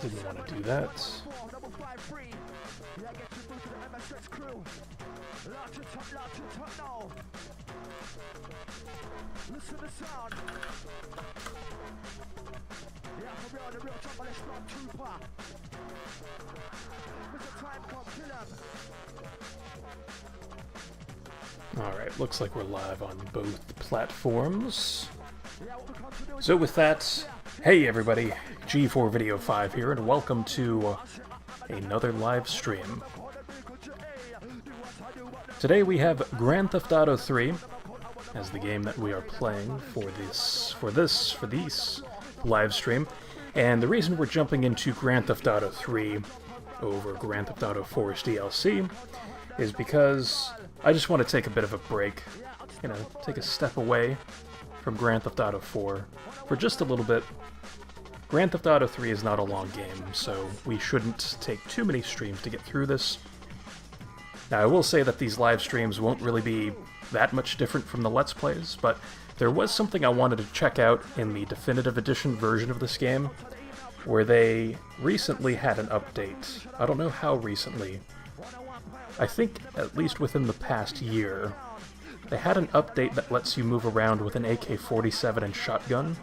Didn't want to do that. Listen to the sound. Yeah, for real, the real trouble is not trooper. Mr. Time come kill him. Alright, looks like we're live on both platforms. So with that, hey everybody, G4 Video 5 here, and welcome to another live stream. Today we have Grand Theft Auto 3 as the game that we are playing for this live stream. And the reason we're jumping into Grand Theft Auto 3 over Grand Theft Auto 4's DLC is because I just want to take a bit of a break, take a step away from Grand Theft Auto 4 for just a little bit. Grand Theft Auto 3 is not a long game, so we shouldn't take too many streams to get through this. Now, I will say that these live streams won't really be that much different from the Let's Plays, but there was something I wanted to check out in the Definitive Edition version of this game, where they recently had an update. I don't know how recently. I think at least within the past year. They had an update that lets you move around with an AK-47 and shotgun,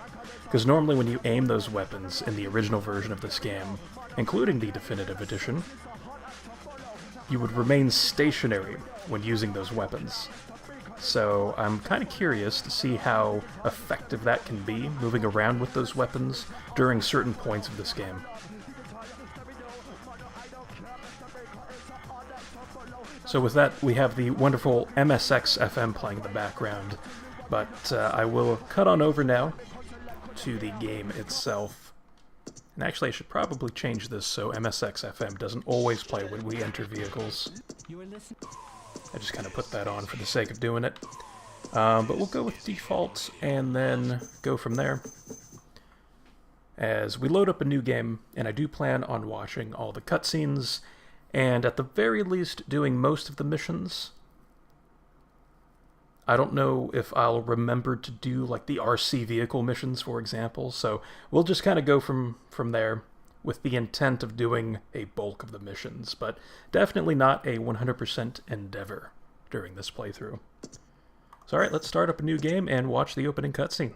because normally when you aim those weapons in the original version of this game, including the Definitive Edition, you would remain stationary when using those weapons. So I'm kind of curious to see how effective that can be, moving around with those weapons during certain points of this game. So with that, we have the wonderful MSX FM playing in the background, but I will cut on over now to the game itself. And actually, I should probably change this so MSX FM doesn't always play when we enter vehicles. I just kind of put that on for the sake of doing it. But we'll go with default and then go from there. As we load up a new game, and I do plan on watching all the cutscenes, and at the very least doing most of the missions. I don't know if I'll remember to do like the RC vehicle missions, for example, so we'll just kind of go from there with the intent of doing a bulk of the missions, but definitely not a 100% endeavor during this playthrough. So alright, let's start up a new game and watch the opening cutscene.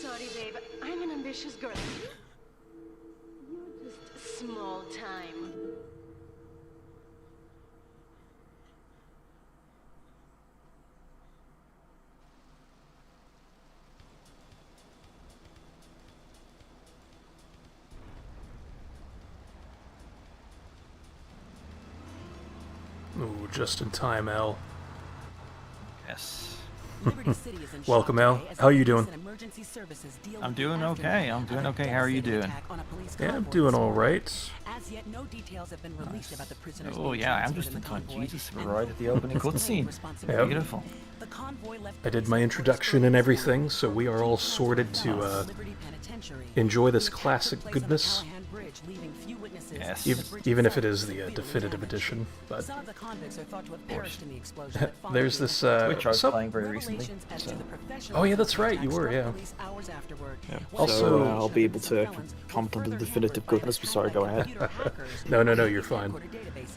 Sorry, babe. I'm an ambitious girl. You're just small time. Ooh, just in time, Al. Yes. Welcome, Al. How are you doing? I'm doing okay. How are you doing? Yeah, I'm doing all right. Oh yeah, I'm just in time. Jesus, we're right at the opening cutscene. Yep. Beautiful. I did my introduction and everything, so we are all sorted to enjoy this classic goodness. Yes. Even if it is the definitive edition, but there's this. Which I was playing very recently. So. Oh yeah, that's right. You were, yeah. Also, so, I'll be able to comment on the definitive goodness. But sorry, go ahead. No, you're fine.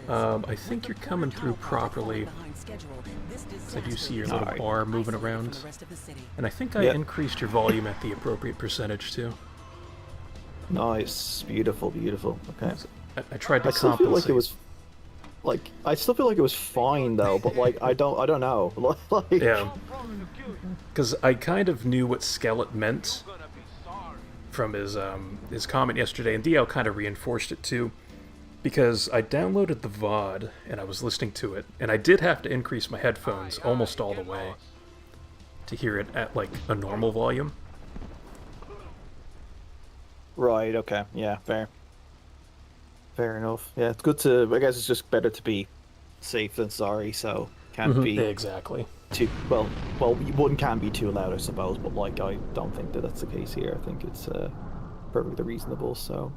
I think you're coming through properly. I do see your little bar moving around, and I think I increased your volume at the appropriate percentage too. Nice, beautiful. Okay. I tried to compensate. I still feel like it was, I still feel like it was fine though, but I don't know. Yeah. Because I kind of knew what Skelet meant from his comment yesterday, and DL kind of reinforced it too. Because I downloaded the VOD and I was listening to it, and I did have to increase my headphones almost all the way. to hear it at like a normal volume. Right, okay. Yeah, fair. Fair enough. Yeah, it's good to... I guess it's just better to be safe than sorry, so can't be Exactly. too... Well, one can be too loud, I suppose, but, like, I don't think that that's the case here. I think it's perfectly reasonable, so...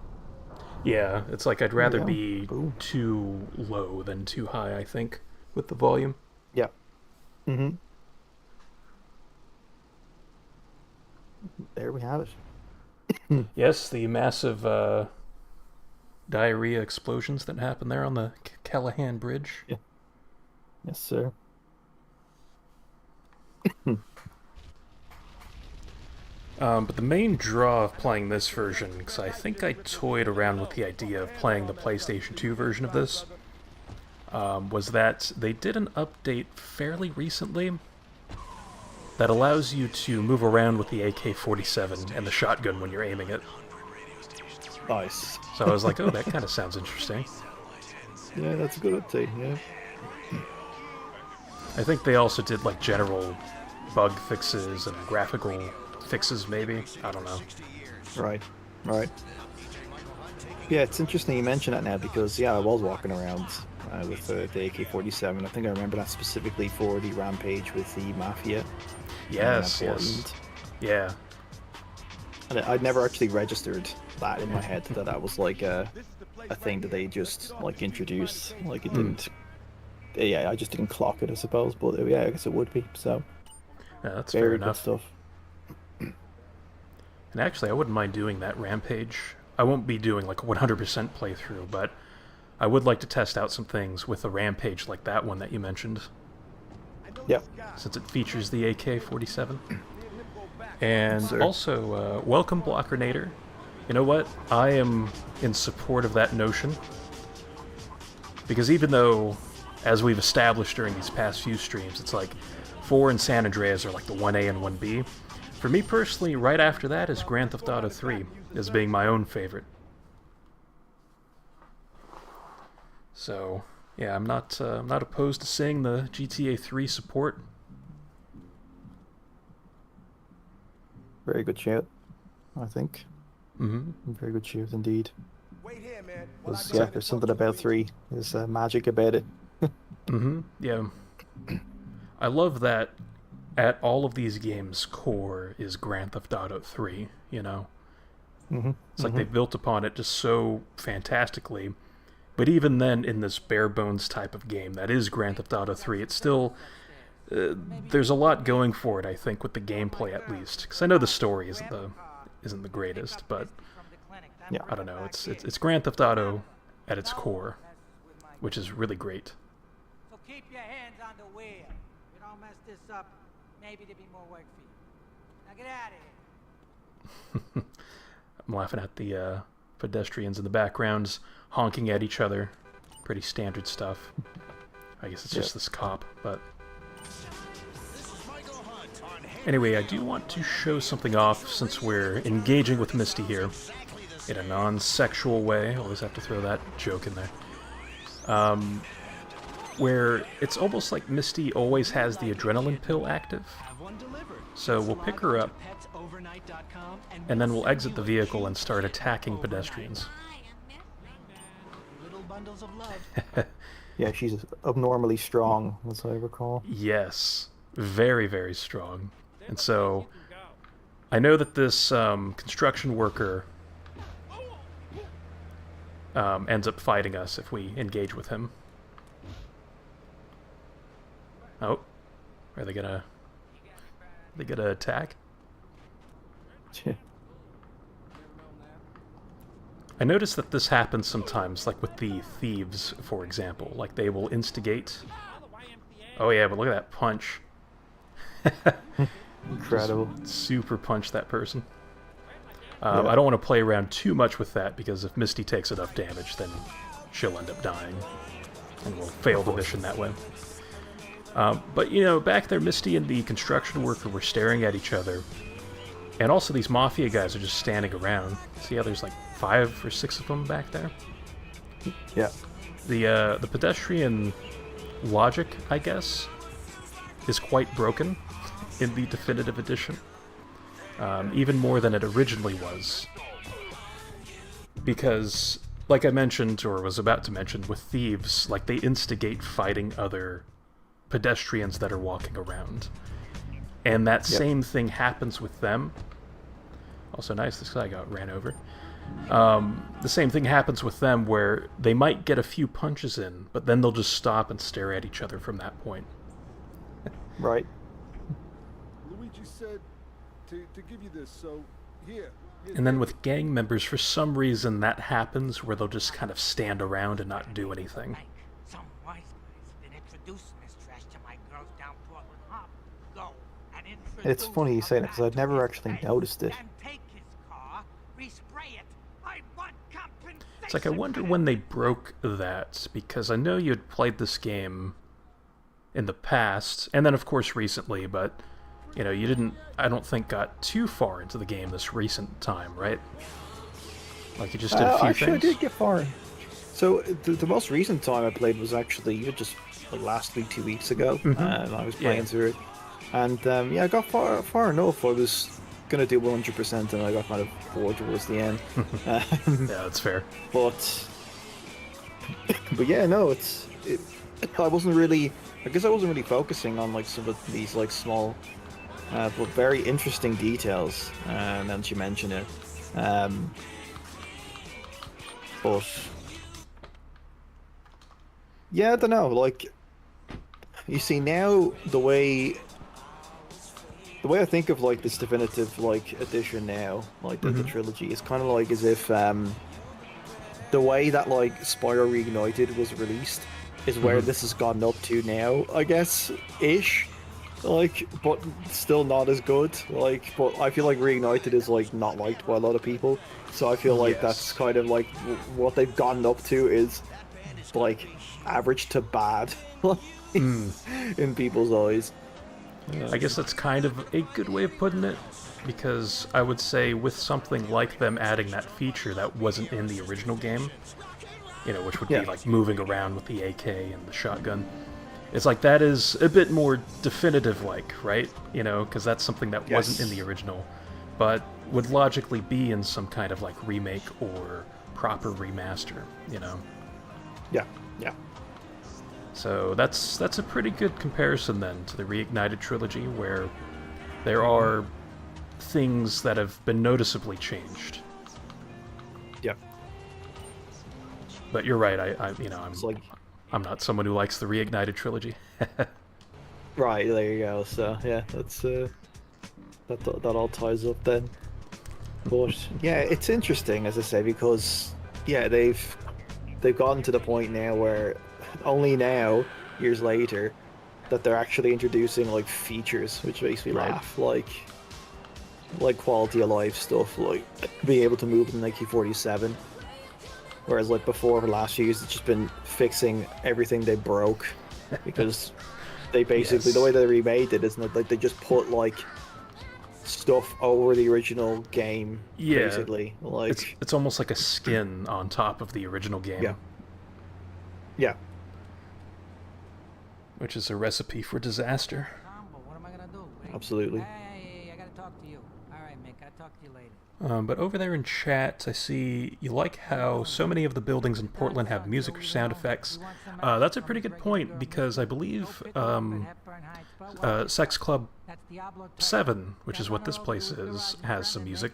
Yeah, it's like I'd rather be Boom. too low than too high, I think, with the volume. Yeah. Mm-hmm. There we have it. Yes, the massive diarrhea explosions that happened there on the Callahan Bridge. Yeah. Yes, sir. But the main draw of playing this version, because I think I toyed around with the idea of playing the PlayStation 2 version of this, was that they did an update fairly recently that allows you to move around with the AK-47 and the shotgun when you're aiming it. Nice. So I was like, oh, that kind of sounds interesting. Yeah, that's a good update, yeah. I think they also did like general bug fixes and graphical fixes, maybe. I don't know. Right. Yeah, it's interesting you mention that now because, yeah, I was walking around with the AK-47. I think I remember that specifically for the rampage with the Mafia. Yes. Yeah. And I'd never actually registered that in my head, that was like a thing that they just, like, introduced. Like, it didn't... Yeah, I just didn't clock it, I suppose, but yeah, I guess it would be, so... Yeah, that's very fair good enough. stuff. And actually, I wouldn't mind doing that rampage. I won't be doing like a 100% playthrough, but I would like to test out some things with a rampage like that one that you mentioned. Yeah. Since it features the AK-47. And also, welcome Blockernator. You know what? I am in support of that notion. Because even though, as we've established during these past few streams, it's like 4 and San Andreas are like the 1A and 1B. For me personally, right after that is Grand Theft Auto 3, as being my own favorite. So, yeah, I'm not opposed to seeing the GTA 3 support. Very good shout, I think. Mm-hmm. Very good shout indeed. Wait here, man. Yeah, there's something about 3. There's magic about it. Mm-hmm. Yeah. I love that at all of these games' core is Grand Theft Auto 3, you know? It's like they built upon it just so fantastically. But even then, in this bare-bones type of game that is Grand Theft Auto 3, it's still... there's a lot going for it, I think, with the gameplay at least. Because I know the story isn't the greatest, but... Yeah. I don't know, it's Grand Theft Auto at its core, which is really great. So keep your hands on the wheel. You don't mess this up, maybe there'll be more work for you. Now get out of here. I'm laughing at the pedestrians in the backgrounds honking at each other. Pretty standard stuff. I guess it's just this cop, but... Anyway, I do want to show something off since we're engaging with Misty here in a non-sexual way. Always have to throw that joke in there. Where it's almost like Misty always has the adrenaline pill active. So we'll pick her up, and then we'll exit the vehicle and start attacking pedestrians. Yeah, she's abnormally strong, as I recall. Yes, very, very strong. And so, I know that this construction worker ends up fighting us if we engage with him. Oh, are they gonna attack? I noticed that this happens sometimes, like with the thieves, for example. Like, they will instigate. Oh yeah, but look at that punch. Incredible. Just super punch that person. I don't want to play around too much with that, because if Misty takes enough damage, then she'll end up dying. And we'll fail the mission that way. But, you know, back there, Misty and the construction worker were staring at each other. And also these Mafia guys are just standing around. See how there's like 5 or 6 of them back there? Yeah. The pedestrian logic, I guess, is quite broken. in the definitive edition. Even more than it originally was. Because, like I mentioned, or was about to mention, with thieves, like, they instigate fighting other pedestrians that are walking around. And that same thing happens with them. Also nice, this guy got ran over. The same thing happens with them where they might get a few punches in, but then they'll just stop and stare at each other from that point. Right. Luigi said to give you this, so here. And then with gang members, for some reason that happens where they'll just kind of stand around and not do anything. Some wise guys been introducing this trash to my girls down Portland Harbor. Go and introduce It's funny you say that because I'd never actually noticed it. and take his car, respray it. I want compensation. It's like, I wonder when they broke that, because I know you had played this game in the past, and then of course recently, but, you know, you didn't, I don't think, got too far into the game this recent time, right? Like, you just did a few actually, things? I did get far. So, the most recent time I played was actually just like last week, 2 weeks ago, and I was playing through it. And, yeah, I got far enough. I was going to do 100%, and I got kind of bored towards the end. Yeah, that's fair. But yeah, no, I wasn't really, I guess I wasn't really focusing on like some of these like small but very interesting details, and then she mentioned it. But yeah, I don't know, like, you see now the way I think of like this definitive like edition now, like the trilogy, is kind of like as if the way that like Spyro Reignited was released is where this has gotten up to now, I guess, ish. Like, but still not as good. Like, but I feel like Reignited is like not liked by a lot of people, so I feel like that's kind of like what they've gotten up to is like average to bad in people's eyes. I guess that's kind of a good way of putting it, because I would say with something like them adding that feature that wasn't in the original game, you know, which would be like moving around with the AK and the shotgun, it's like that is a bit more definitive, like, right? You know, because that's something that wasn't in the original, but would logically be in some kind of like remake or proper remaster, you know? Yeah. So that's a pretty good comparison then to the Reignited trilogy, where there are things that have been noticeably changed. Yep. But you're right. I'm not someone who likes the Reignited trilogy. Right, there you go. So yeah, that's that all ties up then. But yeah, it's interesting, as I say, because yeah, they've gotten to the point now where only now, years later, that they're actually introducing like features, which makes me laugh, like quality of life stuff, like being able to move in the AK-47. Whereas like before, for the last few years, it's just been fixing everything they broke, because they basically, the way they remade it, isn't it? Like they just put like stuff over the original game, basically. Like it's almost like a skin on top of the original game. Yeah. Which is a recipe for disaster. But what am I gonna do? Absolutely. Hey, I gotta talk to you. All right, Mick, I'll talk to you later. But over there in chat, I see you like how so many of the buildings in Portland have music or sound effects. That's a pretty good point, because I believe Sex Club 7, which is what this place is, has some music.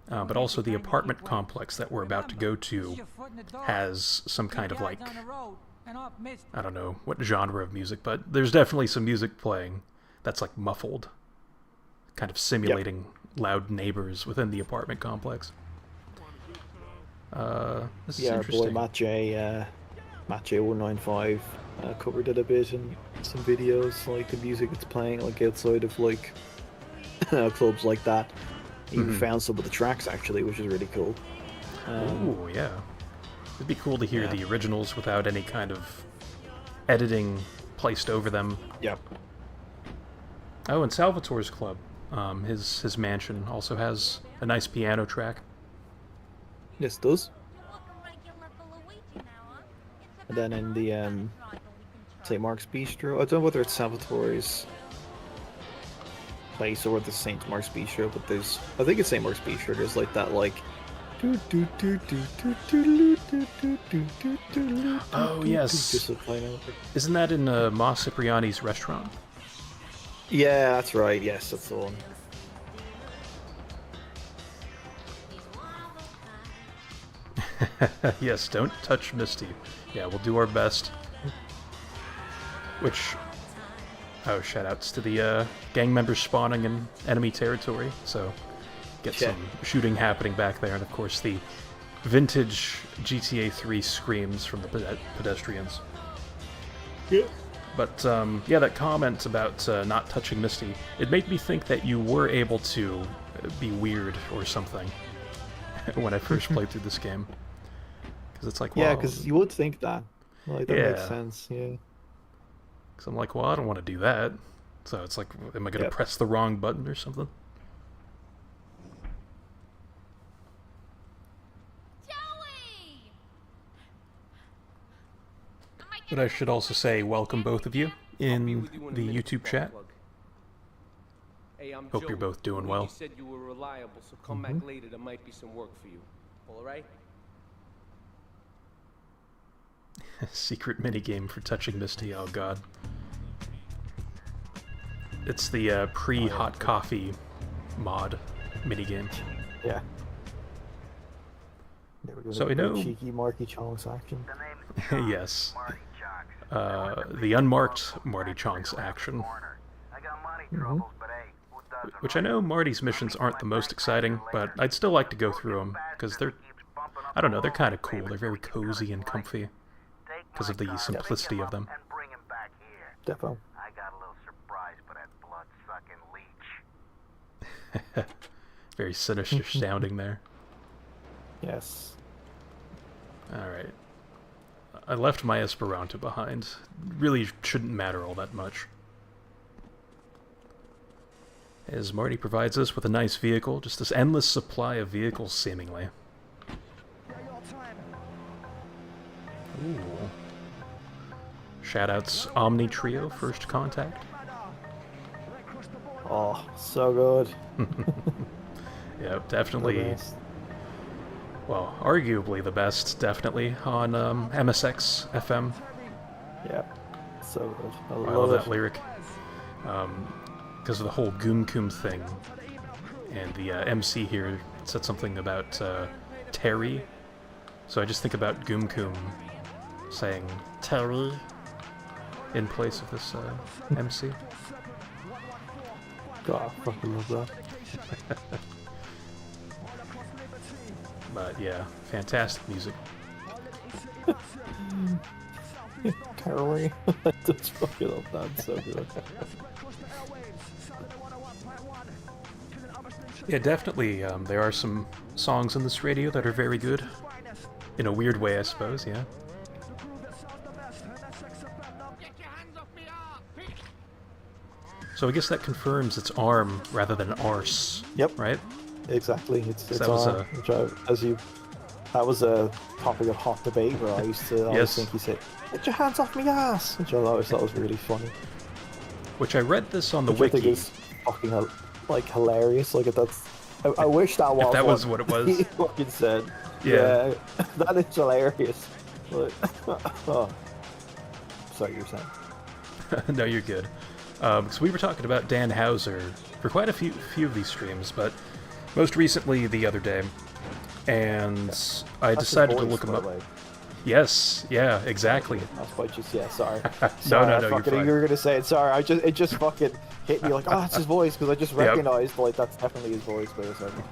But also the apartment complex that we're about to go to has some kind of like, I don't know what genre of music, but there's definitely some music playing that's like muffled, kind of simulating loud neighbors within the apartment complex. This is interesting. Boy Matt J195 covered it a bit in some videos, like the music it's playing like outside of like clubs like that. Even found some of the tracks actually, which is really cool. Ooh, yeah. It'd be cool to hear the originals without any kind of editing placed over them. Yep. Oh, and Salvatore's club, his mansion also has a nice piano track. Yes, it does. And then in the St. Mark's Bistro, I don't know whether it's Salvatore's place or the St. Mark's Bistro, but there's, I think it's St. Mark's Bistro. There's like that like. Oh yes. Just playing over. Isn't that in Ma Cipriani's restaurant? Yeah, that's right. Yes, that's the one. Yes, don't touch Misty. Yeah, we'll do our best. Which, oh, shoutouts to the gang members spawning in enemy territory, so get some shooting happening back there, and of course the vintage GTA 3 screams from the pedestrians. Yeah. But, yeah, that comment about not touching Misty, it made me think that you were able to be weird or something when I first played through this game. Because it's like, well, yeah, because you would think that. Like, that makes sense, yeah. Because I'm like, well, I don't want to do that. So it's like, am I going to press the wrong button or something? Joey! But I should also say, welcome both of you in the YouTube chat. Hey, I'm Hope Joey. you're both doing well. You said you were reliable, so come back later. There might be some work for you. All right? Secret minigame for touching Misty, oh god. It's the pre-hot coffee mod minigame. Yeah. There we go. So I know... cheeky Marky Chonks action. Yes. The unmarked Marty Chonks action. Which I know Marty's missions aren't the most exciting, but I'd still like to go through them, because they're... I don't know, they're kind of cool. They're very cozy and comfy. Because of the simplicity of them. Defo. I got a little surprise for that blood-sucking leech. Very sinister sounding there. Yes. Alright. I left my Esperanto behind. Really shouldn't matter all that much. As Marty provides us with a nice vehicle, just this endless supply of vehicles, seemingly. Ooh. Shoutouts Omni Trio, First Contact. Oh, so good. Yep, definitely. Well, arguably the best, definitely, on MSX FM. Yep, so good. I love that lyric. Because of the whole Goom Coom thing. And the MC here said something about Terry. So I just think about Goom Coom saying Terry in place of this MC. God, I fucking love that. But yeah, fantastic music. Terry. I just fucking love that. It's so good. Yeah, definitely. There are some songs on this radio that are very good. In a weird way, I suppose, yeah. So I guess that confirms it's ARM rather than ARSE. Yep. Right? Exactly. It's that was ARM, that was a topic of hot debate where I used to always think he said, "Get your hands off me ass," which I always thought was really funny. Which I read this on the which wiki. I think is fucking like hilarious. Like that's. I wish that was. If that was what it was. He fucking said. Yeah. That is hilarious. But, oh. Sorry, you were saying. No, you're good. Because we were talking about Dan Houser for quite a few of these streams, but most recently the other day, and I decided to look him up. Yes, yeah, exactly. That's quite just sorry. No, you're fine. You were gonna say it. Sorry, it just fucking hit me like, oh, that's his voice, because I just recognized like that's definitely his voice for a second.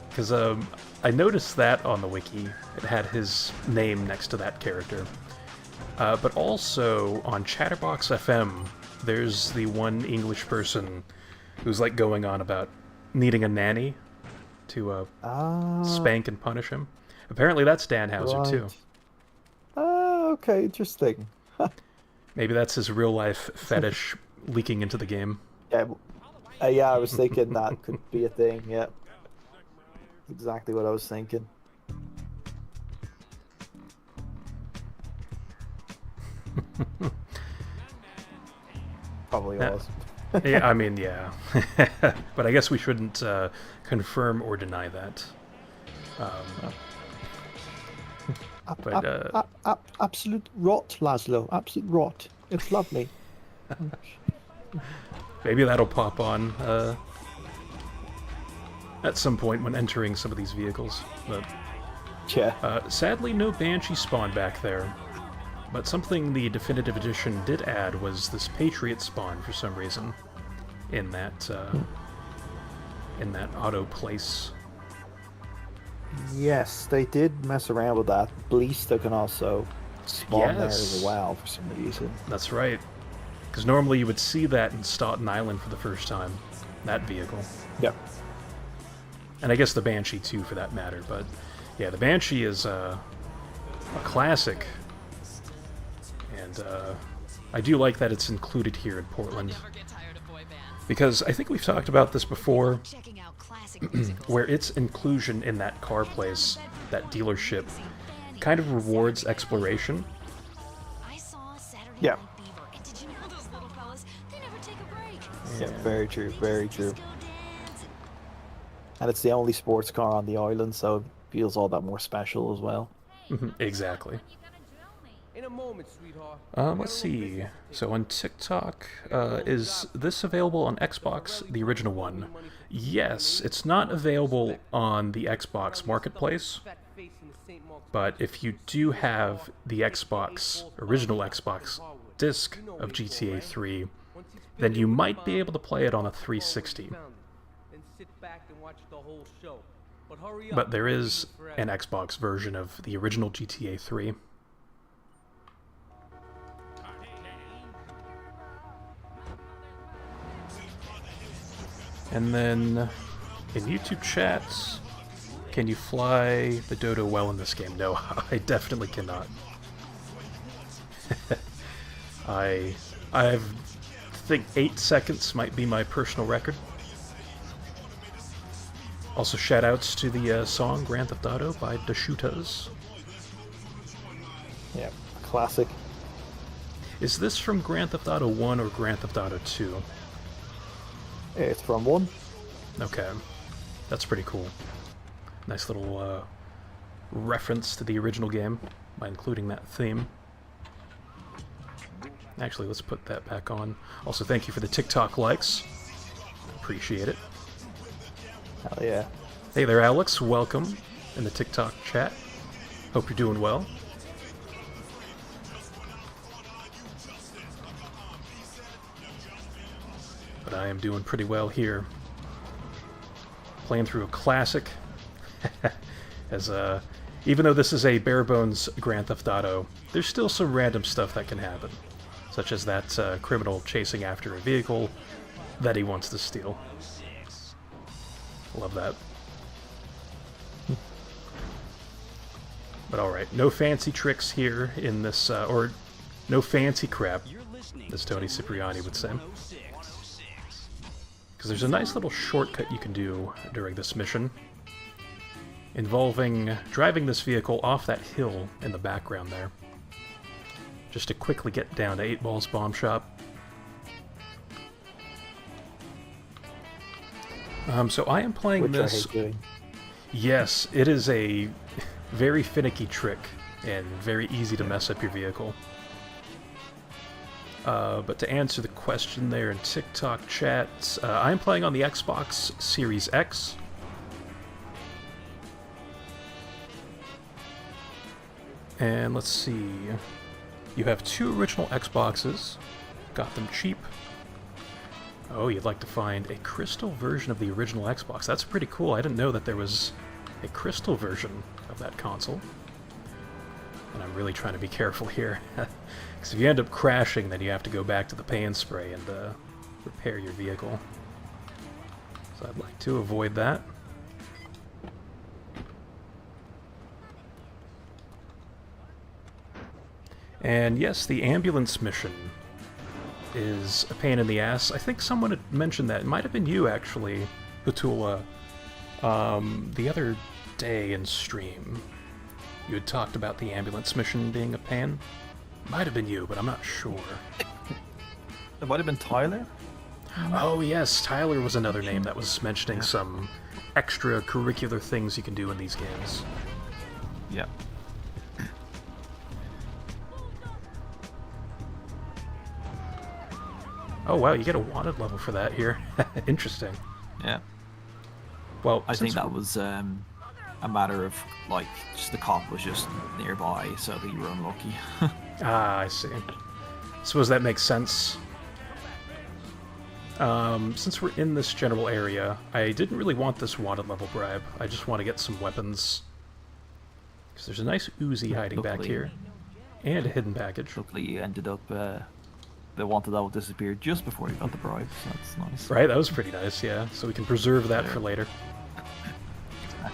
Because I noticed that on the wiki, it had his name next to that character. But also on Chatterbox FM, there's the one English person who's like going on about needing a nanny to spank and punish him. Apparently that's Dan Houser too. Okay, interesting. Maybe that's his real life fetish leaking into the game. Yeah, yeah, I was thinking that could be a thing. Yeah, exactly what I was thinking. Probably was. Yeah, I mean, yeah. But I guess we shouldn't confirm or deny that. Absolute rot, Laszlo. Absolute rot. It's lovely. Maybe that'll pop on at some point when entering some of these vehicles. But Yeah. sadly, no Banshee spawn back there. But something the Definitive Edition did add was this Patriot spawn for some reason in that auto place. Yes, they did mess around with that. Ballista can also spawn there Yes. as well for some reason. That's right. Because normally you would see that in Staten Island for the first time. That vehicle. Yep. And I guess the Banshee too, for that matter. But yeah, the Banshee is a classic. And I do like that it's included here in Portland. Because I think we've talked about this before, where its inclusion in that car place, that dealership, kind of rewards exploration. Yeah. Yeah, very true, very true. And it's the only sports car on the island, so it feels all that more special as well. Exactly. In a moment, sweetheart. Let's see. So on TikTok, is this available on Xbox, the original one? Yes, it's not available on the Xbox Marketplace, but if you do have the original Xbox disc of GTA 3, then you might be able to play it on a 360. But there is an Xbox version of the original GTA 3. And then, in YouTube chats, can you fly the dodo well in this game? No, I definitely cannot. I think 8 seconds might be my personal record. Also, shoutouts to the song Grand Theft Auto by The Shooters. Yeah, classic. Is this from Grand Theft Auto 1 or Grand Theft Auto 2? It's from 1. Okay, that's pretty cool. Nice little reference to the original game by including that theme. Actually, let's put that back on. Also, thank you for the TikTok likes. Appreciate it. Hell yeah. Hey there, Alex. Welcome in the TikTok chat. Hope you're doing well. But I am doing pretty well here. Playing through a classic. As even though this is a bare bones Grand Theft Auto, there's still some random stuff that can happen. Such as that criminal chasing after a vehicle that he wants to steal. Love that. But alright, no fancy tricks here in this, or no fancy crap, as Tony Cipriani would say. Because there's a nice little shortcut you can do during this mission, involving driving this vehicle off that hill in the background there, just to quickly get down to 8 Ball's Bomb Shop. So I am playing Which this... I hate doing. Yes, it is a very finicky trick and very easy to mess up your vehicle. But to answer the question there in TikTok chat, I am playing on the Xbox Series X. And let's see, you have 2 original Xboxes, got them cheap. Oh, you'd like to find a crystal version of the original Xbox. That's pretty cool. I didn't know that there was a crystal version of that console. And I'm really trying to be careful here. Because if you end up crashing, then you have to go back to the paint spray and repair your vehicle. So I'd like to avoid that. And yes, the ambulance mission is a pain in the ass. I think someone had mentioned that. It might have been you, actually, Hutula, the other day in stream. You had talked about the ambulance mission being a pain. Might have been you, but I'm not sure. It might have been Tyler. Oh yes, Tyler was another name that was mentioning some extracurricular things you can do in these games. Yeah. Oh wow, you get a wanted level for that here. Interesting. Yeah. Well, I think that was a matter of, like, just the cop was just nearby, so that you were unlucky. Ah, I see. Suppose that makes sense. Since we're in this general area, I didn't really want this wanted level bribe. I just want to get some weapons. Because there's a nice Uzi hiding back here. And a hidden package. Luckily, you ended up, the wanted level disappeared just before you got the bribe, so that's nice. Right, that was pretty nice, yeah. So we can preserve that for later.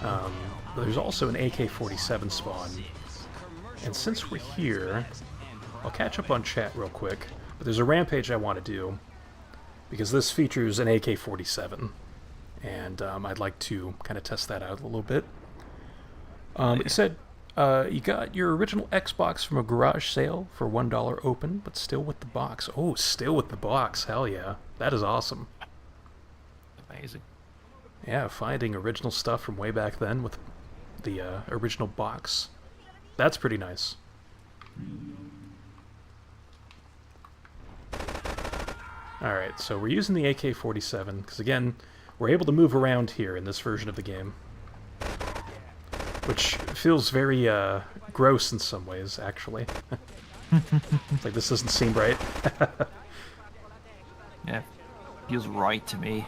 But there's also an AK-47 spawn. And since we're here, I'll catch up on chat real quick. But there's a rampage I want to do. Because this features an AK-47. And I'd like to kind of test that out a little bit. You said you got your original Xbox from a garage sale for $1 open, but still with the box. Oh, still with the box. Hell yeah. That is awesome. Amazing. Yeah, finding original stuff from way back then with the original box. That's pretty nice. Alright, so we're using the AK-47, because again, we're able to move around here in this version of the game. Which feels very gross in some ways, actually. Like, this doesn't seem right. Yeah, feels right to me.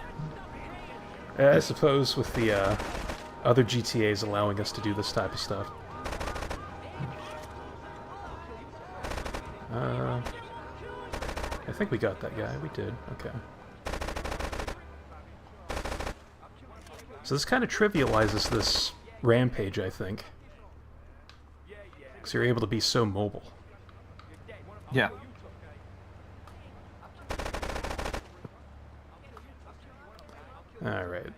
I suppose with the other GTAs allowing us to do this type of stuff. I think we got that guy. We did. Okay. So this kind of trivializes this rampage, I think. Because you're able to be so mobile. Yeah. Alright.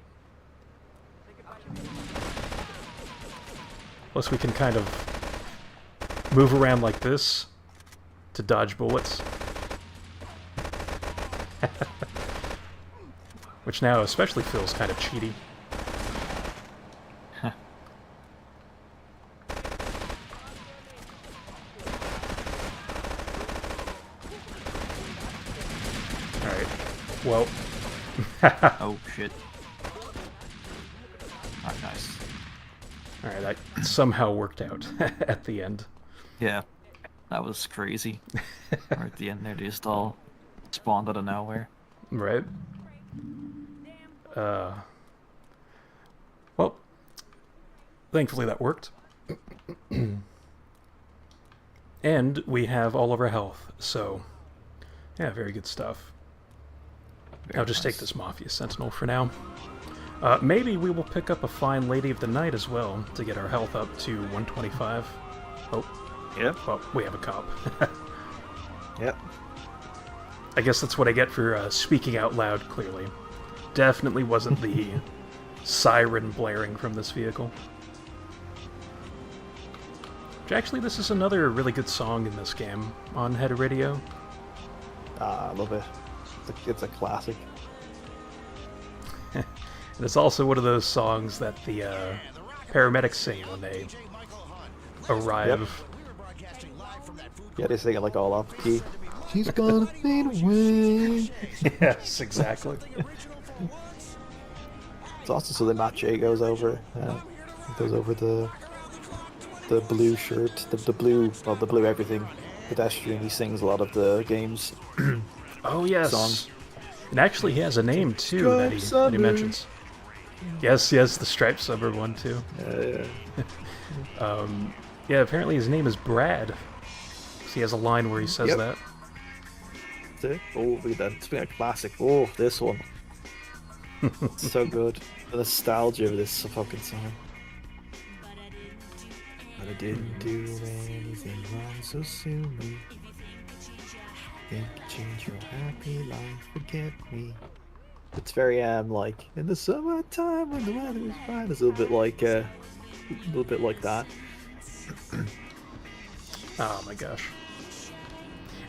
Plus we can kind of move around like this to dodge bullets. Which now especially feels kind of cheaty. Alright. Well. Oh, shit. Alright, nice. Alright, that somehow worked out at the end. Yeah. That was crazy. Right at the end there, they just all spawned out of nowhere. Right. Well, thankfully that worked. And we have all of our health, so yeah, very good stuff. I'll just take this Mafia Sentinel for now. Maybe we will pick up a fine Lady of the Night as well to get our health up to 125. Oh, Yep. well, we have a cop. Yep. I guess that's what I get for speaking out loud, clearly. Definitely wasn't the siren blaring from this vehicle. Which actually, this is another really good song in this game on Head Radio. Ah, I love it. It's a classic. And it's also one of those songs that the paramedics sing when they arrive. Yeah, they sing it like all off key. She's gonna fade away. Yes, exactly. It's awesome. So the Mache goes over the blue shirt, the blue everything pedestrian. He sings a lot of the game's Oh yes. song. And actually, he has a name too that he mentions. Yes, the Striped Suburb one too. Yeah. Yeah, apparently his name is Brad. So he has a line where he says that. That's it. Oh, look at that. It's been a classic. Oh, this one. It's so good. The nostalgia of this fucking song. But I didn't do anything wrong, so soon we think you change your happy life, forget me. It's very like in the summertime when the weather is fine. It's a little bit like that. Oh my gosh.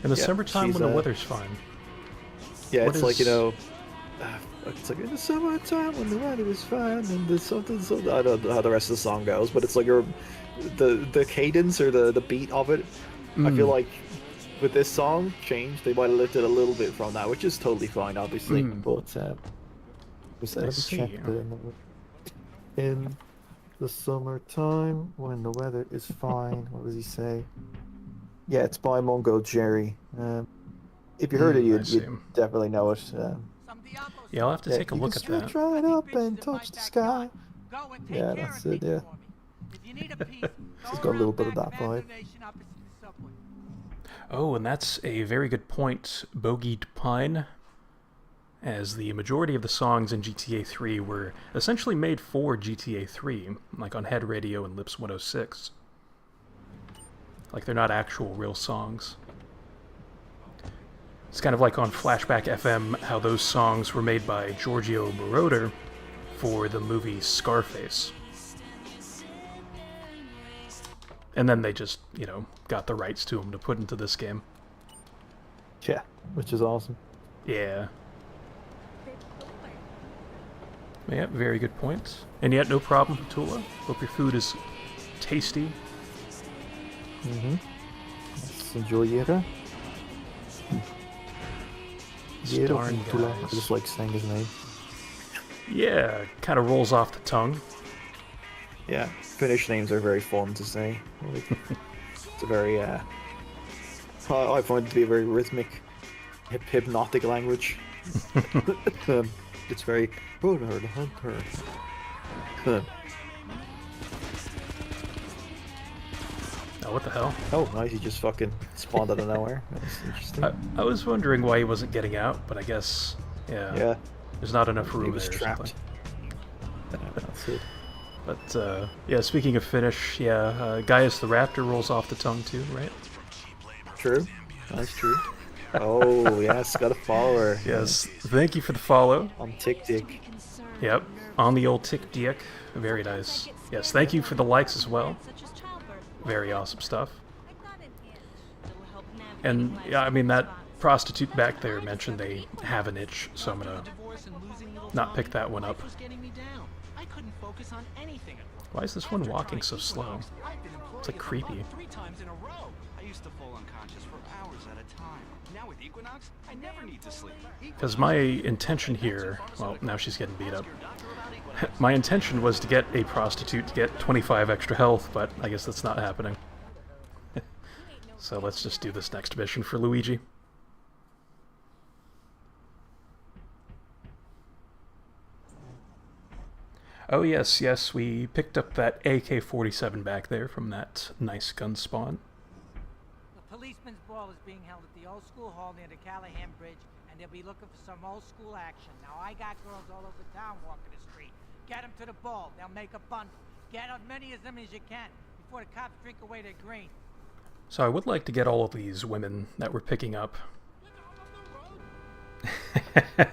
In the Yeah, summertime she's, when the weather's fine. Yeah, What it's like, you is- know, It's like in the summertime when the weather is fine and there's something. I don't know how the rest of the song goes, but it's like the cadence or the beat of it. I feel like with this song changed, they might have lifted a little bit from that, which is totally fine, obviously. But in the summertime when the weather is fine. What does he say? Yeah, it's by Mungo Jerry. If you heard it, you'd definitely know it. Yeah, I'll have to take a look at that. Stretch right up and touch the sky. Yeah, that's it. Yeah, it's got a little bit of that vibe. Oh, and that's a very good point, Bogeyed Pine, as the majority of the songs in GTA 3 were essentially made for GTA 3, like on Head Radio and Lips 106. Like, they're not actual real songs. It's kind of like on Flashback FM, how those songs were made by Giorgio Moroder for the movie Scarface. And then they just, you know, got the rights to them to put into this game. Yeah, which is awesome. Yeah. Yeah, very good point. And yet, no problem, Tula. Hope your food is tasty. Let's enjoy Yera. Darn Tula. I guys. just like saying his name. Yeah, kind of rolls off the tongue. Yeah, Finnish names are very fun to say. Like, it's a very, I find it to be a very rhythmic, hypnotic language. It's very... Oh, what the hell? Oh, nice, he just fucking spawned out of nowhere. That's interesting. I was wondering why he wasn't getting out, but I guess, Yeah, there's not enough room he was there or trapped. something. That's it. But, yeah, speaking of Finnish, Gaius the Raptor rolls off the tongue too, right? True. That's true. Oh, yes, got a follower. Yes, thank you for the follow. On TikTok. Yep, on the old tick dick. Very nice. Yes, thank you for the likes as well. Very awesome stuff. And, yeah, I mean, that prostitute back there mentioned they have an itch, so I'm gonna not pick that one up. Why is this one walking so slow? It's like creepy. Because my intention here, well, now she's getting beat up. My intention was to get a prostitute to get 25 extra health, but I guess that's not happening. So let's just do this next mission for Luigi. Oh yes, yes, we picked up that AK-47 back there from that nice gun spawn. The policeman's ball is being held at the old school hall near the Callahan Bridge, and they'll be looking for some old school action. Now, I got girls all over town walking the street. Get them to the ball. They'll make a bundle. Get as many of them as you can before the cops drink away their green. So I would like to get all of these women that we're picking up.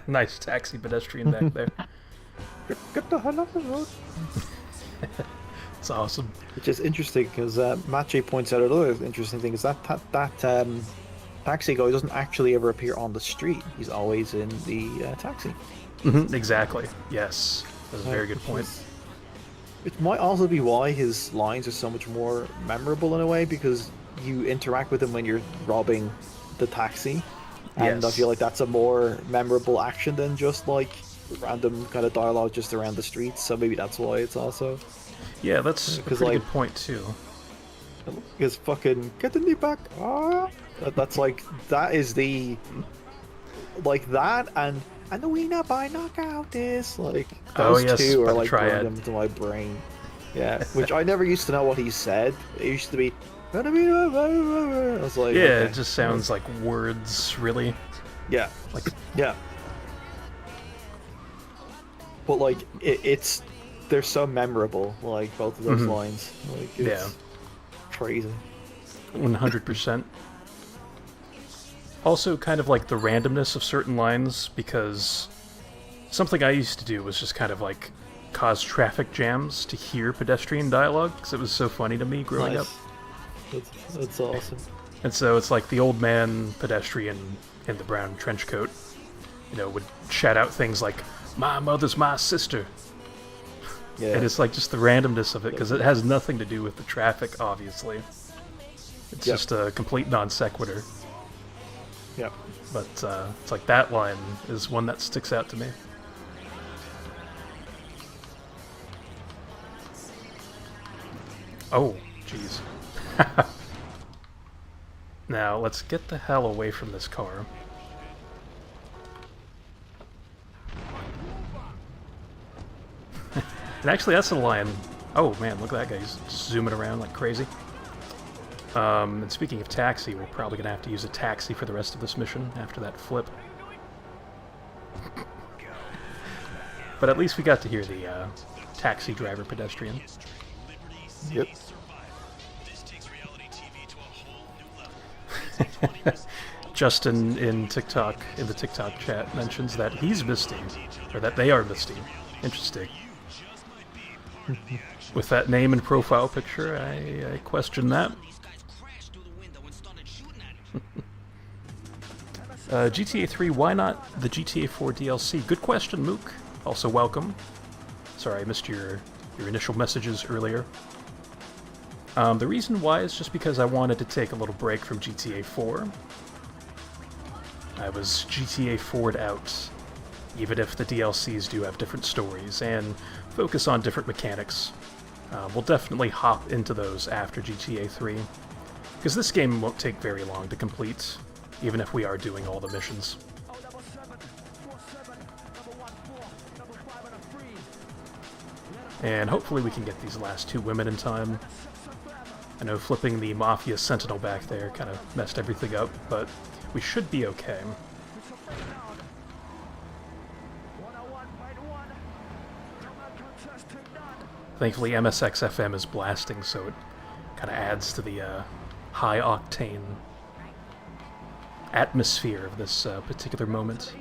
Nice taxi pedestrian back there. Get the hell off the road. It's awesome. Which is interesting because Machi points out another interesting thing is that taxi guy doesn't actually ever appear on the street. He's always in the taxi. Exactly. Yes. That's a very good point. It might also be why his lines are so much more memorable in a way, because you interact with him when you're robbing the taxi. And I feel like that's a more memorable action than just like random kind of dialogue just around the streets, so maybe that's why it's also... Yeah, that's a pretty like, good point too. Because fucking, get the knee back, that's like, that is the... Like that, and the winner by knockout is, like, those two are like burned into my brain. Yeah, which I never used to know what he said. It used to be... I was like, yeah, okay. It just sounds like words, really. Yeah, like yeah. But like it's they're so memorable, like both of those lines. Like it's crazy. 100%. Also, kind of like the randomness of certain lines, because something I used to do was just kind of like cause traffic jams to hear pedestrian dialogue, because it was so funny to me growing up. That's awesome. And so it's like the old man pedestrian in the brown trench coat you know, would shout out things like, "My mother's my sister." Yeah. And it's like just the randomness of it, because it has nothing to do with the traffic, obviously. It's just a complete non sequitur. Yep. But it's like that line is one that sticks out to me. Oh, jeez. Now, let's get the hell away from this car. And actually, that's a line. Oh man, look at that guy. He's zooming around like crazy. And speaking of taxi, we're probably going to have to use a taxi for the rest of this mission after that flip. But at least we got to hear the taxi driver pedestrian. Yep. Justin in the TikTok chat mentions that he's Misty, or that they are Misty. Interesting. With that name and profile picture, I question that. GTA 3, why not the GTA 4 DLC? Good question, Mook. Also welcome. Sorry, I missed your initial messages earlier. The reason why is just because I wanted to take a little break from GTA 4. I was GTA 4'd out, even if the DLCs do have different stories, and focus on different mechanics. We'll definitely hop into those after GTA 3, because this game won't take very long to complete, even if we are doing all the missions. And hopefully we can get these last two women in time. I know flipping the Mafia Sentinel back there kind of messed everything up, but we should be okay. Thankfully MSX FM is blasting, so it kind of adds to the high-octane atmosphere of this particular moment.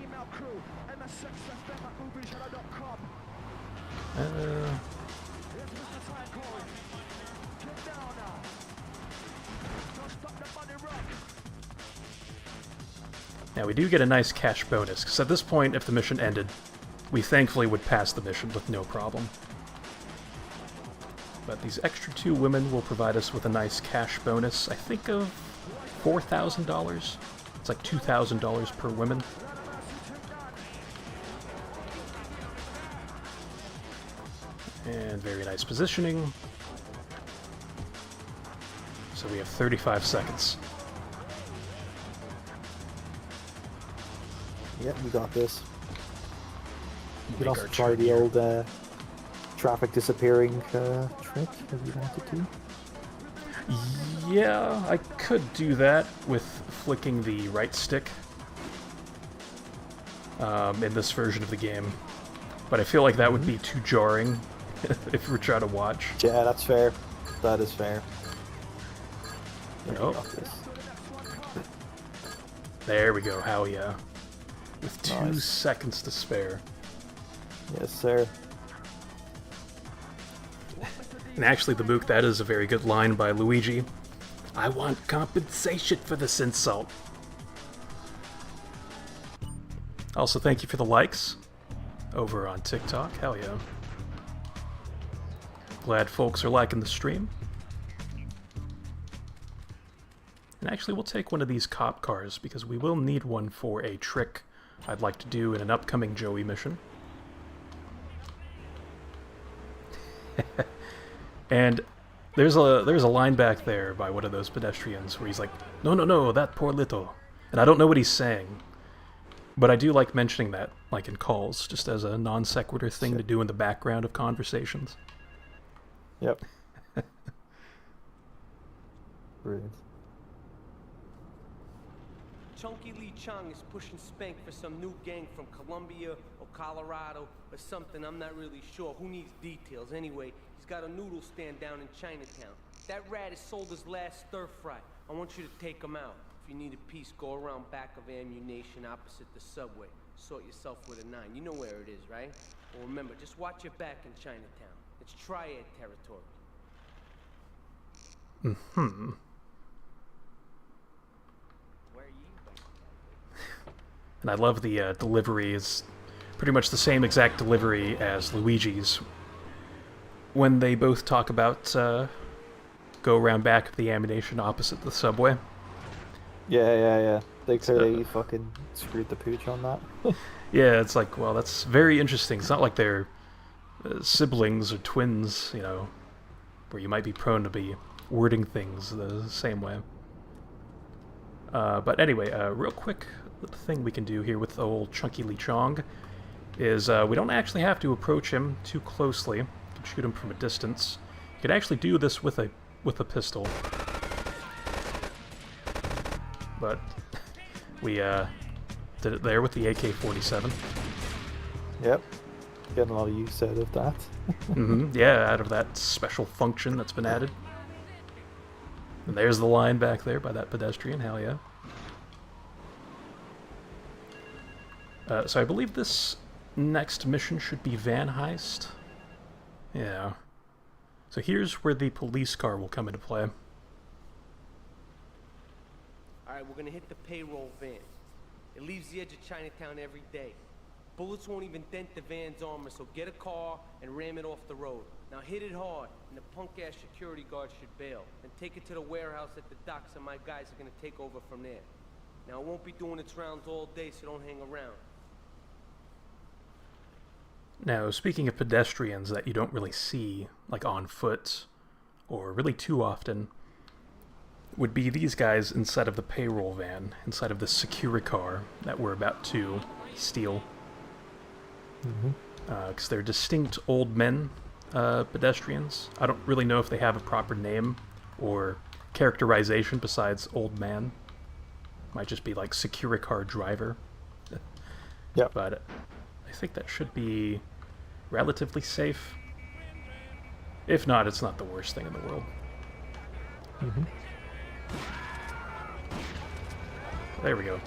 Now we do get a nice cash bonus, because at this point, if the mission ended, we thankfully would pass the mission with no problem. But these extra two women will provide us with a nice cash bonus, I think of $4,000. It's like $2,000 per woman. And very nice positioning. So we have 35 seconds. Yeah, we got this. We could Make also our try turn the here. old traffic disappearing trick if you wanted to. Yeah, I could do that with flicking the right stick in this version of the game. But I feel like that would be too jarring if we're trying to watch. Yeah, that's fair. That is fair. Yeah, Oh. we got this. There we go, hell yeah. With 2 Nice. seconds to spare. Yes, sir. And actually, the Mook, that is a very good line by Luigi. I want compensation for this insult. Also, thank you for the likes over on TikTok. Hell yeah. Glad folks are liking the stream. And actually, we'll take one of these cop cars, because we will need one for a trick I'd like to do in an upcoming Joey mission. And there's a line back there by one of those pedestrians where he's like, no, no, no, that poor little. And I don't know what he's saying, but I do like mentioning that, like in calls, just as a non sequitur thing to do in the background of conversations. Yep. Brilliant. Chunky Lee Chung is pushing Spank for some new gang from Colombia or Colorado or something. I'm not really sure. Who needs details? Anyway, he's got a noodle stand down in Chinatown. That rat has sold his last stir fry. I want you to take him out. If you need a piece, go around back of Ammunition opposite the subway. Sort yourself with a 9. You know where it is, right? Well, remember, just watch your back in Chinatown. It's triad territory. And I love the delivery. It's pretty much the same exact delivery as Luigi's when they both talk about go around back of the ammunition opposite the subway. Yeah. They clearly fucking screwed the pooch on that. Yeah, it's like, well, that's very interesting. It's not like they're siblings or twins, you know, where you might be prone to be wording things the same way. But anyway, real quick thing we can do here with the old Chunky Lee Chong is we don't actually have to approach him too closely. You can shoot him from a distance. You can actually do this with a pistol. But we did it there with the AK-47. Yep. Getting a lot of use out of that. Yeah, out of that special function that's been added. And there's the line back there by that pedestrian, hell yeah. So I believe this next mission should be Van Heist. Yeah. So here's where the police car will come into play. Alright, we're gonna hit the payroll van. It leaves the edge of Chinatown every day. Bullets won't even dent the van's armor, so get a car and ram it off the road. Now hit it hard, and the punk-ass security guard should bail. Then take it to the warehouse at the docks, and my guys are gonna take over from there. Now it won't be doing its rounds all day, so don't hang around. Now, speaking of pedestrians that you don't really see, like on foot, or really too often, would be these guys inside of the payroll van, inside of the Securicar that we're about to steal. Because they're distinct old men pedestrians. I don't really know if they have a proper name or characterization besides old man. Might just be like Securicar driver. Yep. But I think that should be relatively safe. If not, it's not the worst thing in the world. There we go.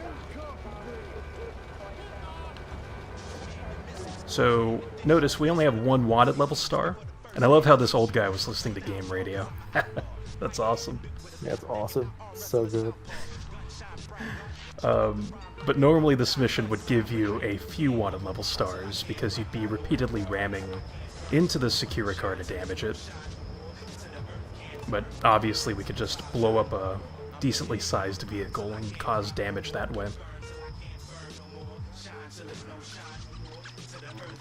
So, notice we only have one wanted level star, and I love how this old guy was listening to game radio. That's awesome. Yeah, it's awesome. So good. But normally this mission would give you a few wanted level stars, because you'd be repeatedly ramming into the Securicar to damage it. But obviously we could just blow up a decently sized vehicle and cause damage that way.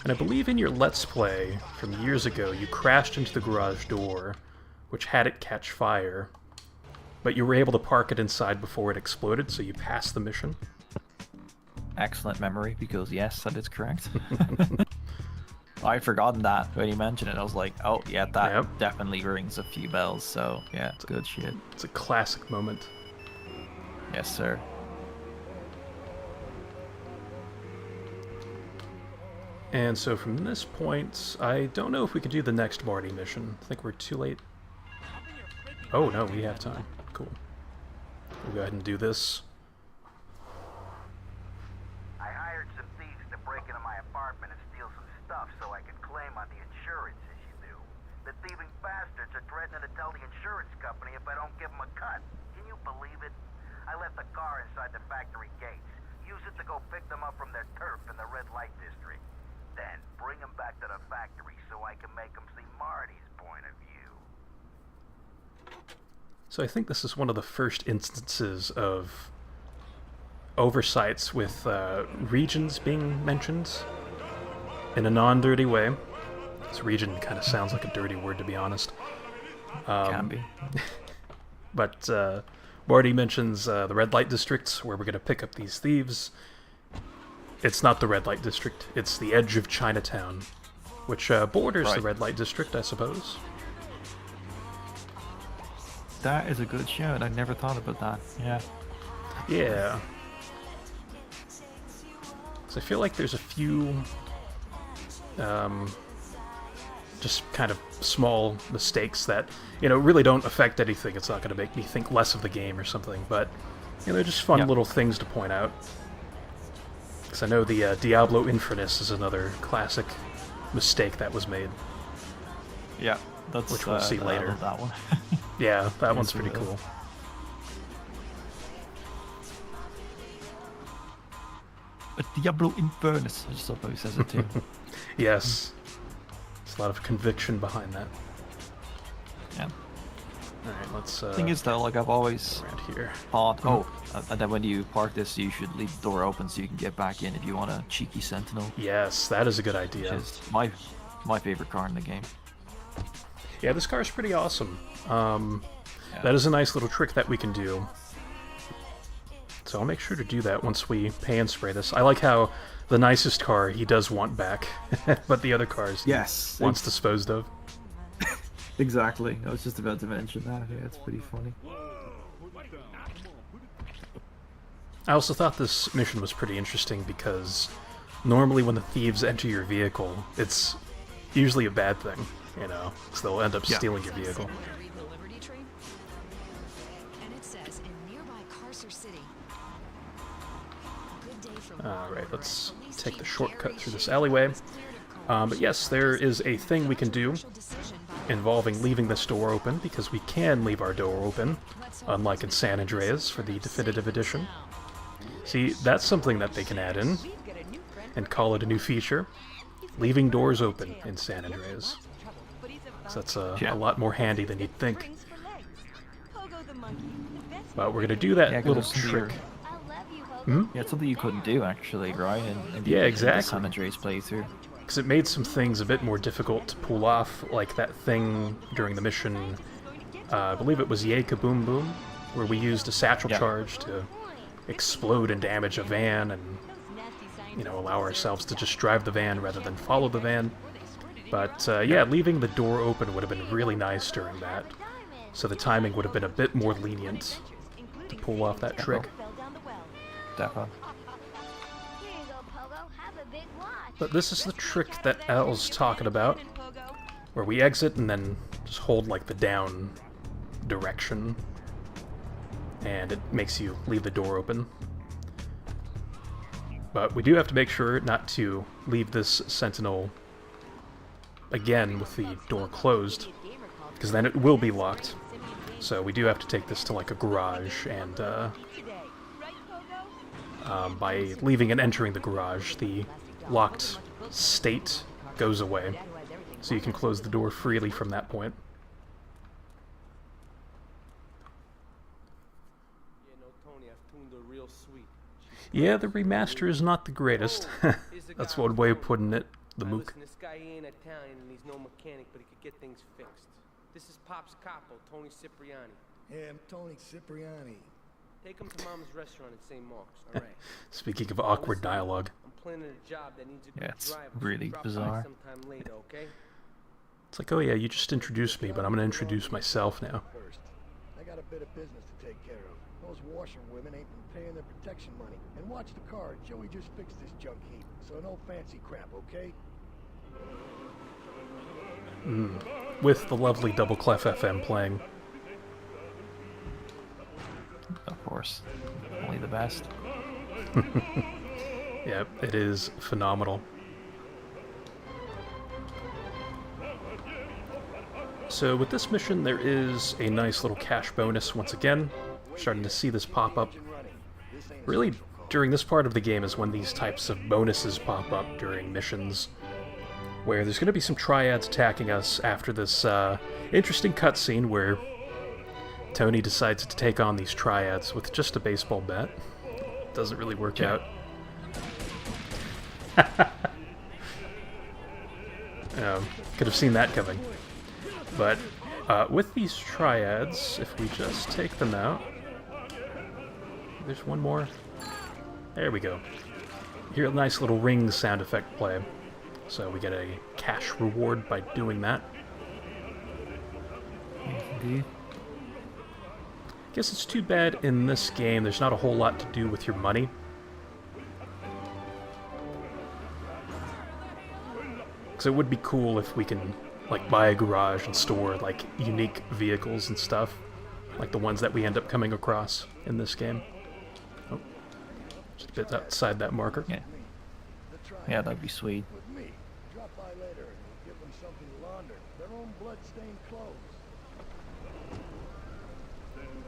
And I believe in your Let's Play from years ago, you crashed into the garage door, which had it catch fire, but you were able to park it inside before it exploded, so you passed the mission. Excellent memory, because yes, that is correct. I'd forgotten that when you mentioned it. I was like, oh yeah, that definitely rings a few bells, so yeah, it's good shit. It's a classic moment. Yes, sir. And so from this point, I don't know if we could do the next Marty mission. I think we're too late. Oh no, we have time. Cool. We'll go ahead and do this. I hired some thieves to break into my apartment and steal some stuff so I could claim on the insurance issue. The thieving bastards are threatening to tell the insurance company if I don't give them a cut. Can you believe it? I left the car inside the factory gates. Use it to go pick them up from their turf in the red light district. Then bring them back to the factory so I can make them see Marty's point of view. So I think this is one of the first instances of oversights with regions being mentioned in a non-dirty way. This region kind of sounds like a dirty word, to be honest. Can be. But Marty mentions the red light district, where we're going to pick up these thieves. It's not the red light district, it's the edge of Chinatown, which borders the red light district, I suppose. That is a good shout. I never thought about that. Yeah. Yeah. So I feel like there's a few just kind of small mistakes that, you know, really don't affect anything. It's not going to make me think less of the game or something, but, you know, just fun little things to point out. Because I know the Diablo Infernus is another classic mistake that was made. Yeah, that's which we'll see later. That one. Yeah, that one's pretty cool. a Diablo Infernus. I just love how he says it too. Yes. There's a lot of conviction behind that. Yeah. Alright, let's... Thing is though, like I've always around here. thought, and then when you park this, you should leave the door open so you can get back in if you want a cheeky sentinel. Yes, that is a good idea. Which is my favorite car in the game. Yeah, this car is pretty awesome. That is a nice little trick that we can do. So I'll make sure to do that once we pay and spray this. I like how the nicest car he does want back, but the other cars he wants disposed of. Exactly. I was just about to mention that. Yeah, it's pretty funny. I also thought this mission was pretty interesting because normally when the thieves enter your vehicle, it's usually a bad thing, you know, so they'll end up stealing your vehicle. Alright, let's take the shortcut through this alleyway. But yes, there is a thing we can do involving leaving this door open, because we can leave our door open, unlike in San Andreas for the definitive edition. See, that's something that they can add in and call it a new feature, leaving doors open in San Andreas. So that's a lot more handy than you'd think. But we're going to do that little trick. Yeah, it's something you couldn't do actually, right? In the San Andreas playthrough. Because it made some things a bit more difficult to pull off, like that thing during the mission, I believe it was Yay Kaboom Boom, where we used a satchel charge to explode and damage a van and, you know, allow ourselves to just drive the van rather than follow the van. But yeah, leaving the door open would have been really nice during that, so the timing would have been a bit more lenient to pull off that trick. Definitely. But this is the trick that Al's talking about, where we exit and then just hold like the down direction, and it makes you leave the door open. But we do have to make sure not to leave this sentinel again with the door closed, because then it will be locked. So we do have to take this to like a garage, and by leaving and entering the garage, the locked state goes away, so you can close the door freely from that point. Yeah, the remaster is not the greatest. That's one way of putting it, the mook. Listen, this guy ain't Italian and he's no mechanic, but he could get things fixed. This is Pop's capo, Tony Cipriani. Yeah, I'm Tony Cipriani. Take him to Mama's restaurant in St. Mark's, alright? Speaking of awkward dialogue. I'm planning a job that needs a good it's driver, really drop by bizarre. sometime later, okay? It's like, oh yeah, you just introduced me, but I'm going to introduce myself now. First, I got a bit of business to take care of. Those washerwomen ain't been paying their protection money. And watch the car, Joey just fixed this junk heap. So no fancy crap, okay? With the lovely Double Clef FM playing. Of course. Only the best. Yep, it is phenomenal. So with this mission, there is a nice little cash bonus once again. We're starting to see this pop up. Really, during this part of the game is when these types of bonuses pop up during missions, where there's going to be some triads attacking us after this interesting cutscene where Tony decides to take on these triads with just a baseball bat. Doesn't really work out. Could have seen that coming. But with these triads, if we just take them out... There's one more. There we go. Hear a nice little ring sound effect play. So we get a cash reward by doing that. Indeed. Guess it's too bad in this game there's not a whole lot to do with your money. Because it would be cool if we can like buy a garage and store like unique vehicles and stuff, like the ones that we end up coming across in this game. Oh, just a bit outside that marker. Yeah. Yeah, that'd be sweet. With me. Drop by later and give them something to launder. Their own blood-stained clothes.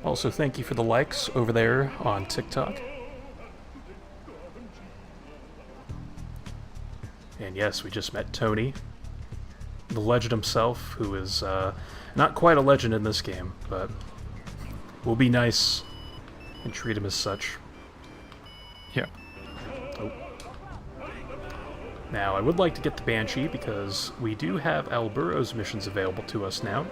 Also, thank you for the likes over there on TikTok. And yes, we just met Tony, the legend himself, who is not quite a legend in this game, but we'll be nice and treat him as such. Yeah. Oh. Now, I would like to get the Banshee because we do have Al Burrow's missions available to us now.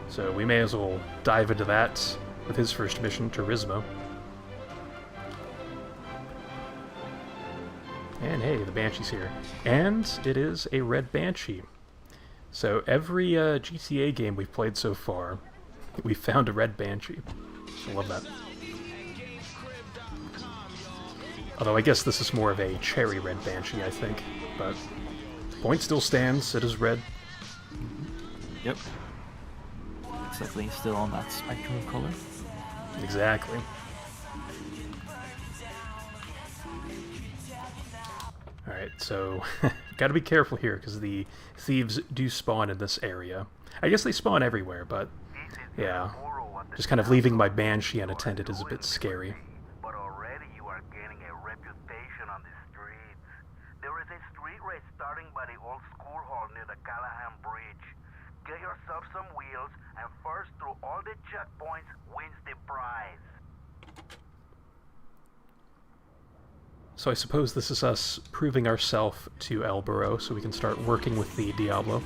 So we may as well dive into that with his first mission, Turismo. And hey, the Banshee's here. And it is a red Banshee. So every GTA game we've played so far, we found a red Banshee. I love that. Although I guess this is more of a cherry red Banshee, I think. But the point still stands, it is red. Yep. It's definitely still on that spectrum of color. Exactly. Alright, so gotta be careful here, because the thieves do spawn in this area. I guess they spawn everywhere, but yeah. Just kind of leaving my Banshee unattended is a bit scary. But already you are gaining a reputation on the streets. There is a street race starting by the old school hall near the Callahan Bridge. Get yourself some wheels, and first through all the checkpoints wins the prize. So I suppose this is us proving ourselves to El Burro so we can start working with the Diablo.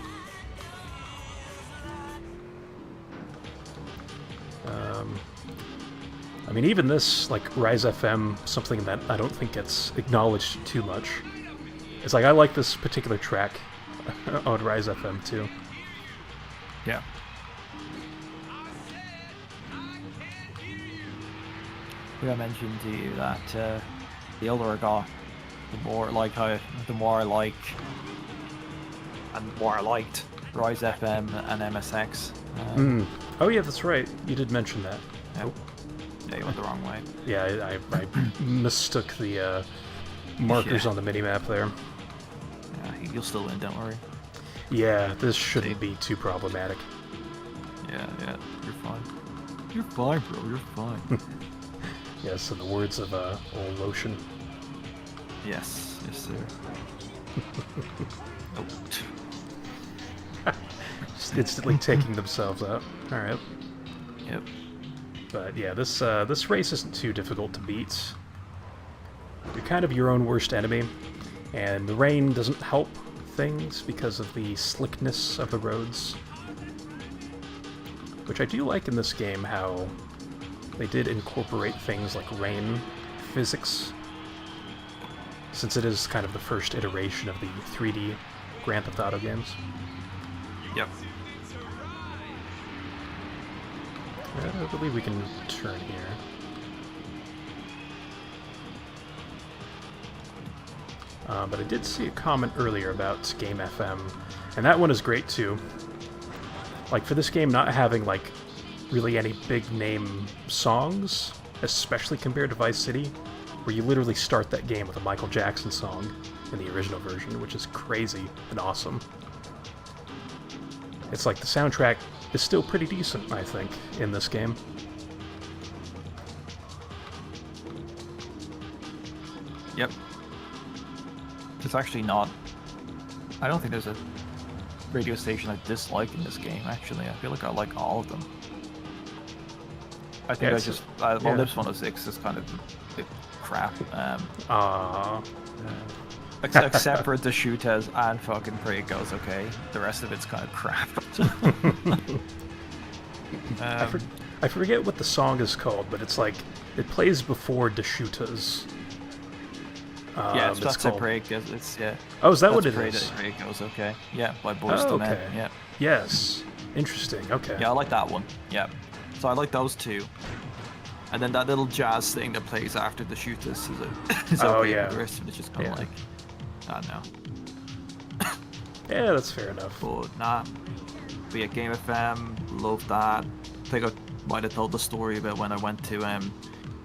I mean, even this, like, Rise FM, something that I don't think gets acknowledged too much. It's like, I like this particular track on Rise FM, too. Yeah. I mentioned to you that the older I got, the more I liked Rise FM and MSX. Oh yeah, that's right. You did mention that. Yeah. Oh. Yeah, you went the wrong way. Yeah, I mistook the markers on the minimap there. Yeah, you'll still win, don't worry. Yeah, this shouldn't be too problematic. Yeah, you're fine. You're fine, bro, you're fine. Yes, in the words of Old Lotion. Yes, sir. Oh. Just instantly taking themselves out. Alright. Yep. But yeah, this race isn't too difficult to beat. You're kind of your own worst enemy, and the rain doesn't help things because of the slickness of the roads. Which I do like in this game, how they did incorporate things like rain physics, since it is kind of the first iteration of the 3D Grand Theft Auto games. Yep. I believe we can turn here. But I did see a comment earlier about Game FM, and that one is great too. Like, for this game not having, like, really any big name songs, especially compared to Vice City, where you literally start that game with a Michael Jackson song in the original version, which is crazy and awesome. It's like the soundtrack is still pretty decent, I think, in this game. Yep. It's actually not... I don't think there's a radio station I dislike in this game, actually. I feel like I like all of them. I think Lips 106 is kind of a bit crap. Except for the shooters and fucking Pray It Goes Okay. The rest of it's kind of crap. I forget what the song is called, but it's like, it plays before the shooters. Yeah, that's called... Pray It Goes, yeah. Oh, is that what it is? Pray It Goes Okay. Yeah, by Boyz II Men. Yeah. Yes. Interesting, okay. Yeah, I like that one. Yeah. So I like those two. And then that little jazz thing that plays after the shooters is okay. Yeah. The rest of it's just kind of like, I don't know. Yeah, that's fair enough. But nah. But yeah, Game FM, love that. I think I might have told the story about when I went to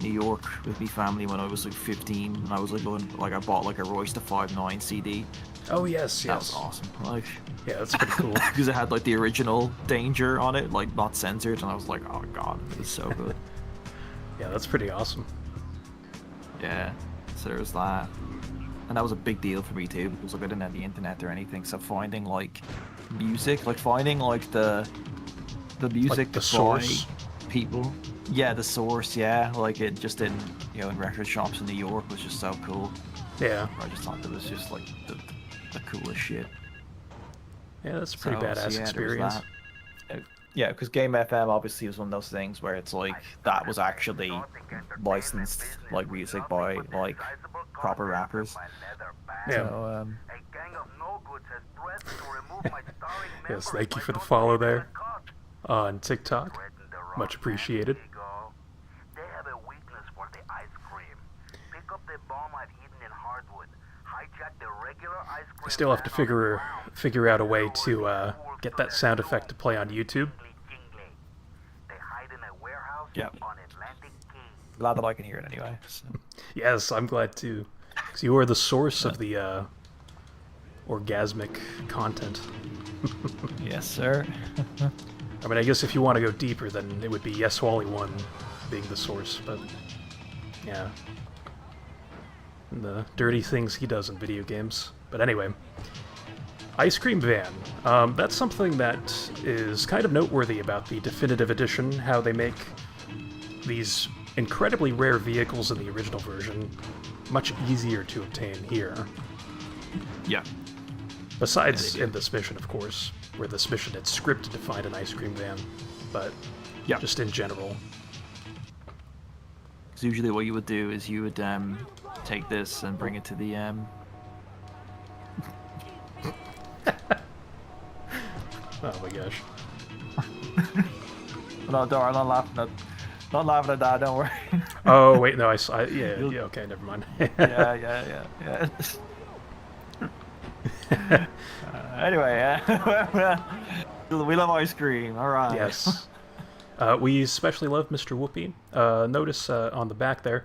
New York with my family when I was like 15, and I was like I bought like a Royce the 5.9 CD. Oh yes, that was awesome. Like, yeah, that's pretty cool. Because it had like the original Danger on it, like not censored, and I was like, oh god, it's so good. Yeah, that's pretty awesome. Yeah, so there's that. And that was a big deal for me too, because like I didn't have the internet or anything. So finding like music, like finding like the music, like the by source. people. Yeah, the source. Yeah, like it just in in record shops in New York was just so cool. Yeah. I just thought it was just like the coolest shit. Yeah, that's a pretty badass experience. Yeah, because Game FM obviously was one of those things where it's like that was actually licensed like music by like proper rappers. Yeah. So, yes, thank you for the follow there on TikTok. Much appreciated. They have a weakness for the ice cream. Pick up the bomb I've eaten in Hardwood. Hijack the regular ice cream. I still have to figure out a way to get that sound effect to play on YouTube. Yeah. Glad that I can hear it anyway. So. Yes, I'm glad too. Because you are the source of the orgasmic content. Yes, sir. I mean, I guess if you want to go deeper, then it would be Yes Wally 1 being the source, but yeah. And the dirty things he does in video games. But anyway, Ice Cream Van. That's something that is kind of noteworthy about the Definitive Edition, how they make these incredibly rare vehicles in the original version much easier to obtain here. Yeah. Besides in this mission, of course, where this mission had scripted to find an ice cream van, but yeah, just in general. Because usually what you would do is you would take this and bring it to the Oh my gosh. No, don't worry, not laughing at that, don't worry. Oh wait, no, yeah, okay, never mind. yeah. Anyway, we love ice cream. All right. Yes. We especially love Mr. Whoopi. Notice on the back there,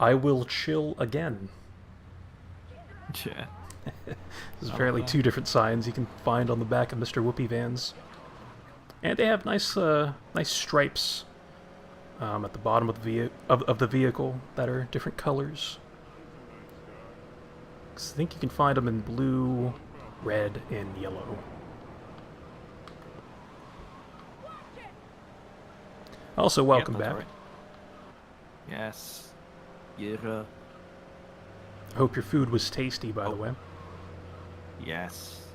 I will chill again. Yeah. There's apparently two different signs you can find on the back of Mr. Whoopi vans, and they have nice stripes at the bottom of the vehicle that are different colors. I think you can find them in blue, red, and yellow. Also, welcome back. Right. Yes. Yeah. I hope your food was tasty, by the way. Yes.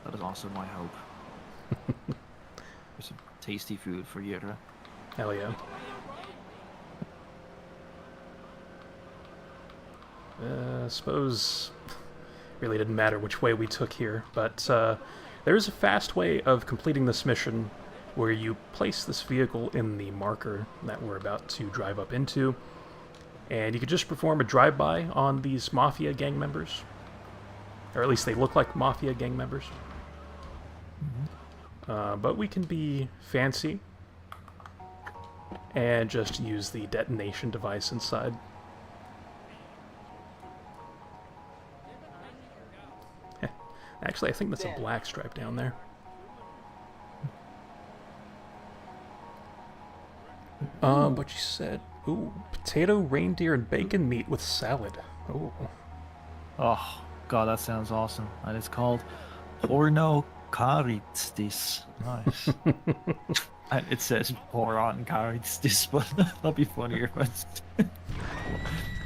That is also my hope. There's some tasty food for Yera. Hell yeah. I suppose really didn't matter which way we took here, but there is a fast way of completing this mission where you place this vehicle in the marker that we're about to drive up into, and you could just perform a drive-by on these Mafia gang members. Or at least they look like Mafia gang members. Mm-hmm. But we can be fancy and just use the detonation device inside. Actually, I think that's a black stripe down there. But you said, ooh, potato, reindeer, and bacon meat with salad. Oh. Oh, God, that sounds awesome. And it's called Pornokaristis. Nice. And it says Pornokaristis, but that'd be funnier if it's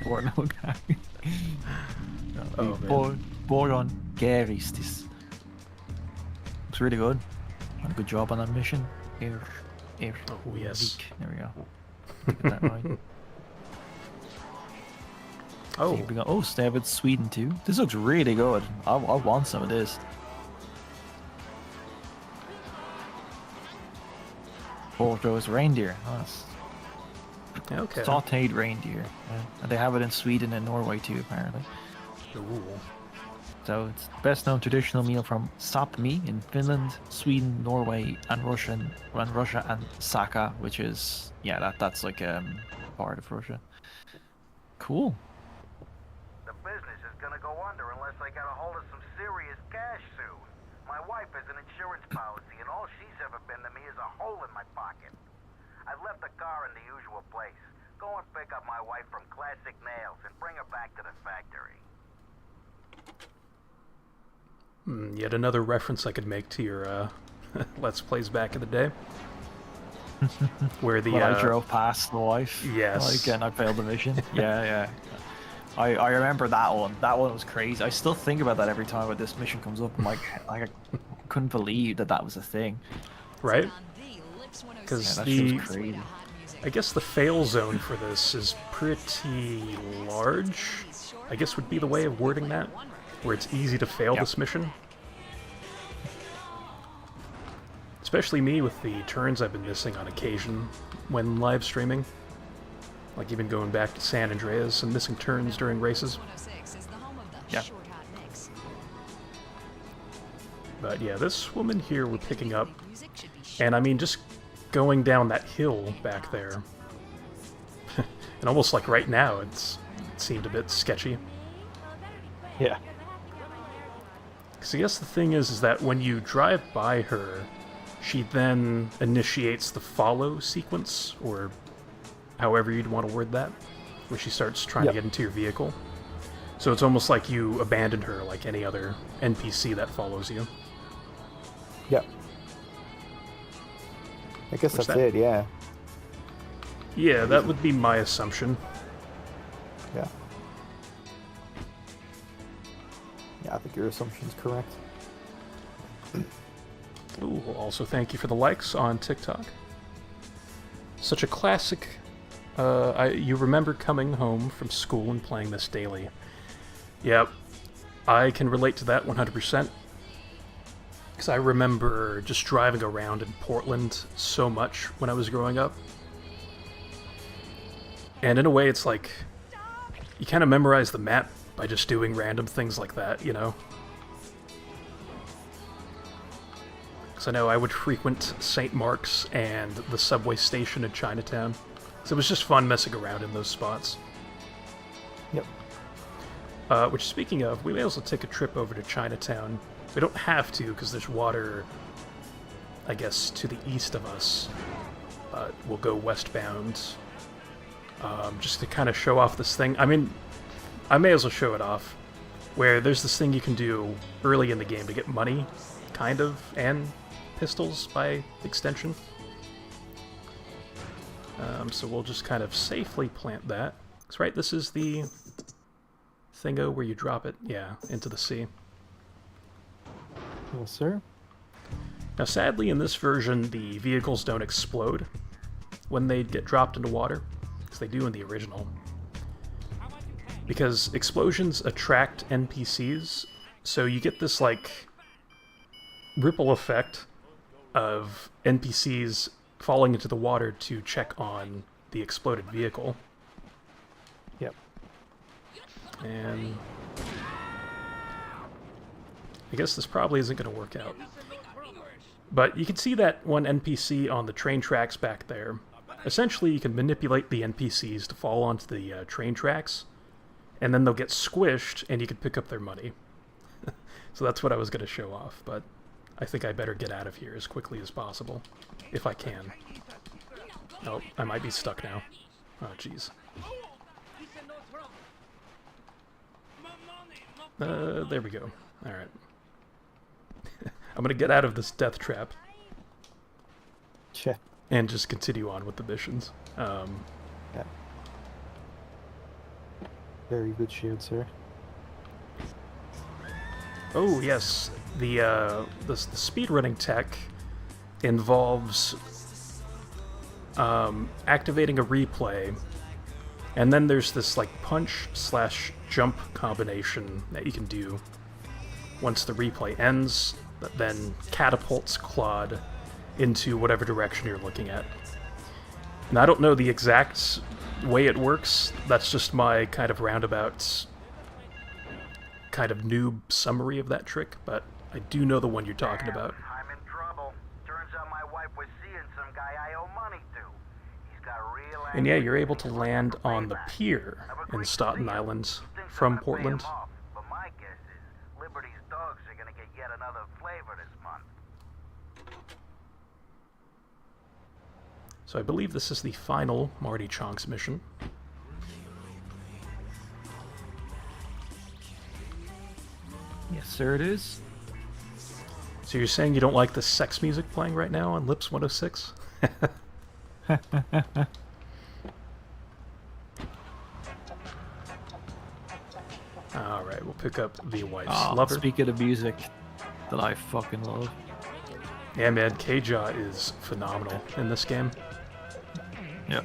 Pornokaristis. Pornokaristis. Looks really good. Done a good job on that mission. Here. Oh, yes. There we go. Get that right. Oh. We got, stab at Sweden too. This looks really good. I want some of this. Porto's reindeer. Nice. Okay. Sauteed reindeer. Yeah. And they have it in Sweden and Norway too, apparently. Ooh. So it's the best known traditional meal from Sapmi in Finland, Sweden, Norway, and Russia, and Saka, which is that's like part of Russia. Cool. The business is gonna go under unless I get a hold of some serious cash soon. My wife has an insurance policy, and all she's ever been to me is a hole in my pocket. I've left the car in the usual place. Go and pick up my wife from Classic Nails and bring her back to the factory. Yet another reference I could make to your Let's Plays back in the day. Where the when I drove past the wife. Yes. Like, and I failed the mission. Yeah. I remember that one. That one was crazy. I still think about that every time when this mission comes up. I'm like I couldn't believe that was a thing. Right? Because I guess the fail zone for this is pretty large, I guess would be the way of wording that, where it's easy to fail this mission. Especially me with the turns I've been missing on occasion when live streaming. Like even going back to San Andreas and missing turns during races. Yeah. But yeah, this woman here we're picking up, and I mean just going down that hill back there. And almost like right now it seemed a bit sketchy. Yeah. Because I guess the thing is that when you drive by her, she then initiates the follow sequence, or however you'd want to word that, where she starts trying to get into your vehicle. So it's almost like you abandon her like any other NPC that follows you. Yep. I guess that's it, yeah. Yeah, that would be my assumption. Yeah. Yeah, I think your assumption's correct. Ooh, also thank you for the likes on TikTok. Such a classic. You remember coming home from school and playing this daily. Yep, I can relate to that 100%. Because I remember just driving around in Portland so much when I was growing up. And in a way, it's like, you kind of memorize the map by just doing random things like that, you know? Because I know I would frequent St. Mark's and the subway station in Chinatown. So it was just fun messing around in those spots. Yep. Which, speaking of, we may also take a trip over to Chinatown. We don't have to, because there's water, I guess, to the east of us. We'll go westbound, just to kind of show off this thing. I mean, I may as well show it off, where there's this thing you can do early in the game to get money, kind of, and pistols by extension. So we'll just kind of safely plant that. That's right, this is the thingo where you drop it, yeah, into the sea. Yes, sir. Now, sadly, in this version, the vehicles don't explode when they get dropped into water, as they do in the original. Because explosions attract NPCs, so you get this, like, ripple effect of NPCs falling into the water to check on the exploded vehicle. Yep. And I guess this probably isn't going to work out. But you can see that one NPC on the train tracks back there. Essentially, you can manipulate the NPCs to fall onto the train tracks, and then they'll get squished, and you can pick up their money. So that's what I was going to show off, but I think I better get out of here as quickly as possible, if I can. Oh, I might be stuck now. Oh, jeez. There we go. Alright. I'm gonna get out of this death trap. Sure. And just continue on with the missions. Yeah. Very good shield, sir. Oh, yes. The speedrunning tech involves activating a replay, and then there's this like punch/jump combination that you can do once the replay ends, that then catapults Claude into whatever direction you're looking at. And I don't know the exact way it works. That's just my kind of roundabout, kind of noob summary of that trick, but I do know the one you're talking about. I'm in trouble. Turns out my wife was seeing some guy I owe money to. He's got a real... And yeah, you're able to land on the pier in Staten Island from Portland. But my guess is Liberty's dogs are gonna get yet another flavor this month. So I believe this is the final Marty Chonks mission. Yes, sir, it is. So you're saying you don't like the sex music playing right now on Lips 106? Alright, we'll pick up the wife's lover. Speaking of music that I fucking love. Yeah, man, K-Jaw is phenomenal in this game. Yep.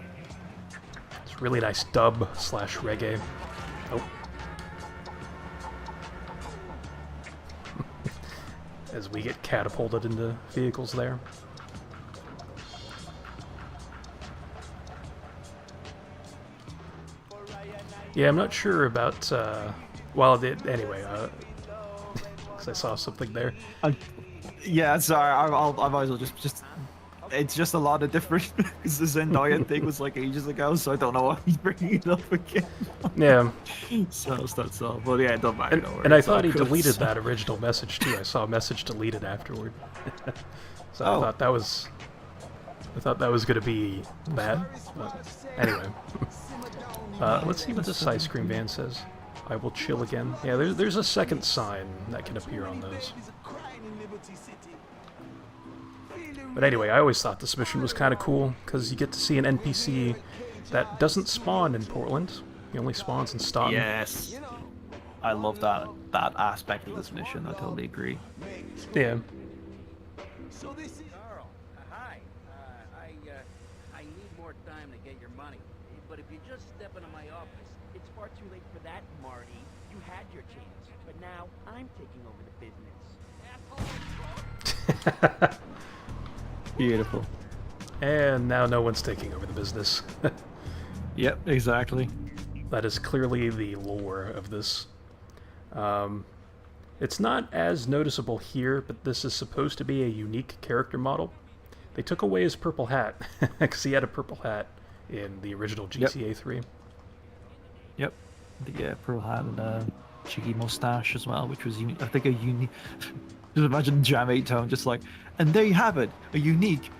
It's really nice dub / reggae. Oh. As we get catapulted into vehicles there. Yeah, I'm not sure about, well, anyway, because I saw something there. Yeah, sorry, I might as well just, it's just a lot of different, because the Zendaya thing was like ages ago, so I don't know why he's bringing it up again. Yeah. So that's all, but yeah, it don't matter. And I thought he deleted that original message too. I saw a message deleted afterward. So I thought that was going to be that. But anyway. Let's see what this ice cream van says. I will chill again. Yeah, there's a second sign that can appear on those. But anyway, I always thought this mission was kind of cool, because you get to see an NPC that doesn't spawn in Portland. He only spawns in Staunton. Yes. I love that aspect of this mission. I totally agree. Yeah. So this is Carl. Hi. I need more time to get your money. But if you just step into my office, it's far too late for that, Marty. You had your chance, but now I'm taking over the business. Beautiful. And now no one's taking over the business. Yep, exactly. That is clearly the lore of this. It's not as noticeable here, but this is supposed to be a unique character model. They took away his purple hat, because he had a purple hat in the original GTA 3. Yep. The purple hat and a cheeky mustache as well, which was unique. I think a unique... Just imagine Jam 8 Tone just like, and there you have it, a unique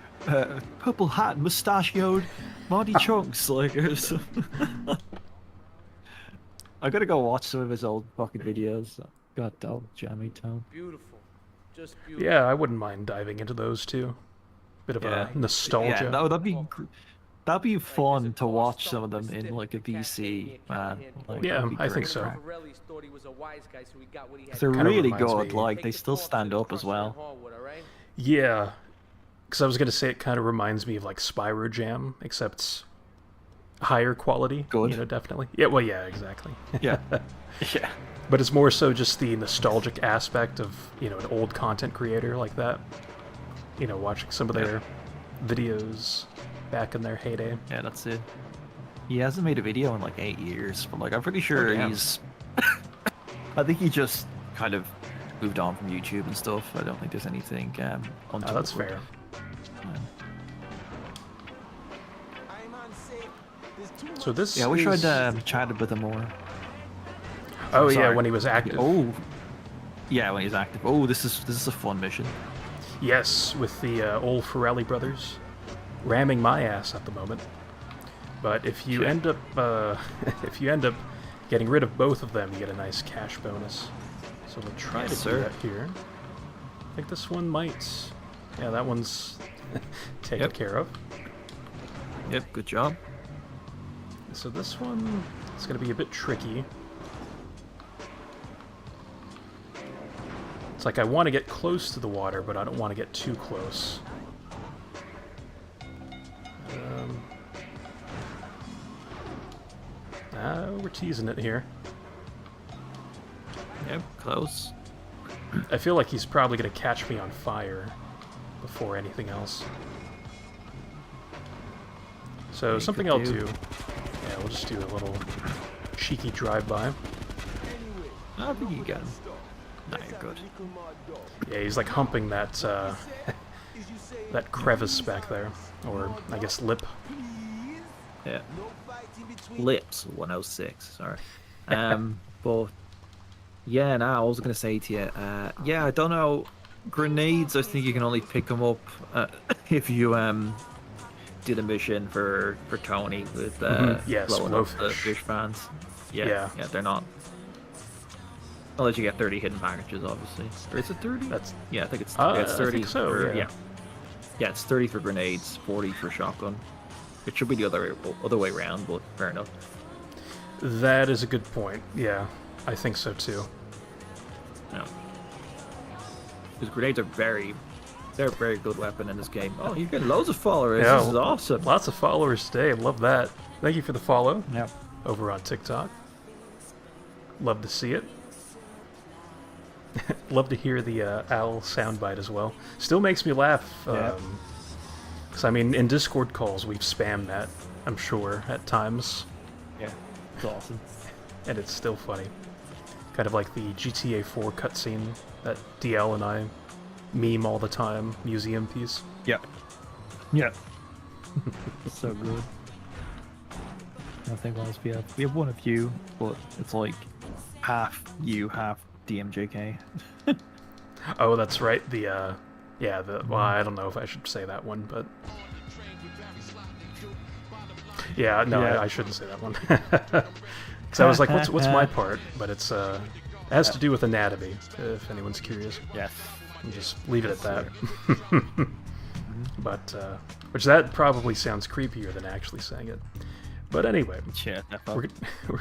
purple hat, mustachioed Marty Chunks. Like, I gotta go watch some of his old fucking videos. God damn, Jam 8 Tone. Beautiful. Just beautiful. Yeah, I wouldn't mind diving into those too. Bit of a nostalgia. Yeah, no, that'd be fun to watch some of them in like a VC, man. Like, yeah, I think so. They're really good. Like they still stand up as well. Yeah, because I was gonna say it kind of reminds me of like Spyro Jam, except higher quality. Good. You know, definitely. Yeah. Well, yeah, exactly. Yeah. Yeah. But it's more so just the nostalgic aspect of, you know, an old content creator like that. You know, watching some of their videos back in their heyday. Yeah, that's it. He hasn't made a video in like 8 years, but like I'm pretty sure he's... I think he just kind of moved on from YouTube and stuff. I don't think there's anything on top. That's fair. So this I wish I'd chatted with him more. Oh yeah, when he was active. Oh, yeah, when he was active. Oh, this is a fun mission. Yes, with the old Ferrelli brothers ramming my ass at the moment. But if you end up getting rid of both of them, you get a nice cash bonus. So we'll try to do that here. I think this one might. Yeah, that one's taken care of. Yep, good job. So this one is going to be a bit tricky. It's like I want to get close to the water, but I don't want to get too close. We're teasing it here. Yep, close. I feel like he's probably going to catch me on fire before anything else. So something I'll do. Yeah, we'll just do a little cheeky drive-by. I think you got him. No, you're good. Yeah, he's like humping that that crevice back there, or I guess lip. Yeah. Lips 106. Sorry. But yeah, now I was gonna say to you, yeah, I don't know. Grenades, I think you can only pick them up if you did a mission for Tony with yes, blowing up the fish fans. Yeah, they're not. Unless you get 30 hidden packages, obviously. Or is it 30? Yeah, I think it's 30. It's 30 I think so, for, yeah. Yeah, it's 30 for grenades, 40 for shotgun. It should be the other way around, but fair enough. That is a good point. Yeah, I think so too. Yeah. Because grenades are they're a very good weapon in this game. Oh, you get loads of followers. Yeah, this is awesome. Lots of followers today. Love that. Thank you for the follow. Yep. Over on TikTok. Love to see it. Love to hear the owl soundbite as well. Still makes me laugh. Because, I mean, in Discord calls, we've spammed that, I'm sure, at times. Yeah, it's awesome. And it's still funny. Kind of like the GTA 4 cutscene that DL and I meme all the time, museum piece. Yeah. Yeah. So good. I think what else we have one of you, but it's like half you, half DMJK. Oh, that's right. Well, I don't know if I should say that one, but yeah, no, Yeah. I shouldn't say that one. Because I was like, what's my part? But it has to do with anatomy, if anyone's curious. Yes. And just leave it at that. But which that probably sounds creepier than actually saying it. But anyway, Yeah, we're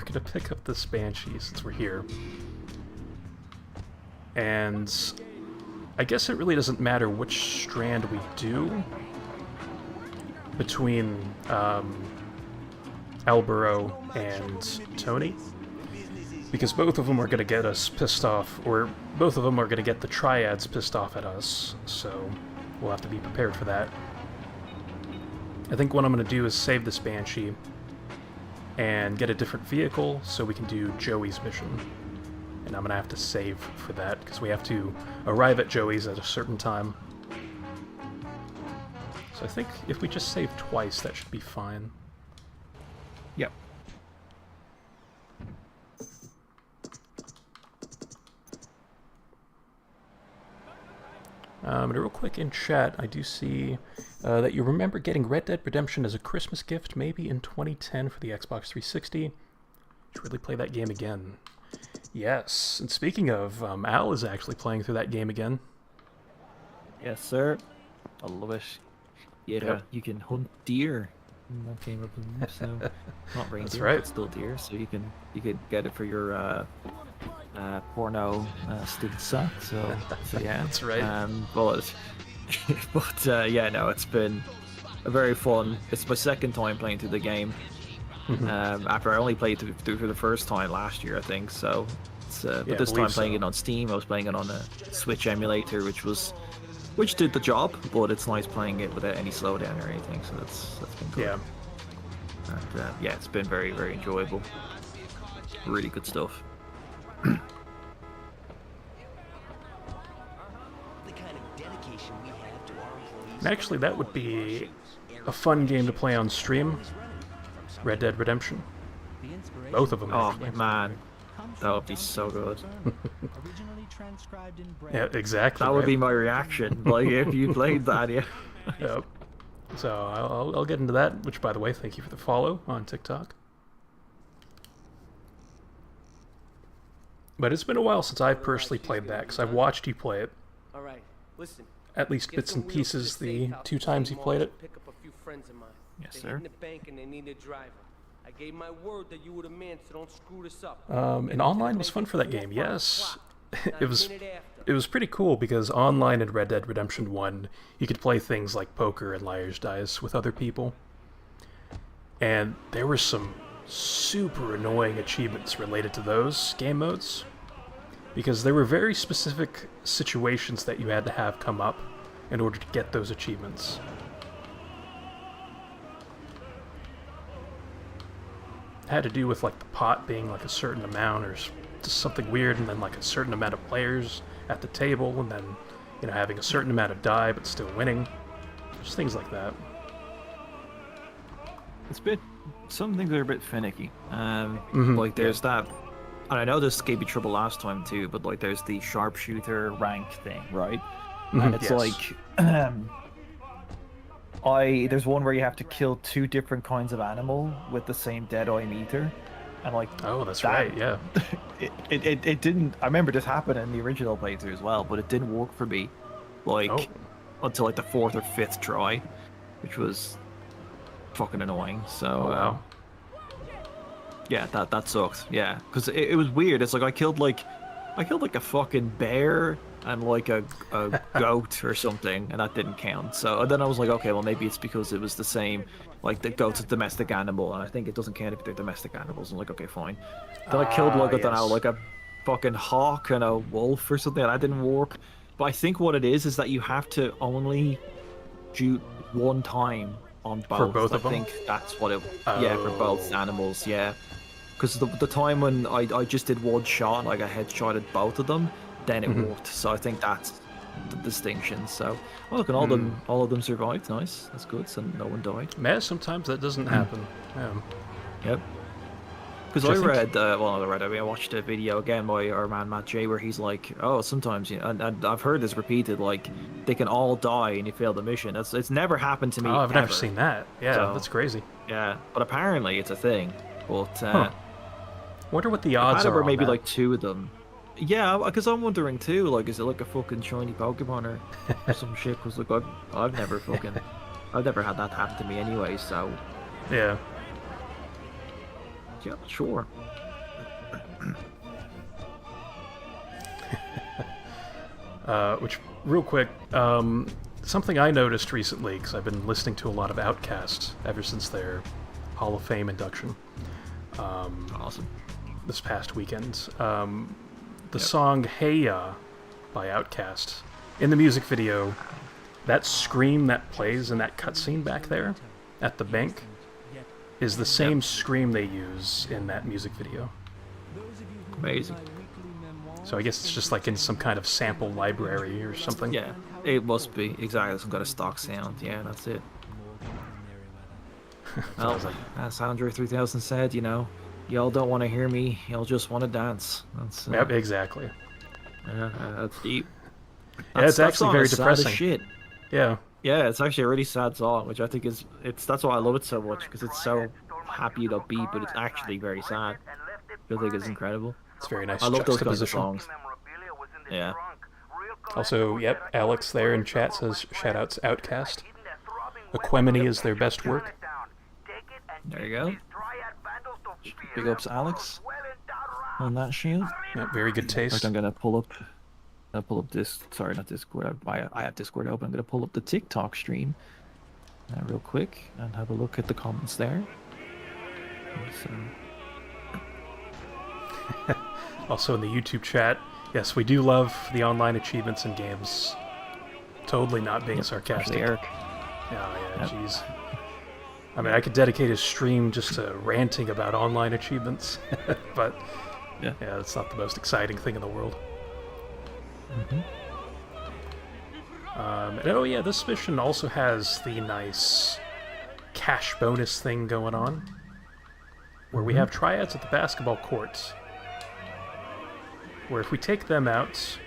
gonna pick up this Banshee since we're here. And I guess it really doesn't matter which strand we do between Alburo and Tony, because both of them are going to get us pissed off, or both of them are going to get the triads pissed off at us, so we'll have to be prepared for that. I think what I'm going to do is save this Banshee and get a different vehicle so we can do Joey's mission. And I'm going to have to save for that, because we have to arrive at Joey's at a certain time. So I think if we just save twice, that should be fine. Yep. And real quick in chat, I do see that you remember getting Red Dead Redemption as a Christmas gift, maybe in 2010 for the Xbox 360. Should really play that game again. Yes, and speaking of, Al is actually playing through that game again. Yes, sir. I love it. Yeah, you can hunt deer in that game, I believe. So not reindeer, That's right. but still deer. So you could get it for your porno student set. So yeah, That's right. But yeah, no, it's been a very fun. It's my second time playing through the game. After I only played through for the first time last year, I think. So, but this time playing it on Steam, I was playing it on a Switch emulator, which did the job. But it's nice playing it without any slowdown or anything. So that's been good. Yeah. And yeah, it's been very, very enjoyable. Really good stuff. Actually, that would be a fun game to play on stream. Red Dead Redemption. Both of them, Oh actually. man, that would be so good. Yeah, exactly. That would right? be my reaction. Like if you played that, yeah. Yep. So I'll get into that. Which, by the way, thank you for the follow on TikTok. But it's been a while since I've personally played that, because I've watched you play it. All right, listen. At least bits and pieces the 2 times you played it. Pick up a few friends of mine. Yes, They're sir. hitting the bank and they need a driver. I gave my word that you were the man, so don't screw this up. And online was fun for that game, yes. It was pretty cool, because online in Red Dead Redemption 1, you could play things like poker and liar's dice with other people. And there were some super annoying achievements related to those game modes, because there were very specific situations that you had to have come up in order to get those achievements. It had to do with like the pot being like a certain amount, or just something weird, and then like a certain amount of players at the table, and then, you know, having a certain amount of die but still winning. Just things like that. Some things are a bit finicky. Like there's that, and I know this gave me trouble last time too, but like there's the sharpshooter rank thing, right? And it's Yes. like, There's one where you have to kill 2 different kinds of animal with the same dead eye meter, and like oh, that's right, yeah. it didn't. I remember this happened in the original playthrough as well, but it didn't work for me, like until like the 4th or 5th try, which was fucking annoying. So wow. Yeah, that sucked. Yeah, because it was weird. It's like I killed like a fucking bear and like a goat or something, and that didn't count. So and then I was like, okay, well maybe it's because it was the same. Like the goat's a domestic animal, and I think it doesn't count if they're domestic animals. I'm like, okay, fine. Then I killed like I don't know, like a fucking hawk and a wolf or something, and that didn't work. But I think what it is that you have to only shoot 1 time on both. For both of them? I think that's what it. Yeah, for both animals. Yeah. Because the time when I just did 1 shot, like I headshotted both of them, then it worked. So I think that's the distinction. So, oh, look, and all of them survived. Nice, that's good. So no one died. Man, sometimes that doesn't happen. Yeah. Yep. Because I watched a video again by our man Matt J, where he's like, oh, sometimes, you know, and I've heard this repeated, like they can all die and you fail the mission. It's never happened to me. Oh, I've ever. never seen that. Yeah, so, that's crazy. Yeah, but apparently it's a thing. But wonder what the odds are. Or maybe on that. like 2 of them. Yeah, because I'm wondering too. Like, is it like a fucking shiny Pokemon or some shit? Because like I've never had that happen to me anyway. So yeah, sure. Which real quick, something I noticed recently because I've been listening to a lot of Outkast ever since their Hall of Fame induction. Awesome. This past weekend. The song Hey Ya by Outkast. In the music video, that scream that plays in that cutscene back there at the bank is the same scream they use in that music video. Amazing. So I guess it's just like in some kind of sample library or something. Yeah, it must be. Exactly, some kind of stock sound. Yeah, that's it. Well, as Andre 3000 said, you know, y'all don't want to hear me, y'all just want to dance. That's yep, exactly. Yeah, that's deep. Yeah, it's actually very depressing. Shit. Yeah. Yeah, it's actually a really sad song, which I think that's why I love it so much, because it's so happy and upbeat, but it's actually very sad. I think it's incredible. It's very nice. I love those kinds of songs. Yeah. Also, yep, Alex there in chat says shoutouts Outkast. Equemini is their best work. There you go. Big ups Alex on that shield. Yeah, very good taste. I'm gonna pull up this. Sorry, not Discord. I have Discord open. I'm gonna pull up the TikTok stream real quick and have a look at the comments there. Also in the YouTube chat, yes, we do love the online achievements in games. Totally not being sarcastic. Eric. Yeah, jeez. I mean, I could dedicate a stream just to ranting about online achievements, but yeah, it's not the most exciting thing in the world. And oh yeah, this mission also has the nice cash bonus thing going on, where we have triads at the basketball courts, where if we take them out,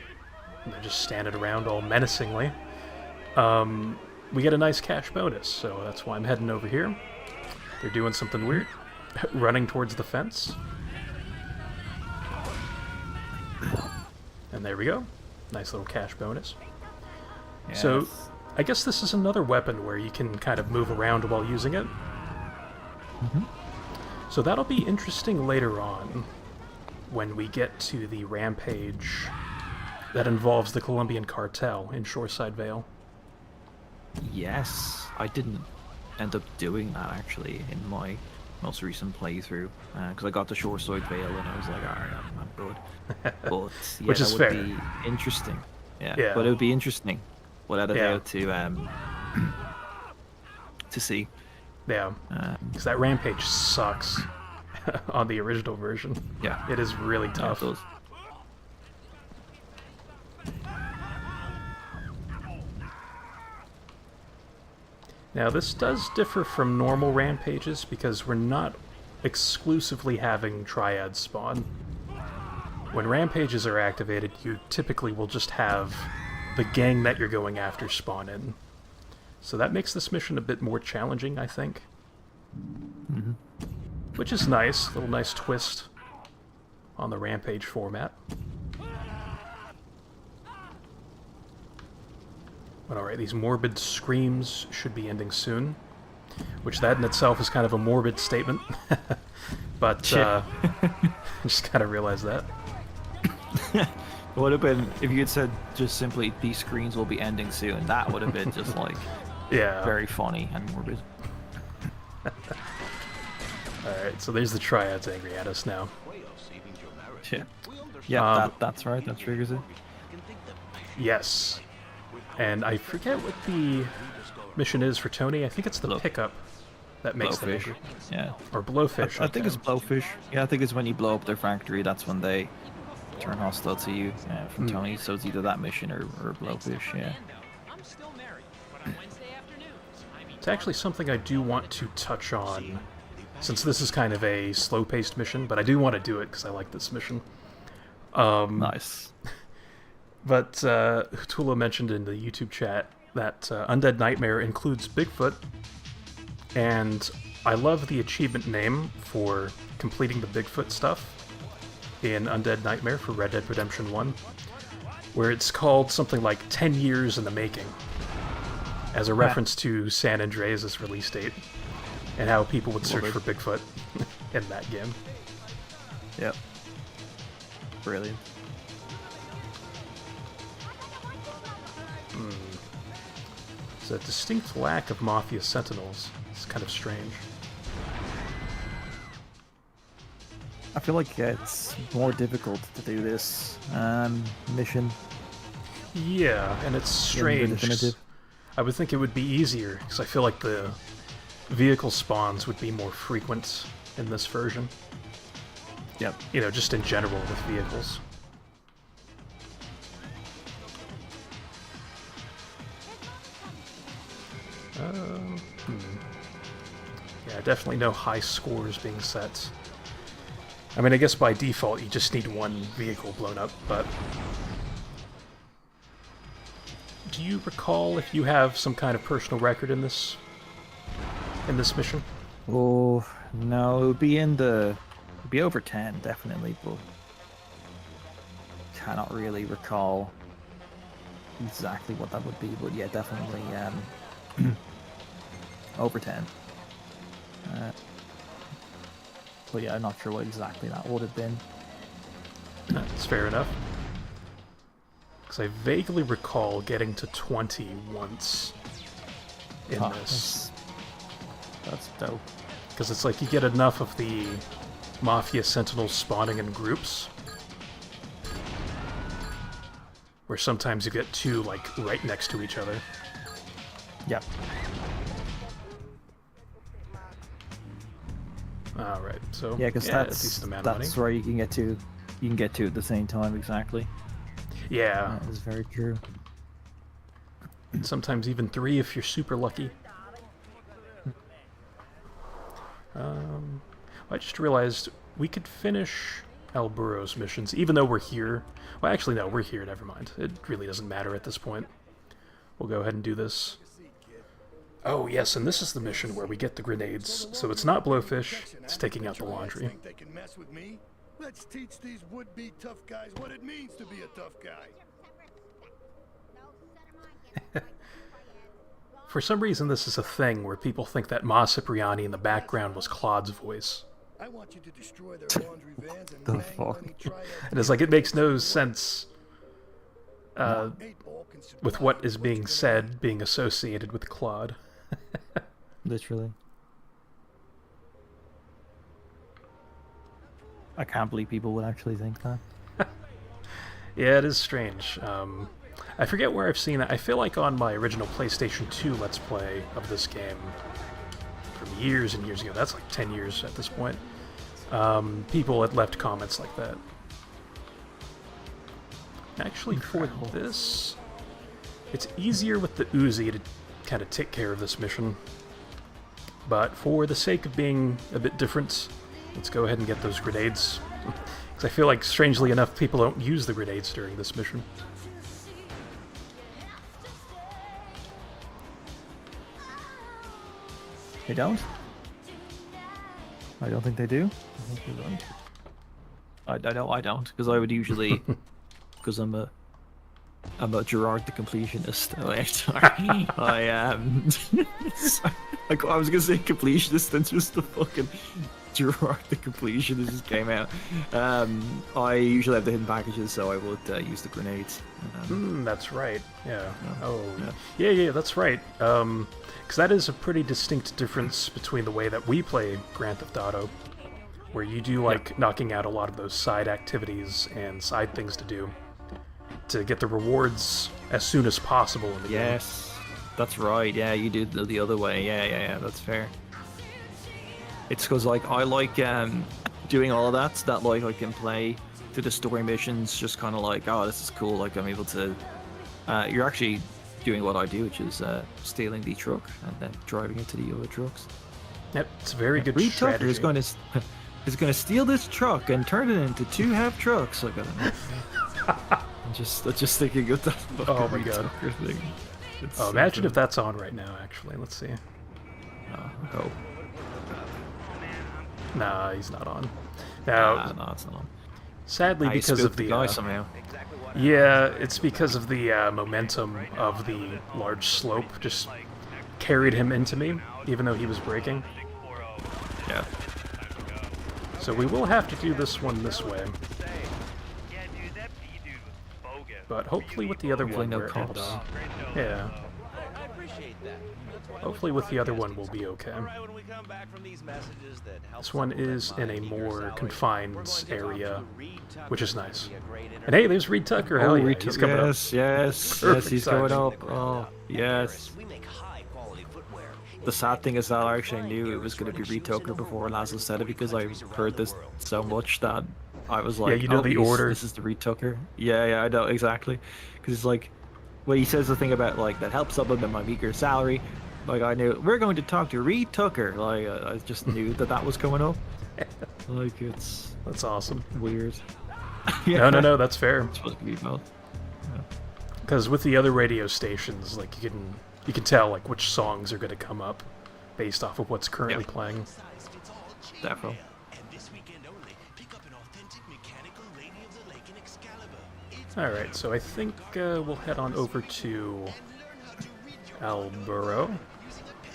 and they're just standing around all menacingly, we get a nice cash bonus, so that's why I'm heading over here. They're doing something weird. Running towards the fence. And there we go. Nice little cash bonus. Yes. So, I guess this is another weapon where you can kind of move around while using it. So that'll be interesting later on, when we get to the rampage that involves the Colombian cartel in Shoreside Vale. Yes, I didn't end up doing that actually in my most recent playthrough because I got to Shoreside Vale and I was like, alright, I'm good. But yeah, which is that would fair. be interesting. Yeah, but it would be interesting without a doubt to see. Yeah, because that rampage sucks on the original version. Yeah, it is really tough. Yeah, it does. Now, this does differ from normal rampages because we're not exclusively having triads spawn. When rampages are activated, you typically will just have the gang that you're going after spawn in. So that makes this mission a bit more challenging, I think. Mm-hmm. Which is nice. A little nice twist on the Rampage format. But alright, these morbid screams should be ending soon. Which that in itself is kind of a morbid statement. But, just kind of realized that. It would have been, if you had said just simply, these screens will be ending soon, that would have been just like, yeah, very funny and morbid. Alright, so there's the triads angry at us now. Yeah, yeah, that's right, that triggers it. Yes. And I forget what the mission is for Tony. I think it's the pickup that makes them angry. Yeah. Or blowfish. I think it's blowfish. Yeah, I think it's when you blow up their factory, that's when they turn hostile to you from Tony. So it's either that mission or blowfish, yeah. It's actually something I do want to touch on, since this is kind of a slow-paced mission, but I do want to do it because I like this mission. Nice. But Hutula mentioned in the YouTube chat that Undead Nightmare includes Bigfoot, and I love the achievement name for completing the Bigfoot stuff in Undead Nightmare for Red Dead Redemption 1, where it's called something like 10 years in the making, as a reference to San Andreas' release date, and how people would search for Bigfoot in that game. Yep. Brilliant. It's a distinct lack of Mafia Sentinels. It's kind of strange. I feel like it's more difficult to do this mission. Yeah, and it's strange. I would think it would be easier, because I feel like the vehicle spawns would be more frequent in this version. Yep. You know, just in general with vehicles. Yeah, definitely no high scores being set. I mean, I guess by default you just need one vehicle blown up, but... Do you recall if you have some kind of personal record in this mission? Oh, no, it would be it'd be over 10, definitely, but cannot really recall exactly what that would be, but yeah, definitely over 10. But yeah, I'm not sure what exactly that would have been. That's fair enough. Because I vaguely recall getting to 20 once in this. That's dope. Because it's like you get enough of the Mafia Sentinels spawning in groups, where sometimes you get two, like, right next to each other. Yep. Alright, so yeah, because that's where you can get to at the same time, exactly. Yeah. That is very true. Sometimes even 3 if you're super lucky. I just realized we could finish El Burro's missions, even though we're here. Well, actually, no, we're here, never mind. It really doesn't matter at this point. We'll go ahead and do this. Oh, yes, and this is the mission where we get the grenades. So it's not Blowfish, it's taking out the laundry. They can mess with me? Let's teach these would-be tough guys what it means to be a tough guy. For some reason, this is a thing where people think that Ma Cipriani in the background was Claude's voice. I want you to destroy their laundry vans and the fuck? And it's like, it makes no sense with what is being said being associated with Claude. Literally. I can't believe people would actually think that. Yeah, it is strange. I forget where I've seen that. I feel like on my original PlayStation 2 Let's Play of this game from years and years ago, that's like 10 years at this point, people had left comments like that. Actually, for this, it's easier with the Uzi to kind of take care of this mission. But for the sake of being a bit different, let's go ahead and get those grenades. Because I feel like, strangely enough, people don't use the grenades during this mission. They don't? I don't think they do. I think they don't. I know I don't, because I would usually, because I'm a Gerard the completionist. I was gonna say completionist and just the fucking Gerard the completionist just came out. I usually have the hidden packages, so I would use the grenades. That's right. Yeah. Yeah, that's right. Because that is a pretty distinct difference between the way that we play Grand Theft Auto, where you do like knocking out a lot of those side activities and side things to do to get the rewards as soon as possible in the game. Yes, that's right. Yeah, you do the other way. Yeah, that's fair. It's because like I like doing all of that, so that like I can play through the story missions, just kind of like, oh, this is cool. Like I'm able to. You're actually doing what I do, which is stealing the truck and then driving it to the other trucks. Yep, it's a very good Reed strategy. Tucker is going to steal this truck and turn it into 2 half trucks. Like, I don't know. I'm just thinking of that fucking Reed Tucker thing. Oh, imagine if that's on right now. Actually, let's see. Oh. Nah, he's not on. Now, no, it's not on. Sadly, because of the guy somehow. Yeah, it's because of the momentum of the large slope just carried him into me, even though he was braking. Yeah. So we will have to do this one this way. But hopefully with the other one, no we're cops. Yeah. Hopefully with the other one we'll be okay. This one is in a more confined area, which is nice. And hey, there's Reed Tucker. Hell yeah, he's coming up. Yes, he's going up. Oh, yes. The sad thing is that I actually knew it was going to be Reed Tucker before Laszlo said it, because I heard this so much that I was like, yeah, you know the order. This is the Reed Tucker. Yeah, I know, exactly. Because it's like, when he says the thing about, like, that helps supplement my meager salary, like, I knew, we're going to talk to Reed Tucker. Like, I just knew that was coming up. Like, That's awesome. Weird. Yeah. No, that's fair. It's supposed to be both. Because with the other radio stations, like, you can tell, like, which songs are going to come up based off of what's currently playing. Definitely. Alright, so I think we'll head on over to Alburo,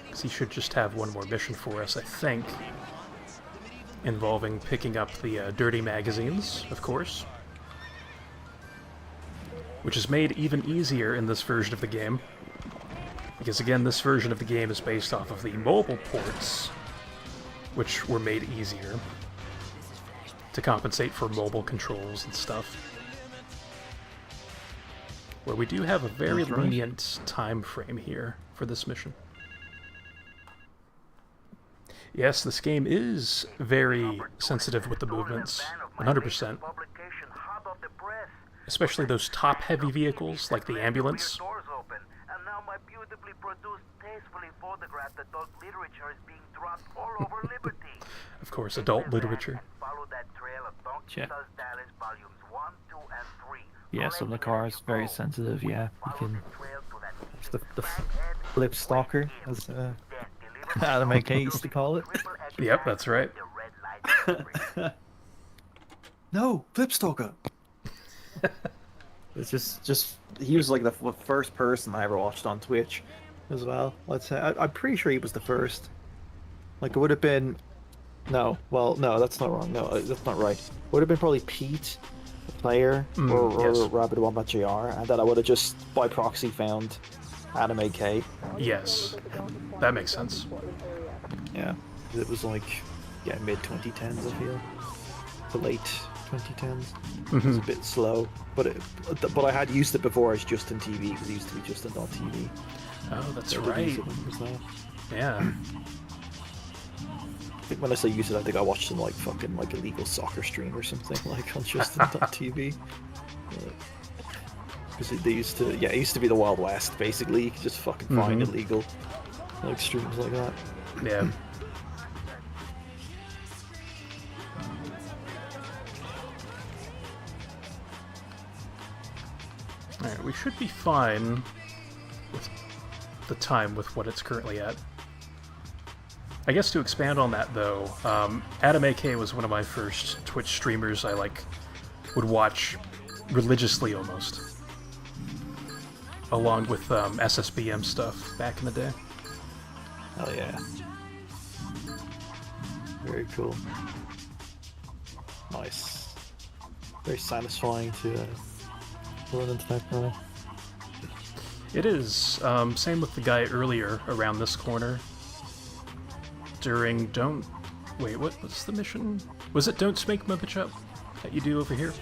because he should just have one more mission for us, I think, involving picking up the dirty magazines, of course, which is made even easier in this version of the game, because again, this version of the game is based off of the mobile ports, which were made easier to compensate for mobile controls and stuff. Where we do have a very lenient time frame here for this mission. Yes, this game is very sensitive with the movements, 100%. Especially those top-heavy vehicles, like the ambulance. And now my beautifully produced, tastefully photographed adult literature is being dropped all over Liberty. Of course, adult literature. Follow that trail of Donkey Sus Dallas volumes 1, 2, and 3. Yeah, so the car is very sensitive, yeah. You can... It's the flip stalker, as Anime K used to call it. Yep, that's right. No, flip stalker! It's just he was like the first person I ever watched on Twitch as well. Let's say I'm pretty sure he was the first. Like, it would have been... No, well, no, that's not wrong. No, that's not right. Would have been probably Pete, the player, or Rabbit Wombat JR, and then I would have just by proxy found Anime K. Yes, that makes sense. Yeah, it was like mid 2010s, I feel, to late 2010s. It was a bit slow, but I had used it before as Justin TV, because it used to be Justin.tv. Oh, that's right. Yeah. I think when I say use it, I think I watched some like fucking like illegal soccer stream or something like on Justin.tv. Because it used to be the Wild West basically. You could just fucking find illegal like streams like that. Yeah. Alright, we should be fine with the time with what it's currently at. I guess to expand on that, though, Adam AK was one of my first Twitch streamers I, would watch religiously almost. Along with SSBM stuff back in the day. Oh yeah. Very cool. Nice. Very satisfying to run into that guy. It is. Same with the guy earlier around this corner. During Don't... Wait, what's the mission? Was it Don't Smake My Bitch Up that you do over here?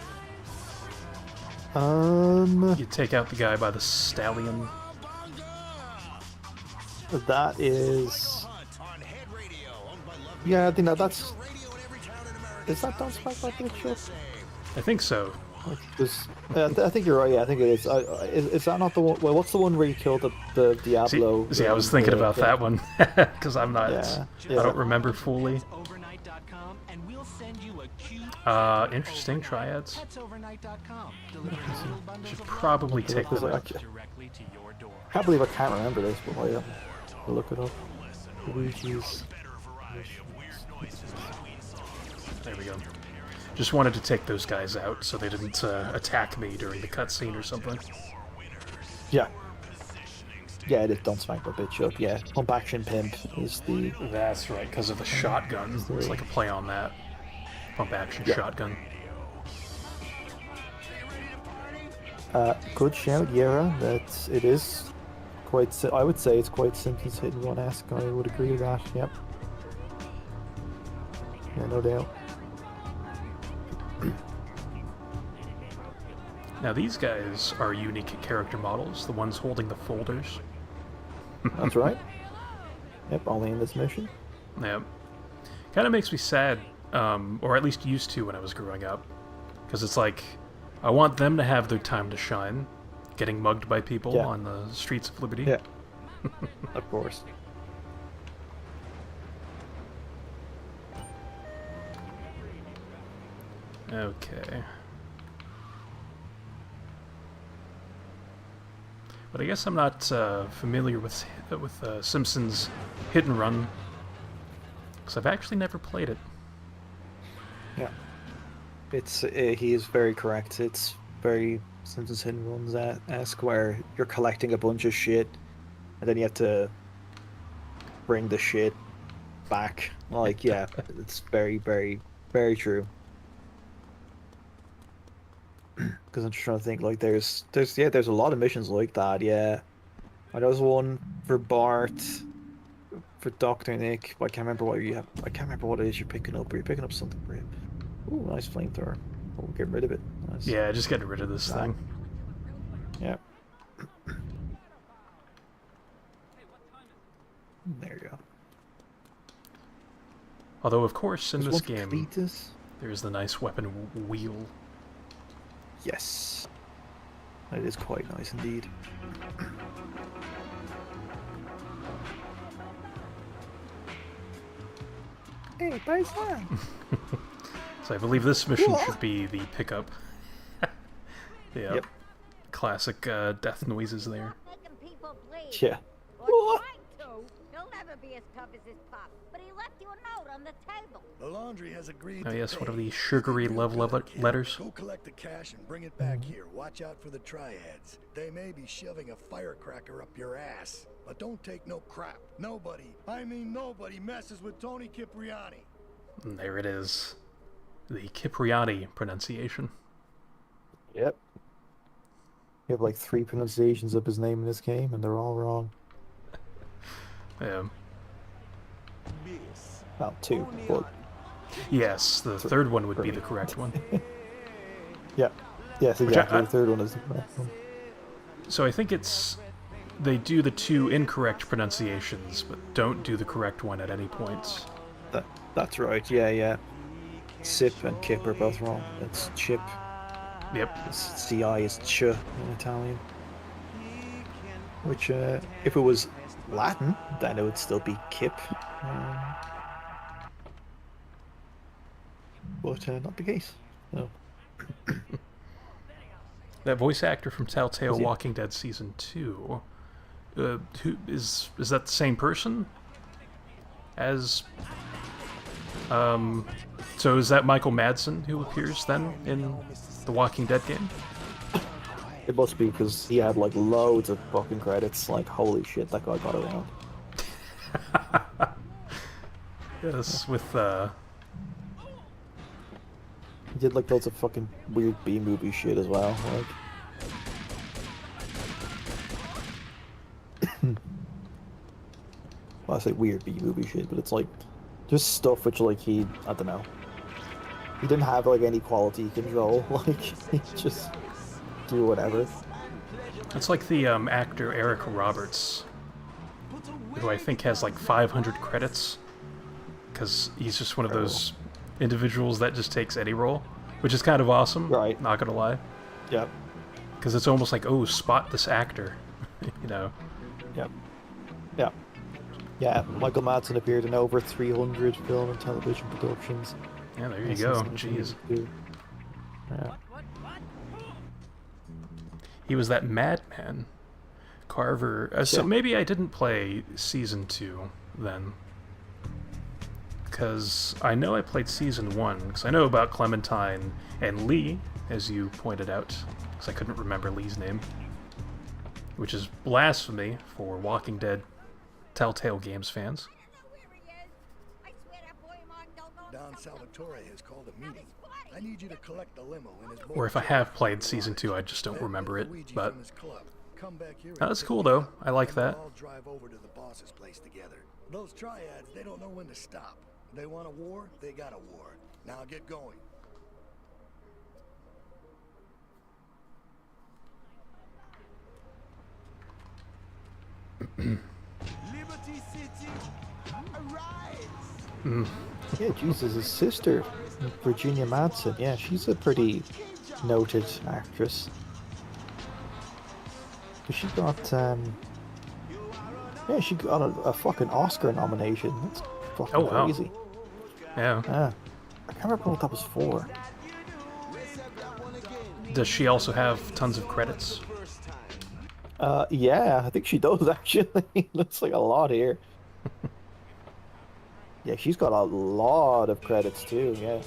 You take out the guy by the stallion. That is... Yeah, I think that's... Is that Don't Smake My Bitch Up? I think so. I think you're right. Yeah, I think it is. Is that not the one? Well, what's the one where you killed the Diablo? See, I was thinking about that one because I'm not. Yeah. I don't remember fully. Interesting triads. Should probably take them out. I can't believe I can't remember this, but I'll look it up. Luigi's. There we go. Just wanted to take those guys out so they didn't attack me during the cutscene or something. Yeah. Yeah, it is Don't Smack My Bitch Up, yeah. Pump Action Pimp is the... That's right, because of the shotgun. It's like a play on that. Pump Action Shotgun. Good shout, Yera. It is quite... I would say it's quite Simpsons Hit and Run-esque. I would agree with that, yep. Yeah, no doubt. Now these guys are unique character models, the ones holding the folders. That's right. Yep, only in this mission. Yeah. Kind of makes me sad, or at least used to when I was growing up. Because it's like, I want them to have their time to shine, getting mugged by people on the streets of Liberty. Yeah, of course. Okay. But I guess I'm not familiar with Simpsons Hit and Run, because I've actually never played it. Yeah, it's he is very correct. It's very Simpsons Hit and Runs-esque, where you're collecting a bunch of shit, and then you have to bring the shit back. Like, yeah, it's very, very, very true. Because I'm just trying to think, like, there's a lot of missions like that, yeah. There's one for Bart, for Dr. Nick, but I can't remember what it is you're picking up. You're picking up something for him. Ooh, nice flamethrower. Oh, get rid of it. Nice. Yeah, just getting rid of this thing. Yeah. There you go. Although, of course, in this game, Cletus. there's the nice weapon wheel. Yes. That is quite nice indeed. Hey, bye, fun. So I believe this mission should be the pickup. Yep. Classic death noises there. Yeah. He'll never be as tough as his pop, but he left you a note on the table. The laundry has agreed Oh to yes, pay. one of these sugary love letters. Go collect the cash and bring it back here. Watch out for the triads. They may be shoving a firecracker up your ass. But don't take no crap. Nobody, I mean nobody, messes with Tony Cipriani. And there it is. The Cipriani pronunciation. Yep. You have like 3 pronunciations of his name in this game, and they're all wrong. Yeah. Well, 2, but... Yes, the third one would be the correct one. Yeah. Yes, exactly. The third one is the correct one. So I think it's... They do the 2 incorrect pronunciations, but don't do the correct one at any point. That's right, yeah. Sip and Kip are both wrong. It's Chip. Yep. CI is Ch in Italian. Which, if it was Latin, then it would still be Kip. But not the case. No. That voice actor from Telltale Walking Dead Season 2, who is that the same person? as... So is that Michael Madsen who appears then in the Walking Dead game? It must be, because he had like loads of fucking credits. Like, holy shit, that guy got around. Yes, with He did like loads of fucking weird B-movie shit as well. Like, well, I say weird B-movie shit, but it's like just stuff which like I don't know. He didn't have like any quality control. Like, he just do whatever. It's like the actor Eric Roberts, who I think has like 500 credits, because he's just one of those individuals that just takes any role, which is kind of awesome. Right. Not gonna lie. Yep. Because it's almost like, oh, spot this actor, you know. Yep. Yeah. Yeah. Michael Madsen appeared in over 300 film and television productions. Yeah, there you go. Jeez. Yeah. He was that madman, Carver. So maybe I didn't play Season 2 then. Because I know I played Season 1, because I know about Clementine and Lee, as you pointed out, because I couldn't remember Lee's name. Which is blasphemy for Walking Dead Telltale Games fans. Don Salvatore has called a meeting. I need you to collect the limo in his Or if I have played Season 2, I just don't remember it, but... Come back here. That's cool, though. I like that. I'll drive over to the boss's place together. Those triads, they don't know when to stop. They want a war, they got a war. Now get going. Liberty City, arise! Yeah, Jesus, his sister, Virginia Madsen. Yeah, she's a pretty noted actress. Cause she got, yeah, she got a fucking Oscar nomination. That's fucking crazy. Yeah. Yeah. I can't remember what that was for. Does she also have tons of credits? Yeah, I think she does actually. Looks like a lot here. Yeah, she's got a lot of credits too, yeah.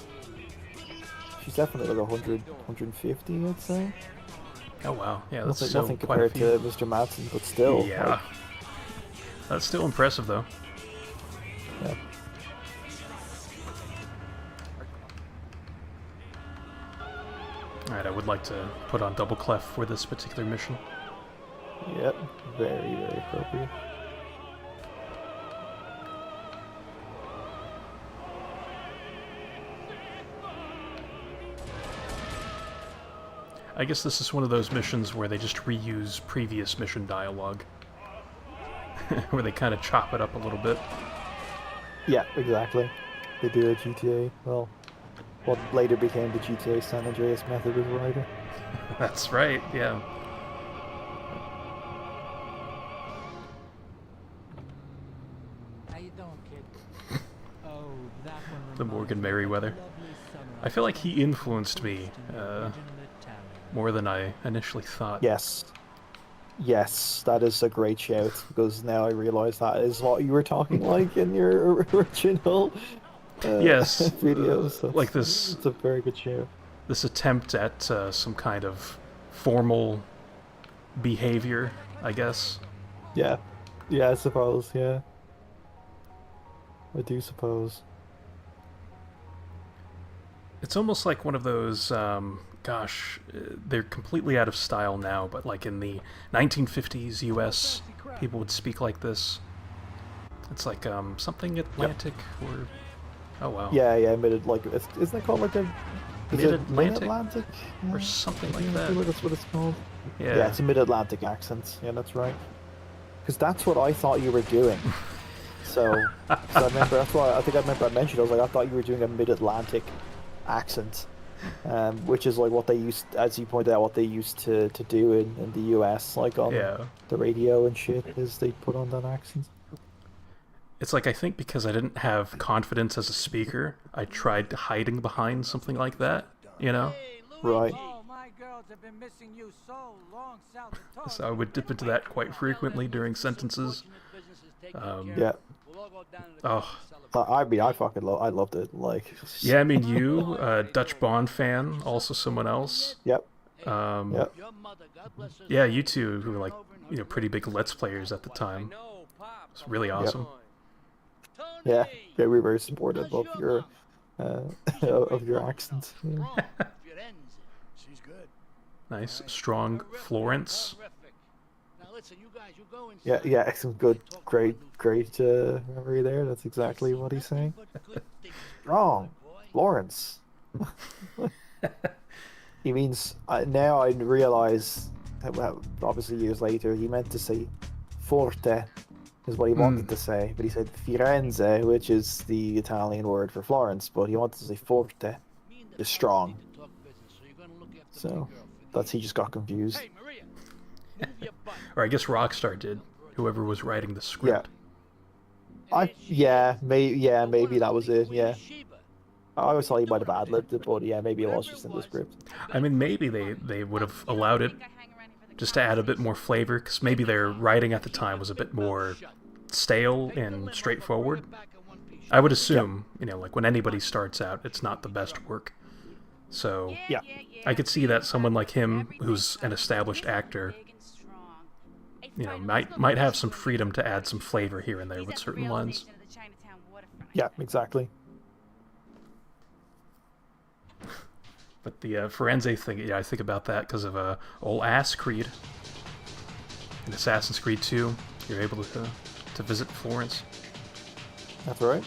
She's definitely like 100, 150, I'd say. Oh wow, yeah, that's nothing compared to Mr. Madsen, but still. Yeah. Like, that's still impressive though. Yeah. Alright, I would like to put on double clef for this particular mission. Yep, very, very appropriate. I guess this is one of those missions where they just reuse previous mission dialogue. Where they kind of chop it up a little bit. Yeah, exactly. They do a GTA, well, what later became the GTA San Andreas method of writing. That's right, yeah. How you doing, kid? Oh, that one. The Morgan Merriweather. I feel like he influenced me more than I initially thought. Yes. Yes, that is a great shout, because now I realise that is what you were talking like in your original yes, video. So like this. It's a very good show. This attempt at some kind of formal behavior, I guess. Yeah. Yeah, I suppose, yeah. I do suppose. It's almost like one of those, gosh, they're completely out of style now, but like in the 1950s US, people would speak like this. It's like something Atlantic or... Oh, wow. Yeah, yeah, like, isn't that called like a... Mid-Atlantic? Or something like that. I feel like that's what it's called. Yeah, it's a Mid-Atlantic accent. Yeah, that's right. Because that's what I thought you were doing. So, I remember, that's why I think I remember I mentioned, I was like, I thought you were doing a Mid-Atlantic accent. Which is like what they used, as you pointed out, what they used to do in the US, like on the radio and shit, is they put on that accent. It's like, I think because I didn't have confidence as a speaker, I tried hiding behind something like that, you know? Right. Oh, my girls have been missing you so long, so I would dip into that quite frequently during sentences. Yeah. Oh, I mean, I loved it. Like, yeah, I mean, you, Dutch Bond fan, also someone else. Yep. Yep. Yeah, you two who were like, pretty big Let's Players at the time. It's really awesome. Yep. Yeah, we were very supportive of your accent. Yeah. She's good. Nice, strong Florence. Yeah, some great memory there. That's exactly what he's saying. Wrong, Lawrence. He means now I realize. Well, obviously years later, he meant to say forte, is what he wanted to say, but he said Firenze, which is the Italian word for Florence, but he wanted to say forte, is strong. So he just got confused. Or I guess Rockstar did. Whoever was writing the script. Maybe that was it. Yeah, I always thought he might have ad-libbed it, but yeah, maybe it was just in the script. I mean, maybe they would have allowed it just to add a bit more flavor, because maybe their writing at the time was a bit more stale and straightforward. I would assume, like when anybody starts out, it's not the best work. So yeah, I could see that someone like him, who's an established actor, might have some freedom to add some flavor here and there with certain lines. Yeah, exactly. But the Firenze thing, I think about that because of old Ass Creed. In Assassin's Creed 2, you're able to visit Florence. That's right.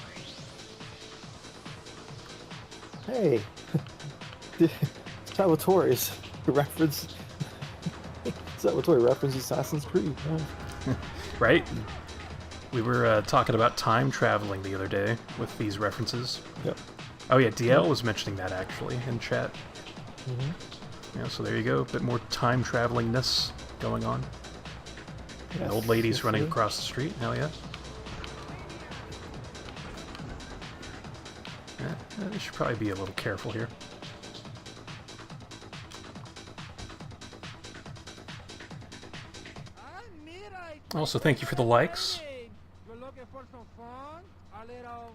Hey, Salvatore's reference. Salvatore referenced Assassin's Creed. Yeah. Right? We were talking about time traveling the other day with these references. Yep. Oh yeah, DL was mentioning that actually in chat. Mm-hmm. Yeah, so there you go, a bit more time travelingness going on. Yes, and old ladies running across the street, hell yeah. Yeah, they should probably be a little careful here. Also, thank you for the likes. You're looking for some fun? A little,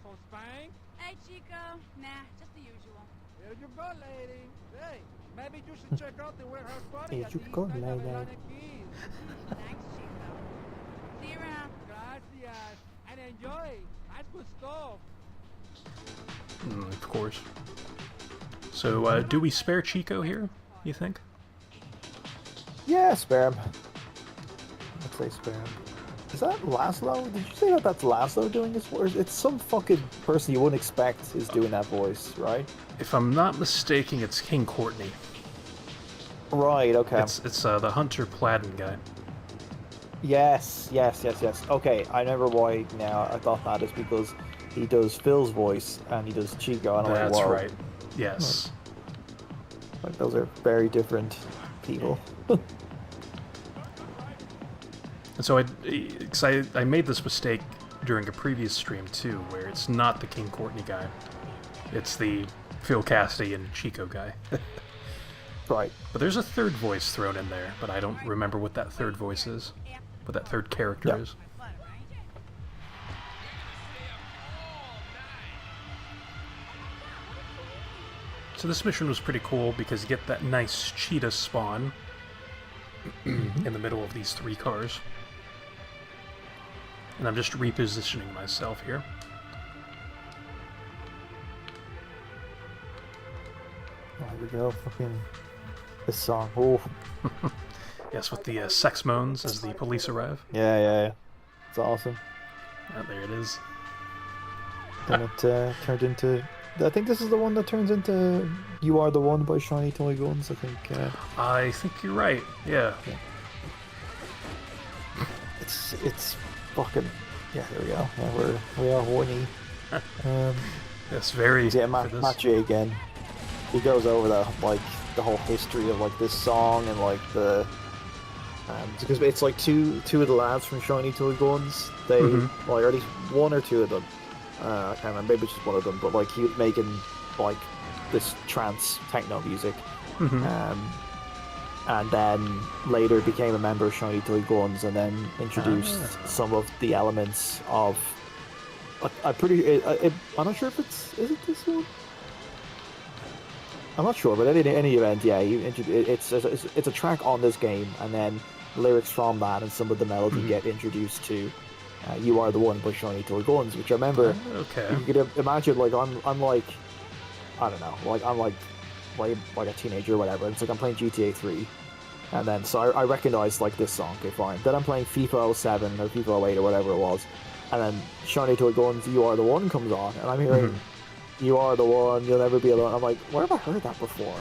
some spank? Hey, Chico. Nah, just the usual. There you go, lady. Hey, maybe you should check out the warehouse party Here at you the go, East Side lady. Avellaneda Keys. Thanks, Chico. See you around. Gracias. And enjoy. That's good stuff. Of course. So, do we spare Chico here, you think? Yeah, spare him. I'd say spare him. Is that Laszlo? Did you say that that's Laszlo doing his voice? It's some fucking person you wouldn't expect is doing that voice, right? If I'm not mistaken, it's King Courtney. Right, okay. It's the Hunter Platten guy. Yes. Okay, I remember why now. I thought that is because he does Phil's voice and he does Chico. And That's like, right. Yes. Like, those are very different people. And so I made this mistake during a previous stream too, where it's not the King Courtney guy. It's the Phil Cassidy and Chico guy. Right. But there's a third voice thrown in there, but I don't remember what that third voice is. What that third character is. So this mission was pretty cool because you get that nice cheetah spawn in the middle of these 3 cars. And I'm just repositioning myself here. There we go, fucking this song. Oh. Yes, with the sex moans as the police arrive. Yeah. It's awesome. There it is. Then it turned into... I think this is the one that turns into You Are the One by Shiny Toy Guns, I think. I think you're right, yeah. It's fucking... Yeah, there we go. Yeah, we are horny. Yes, very... Yeah, Matt J again. He goes over the whole history of like this song and like the... because it's like two of the lads from Shiny Toy Guns. They, well, or at least one or two of them. I can't remember, maybe just one of them, but like he was making like this trance techno music. and then later became a member of Shiny Toy Guns, and then introduced some of the elements of. I'm not sure if is it this one? I'm not sure, but in any event, yeah, it's a track on this game, and then lyrics from that and some of the melody get introduced to "You Are the One" by Shiny Toy Guns, which I remember. Okay. You could imagine, like I'm like, I don't know, like I'm like a teenager or whatever. It's like I'm playing GTA 3, and then so I recognized like this song. Okay, fine. Then I'm playing FIFA 07 or FIFA 08 or whatever it was, and then Shiny Toy Guns' "You Are the One" comes on, and I'm hearing. You are the one, you'll never be alone. I'm like, where have I heard that before?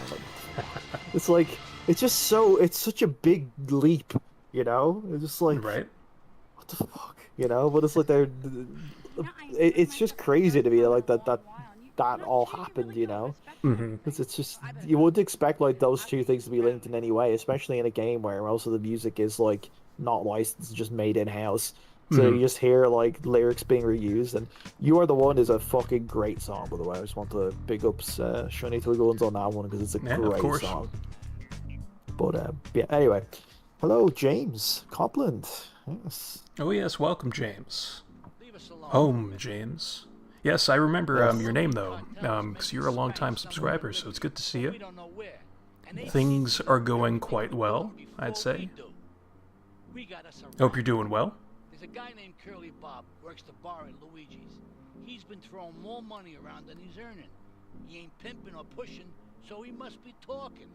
Like, it's such a big leap, you know? It's just like, right? What the fuck, you know? But it's like it's just crazy to me like that all happened, you know? Because it's just, you wouldn't expect like those two things to be linked in any way, especially in a game where most of the music is like not licensed, just made in house. So you just hear like lyrics being reused, and "You Are the One" is a fucking great song, by the way. I just want to big ups Shiny Toy Guns on that one because it's a great song. But yeah, anyway, hello James Copland. Yes. Oh yes, welcome James. Home James. Yes, I remember your name though, because you're a long-time subscriber, so it's good to see you. Things are going quite well, I'd say. Hope you're doing well. There's a guy named Curly Bob, works the bar at Luigi's. He's been throwing more money around than he's earning. He ain't pimping or pushing, so he must be talking.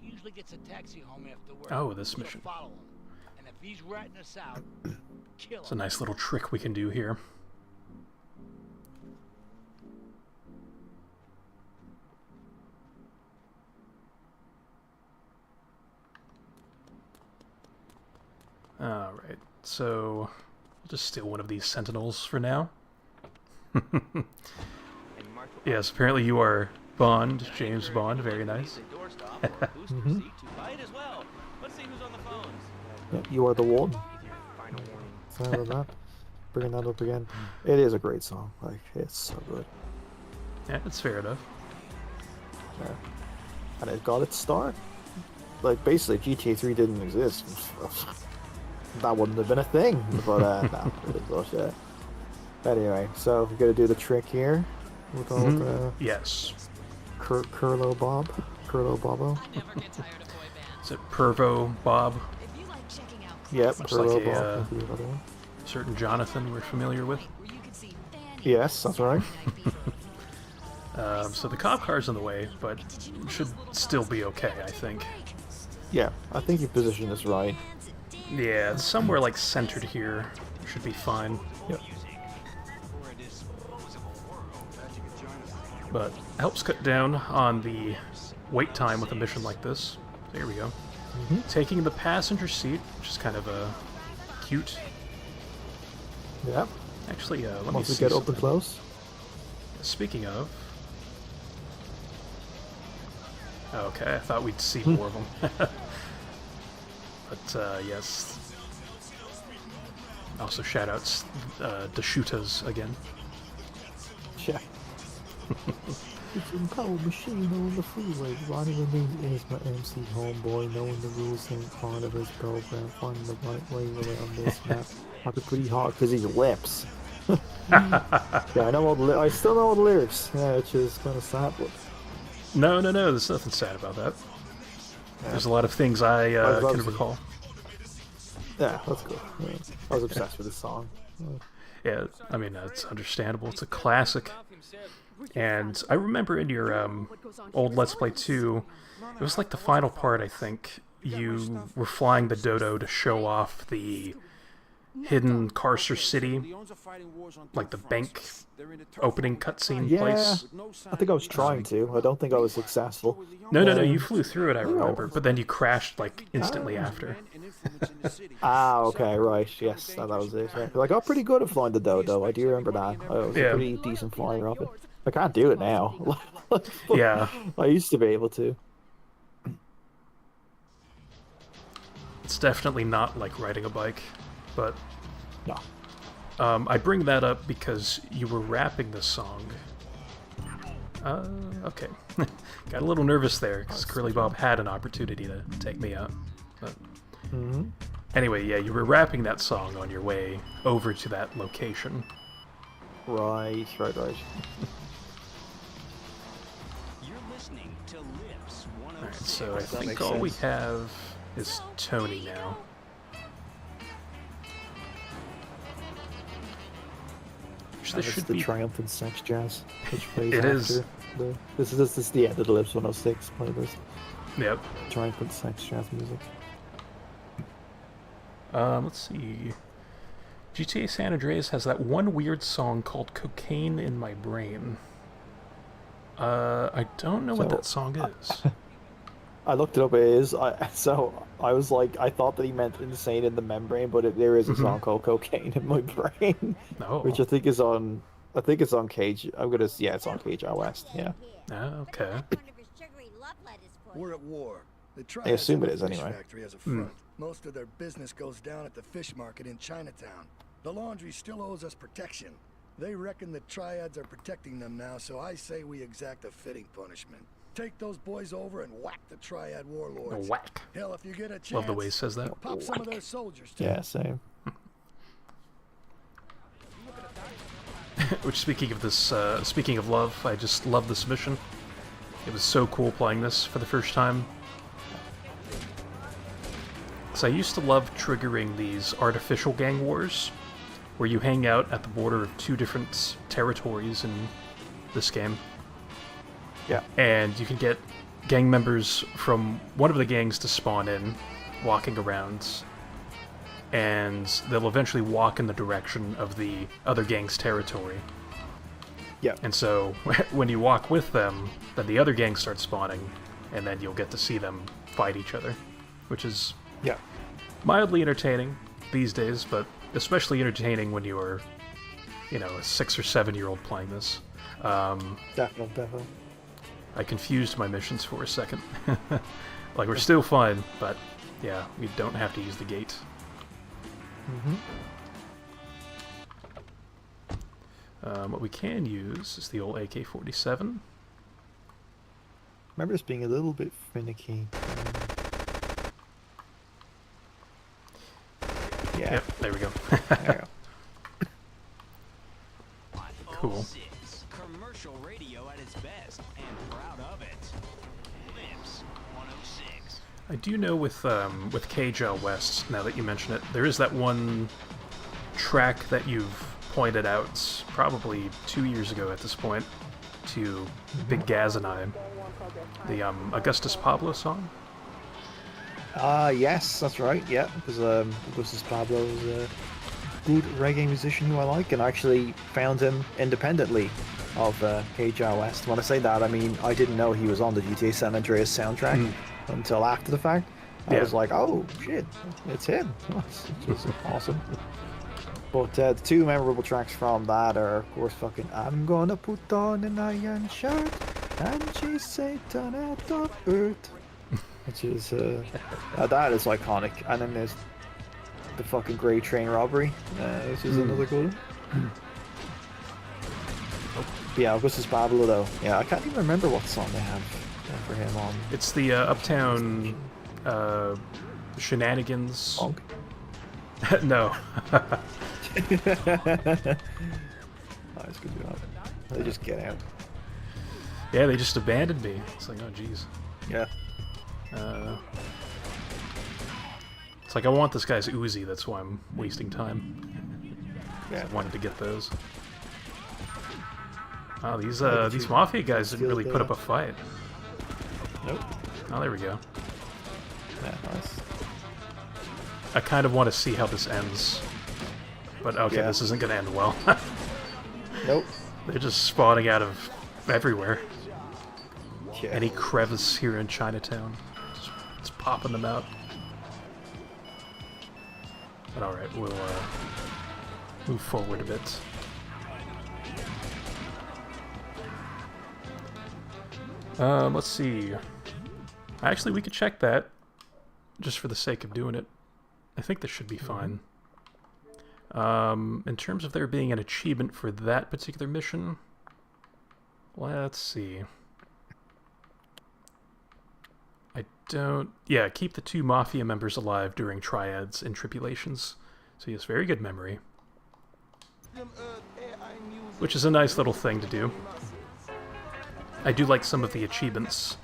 He usually gets a taxi home after work. Oh, this mission. Follow him. And if he's ratting us out, kill him. It's a nice little trick we can do here. Alright, so I'll just steal one of these sentinels for now. Yes, apparently you are Bond, James Bond, very nice. Yeah, "You Are the One." Sound of that. Bringing that up again. It is a great song. Like, it's so good. Yeah, it's fair enough. Yeah. And it got its start. Like, basically, GTA 3 didn't exist. That wouldn't have been a thing, but no, it was, yeah. Anyway, so we're gonna do the trick here with all the yes, Curlo Bob, Curlo Bobo. Is it Pervo Bob? Yep, much Curlo like Bob. a certain Jonathan we're familiar with. Yes, that's right. So the cop car's in the way, but it should still be okay, I think. Yeah, I think you positioned this right. Yeah, it's somewhere like centered here. Should be fine. Yep. But helps cut down on the wait time with a mission like this. There we go. Taking the passenger seat, which is kind of cute. Yeah. Actually, let me Once we see get up something. and close. Speaking of... Okay, I thought we'd see more of them. But, yes. Also, shoutouts to Shootas again. Yeah. It's a power machine on the freeway. Ronnie remains my MC homeboy, knowing the rules ain't part of his program. Finding the right way around this map. Might be pretty hard because his lips. Yeah, I know all the I still know all the lyrics. Yeah, which is kind of sad, but... No, there's nothing sad about that. Yeah. There's a lot of things I can recall. Yeah, that's cool. Yeah. I was obsessed with this song. Yeah, I mean, it's understandable. It's a classic. And I remember in your old Let's Play 2, it was like the final part, I think, you were flying the Dodo to show off the hidden Carcer City, like the bank opening cutscene place. I think I was trying to. I don't think I was successful. No, you flew through it, I remember, but then you crashed, like, instantly after. Ah, okay, right, yes, that was it. Yeah. I got pretty good at flying the Dodo, I do remember that. I was a pretty decent flyer of it. I can't do it now. Yeah. I used to be able to. It's definitely not like riding a bike, but... No. I bring that up because you were rapping this song Okay. Got a little nervous there, because Curly Bob had an opportunity to take me out. But... Anyway, yeah, you were rapping that song on your way over to that location. Right. You're listening to Lips 106. Alright, so I think all we have is Tony now. This should be Triumphant Sex Jazz, which plays it after is. This is the end of the Lips 106 playlist. Yep. Triumphant Sex Jazz music. Let's see. GTA San Andreas has that one weird song called Cocaine in My Brain. I don't know what that song is. I looked it up. It is. I was like, I thought that he meant Insane in the Membrane, but there is a song called Cocaine in My Brain, which I think is on. I think it's on Cage. It's on Cage Out West. Yeah. Okay. We're at war. I assume it is fish anyway. Factory has a front. Most of their business goes down at the fish market in Chinatown. The laundry still owes us protection. They reckon the Triads are protecting them now, so I say we exact a fitting punishment. Take those boys over and whack the Triad warlords. Whack. Hell, if you get a chance, Love the way he says that. pop some of their soldiers too. Yeah, same. Which, speaking of this, speaking of love, I just love this mission. It was so cool playing this for the first time. So I used to love triggering these artificial gang wars, where you hang out at the border of two different territories in this game. Yeah. And you can get gang members from one of the gangs to spawn in, walking around, and they'll eventually walk in the direction of the other gang's territory. Yeah. And so when you walk with them, then the other gang starts spawning, and then you'll get to see them fight each other, which is mildly entertaining these days, but especially entertaining when you are, a 6 or 7-year-old playing this. Definitely. I confused my missions for a second. Like, we're still fine, but yeah, we don't have to use the gate. What we can use is the old AK-47. Remember this being a little bit finicky. Yeah. Yep, there we go. There we go. Cool. Commercial radio at its best, and proud of it. Lips 106. I do know with Cage Out West, now that you mention it, there is that one track that you've pointed out probably 2 years ago at this point to Big Gaz and I, the Augustus Pablo song. Yes, that's right. Yeah, because Augustus Pablo is a good reggae musician who I like, and I actually found him independently of Cage Out West. When I say that, I mean I didn't know he was on the GTA San Andreas soundtrack until after the fact. I was like, oh shit, it's him. Which is awesome. But the two memorable tracks from that are, of course, fucking I'm gonna put on an iron shirt and chase Satan out of earth. Which is, that is iconic. And then there's the fucking Grey Train Robbery, which is another good one. Yeah, Augustus Pablo though. Yeah, I can't even remember what song they have for him on. It's the Uptown Shenanigans. Funk? No. Nice, good job. They just get out. Yeah, they just abandoned me. It's like, oh jeez. Yeah. It's like, I want this guy's Uzi, that's why I'm wasting time. Yeah. I wanted to get those. Oh, these Mafia guys didn't really put up a fight. Nope. Oh, there we go. Yeah, nice. I kind of want to see how this ends. But okay, this isn't going to end well. Nope. They're just spawning out of everywhere. Yeah. Any crevice here in Chinatown. It's popping them out. But alright, we'll move forward a bit. Let's see. Actually, we could check that, just for the sake of doing it. I think this should be fine. In terms of there being an achievement for that particular mission, Let's see. I don't... Yeah, keep the 2 Mafia members alive during triads and tribulations. So yes, very good memory. Which is a nice little thing to do. I do like some of the achievements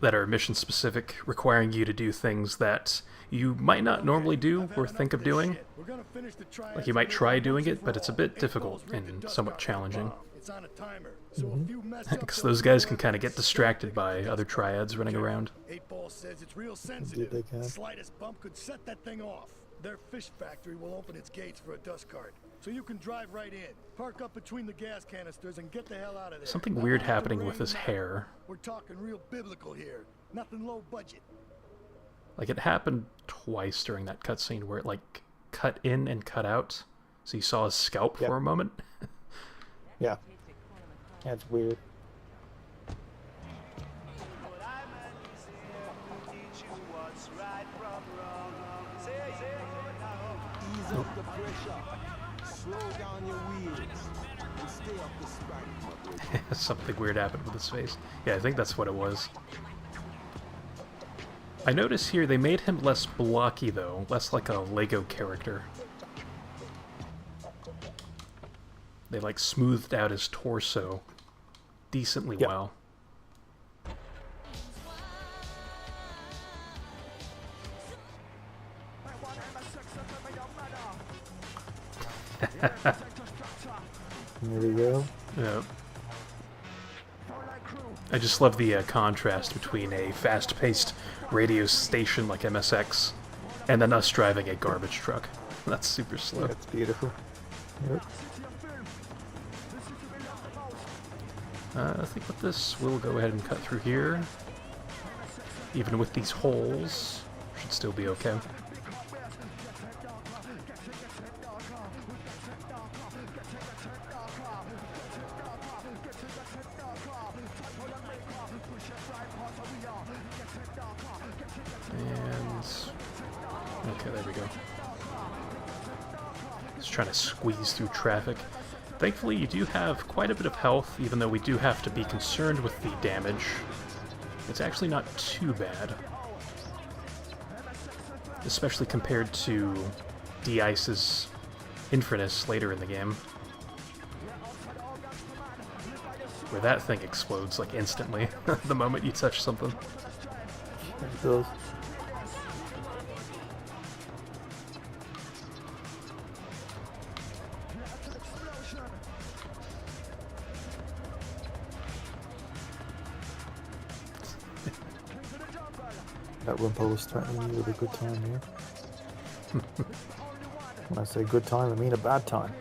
that are mission-specific, requiring you to do things that you might not normally do or think of doing. Like, you might try doing it, but it's a bit difficult and somewhat challenging. Because those guys can kind of get distracted by other triads running around. 8-Ball says it's real sensitive. The slightest bump could set that thing off. Their fish factory will open its gates for a dust cart, so you can drive right in, park up between the gas canisters, and get the hell out of there. Something weird happening with his hair. We're talking real biblical here, nothing low budget. Like, it happened twice during that cutscene where it, like, cut in and cut out, so you saw his scalp for a moment. Yeah. That's weird. Oh. Something weird happened with his face. Yeah, I think that's what it was. I notice here they made him less blocky, though. Less like a Lego character. They, like, smoothed out his torso decently well. There we go. Yep. I just love the contrast between a fast-paced radio station like MSX and then us driving a garbage truck. That's super slow. That's beautiful. Yep. I think with this, we'll go ahead and cut through here. Even with these holes, should still be okay. And... okay, there we go. Just trying to squeeze through traffic. Thankfully, you do have quite a bit of health, even though we do have to be concerned with the damage. It's actually not too bad. Especially compared to D-Ice's Infernus later in the game. Where that thing explodes, like, instantly, the moment you touch something. It does. That Wimpo was threatening me with a good time here. When I say good time, I mean a bad time.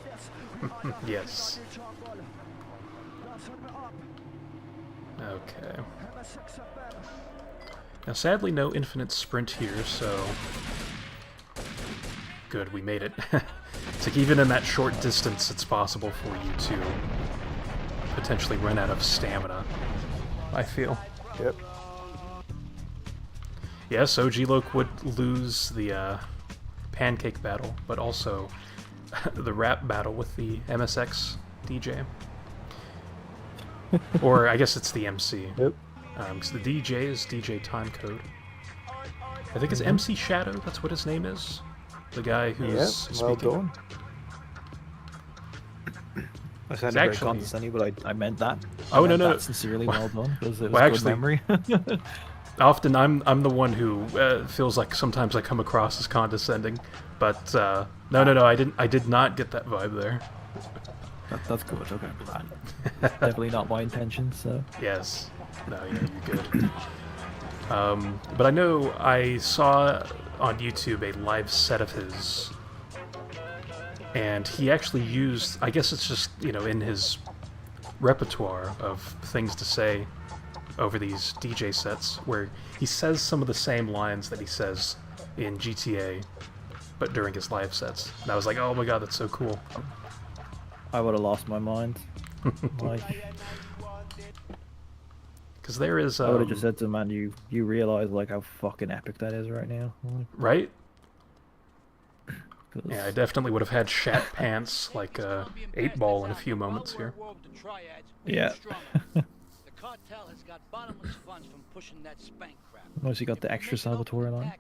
Yes. Okay. Now, sadly, no infinite sprint here, so... good, we made it. It's like, even in that short distance, it's possible for you to potentially run out of stamina, I feel. Yep. Yes, OG Loke would lose the pancake battle, but also the rap battle with the MSX DJ. Or I guess it's the MC. Yep. Because the DJ is DJ Timecode. I think it's MC Shadow, that's what his name is. The guy who's speaking. Well done. I sounded very condescending, but I meant that. Oh, no. Sincerely, well done. Because it was well, good memory. Often I'm the one who feels like sometimes I come across as condescending, but no, I did not get that vibe there. That's good. Okay, definitely not my intention. So yes, no, yeah, you're good. But I know I saw on YouTube a live set of his, and he actually used, I guess it's just, you know, in his repertoire of things to say over these DJ sets, where he says some of the same lines that he says in GTA, but during his live sets. And I was like, oh my god, that's so cool. I would have lost my mind. Like, because there is... I would have just said to him, man, you realize like how fucking epic that is right now. Like, right? Yeah, I definitely would have had shat pants like 8-Ball in a few moments here. Yeah. The cartel has got bottomless funds from pushing that spank crap. Notice you got the extra Salvatore line.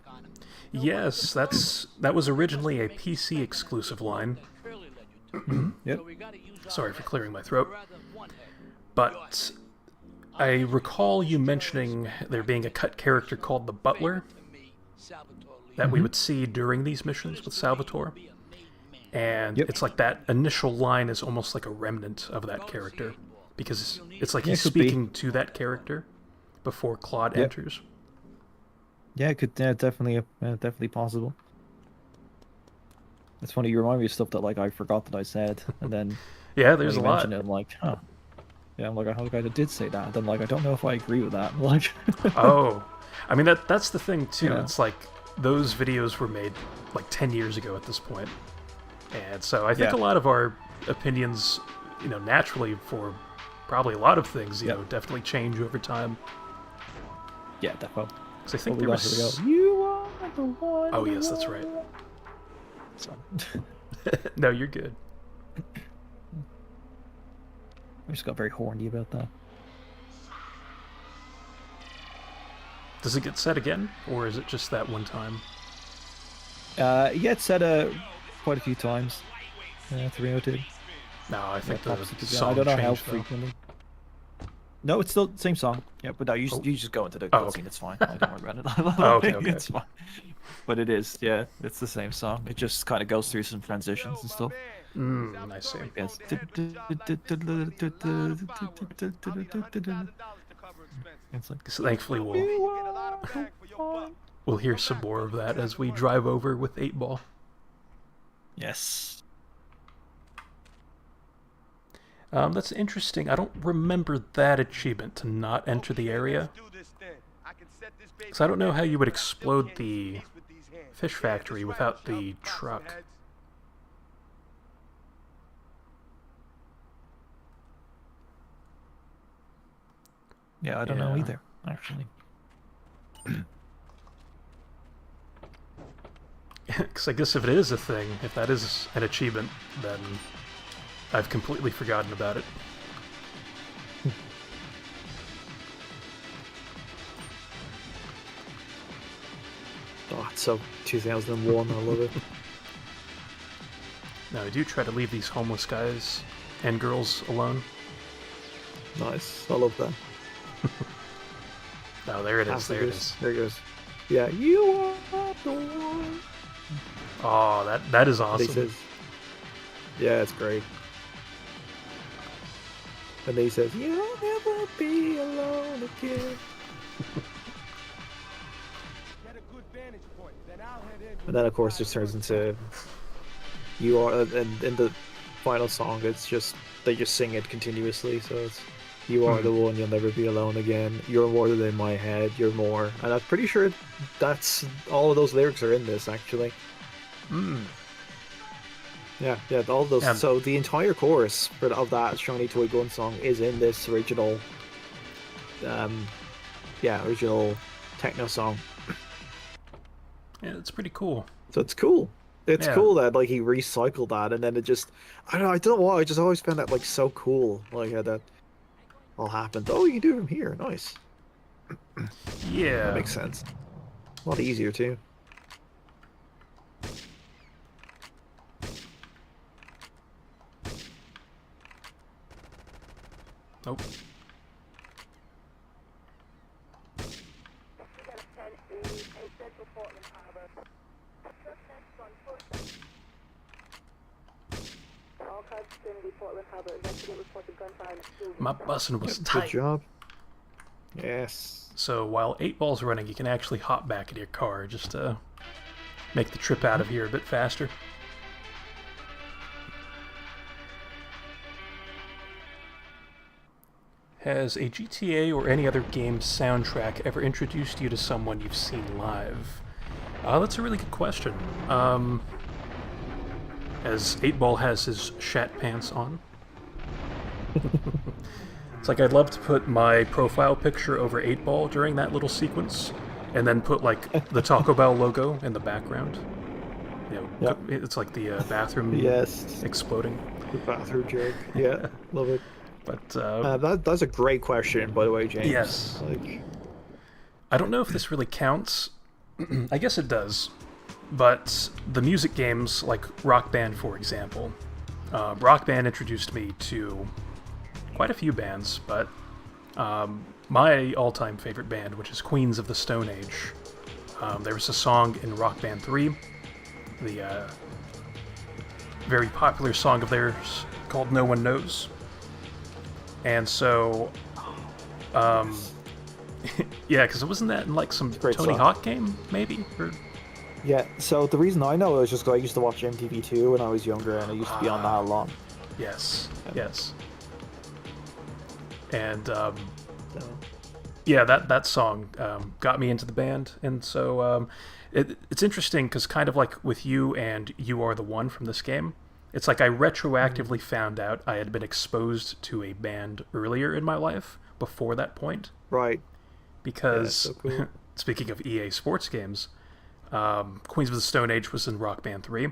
Yes, that was originally a PC exclusive line. Yep. Sorry for clearing my throat. But I recall you mentioning there being a cut character called the Butler that we would see during these missions with Salvatore. And it's like that initial line is almost like a remnant of that character. Because it's like he's speaking to that character before Claude enters. Yeah, it could definitely possible. It's funny, you remind me of stuff that like I forgot that I said, and then yeah, there's a lot. It, I'm like, huh. Yeah, I'm like, I think I did say that. And then like, I don't know if I agree with that. Like, oh, I mean that's the thing too. Yeah. It's like those videos were made like 10 years ago at this point, and so I think a lot of our opinions, you know, naturally for probably a lot of things, you know, definitely change over time. Yeah, definitely. Because I think there was. You are the one. Oh yes, that's right. So. No, you're good. I just got very horny about that. Does it get said again, or is it just that one time? It gets said quite a few times. 302. No, I think the song I don't know how though. frequently. No, it's still the same song. Yeah, but no, you just go into the cutscene. It's fine. I don't worry about it. Okay. It's fine. But it is, yeah, it's the same song. It just kind of goes through some transitions and stuff. I see. Yes. It's like, so thankfully we'll hear some more of that as we drive over with 8-Ball. Yes. That's interesting. I don't remember that achievement to not enter the area. Because I don't know how you would explode the fish factory without the truck. Yeah, I don't know either, actually. Because I guess if it is a thing, if that is an achievement, then I've completely forgotten about it. Oh, it's so 2001, I love it. Now, I do try to leave these homeless guys and girls alone. Nice, I love that. Oh, there it is, there it is. There it goes. Yeah, you are the one. Oh, that is awesome. He says, yeah, it's great. And then he says, you'll never be alone again. And then, of course, it turns into you are, and in the final song, it's just they just sing it continuously. So it's you are the one, you'll never be alone again. You're more than in my head. You're more, and I'm pretty sure that's all of those lyrics are in this actually. Yeah, all those. Yeah. So the entire chorus of that Shiny Toy Gun song is in this original, original techno song. Yeah, it's pretty cool. So it's cool. It's cool that like he recycled that, and then it just, I don't know why. I just always found that like so cool, like how that all happened. Oh, you can do it from here. Nice. Yeah, that makes sense. A lot easier too. Nope. My bussin' was tight. Good job. Yes. So while 8-Ball's running, you can actually hop back into your car just to make the trip out of here a bit faster. Has a GTA or any other game's soundtrack ever introduced you to someone you've seen live? That's a really good question. As 8-Ball has his shat pants on. It's like I'd love to put my profile picture over 8-Ball during that little sequence, and then put like the Taco Bell logo in the background. it's like the bathroom Yes. exploding. The bathroom joke. Yeah, love it. But that's a great question, by the way, James. Yes. Like, I don't know if this really counts. I guess it does. But the music games, like Rock Band, for example, Rock Band introduced me to quite a few bands, but my all-time favorite band, which is Queens of the Stone Age, there was a song in Rock Band 3, the very popular song of theirs called No One Knows. And so, yeah, because wasn't that in like some Tony Hawk game, maybe? Or... Yeah, so the reason I know it was just because I used to watch MTV2 when I was younger, and I used to be on that a lot. Yes, yes. And, yeah, that song got me into the band, and so it's interesting because kind of like with you and You Are the One from this game, it's like I retroactively found out I had been exposed to a band earlier in my life before that point. Right. Because, so cool. Speaking of EA Sports games, Queens of the Stone Age was in Rock Band 3,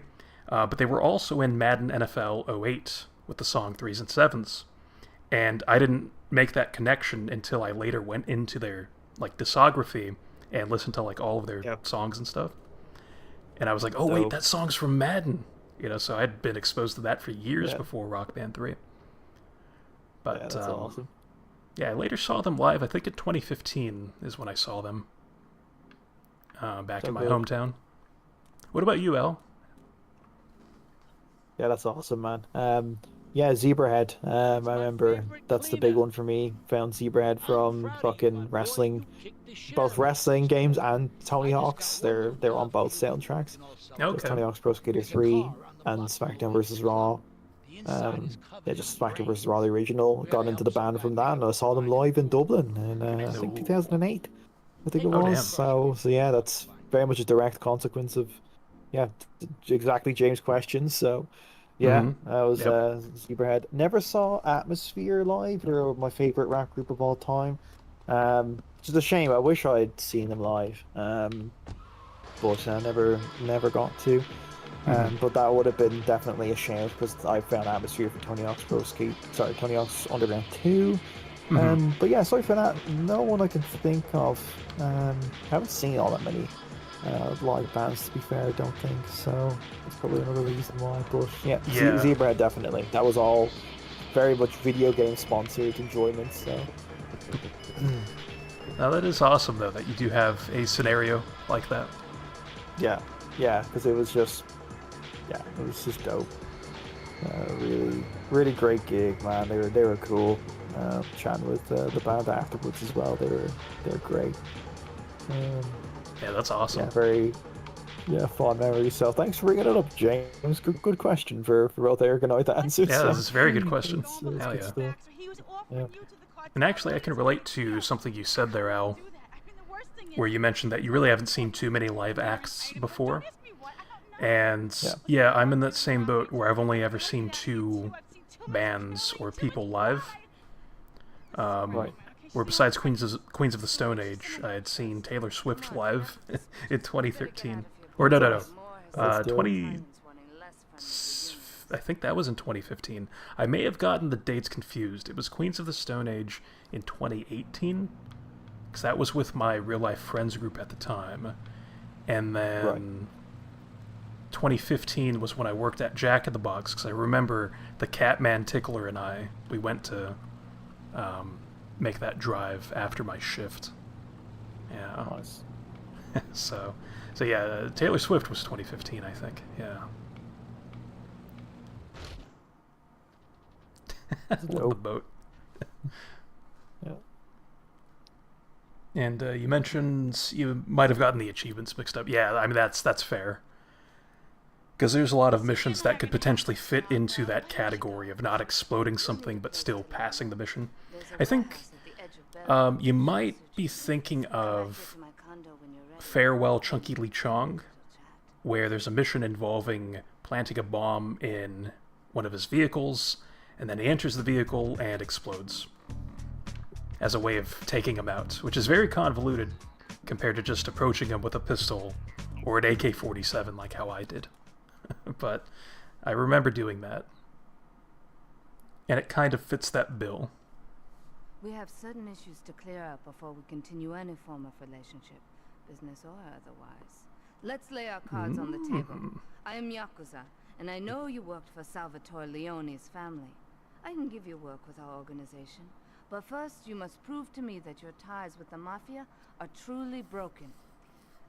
but they were also in Madden NFL 08 with the song 3s and 7s. And I didn't make that connection until I later went into their like discography and listened to like all of their songs and stuff. And I was like, oh wait, that song's from Madden. You know, so I'd been exposed to that for years before Rock Band 3. But that's awesome. Yeah, I later saw them live. I think in 2015 is when I saw them back in my hometown. What about you, Al? Yeah, that's awesome, man. Yeah, Zebrahead. I remember that's the big one for me. Found Zebrahead from fucking wrestling, both wrestling games and Tony Hawk's. They're on both soundtracks. Okay. Tony Hawk's Pro Skater 3 and SmackDown vs. Raw. Yeah, just SmackDown vs. Raw, the original. Got into the band from that, and I saw them live in Dublin in I think 2008. I think it was. Damn. So yeah, that's very much a direct consequence of exactly James' question. So. Yeah, I was Zebrahead. Never saw Atmosphere live. They're my favorite rap group of all time. Which is a shame. I wish I'd seen them live. But I never got to. But that would have been definitely a shame because I found Atmosphere for Tony Hawk's Tony Hawk's Underground 2. But yeah, sorry for that. No one I can think of. Haven't seen all that many live bands, to be fair, I don't think so. It's probably another reason why. But yeah. Zebrahead definitely. That was all very much video game sponsored enjoyment. So now that is awesome though that you do have a scenario like that. Yeah, because it was just dope. Really great gig, man. They were cool. Chatting with the band afterwards as well. They're great. Yeah, that's awesome. Yeah, very fond memories. So thanks for bringing it up, James. Good question for both Eric and I to answer. Yeah, so. this is a very good question. Hell yeah. And actually, I can relate to something you said there, Al, where you mentioned that you really haven't seen too many live acts before. And yeah, I'm in that same boat where I've only ever seen 2 bands or people live. Right. Where besides Queens of the Stone Age, I had seen Taylor Swift live in 2013. Or no. 20... I think that was in 2015. I may have gotten the dates confused. It was Queens of the Stone Age in 2018, because that was with my real-life friends group at the time. And then 2015 was when I worked at Jack in the Box, because I remember the Catman Tickler and we went to... make that drive after my shift. Yeah. Nice. so yeah, Taylor Swift was 2015, I think. Yeah. Love the boat. Yeah. And you mentioned you might have gotten the achievements mixed up. Yeah, I mean that's fair. Because there's a lot of missions that could potentially fit into that category of not exploding something but still passing the mission. I think you might be thinking of Farewell Chunky Lee Chong, where there's a mission involving planting a bomb in one of his vehicles, and then he enters the vehicle and explodes as a way of taking him out, which is very convoluted compared to just approaching him with a pistol or an AK-47 like how I did. but I remember doing that. And it kind of fits that bill. We have certain issues to clear up before we continue any form of relationship, business or otherwise. Let's lay our cards on the table. I am Yakuza, and I know you worked for Salvatore Leone's family. I can give you work with our organization, but first you must prove to me that your ties with the Mafia are truly broken.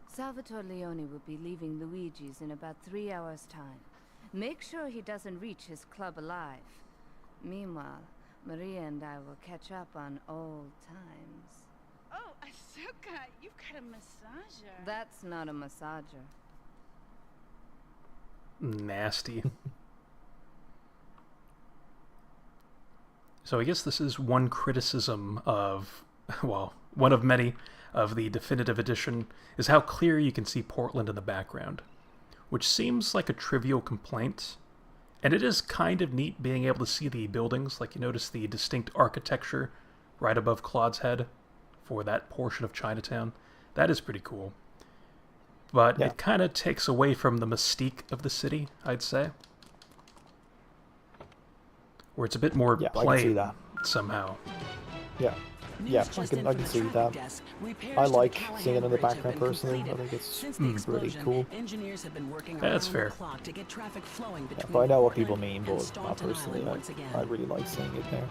Salvatore Leone will be leaving Luigi's in about 3 hours' time. Make sure he doesn't reach his club alive. Meanwhile, Maria and I will catch up on old times. Oh, Asuka, you've got a massager. That's not a massager. Nasty. So I guess this is one criticism of, well, one of many of the definitive edition, is how clear you can see Portland in the background, which seems like a trivial complaint. And it is kind of neat being able to see the buildings, like you notice the distinct architecture right above Claude's head for that portion of Chinatown. That is pretty cool. But it kind of takes away from the mystique of the city, I'd say. Where it's a bit more plain I can see that. Somehow. Yeah. Yeah, I can see that. I like seeing it in the background personally. I think it's really cool. That's fair. Yeah, but I know what people mean, but not personally. I really like seeing it there.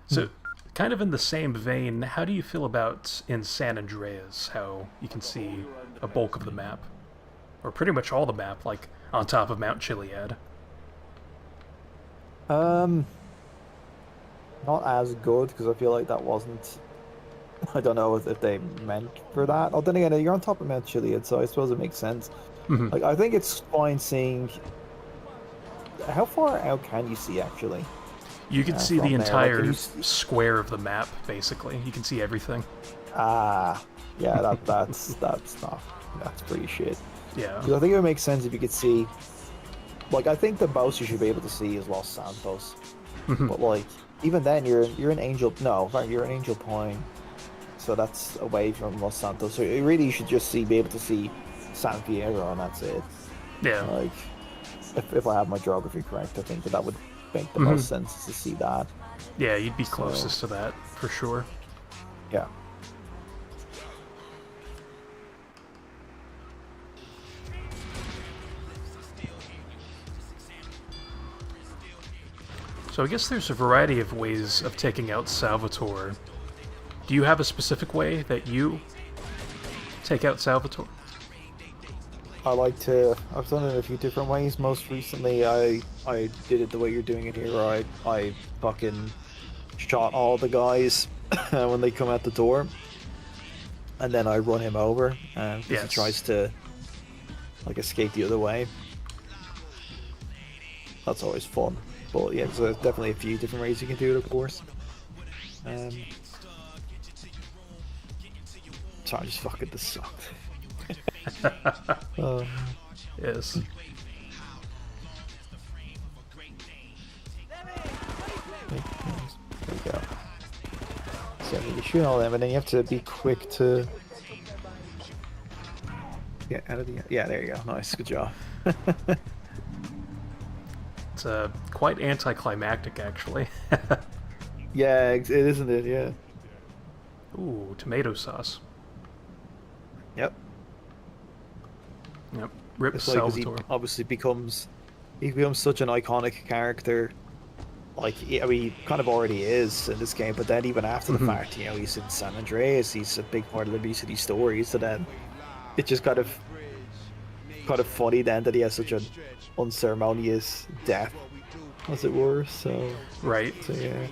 So, kind of in the same vein, how do you feel about in San Andreas, how you can see a bulk of the map? Or pretty much all the map, like on top of Mount Chiliad? Not as good, because I feel like that wasn't... I don't know if they meant for that. Oh, then again, you're on top of Mount Chiliad, so I suppose it makes sense. Like, I think it's fine seeing... How far out can you see, actually? You can see the entire square of the map, basically. You can see everything. Ah, yeah, that's pretty shit. Yeah. Because I think it would make sense if you could see... Like, I think the most you should be able to see is Los Santos. But, like, even then, you're in Angel... No, in fact, you're in Angel Point. So that's away from Los Santos. So really, you should just be able to see San Fierro, and that's it. Yeah. Like, if I have my geography correct, I think that would make the most sense to see that. Yeah, you'd be closest to that, for sure. Yeah. So I guess there's a variety of ways of taking out Salvatore. Do you have a specific way that you take out Salvatore? I've done it a few different ways. Most recently, I did it the way you're doing it here, where I fucking shot all the guys when they come out the door, and then I run him over, and he tries to like escape the other way. That's always fun. But yeah, so there's definitely a few different ways you can do it, of course. Sorry, I'm just fucking this sucked. Yes. There we go. So you shoot all them, and then you have to be quick to get out of the... Yeah, there you go. Nice, good job. It's quite anticlimactic, actually. Yeah, it isn't it? Yeah. Ooh, tomato sauce. Yep. Yep. Rip it's like, Salvatore. He obviously becomes such an iconic character. Like, I mean, he kind of already is in this game, but then even after the fact, you know, he's in San Andreas, he's a big part of the obesity story, so then it's just kind of funny then that he has such an unceremonious death, as it were, so... Right. So, yeah.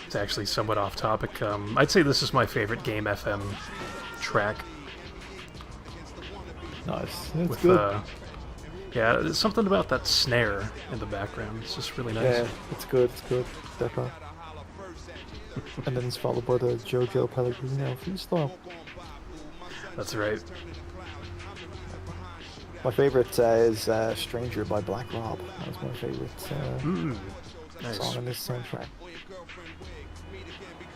It's actually somewhat off topic. I'd say this is my favorite Game FM track. Nice. It's with, good. Yeah, there's something about that snare in the background. It's just really nice. Yeah, it's good, definitely. And then it's followed by the JoJo Pellegrino freestyle. That's right. My favorite is Stranger by Black Rob. That's my favorite. Nice. song on this soundtrack.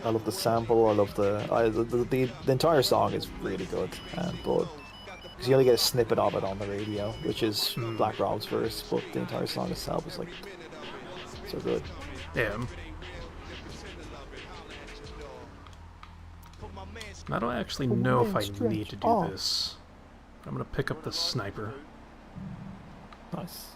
I love the sample. I love the entire song is really good, but because you only get a snippet of it on the radio, which is Black Rob's verse, but the entire song itself is like so good. Yeah. I don't actually know if I need to do this. I'm gonna pick up the sniper. Nice.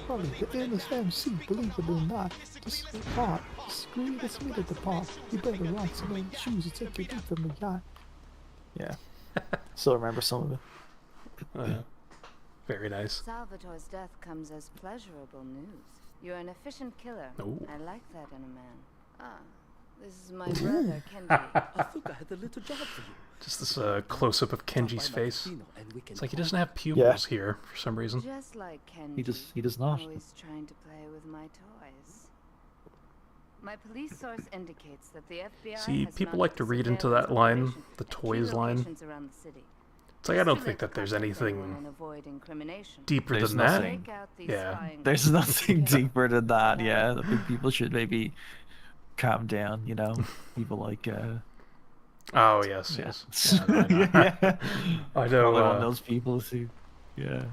Probably the illest MC, believe it or not. Just hot. Scream the sweet at the pop. You better rock some of the shoes and take your feet from the yacht. Yeah. Still remember some of it. Very nice. Salvatore's death comes as pleasurable news. You're an efficient killer. Ooh. I like that in a man. Ah, this is my brother, Kenji. I think I had a little job for you. Just this close-up of Kenji's face. It's like he doesn't have pupils here for some reason. Just like Kenji. He does not. Always trying to play with my toys. My police source indicates that the FBI See, has people like to read into that line, the toys line. around the city. It's like I don't think that there's anything deeper than that. Yeah. There's nothing deeper than that. Yeah, I think people should maybe calm down. You know, people like. Oh yes, yes. Yeah, I know. One of those people who, yeah.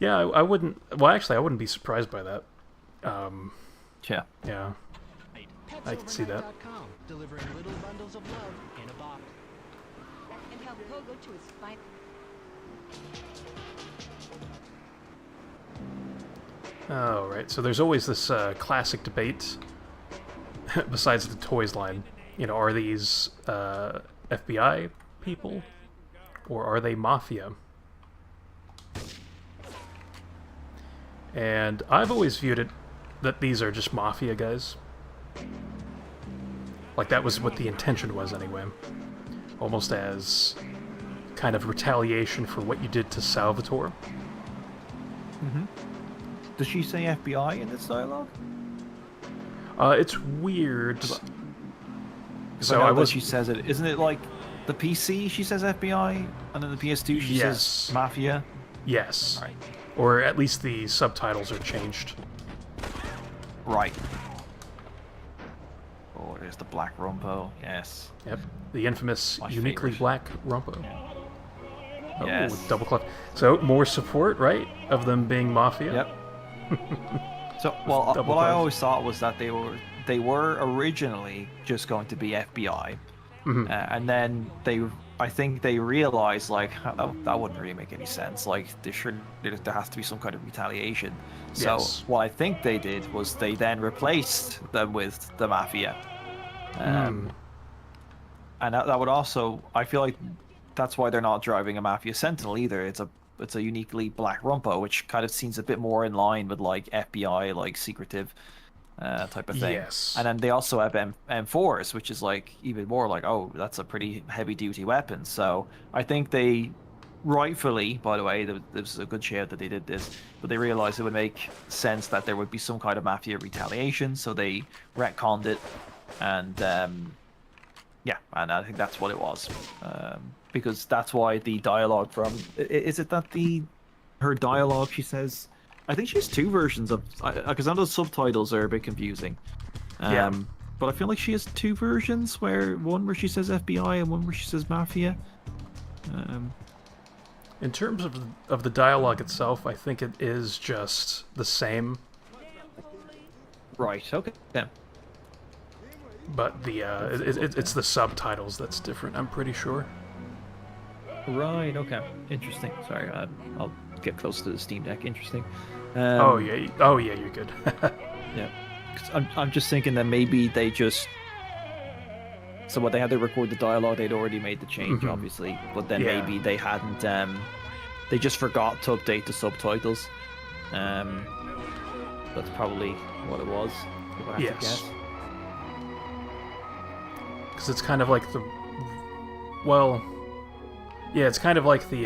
Yeah, I wouldn't. Well, actually, I wouldn't be surprised by that. Yeah. Yeah. I can see that. Delivering little bundles of love in a box. And help Pogo to his fight. Oh, right. So there's always this classic debate, besides the toys line. You know, are these FBI people, or are they mafia? And I've always viewed it that these are just mafia guys. Like, that was what the intention was anyway. Almost as kind of retaliation for what you did to Salvatore. Mm-hmm. Does she say FBI in this dialogue? It's weird. So I was. She says it. Isn't it like the PC? She says FBI, and then the PS2 she says Mafia. Yes. Right. Or at least the subtitles are changed. Right. Oh, there's the black Rumpo. Yes. Yep. The infamous uniquely black Rumpo. Yeah. Oh, Yes. double clef. So more support, right, of them being mafia. Yep. So, well, what I always thought was that they were originally just going to be FBI, and then I think they realized like that wouldn't really make any sense. Like there has to be some kind of retaliation. So what I think they did was they then replaced them with the mafia, and that would also, I feel like that's why they're not driving a mafia sentinel either. It's a uniquely black Rumpo, which kind of seems a bit more in line with like FBI, like secretive type of thing. Yes. And then they also have M4s, which is like even more like, oh, that's a pretty heavy duty weapon. So I think they rightfully, by the way, there's a good shout that they did this, but they realized it would make sense that there would be some kind of mafia retaliation, so they retconned it, and yeah, and I think that's what it was. Because that's why the dialogue from... Is it that her dialogue, she says... I think she has two versions of... Because I know the subtitles are a bit confusing. Yeah. But I feel like she has two versions, one where she says FBI and one where she says Mafia. In terms of the dialogue itself, I think it is just the same. Right, okay. Yeah. But it's the subtitles that's different, I'm pretty sure. Right, okay. Interesting. Sorry, I'll get close to the Steam Deck. Interesting. Oh yeah, you're good. Yeah. I'm just thinking that maybe they just... So when they had to record the dialogue, they'd already made the change, obviously. But then maybe they hadn't... they just forgot to update the subtitles. That's probably what it was, if I had to guess. Because it's kind of like the... Well... Yeah, it's kind of like the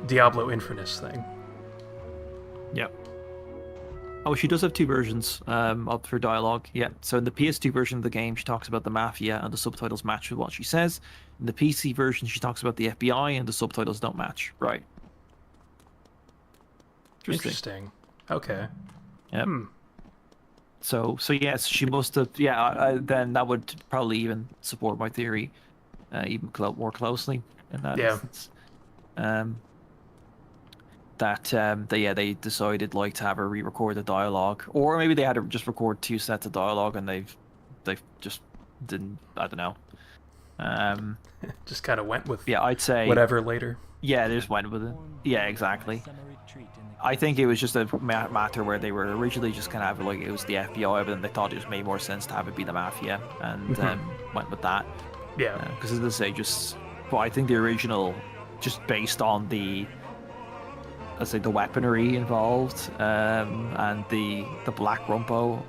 Diablo Infernus thing. Yep. Oh, she does have two versions of her dialogue. Yeah. So in the PS2 version of the game, she talks about the mafia, and the subtitles match with what she says. In the PC version, she talks about the FBI, and the subtitles don't match. Right. Interesting. Okay. Yep. So yes, she must have. Yeah. Then that would probably even support my theory, even more closely in that instance. They decided like to have her re-record the dialogue, or maybe they had to just record 2 sets of dialogue, and they've just didn't. I don't know. Just kind of went with. Yeah, I'd say whatever later. Yeah, they just went with it. Yeah, exactly. I think it was just a matter where they were originally just kind of like it was the FBI, but then they thought it just made more sense to have it be the mafia, and went with that. Yeah. Because as I say, but I think the original, just based on the, let's say, the weaponry involved, and the black rumpo,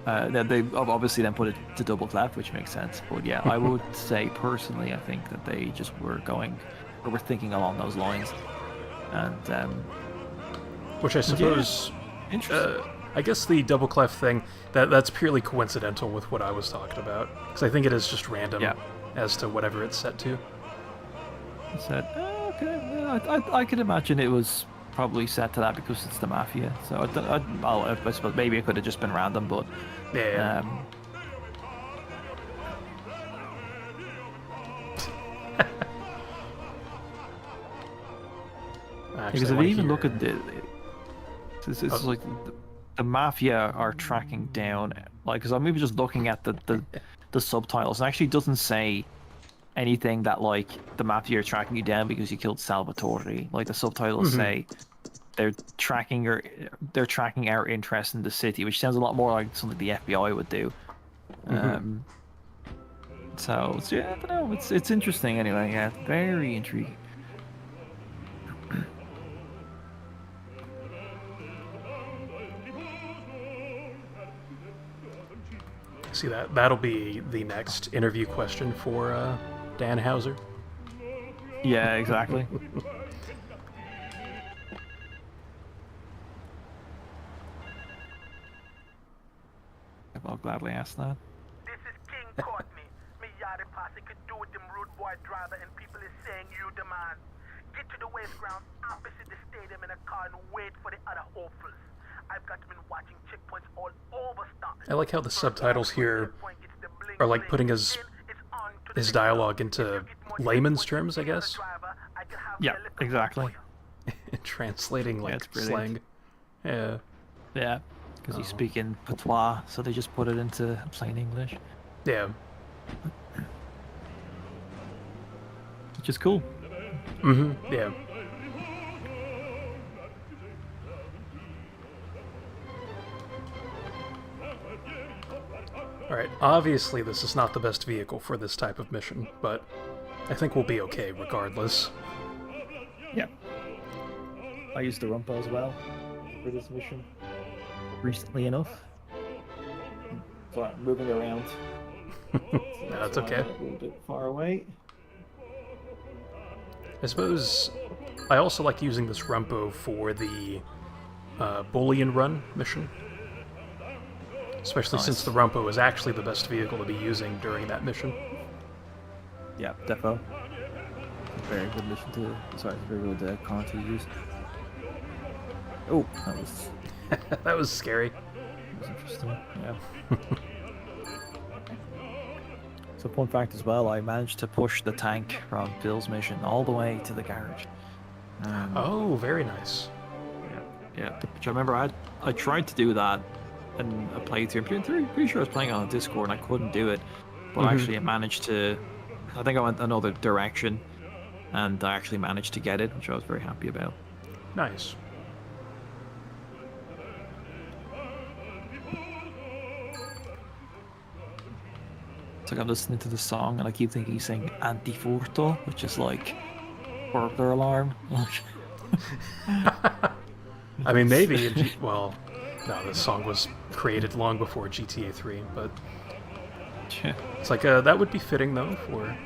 they obviously then put it to double clef, which makes sense. But yeah, I would say personally, I think that they just were thinking along those lines, and which I suppose, I guess the double clef thing that's purely coincidental with what I was talking about, because I think it is just random as to whatever it's set to. I could imagine it was probably set to that because it's the mafia. So I suppose maybe it could have just been random, but yeah. Because if you even look at it's like the mafia are tracking down, like, because I'm maybe just looking at the subtitles, and actually doesn't say anything that like the mafia are tracking you down because you killed Salvatore. Like the subtitles say they're tracking our interest in the city, which sounds a lot more like something the FBI would do. So yeah, I don't know. It's interesting anyway. Yeah, very intriguing. See, that'll be the next interview question for Dan Hauser. Yeah, exactly. I'll gladly ask that. This is King Courtney. Me yard posse could do with them rude boy driver, and people is saying you the man. Get to the waste ground opposite the stadium in a car and wait for the other hopefuls. I've got been watching checkpoints all over stuff. I like how the subtitles here are like putting his dialogue into layman's terms, I guess. Yeah, exactly. Translating like slang. Yeah. Yeah, because he's speaking patois, so they just put it into plain English. Yeah. Which is cool. Yeah. Alright, obviously this is not the best vehicle for this type of mission, but I think we'll be okay regardless. Yeah. I used the Rumpa as well for this mission recently enough. So I'm moving around. No, that's okay. A little bit far away. I suppose I also like using this Rumpo for the Bullion Run mission. Especially since the Rumpo is actually the best vehicle to be using during that mission. Yeah, defo. Very good mission to... Sorry, very good car to use. Oh, that was... that was scary. That was interesting, yeah. So fun fact as well, I managed to push the tank from Bill's mission all the way to the garage. Oh, very nice. Yeah. Which I remember I tried to do that in a playthrough. I'm pretty sure I was playing on Discord and I couldn't do it. But actually I managed to... I think I went another direction and I actually managed to get it, which I was very happy about. Nice. It's like I'm listening to the song and I keep thinking he's saying anti-furto, which is like burglar alarm. I mean, maybe. Well, no, this song was created long before GTA 3, but it's like that would be fitting though for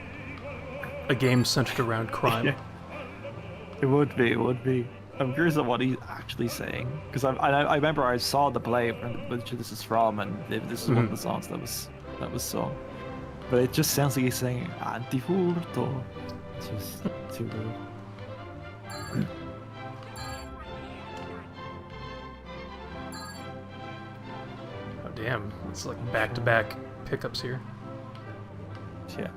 a game centered around crime. It would be. I'm curious at what he's actually saying, because I remember I saw the play which this is from, and this is one of the songs that was sung, but it just sounds like he's saying anti-furto. It's just too good. Oh damn, it's like back-to-back pickups here. Yeah.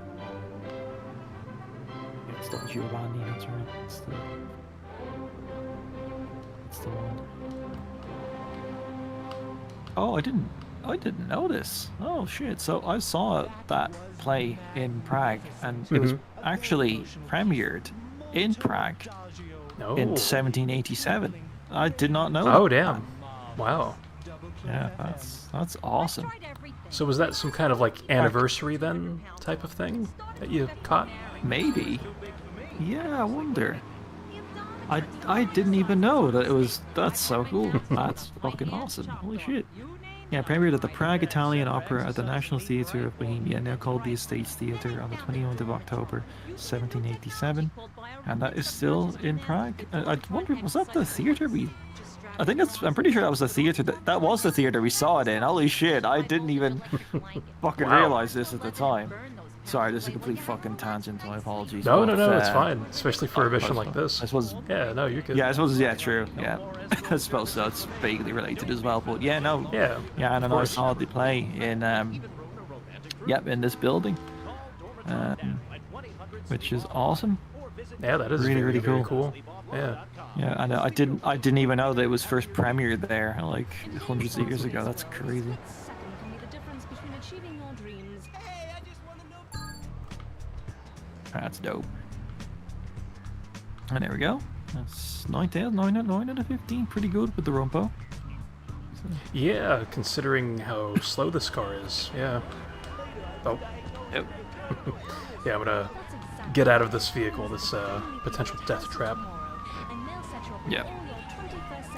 It's not Giovanni, that's right. It's the one. Oh, I didn't know this. Oh shit! So I saw that play in Prague, and it was actually premiered in Prague in 1787. I did not know. Oh damn! Wow. Yeah, that's awesome. So was that some kind of like anniversary then type of thing that you caught? Maybe. Yeah, I wonder. I didn't even know that it was. That's so cool. That's fucking awesome. Holy shit. Yeah, premiered at the Prague Italian Opera at the National Theatre of Bohemia, now called the Estates Theatre, on the 21st of October, 1787. And that is still in Prague. I wonder, was that the theatre we... I'm pretty sure that was the theatre. That was the theatre we saw it in. Holy shit, I didn't even fucking realize this at the time. Sorry, this is a complete fucking tangent, my apologies. No, it's fine. Especially for a mission like this. I suppose... Yeah, no, you're good. Yeah, I suppose, yeah, true, yeah. I suppose so, it's vaguely related as well, but yeah, no. Yeah, and then I saw the play in, in this building. Which is awesome. Yeah, that is really, really very cool. Yeah. Yeah, and I didn't even know that it was first premiered there, like, hundreds of years ago. That's crazy. That's dope. And there we go. That's 9,909 out of 15. Pretty good with the Rumpo. So. Yeah, considering how slow this car is. Yeah. Oh. Yep. Yeah, I'm gonna get out of this vehicle, this potential death trap. Yeah.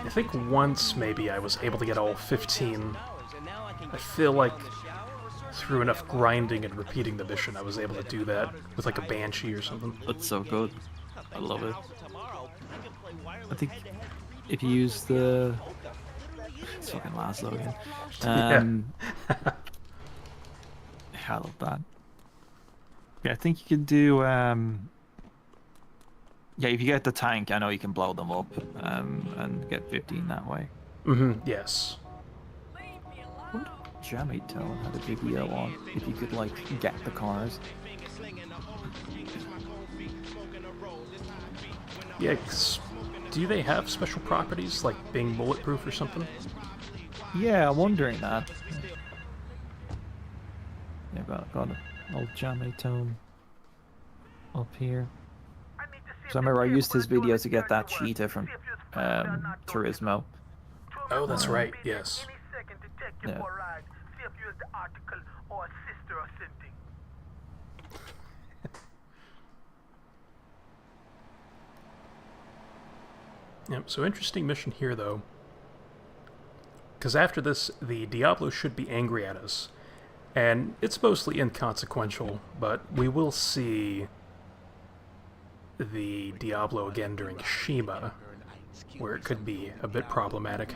I think once maybe I was able to get all 15. I feel like through enough grinding and repeating the mission, I was able to do that with like a Banshee or something. That's so good. I love it. I think if you use the... It's fucking Laszlo again. I love that. Yeah, I think you can do... Yeah, if you get the tank, I know you can blow them up and get 15 that way. Yes. Jammy Tone had a big wheel on, if you could, like, get the cars. Yeah, do they have special properties, like being bulletproof or something? Yeah, I'm wondering that. Yeah, got an old Jammy Tone up here. So I remember I used his video to get that cheetah from Turismo. Oh, that's right, yes. Yeah. Yep, so interesting mission here, though. Because after this, the Diablo should be angry at us. And it's mostly inconsequential, but we will see the Diablo again during Shima, where it could be a bit problematic.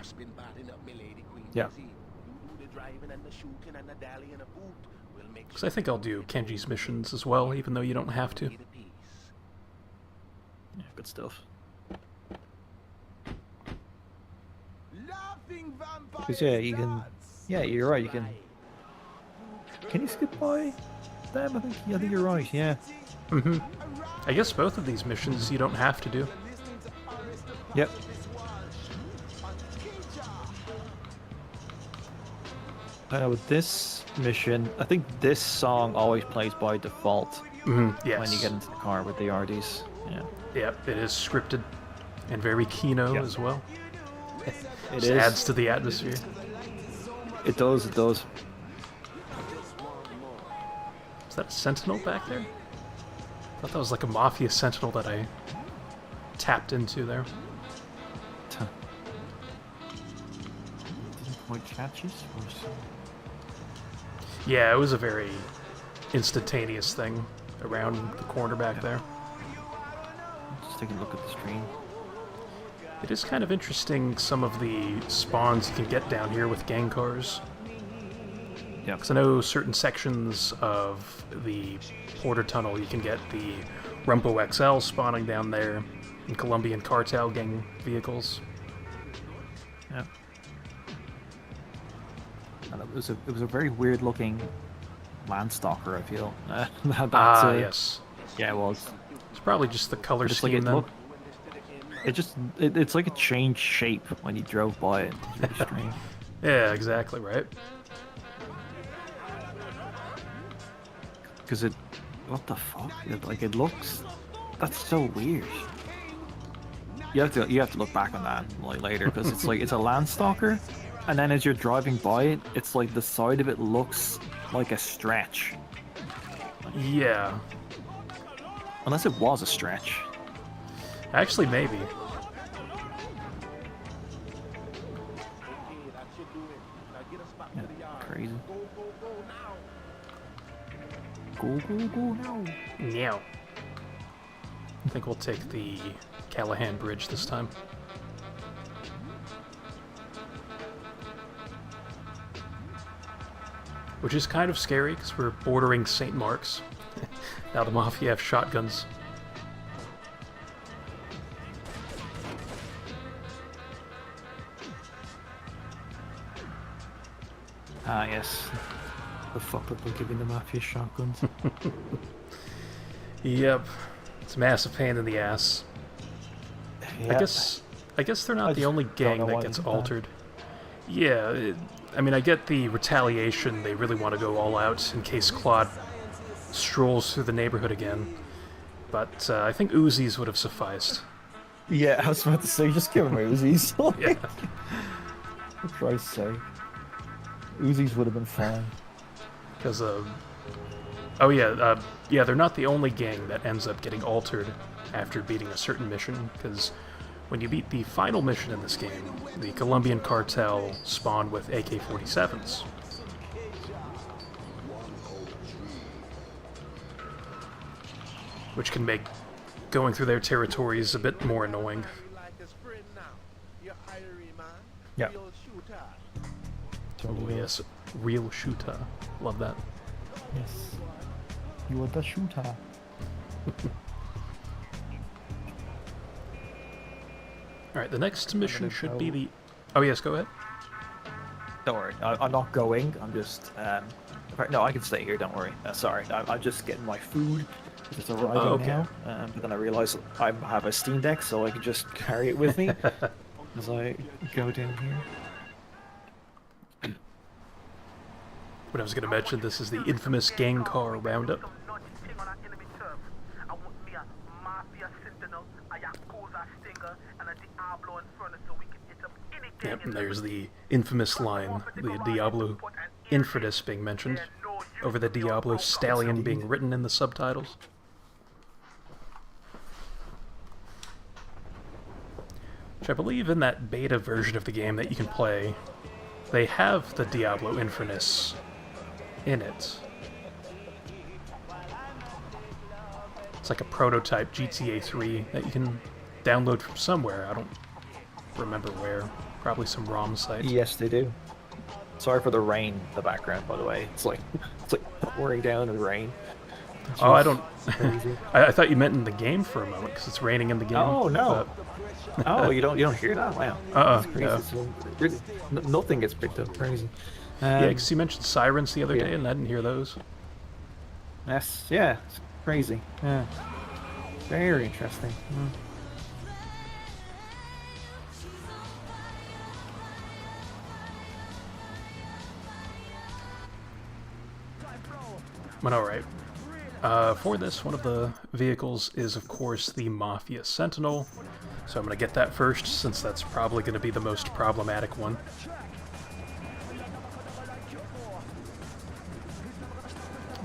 Yeah. Because I think I'll do Kenji's missions as well, even though you don't have to. Yeah, good stuff. Because yeah, you can. Yeah, you're right. You can. Can you skip by them? I think you're right. Yeah. I guess both of these missions you don't have to do. Yep. With this mission, I think this song always plays by default. Yes. When you get into the car with the RDs. Yeah. Yep, it is scripted and very Kino as well. It just adds to the atmosphere. It does, it does. Is that a sentinel back there? I thought that was like a mafia sentinel that I tapped into there. Didn't quite catch us? Yeah, it was a very instantaneous thing around the corner back there. Just take a look at the screen. It is kind of interesting, some of the spawns you can get down here with gang cars. Yeah. Because I know certain sections of the Porter Tunnel, you can get the Rumpo XL spawning down there, and Colombian cartel gang vehicles. Yeah. And it was a very weird looking Landstalker, I feel. Yes. Yeah, it was. It's probably just the color scheme then. It's like it changed shape when you drove by it. It's really strange. Yeah, exactly, right? Because what the fuck? It looks, that's so weird. You have to look back on that like later, because it's like, it's a Landstalker, and then as you're driving by it, it's like the side of it looks like a stretch. Yeah. Unless it was a stretch. Actually, maybe. Yeah, crazy. Go now. Yeah. I think we'll take the Callahan Bridge this time. Which is kind of scary, because we're bordering St. Mark's. Now the Mafia have shotguns. Ah, yes. The fuck people giving the Mafia shotguns. Yep. It's a massive pain in the ass. Yep. I guess they're not the only gang that gets altered. Yeah, I mean, I get the retaliation. They really want to go all out in case Claude strolls through the neighborhood again. But I think Uzis would have sufficed. Yeah, I was about to say, just give him Uzis. Yeah. For Christ's sake. Uzis would have been fine. Because, oh yeah, yeah, they're not the only gang that ends up getting altered after beating a certain mission, because when you beat the final mission in this game, the Colombian cartel spawned with AK-47s. Which can make going through their territories a bit more annoying. Yeah. Oh yes, real shooter. Love that. Yes. You are the shooter. Alright, the next mission should be the... Oh yes, go ahead. Don't worry, I'm not going, I'm just... No, I can stay here, don't worry. Sorry, I'm just getting my food. It's arriving now. But then I realised I have a Steam Deck, so I can just carry it with me as I go down here. What I was going to mention, this is the infamous gang car roundup. Yep, and there's the infamous line, the Diablo Infridus being mentioned, over the Diablo Stallion being written in the subtitles. Which I believe in that beta version of the game that you can play, they have the Diablo Infernus in it. It's like a prototype GTA 3 that you can download from somewhere. I don't remember where. Probably some ROM site. Yes, they do. Sorry for the rain in the background, by the way. It's like pouring down in the rain. Oh, I don't... I thought you meant in the game for a moment, because it's raining in the game. Oh, no. But... Oh, you don't hear that? Wow. No. Really, nothing gets picked up. Crazy. Yeah, because you mentioned sirens the other day, and I didn't hear those. Yes, yeah, it's crazy. Yeah. Very interesting. But alright. For this, one of the vehicles is, of course, the Mafia Sentinel. So I'm going to get that first, since that's probably going to be the most problematic one.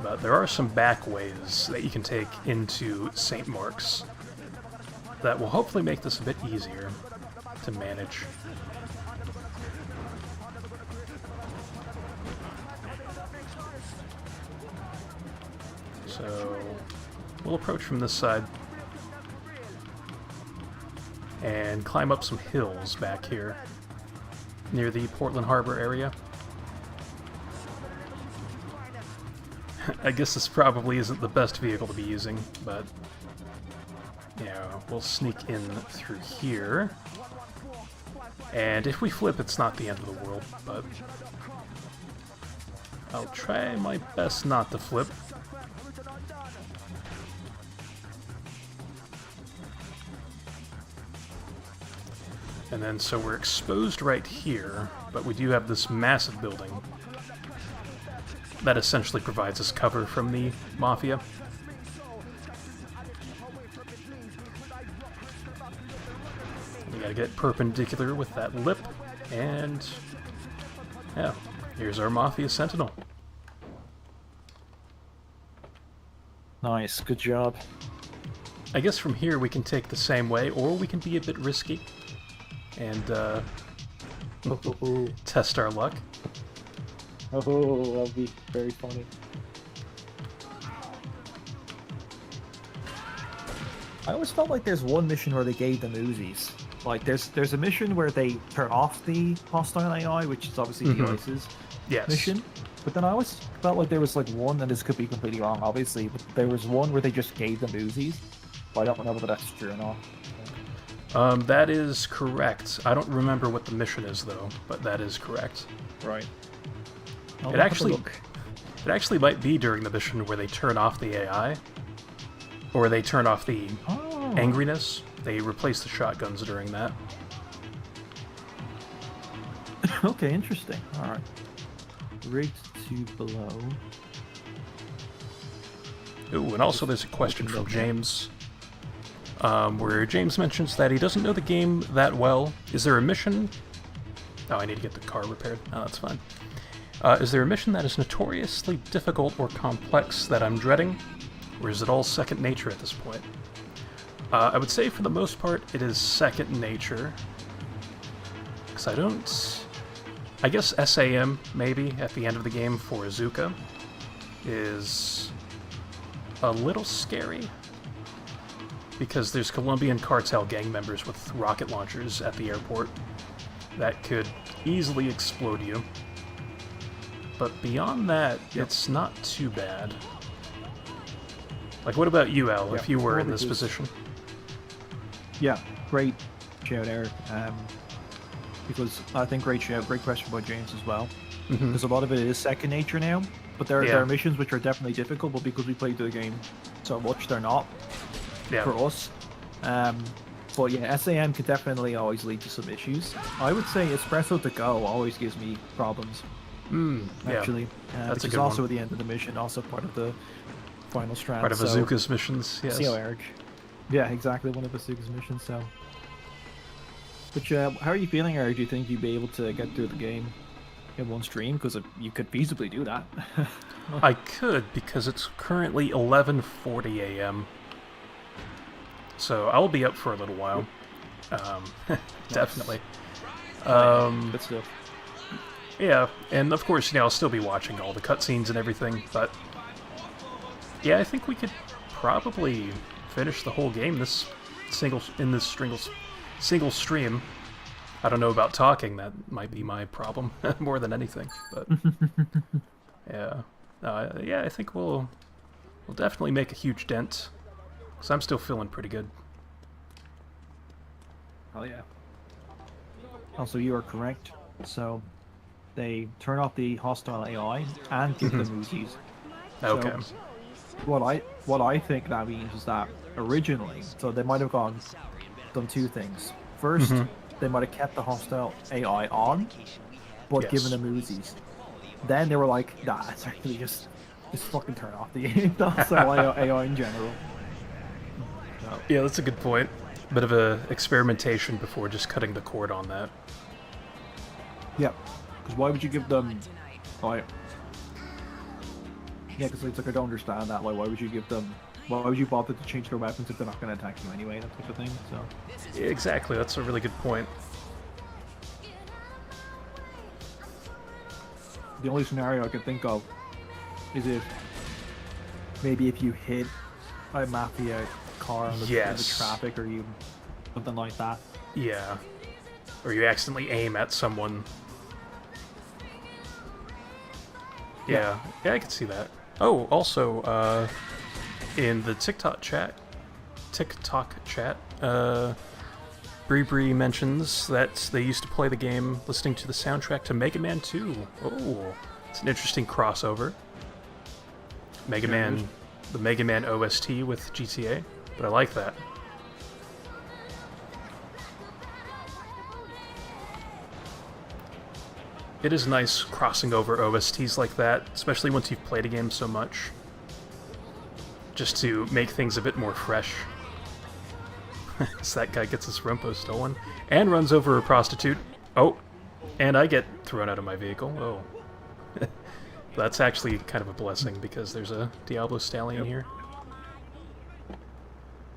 But there are some back ways that you can take into St. Mark's that will hopefully make this a bit easier to manage. So we'll approach from this side. and climb up some hills back here near the Portland Harbor area. I guess this probably isn't the best vehicle to be using, but yeah, we'll sneak in through here. And if we flip, it's not the end of the world, but I'll try my best not to flip. And then, so we're exposed right here, but we do have this massive building that essentially provides us cover from the Mafia. We gotta get perpendicular with that lip, and yeah, here's our Mafia Sentinel. Nice, good job. I guess from here we can take the same way, or we can be a bit risky and test our luck. Oh, that'll be very funny. I always felt like there's one mission where they gave them Uzis. Like, there's a mission where they turn off the hostile AI, which is obviously the ISIS mission. But then I always felt like there was like one, and this could be completely wrong, obviously, but there was one where they just gave them Uzis. But I don't know whether that's true or not. That is correct. I don't remember what the mission is, though, but that is correct. Right. It actually might be during the mission where they turn off the AI, or they turn off the angriness. They replace the shotguns during that. Okay, interesting. All right. Rigged to below. Ooh, and also there's a question from James, where James mentions that he doesn't know the game that well. Is there a mission? Oh, I need to get the car repaired. Oh, that's fine. Is there a mission that is notoriously difficult or complex that I'm dreading? Or is it all second nature at this point? I would say for the most part it is second nature. Because I don't... I guess SAM, maybe, at the end of the game for Azuka, is a little scary. Because there's Colombian cartel gang members with rocket launchers at the airport that could easily explode you. But beyond that, it's not too bad. Like, what about you, Al, if you were in this position? Yeah, great shout, Eric. Because I think great question by James as well. Because a lot of it is second nature now, but there are missions which are definitely difficult, but because we played the game so much, they're not for us. But yeah, SAM could definitely always lead to some issues. I would say Espresso to Go always gives me problems. Actually, that's which is also at the end of the mission, also part of the final strand. Part of Azuka's missions, yes. See how Eric. Yeah, exactly, one of Azuka's missions. So, which how are you feeling, Eric? Do you think you'd be able to get through the game in one stream? Because you could feasibly do that. I could, because it's currently 11:40 a.m. So I'll be up for a little while. Definitely. Good stuff. Yeah, and of course, I'll still be watching all the cutscenes and everything, but yeah, I think we could probably finish the whole game in this single stream. I don't know about talking, that might be my problem more than anything, but yeah. Yeah, I think we'll definitely make a huge dent, because I'm still feeling pretty good. Oh yeah. Also, you are correct. So, they turn off the hostile AI and give them Uzis. Okay. So, what I think that means is that originally, so they might have done two things. First, they might have kept the hostile AI on, but given them Uzis. Then they were like, nah, it's actually just fucking turn off the hostile AI in general. So. Yeah, that's a good point. Bit of a experimentation before just cutting the cord on that. Yeah, because why would you give them... Oh, yeah, because it's like I don't understand that. Why would you give them... Why would you bother to change their weapons if they're not going to attack you anyway, that type of thing, so... Yeah, exactly, that's a really good point. The only scenario I can think of is if... Maybe if you hit a Mafia car on the traffic, or you something like that. Yeah. Or you accidentally aim at someone. Yeah, I can see that. Oh, also, in the TikTok chat, Bree mentions that they used to play the game listening to the soundtrack to Mega Man 2. Oh, it's an interesting crossover. The Mega Man OST with GTA, but I like that. It is nice crossing over OSTs like that, especially once you've played a game so much. Just to make things a bit more fresh. So that guy gets his Rumpo stolen and runs over a prostitute. Oh, and I get thrown out of my vehicle. Oh. That's actually kind of a blessing because there's a Diablo Stallion here.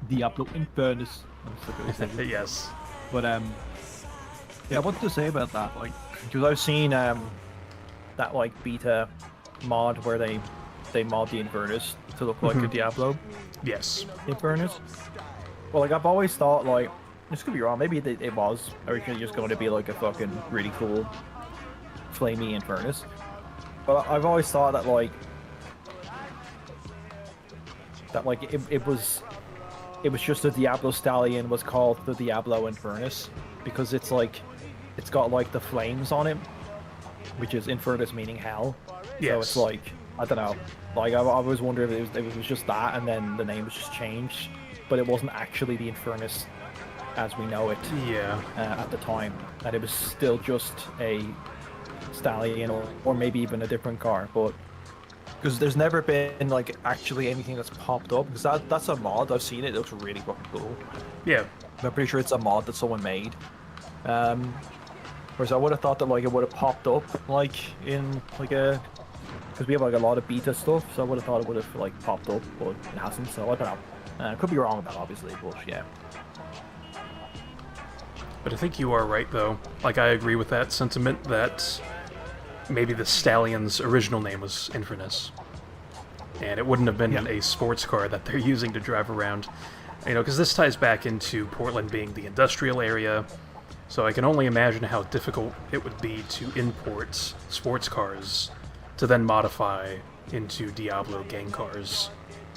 Diablo Infernus. Yes. But yeah, what to say about that? Like, because I've seen that like beta mod where they mod the Infernus to look like a Diablo. Yes. Infernus. Well, like I've always thought, like, this could be wrong. Maybe it was originally just going to be like a fucking really cool, flamey Infernus. But I've always thought that it was just the Diablo Stallion was called the Diablo Infernus because it's got like the flames on it, which is Infernus meaning hell. Yes. So it's like, I don't know. Like I always wondered if it was just that and then the name was just changed, but it wasn't actually the Infernus as we know it. Yeah. At the time, that it was still just a Stallion or maybe even a different car, but because there's never been like actually anything that's popped up because that's a mod. I've seen it. It looks really fucking cool. Yeah. I'm pretty sure it's a mod that someone made. Whereas I would have thought that like it would have popped up like in like a because we have like a lot of beta stuff, so I would have thought it would have like popped up, but it hasn't. So I don't know. Could be wrong about that, obviously, but yeah. But I think you are right, though. Like, I agree with that sentiment that maybe the Stallion's original name was Infernus. And it wouldn't have been a sports car that they're using to drive around. You know, because this ties back into Portland being the industrial area. So I can only imagine how difficult it would be to import sports cars to then modify into Diablo gang cars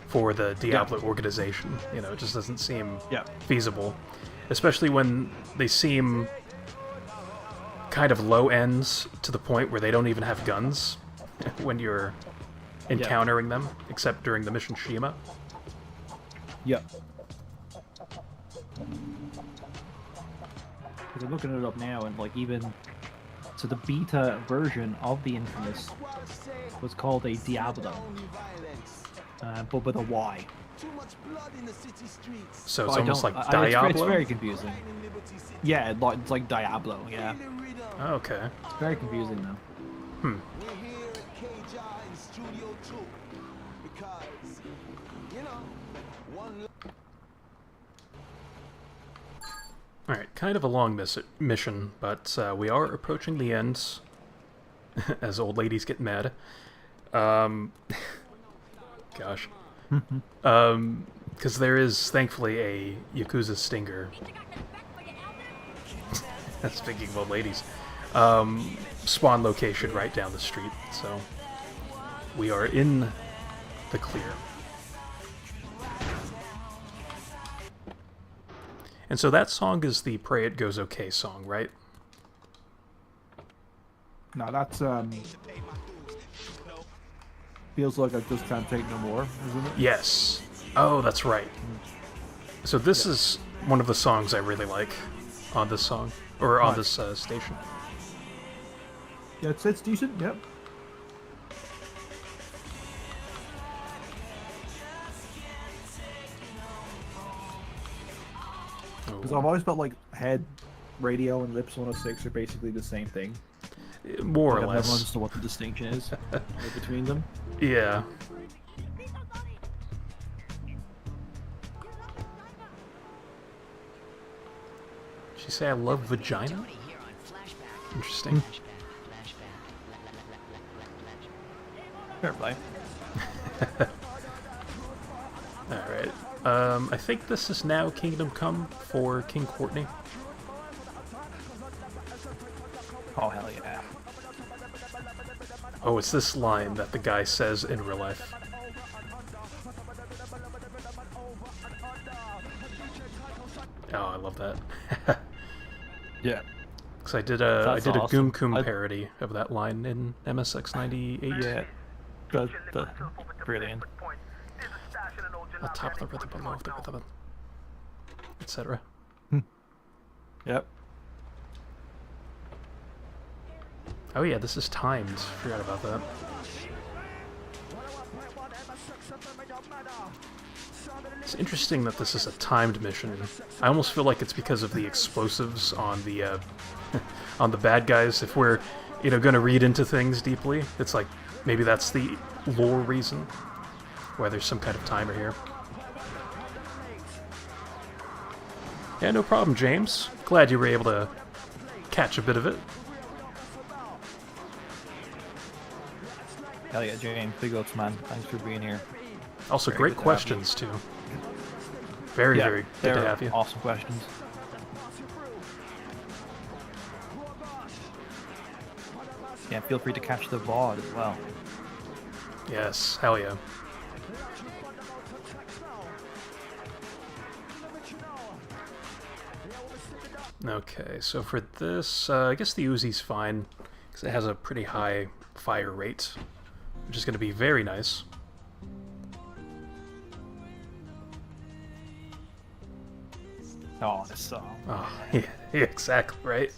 for the Diablo organization. You know, it just doesn't seem feasible. Especially when they seem kind of low ends to the point where they don't even have guns when you're encountering them, except during the mission Shima. Yep. Because I'm looking it up now, and like even so, the beta version of the Infamous was called a Diablo, but with a Y. So it's almost like Diablo? It's very confusing. Yeah, it's like Diablo, yeah. Okay. It's very confusing though. Alright, kind of a long mission, but we are approaching the end as old ladies get mad. Gosh. Because there is, thankfully, a Yakuza stinger. Speaking of old ladies. Spawn location right down the street, so we are in the clear. And so that song is the Pray It Goes Okay song, right? No, that's Feels Like I Just Can't Take No More, isn't it? Yes. Oh, that's right. So this is one of the songs I really like on this song, or on this station. Yeah, it's decent, yep. Because I've always felt like Head, Radio, and Lips 106 are basically the same thing. More or I've less. never understood what the distinction is between them. Yeah. Did she say I love vagina? Interesting. Fair play. Alright. I think this is now Kingdom Come for King Courtney. Oh, hell yeah. Oh, it's this line that the guy says in real life. Oh, I love that. Yeah. Because I did a awesome. Goom Coom parody of that line in MSX 98. Yeah. Brilliant. On top of the rhythm, below the rhythm, etc. Yep. Oh yeah, this is timed. Forgot about that. It's interesting that this is a timed mission. I almost feel like it's because of the explosives on the on the bad guys. If we're, you know, going to read into things deeply, it's like maybe that's the lore reason why there's some kind of timer here. Yeah, no problem, James. Glad you were able to catch a bit of it. Hell yeah, James. Big ups, man. Thanks for being here. Also, Very great good to questions, too. Very, yeah, very good to have you. Awesome questions. Yeah, feel free to catch the VOD as well. Yes, hell yeah. Okay, so for this, I guess the Uzi's fine, because it has a pretty high fire rate, which is going to be very nice. Oh, this song. Oh, yeah, exactly, right?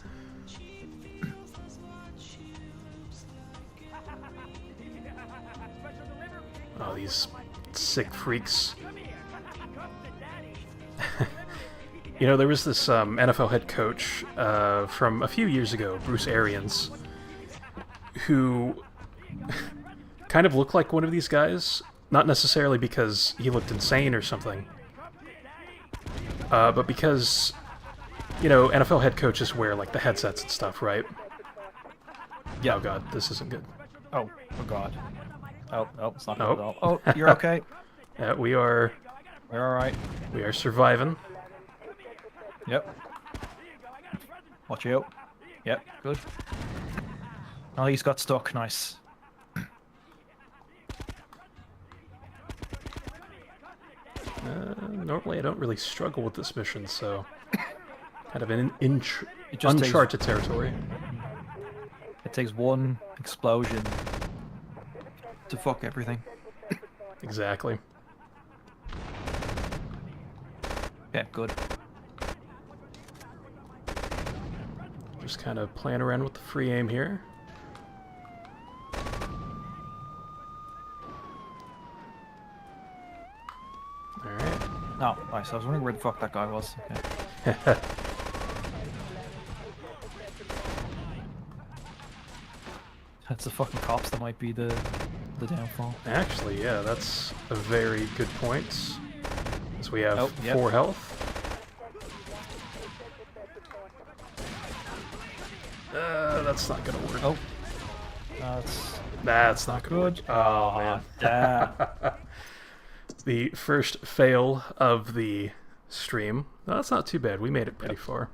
Oh, these sick freaks. You know, there was this NFL head coach from a few years ago, Bruce Arians, who kind of looked like one of these guys. Not necessarily because he looked insane or something, but because, you know, NFL head coaches wear, like, the headsets and stuff, right? Yeah. Oh god, this isn't good. Oh god. Oh, it's not good at all. Oh, you're okay. Yeah, we're alright. We are surviving. Yep. Watch out. Yep, good. Oh, he's got stuck. Nice. Normally I don't really struggle with this mission, so kind of an uncharted territory. It takes one explosion to fuck everything. Exactly. Yeah, good. Just kind of playing around with the free aim here. Alright. Oh, nice. I was wondering where the fuck that guy was. Okay. That's the fucking cops that might be the downfall. Actually, yeah, that's a very good point. So we have 4 health. That's not gonna work. Oh. That's not gonna work. Oh, man. Damn. The first fail of the stream. No, that's not too bad. We made it pretty far.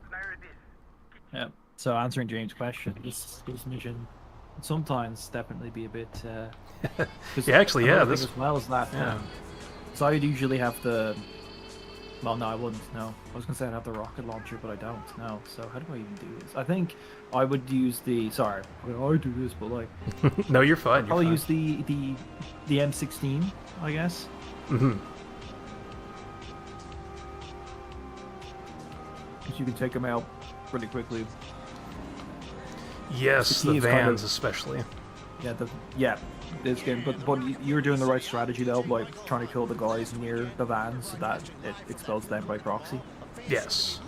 Yeah. So answering James' question, this mission sometimes definitely be a bit. Yeah, actually, yeah. This as well as that. Yeah. So I'd usually have the. Well, no, I wouldn't. No, I was gonna say I'd have the rocket launcher, but I don't. No. So how do I even do this? I think I would use the. Sorry, I do this, but like. No, you're fine. I'd probably use the M16, I guess. Mm-hmm. Because you can take them out pretty quickly. Yes, the vans especially. Yeah, this game. But you're doing the right strategy though, like trying to kill the guys near the vans so that it explodes them by proxy. Yes.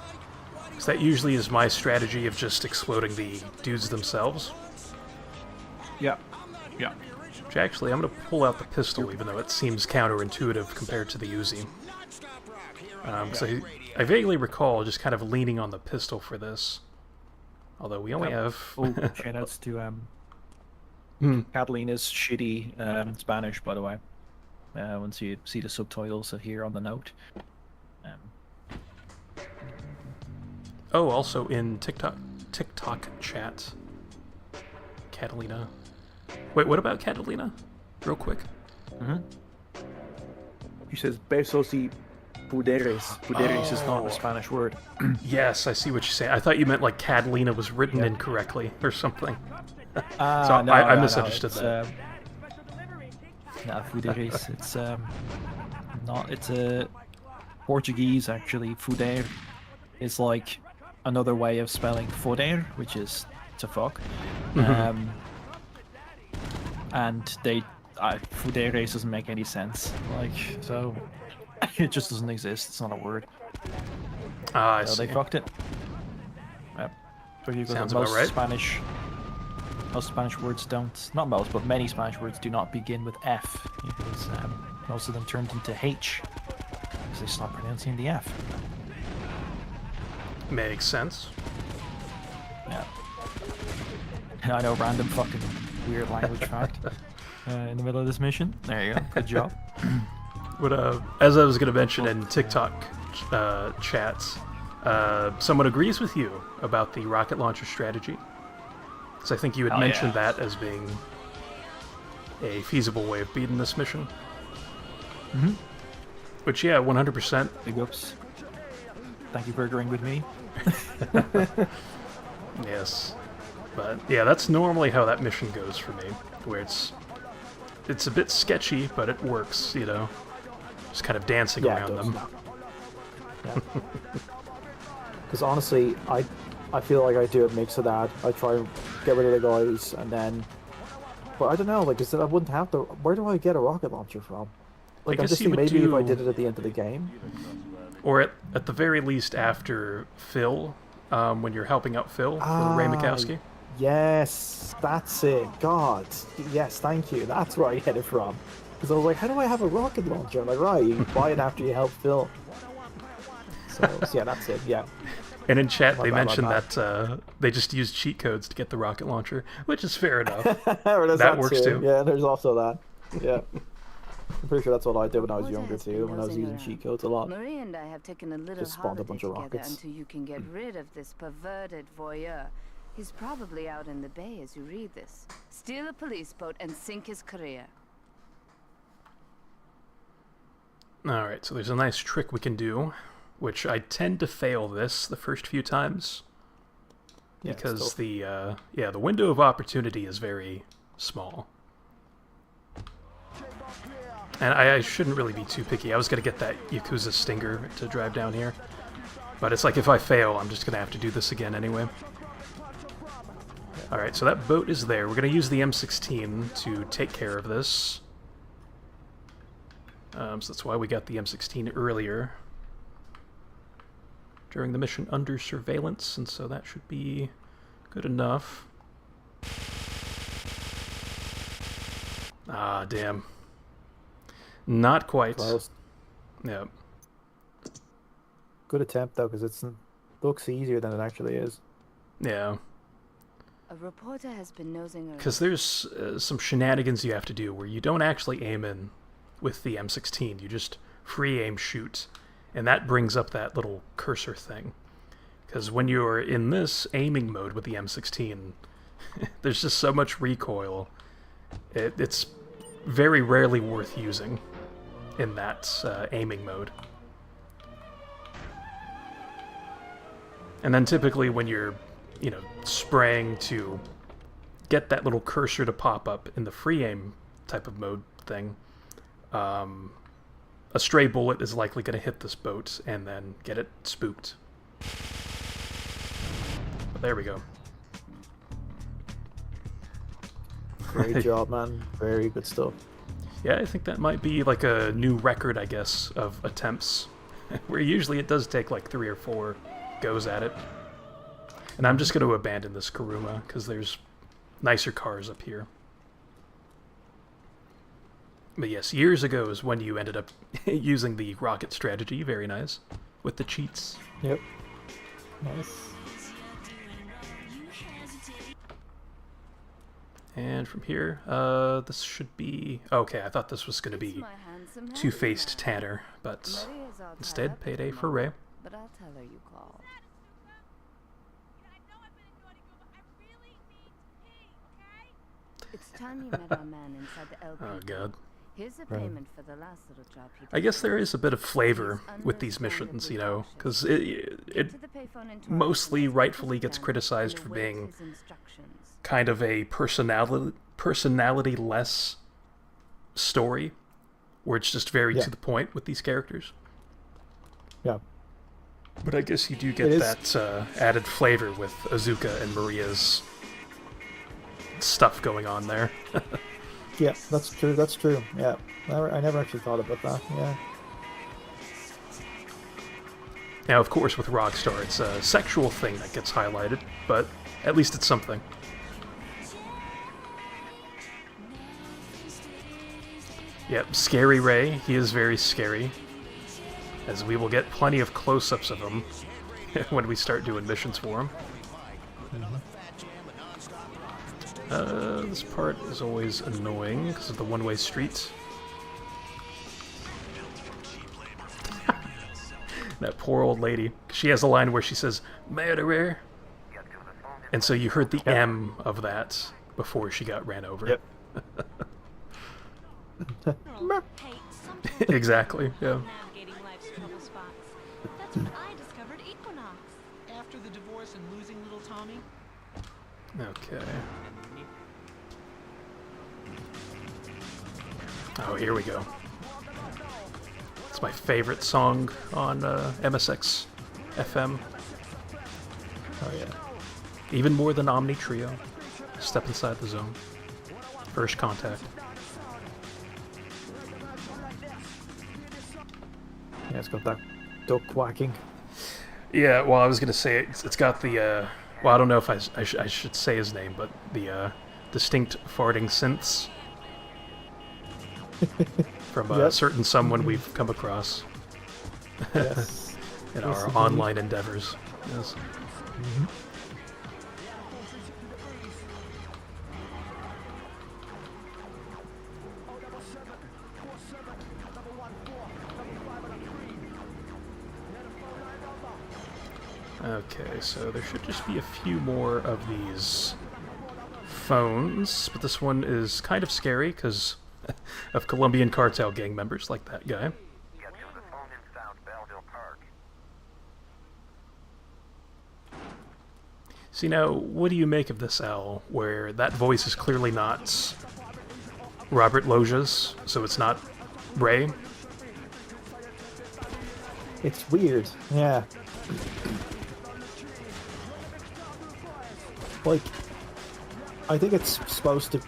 Because that usually is my strategy of just exploding the dudes themselves. Yeah. Yeah. Which actually, I'm going to pull out the pistol, even though it seems counterintuitive compared to the Uzi. So I vaguely recall just kind of leaning on the pistol for this. Although we only have... Oh, shoutouts to Catalina's shitty Spanish, by the way. once you see the subtitles here on the note. Oh, also in TikTok chat, Catalina. Wait, what about Catalina? Real quick. He says besos y puderes. Puderes is not a Spanish word. Yes, I see what you're saying. I thought you meant like Catalina was written incorrectly or something. So I misunderstood that. No, fuderes. It's not. It's a Portuguese actually. Fuder is like another way of spelling foder, which is to fuck. And fuderes doesn't make any sense. Like, so it just doesn't exist. It's not a word. I so see. They fucked it. Yep. Sounds about right. Most Spanish words don't, not most, but many Spanish words do not begin with F, because most of them turned into H, because they stopped pronouncing the F. Makes sense. Yeah. I know, random fucking weird language fact in the middle of this mission. There you go, good job. But as I was going to mention in TikTok chats, someone agrees with you about the rocket launcher strategy. So I think you had mentioned that as being a feasible way of beating this mission. Which, yeah, 100%. Big ups. Thank you for agreeing with me. Yes. But, yeah, that's normally how that mission goes for me. Where it's a bit sketchy, but it works, you know? Just kind of dancing around them. Because honestly, I feel like I do a mix of that. I try and get rid of the guys, and then... But I don't know, like, I wouldn't have to... Where do I get a rocket launcher from? Like, I'm just thinking maybe if I did it at the end of the game. Or at the very least after Phil, when you're helping out Phil, Ray Mikowski. Yes, that's it. God. Yes, thank you. That's where I get it from. Because I was like, how do I have a rocket launcher? I'm like, right, you buy it after you help Phil. So yeah, that's it, yeah. And in chat, they mentioned that they just use cheat codes to get the rocket launcher, which is fair enough. That works too. Yeah, there's also that. Yeah. I'm pretty sure that's what I did when I was younger too, when I was using cheat codes a lot. Marie and I have taken a little Just spawned a bunch of holiday together rockets. until you can get rid of this perverted voyeur. He's probably out in the bay as you read this. Steal a police boat and sink his career. Alright, so there's a nice trick we can do, which I tend to fail this the first few times. Because the window of opportunity is very small. And I shouldn't really be too picky. I was going to get that Yakuza Stinger to drive down here. But it's like if I fail, I'm just going to have to do this again anyway. Alright, so that boat is there. We're going to use the M16 to take care of this. So that's why we got the M16 earlier. During the mission under surveillance, and so that should be good enough. Ah, damn. Not quite. Close. Yeah. Good attempt though, because it looks easier than it actually is. Yeah. A reporter has been nosing around. Because there's some shenanigans you have to do where you don't actually aim in with the M16. You just free aim shoot. And that brings up that little cursor thing. Because when you're in this aiming mode with the M16, there's just so much recoil. It's very rarely worth using in that aiming mode. And then typically when you're, spraying to get that little cursor to pop up in the free aim type of mode thing, a stray bullet is likely going to hit this boat and then get it spooked. But there we go. Great job, man. Very good stuff. Yeah, I think that might be like a new record, I guess, of attempts. Where usually it does take like 3 or 4 goes at it. And I'm just going to abandon this Kuruma, because there's nicer cars up here. But yes, years ago is when you ended up using the rocket strategy. Very nice. With the cheats. Yep. Nice. And from here, this should be... Okay, I thought this was going to be two-faced Tanner, but instead payday for Ray. But I'll tell her you called. It's time you met our man inside the LP. Oh god. Here's a payment for the last little job he did. I guess there is a bit of flavor with these missions, you know, because it mostly rightfully gets criticized for being kind of a personality-less story, where it's just very to the point with these characters. Yeah. But I guess you do get that added flavor with Azuka and Maria's stuff going on there. Yeah, that's true. That's true. Yeah, I never actually thought about that. Yeah. Now, of course, with Rockstar, it's a sexual thing that gets highlighted, but at least it's something. Yep, Scary Ray. He is very scary, as we will get plenty of close-ups of him when we start doing missions for him. This part is always annoying because of the one-way street. That poor old lady. She has a line where she says, "Murderer." And so you heard the M of that before she got ran over. Yep. Exactly, yeah. That's when I discovered Equinox. After the divorce and losing little Tommy? Okay. Oh, here we go. It's my favorite song on MSX FM. Oh yeah. Even more than Omni Trio. Step Inside the Zone. First Contact. Yeah, it's got that duck quacking. Yeah, well, I was gonna say it's got the well, I don't know if I should say his name, but the distinct farting synths from a certain someone we've come across Yes. in our online endeavors. Yes. Mm-hmm. Okay, so there should just be a few more of these phones, but this one is kind of scary because of Colombian cartel gang members like that guy. See, now, what do you make of this, Al, where that voice is clearly not Robert Loggia's, so it's not Ray? It's weird, yeah. Like, I think it's supposed to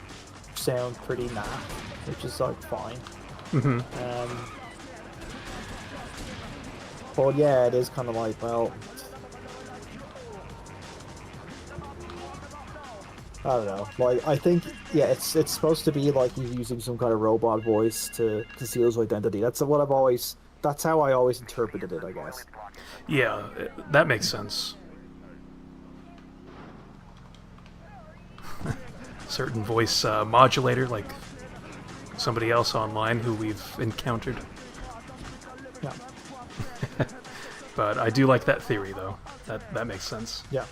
sound pretty naff, which is like fine. Mm-hmm. But yeah, it is kind of like, well, I don't know. Like, I think, yeah, it's supposed to be like he's using some kind of robot voice to conceal his identity. That's how I always interpreted it, I guess. Yeah, that makes sense. Certain voice modulator, like somebody else online who we've encountered. Yeah. But I do like that theory, though. That makes sense. Yeah.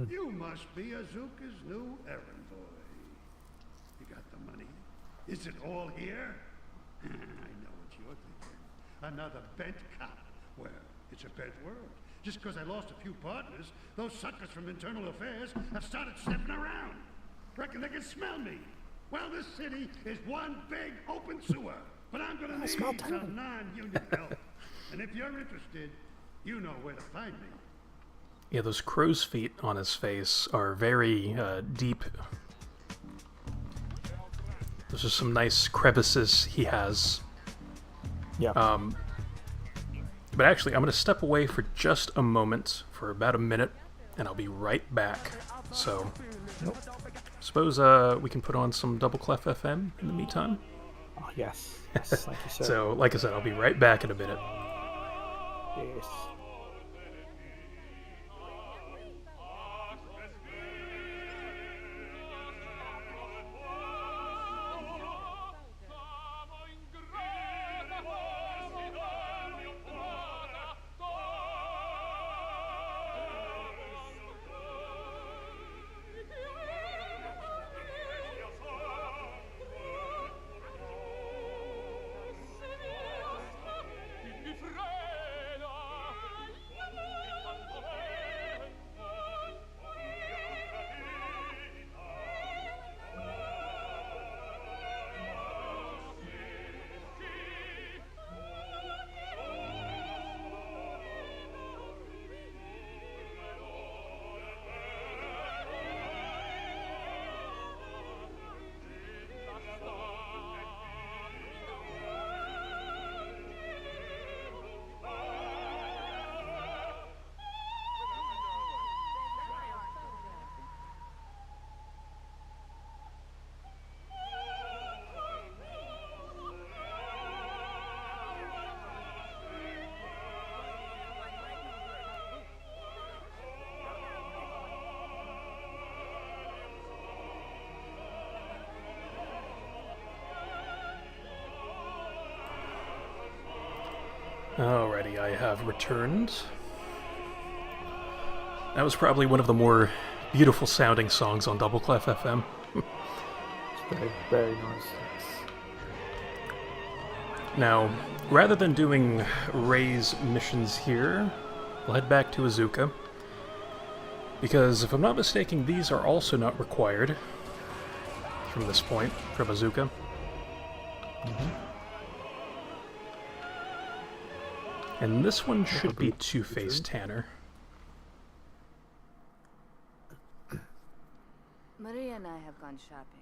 You must be Azuka's new errand boy. You got the money? Is it all here? I know what you're thinking. Another bent cop. Well, it's a bent world. Just because I lost a few partners, those suckers from Internal Affairs have started sniffing around. Reckon they can smell me. Well, this city is one big open sewer. But I'm gonna need some non-union help. And if you're interested, you know where to find me. Yeah, those crow's feet on his face are very deep. Those are some nice crevices he has. Yeah. But actually, I'm going to step away for just a moment, for about a minute, and I'll be right back. So, suppose we can put on some Double Clef FM in the meantime? Oh, yes. Yes, thank you, sir. So, like I said, I'll be right back in a minute. Yes. Alrighty, I have returned. That was probably one of the more beautiful sounding songs on Double Clef FM. It's very, very nice. Now, rather than doing Ray's missions here, we'll head back to Azuka. Because, if I'm not mistaken, these are also not required from this point, from Azuka. And this one should be Two-Face Tanner. Maria and I have gone shopping.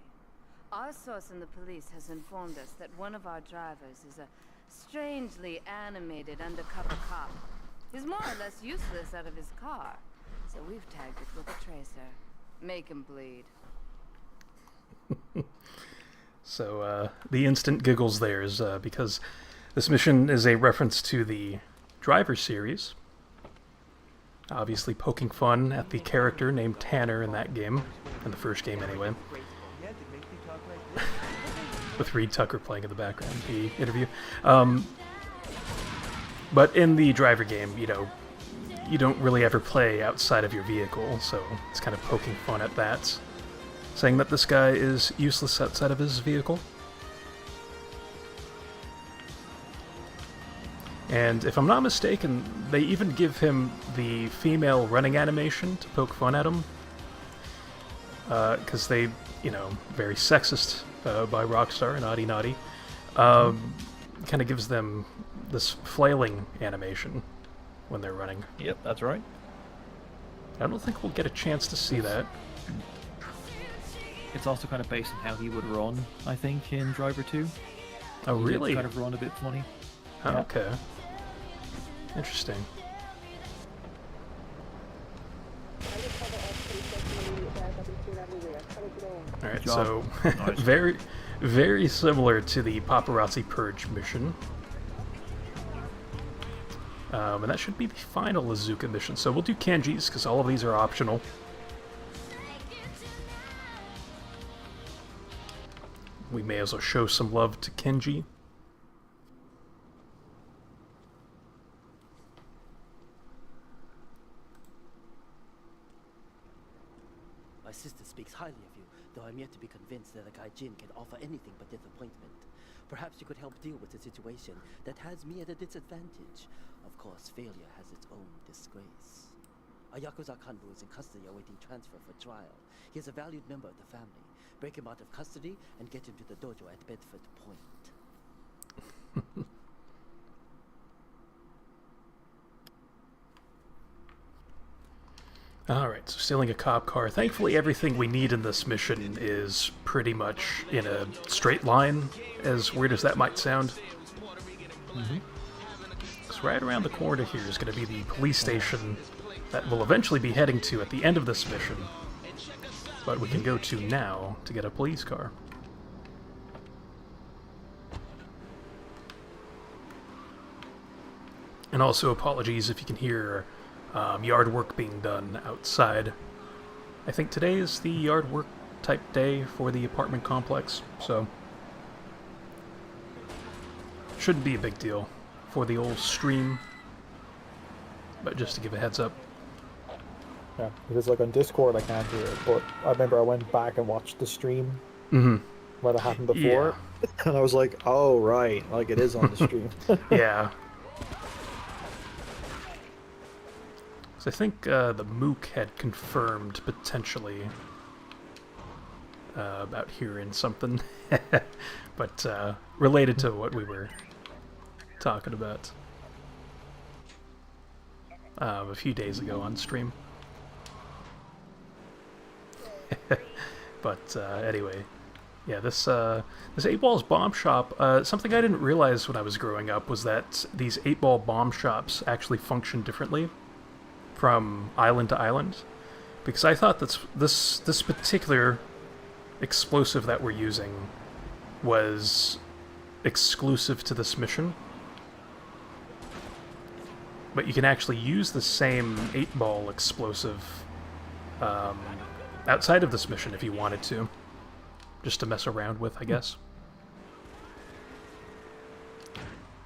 Our source in the police has informed us that one of our drivers is a strangely animated undercover cop. He's more or less useless out of his car, so we've tagged it with a tracer. Make him bleed. So, the instant giggles there is because this mission is a reference to the Driver series. Obviously poking fun at the character named Tanner in that game. In the first game, anyway. With Reed Tucker playing in the background, the interview. But in the Driver game, you know, you don't really ever play outside of your vehicle, so it's kind of poking fun at that. Saying that this guy is useless outside of his vehicle. And if I'm not mistaken, they even give him the female running animation to poke fun at him. Because they, you know, very sexist by Rockstar and Naughty Naughty. Kind of gives them this flailing animation when they're running. Yep, that's right. I don't think we'll get a chance to see that. It's also kind of based on how he would run, I think, in Driver 2. Oh, really? He kind of run a bit funny. Oh, yeah. Okay. Interesting. Alright, so Nice. very, very similar to the Paparazzi Purge mission. And that should be the final Azuka mission. So we'll do Kenji's, because all of these are optional. We may as well show some love to Kenji. My sister speaks highly of you, though I'm yet to be convinced that a Gaijin can offer anything but disappointment. Perhaps you could help deal with a situation that has me at a disadvantage. Of course, failure has its own disgrace. A Yakuza Kanbu is in custody awaiting transfer for trial. He is a valued member of the family. Break him out of custody and get him to the dojo at Bedford Point. Alright, so stealing a cop car. Thankfully, everything we need in this mission is pretty much in a straight line, as weird as that might sound. So right around the corner here is going to be the police station that we'll eventually be heading to at the end of this mission. But we can go to now to get a police car. And also apologies if you can hear yard work being done outside. I think today is the yard work type day for the apartment complex, so shouldn't be a big deal for the old stream, but just to give a heads up. Yeah, because like on Discord I can't hear it, but I remember I went back and watched the stream when it happened before, and I was like, oh right, like it is on the stream. Yeah. So I think the Mook had confirmed potentially about hearing something, but related to what we were talking about a few days ago on stream. But anyway, yeah, this 8-Ball's bomb shop, something I didn't realize when I was growing up was that these 8-Ball bomb shops actually function differently from island to island, because I thought that this particular explosive that we're using was exclusive to this mission. But you can actually use the same 8-Ball explosive outside of this mission if you wanted to, just to mess around with, I guess.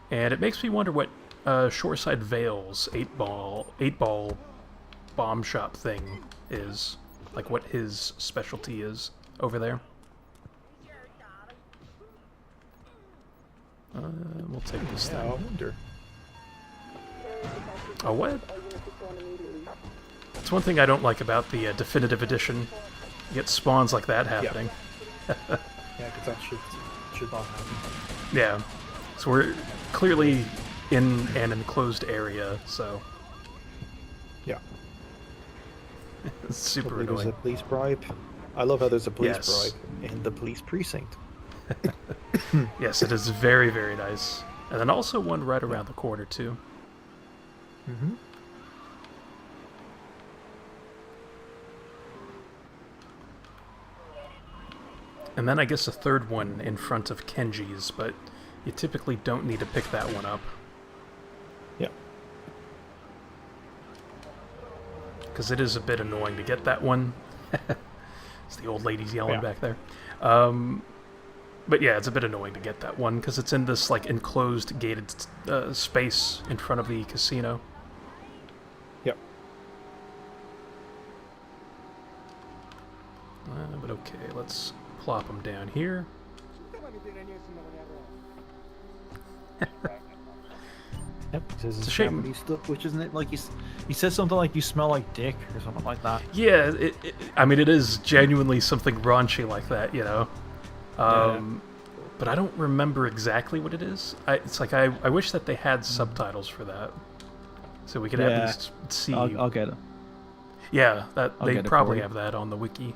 And it makes me wonder what Shoreside Vale's 8-Ball bomb shop thing is, like what his specialty is over there. We'll take this thing. I wonder. Oh, what? It's one thing I don't like about the definitive edition. You get spawns like that happening. Yeah, because that should not happen. Yeah. So we're clearly in an enclosed area, so... Yeah. It's super Hopefully annoying. There's a police bribe. I love how there's a police Yes. bribe in the police precinct. Yes, it is very, very nice. And then also one right around the corner, too. Mm-hmm. And then I guess a third one in front of Kenji's, but you typically don't need to pick that one up. Yep. Because it is a bit annoying to get that one. It's the old ladies yelling Yeah. back there. But yeah, it's a bit annoying to get that one, because it's in this like enclosed, gated space in front of the casino. Yep. But okay, let's plop them down here. Yep, he says It's a shame. Japanese stuff, which isn't it? Like he says something like "you smell like dick" or something like that. Yeah, I mean, it is genuinely something raunchy like that, you know. But I don't remember exactly what it is. It's like I wish that they had subtitles for that, so we could at least see. I'll get it. Yeah, that I'll they get it probably for you. have that on the wiki.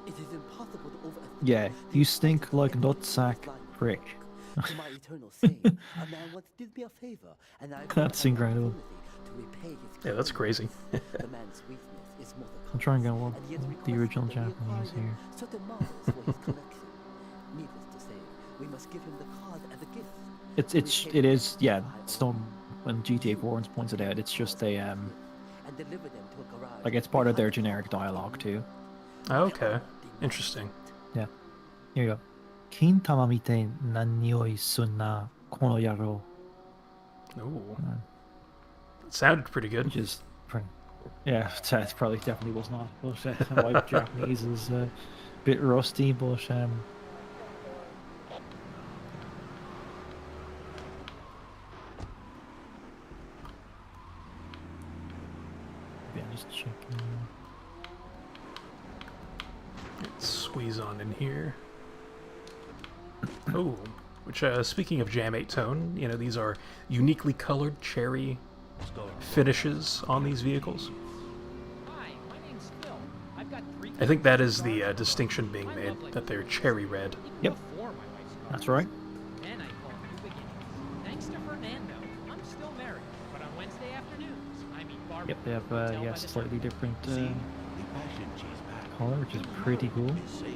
It is impossible to overestimate. Yeah, you stink like nutsack prick. To my eternal saying, a man once did me a favor, and I That's incredible. to repay his Yeah, that's crazy. the man's weakness is more the I'm trying to get one and he has the original requested that we Japanese acquire here. certain models for his collection. Needless to say, we must give him the card as a gift. It is yeah. So when GTA 4 points it out, it's just a And deliver them to a garage. like it's part of their generic dialogue too. Okay, interesting. Yeah. Here you go. 金玉みたいな匂いすんなこの野郎. Ooh, it sounded pretty good. Which is pretty, yeah, it probably definitely was not. But my Japanese is a bit rusty, but yeah, just checking. Let's squeeze on in here. Oh, which speaking of Jam 8 Tone, you know, these are uniquely colored cherry finishes on these vehicles. Hi, my name's Phil. I've got 3 I think that is the distinction being made, that they're cherry red. Yep, that's right. Then I called New Beginnings. Thanks to Fernando, I'm still married, but on Wednesday afternoons, I meet Barbara. Yep, they have yeah, slightly different color, which is pretty cool.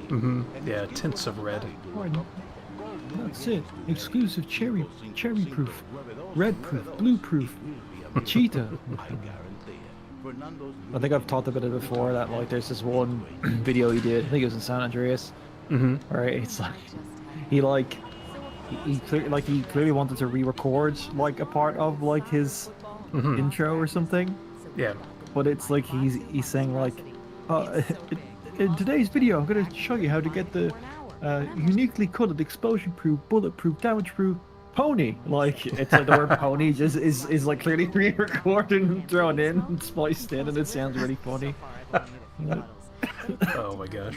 Mm-hmm. Yeah, tints of red. That's it. Exclusive cherry proof, red proof, blue proof, cheetah. I think I've talked about it before that like there's this one video he did. I think it was in San Andreas. Right? It's like he clearly wanted to re-record like a part of like his intro or something. Yeah. But it's like he's saying like, in today's video I'm gonna show you how to get the uniquely colored, explosion-proof, bulletproof, damage-proof pony. Like it's like the word pony just is like clearly re-recorded and thrown in and spliced in, and it sounds really funny. Oh my gosh.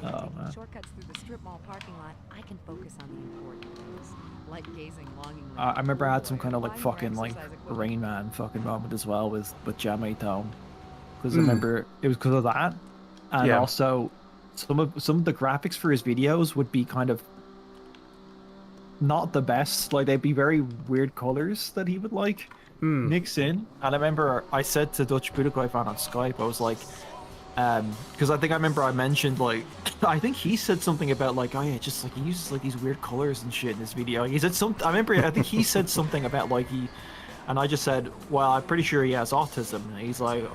Oh man. Shortcuts through the strip mall parking lot, I can focus on the important things, like gazing longingly. I remember I had some kind of like fucking like Rain Man fucking moment as well with Jamie Tone, because I remember it was because of that, and also some of the graphics for his videos would be kind of not the best. Like they'd be very weird colors that he would like mix in. And I remember I said to Dutch Budokai fan on Skype, I was like, because I think I remember I mentioned like I think he said something about like, oh yeah, just like he uses like these weird colors and shit in this video. He said I remember I think he said something about like and I just said, well, I'm pretty sure he has autism. And he's like,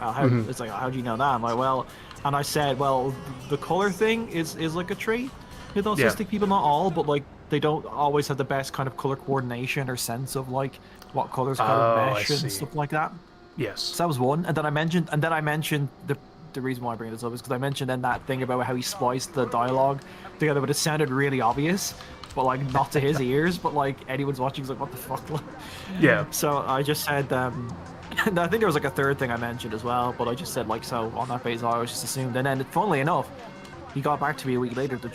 it's like, how do you know that? I'm like, well, and I said, well, the color thing is like a trait with autistic people, not all, but like they don't always have the best kind of color coordination or sense of like what colors kind of mesh and stuff like that. Yes. So that was one, and then I mentioned the reason why I bring this up is because I mentioned then that thing about how he spliced the dialogue together, but it sounded really obvious, but like not to his ears, but like anyone's watching is like, what the fuck? Yeah. So I just said, I think there was like a third thing I mentioned as well, but I just said like, so on that basis I always just assumed, and then funnily enough, he got back to me a week later, the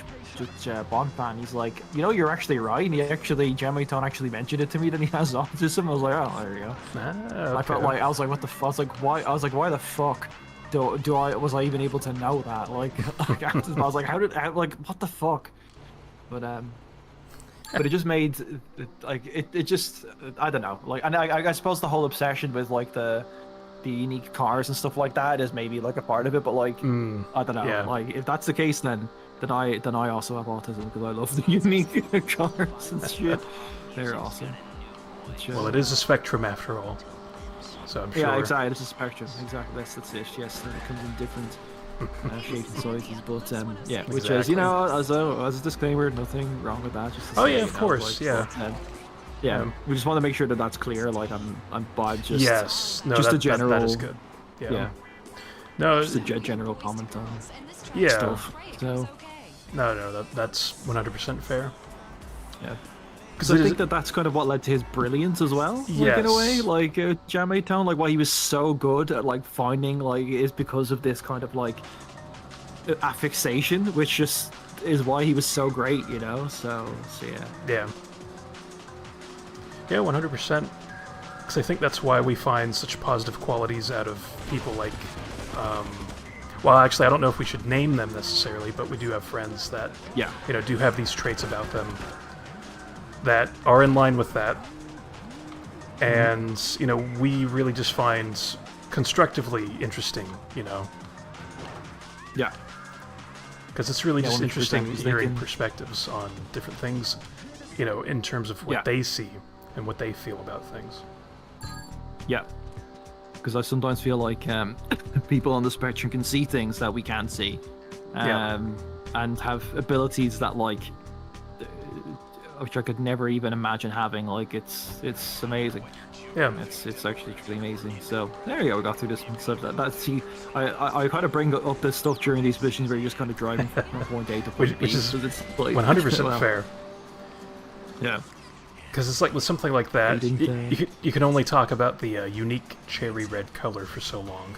Bond fan. He's like, you know, you're actually right. And Jeremy Tone actually mentioned it to me that he has autism. I was like, oh, there you go. Okay. I felt like I was like, what the fuck? I was like, why? I was like, why the fuck was I even able to know that? Like I was like, what the fuck? But it just made like it just I don't know. Like, and I suppose the whole obsession with like the unique cars and stuff like that is maybe like a part of it, but like I don't know. Yeah. Like if that's the case, then I also have autism because I love the unique cars and shit. They're awesome. Well, it is a spectrum after all, so I'm sure. Yeah, exactly. It's a spectrum. Exactly. That's it. Yes, it comes in different shapes and sizes, but yeah, which is, you know, as a disclaimer, nothing wrong with that. Just to say, of course, like, yeah. Yeah, we just want to make sure that that's clear. Like I'm just just a general. That is good. Yeah. No, just a general comment on stuff. So. No, that's 100% fair. Yeah. Because I think that's kind of what led to his brilliance as well. Like, yes. In a way, like Jamie Town, like why he was so good at like finding like is because of this kind of like affixation, which just is why he was so great, you know. So yeah. Yeah. Yeah, 100%. Because I think that's why we find such positive qualities out of people like. Well, actually, I don't know if we should name them necessarily, but we do have friends that, do have these traits about them that are in line with that. And, we really just find constructively interesting, Yeah. Because it's really just interesting hearing perspectives on different things, in terms of what they see and what they feel about things. Yeah. Because I sometimes feel like people on the spectrum can see things that we can't see, and have abilities that like, which I could never even imagine having. Like it's amazing. Yeah, it's actually truly amazing. So there you go. We got through this one. So I kind of bring up this stuff during these missions where you're just kind of driving from point A to point B, which is it's like, 100% fair. Yeah. Because it's like with something like that, you can only talk about the unique cherry red color for so long,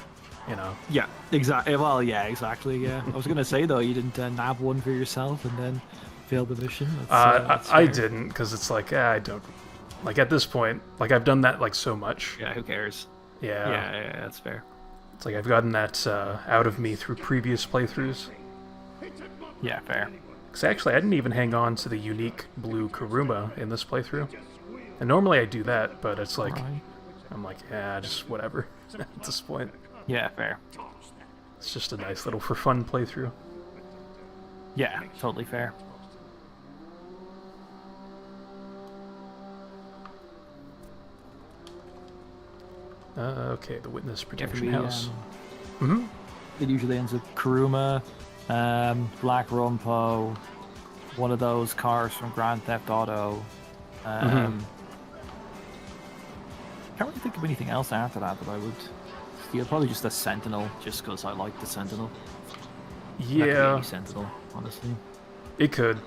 Yeah, exactly. Well, yeah, exactly. Yeah, I was gonna say though, you didn't nab one for yourself and then fail the mission. I didn't, because it's like I don't like at this point. Like I've done that like so much. Yeah, who cares? Yeah, that's fair. It's like I've gotten that out of me through previous playthroughs. Yeah, fair. Because actually, I didn't even hang on to the unique blue Kuruma in this playthrough. And normally I do that, but it's like, I'm like, just whatever at this point. Yeah, fair. It's just a nice little for fun playthrough. Yeah, totally fair. Okay, the witness protection house. It usually ends up Kuruma, Black Rumpo, one of those cars from Grand Theft Auto. Can't really think of anything else after that I would steal. Probably just a Sentinel, just because I like the Sentinel. Yeah. That could be any Sentinel, honestly. It could.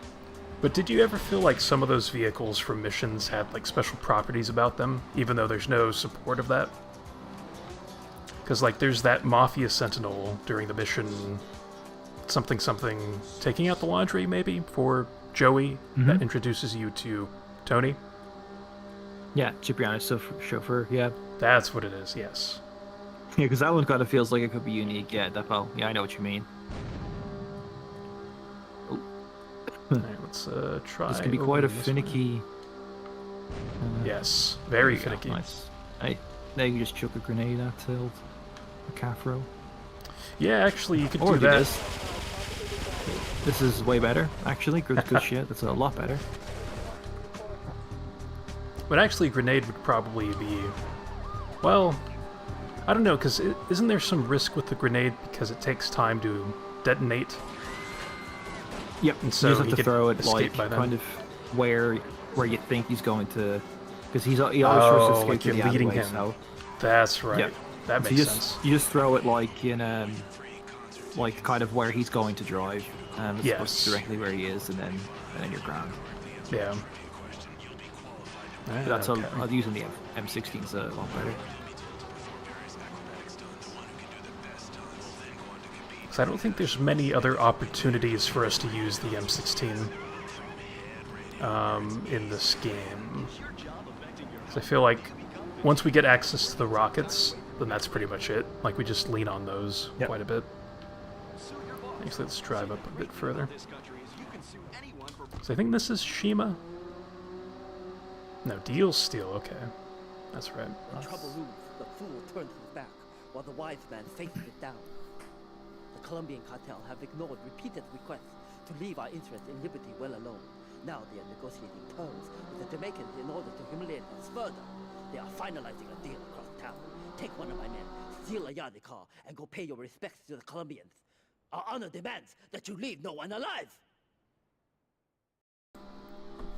But did you ever feel like some of those vehicles from missions had like special properties about them, even though there's no support of that? Because like there's that Mafia Sentinel during the mission, something taking out the laundry maybe for Joey that introduces you to Tony. Yeah, Cipriano's chauffeur. Yeah, that's what it is. Yes. Yeah, because that one kind of feels like it could be unique. Yeah, Defo. Yeah, I know what you mean. Alright, let's try. This can be quite a finicky. Yes, very finicky. Nice. Hey, now you just chuck a grenade at a Cafro. Yeah, actually, you could do that. This is way better, actually. Good shit. That's a lot better. But actually, grenade would probably be... Well, I don't know, because isn't there some risk with the grenade because it takes time to detonate? Yep, and so you just have to throw it like kind of where you think he's going to... Because he always tries to escape like to the leading alleyway, him. so... That's right. Yep. That makes sense. You just throw it like in like kind of where he's going to drive, as opposed to directly where he is, and then you're ground. Yeah. But that's using the M16's a lot better. Because I don't think there's many other opportunities for us to use the M16 in this game. So I feel like once we get access to the rockets, then that's pretty much it. Like, we just lean on those quite a bit. Actually, let's drive up a bit further. So I think this is Shima. No, Deal's Steel, okay. That's right. The trouble moves, the fool turns his back, while the wise man faces it down. The Colombian cartel have ignored repeated requests to leave our interest in liberty well alone. Now they are negotiating terms with the Jamaicans in order to humiliate us further. They are finalizing a deal across town. Take one of my men, steal a Yardi car, and go pay your respects to the Colombians. Our honor demands that you leave no one alive!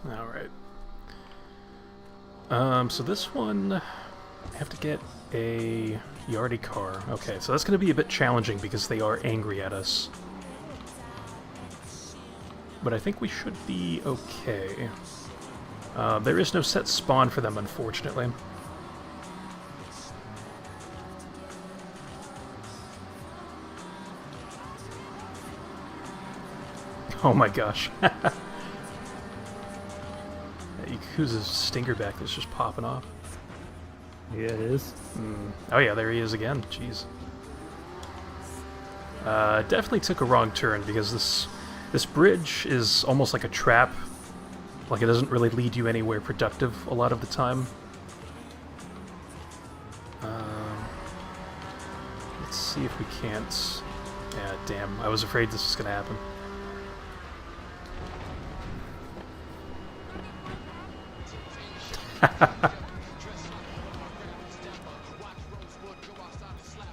Alright. So this one, I have to get a Yardi car. Okay, so that's going to be a bit challenging because they are angry at us. But I think we should be okay. There is no set spawn for them, unfortunately. Oh my gosh. Yakuza's stinger back that's just popping off. Yeah, it is. Oh yeah, there he is again. Jeez. Definitely took a wrong turn because this bridge is almost like a trap. Like, it doesn't really lead you anywhere productive a lot of the time. Let's see if we can't... Yeah, damn. I was afraid this was going to happen.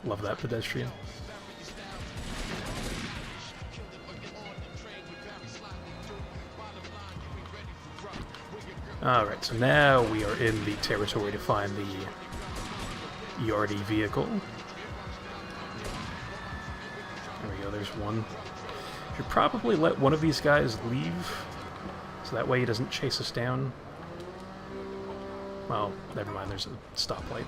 Love that pedestrian. Alright, so now we are in the territory to find the Yardi vehicle. There we go, there's one. Should probably let one of these guys leave, so that way he doesn't chase us down. Well, never mind, there's a stoplight.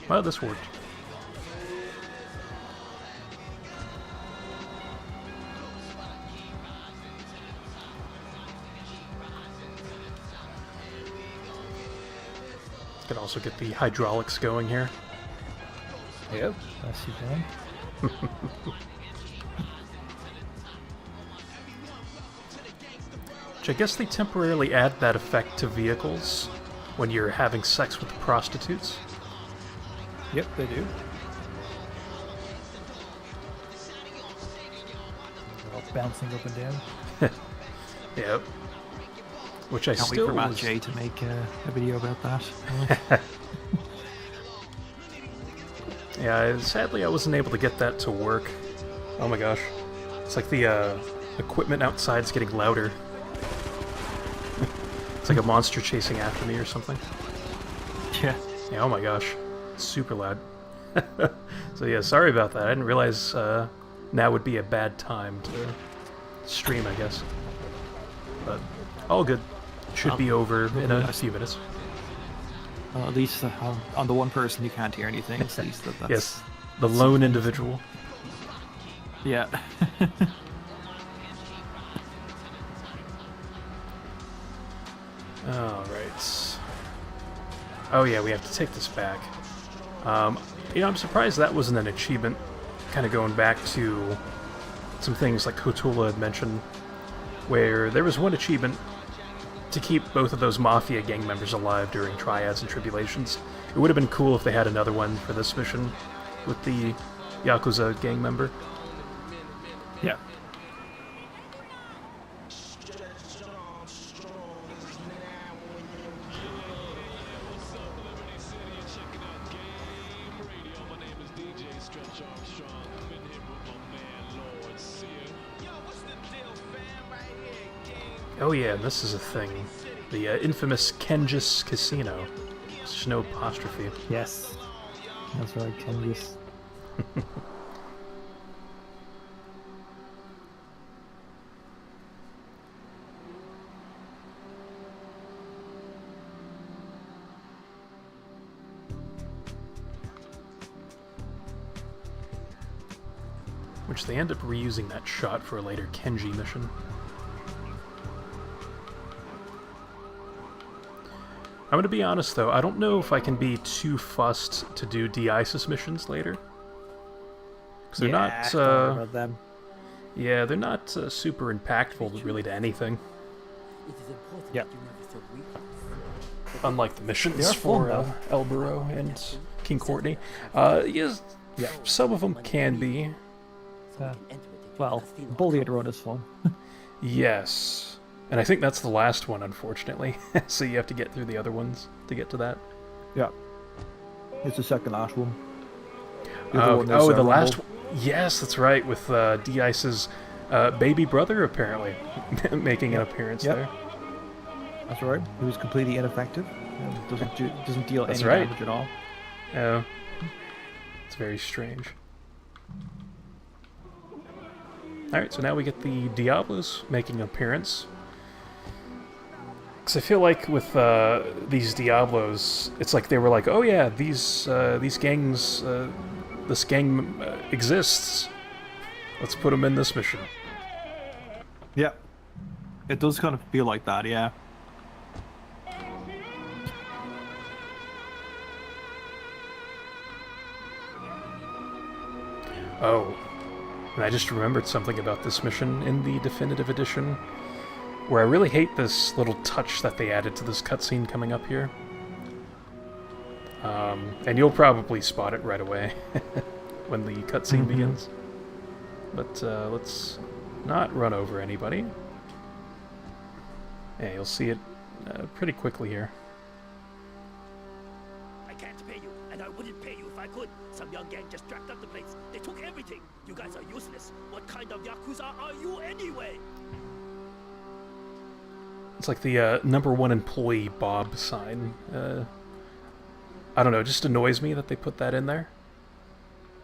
Well, this worked. Could also get the hydraulics going here. Yep, that's you can. Which I guess they temporarily add that effect to vehicles when you're having sex with prostitutes. Yep, they do. They're all bouncing up and down. Yep. which I Can't still wait for Matt was... J to make a video about that. Yeah, sadly I wasn't able to get that to work. Oh my gosh. It's like the equipment outside's getting louder. It's like a monster chasing after me or something. Yeah. Yeah, oh my gosh. It's super loud. So yeah, sorry about that. I didn't realize now would be a bad time to stream, I guess. But all good. Should be over in a few minutes. Well, at least on the one person who can't hear anything, at least that's... Yes, the lone individual. Yeah. Alright. Oh yeah, we have to take this back. You know, I'm surprised that wasn't an achievement, kind of going back to some things like Kotula had mentioned, where there was one achievement to keep both of those Mafia gang members alive during Triads and Tribulations. It would have been cool if they had another one for this mission with the Yakuza gang member. Yeah. Oh yeah, and this is a thing. The infamous Kenjis Casino. There's no apostrophe. Yes. That's right, Kenjis. Which they end up reusing that shot for a later Kenji mission. I'm gonna be honest though, I don't know if I can be too fussed to do de-ISIS missions later. Because they're not, don't worry about them. Yeah, they're not super impactful really to anything. Yep. Unlike the missions for El Burro and King Courtney. Yes, some of them can be. Well, Bullied Run is fun. Yes. And I think that's the last one, unfortunately. So you have to get through the other ones to get to that. Yeah. It's the second last one. The last one. Yes, that's right, with D-Ice's baby brother, apparently, making an appearance there. That's right. He was completely ineffective. Doesn't deal any damage at all. Yeah. It's very strange. Alright, so now we get the Diablos making an appearance. Because I feel like with these Diablos, it's like they were like, oh yeah, these gangs, this gang exists. Let's put them in this mission. Yeah. It does kind of feel like that, yeah. Oh. And I just remembered something about this mission in the Definitive Edition, where I really hate this little touch that they added to this cutscene coming up here. And you'll probably spot it right away when the cutscene begins. But let's not run over anybody. Yeah, you'll see it pretty quickly here. I can't pay you, and I wouldn't pay you if I could. Some young gang just dragged up the place. They took everything. You guys are useless. What kind of Yakuza are you anyway? It's like the #1 employee Bob sign. I don't know, it just annoys me that they put that in there.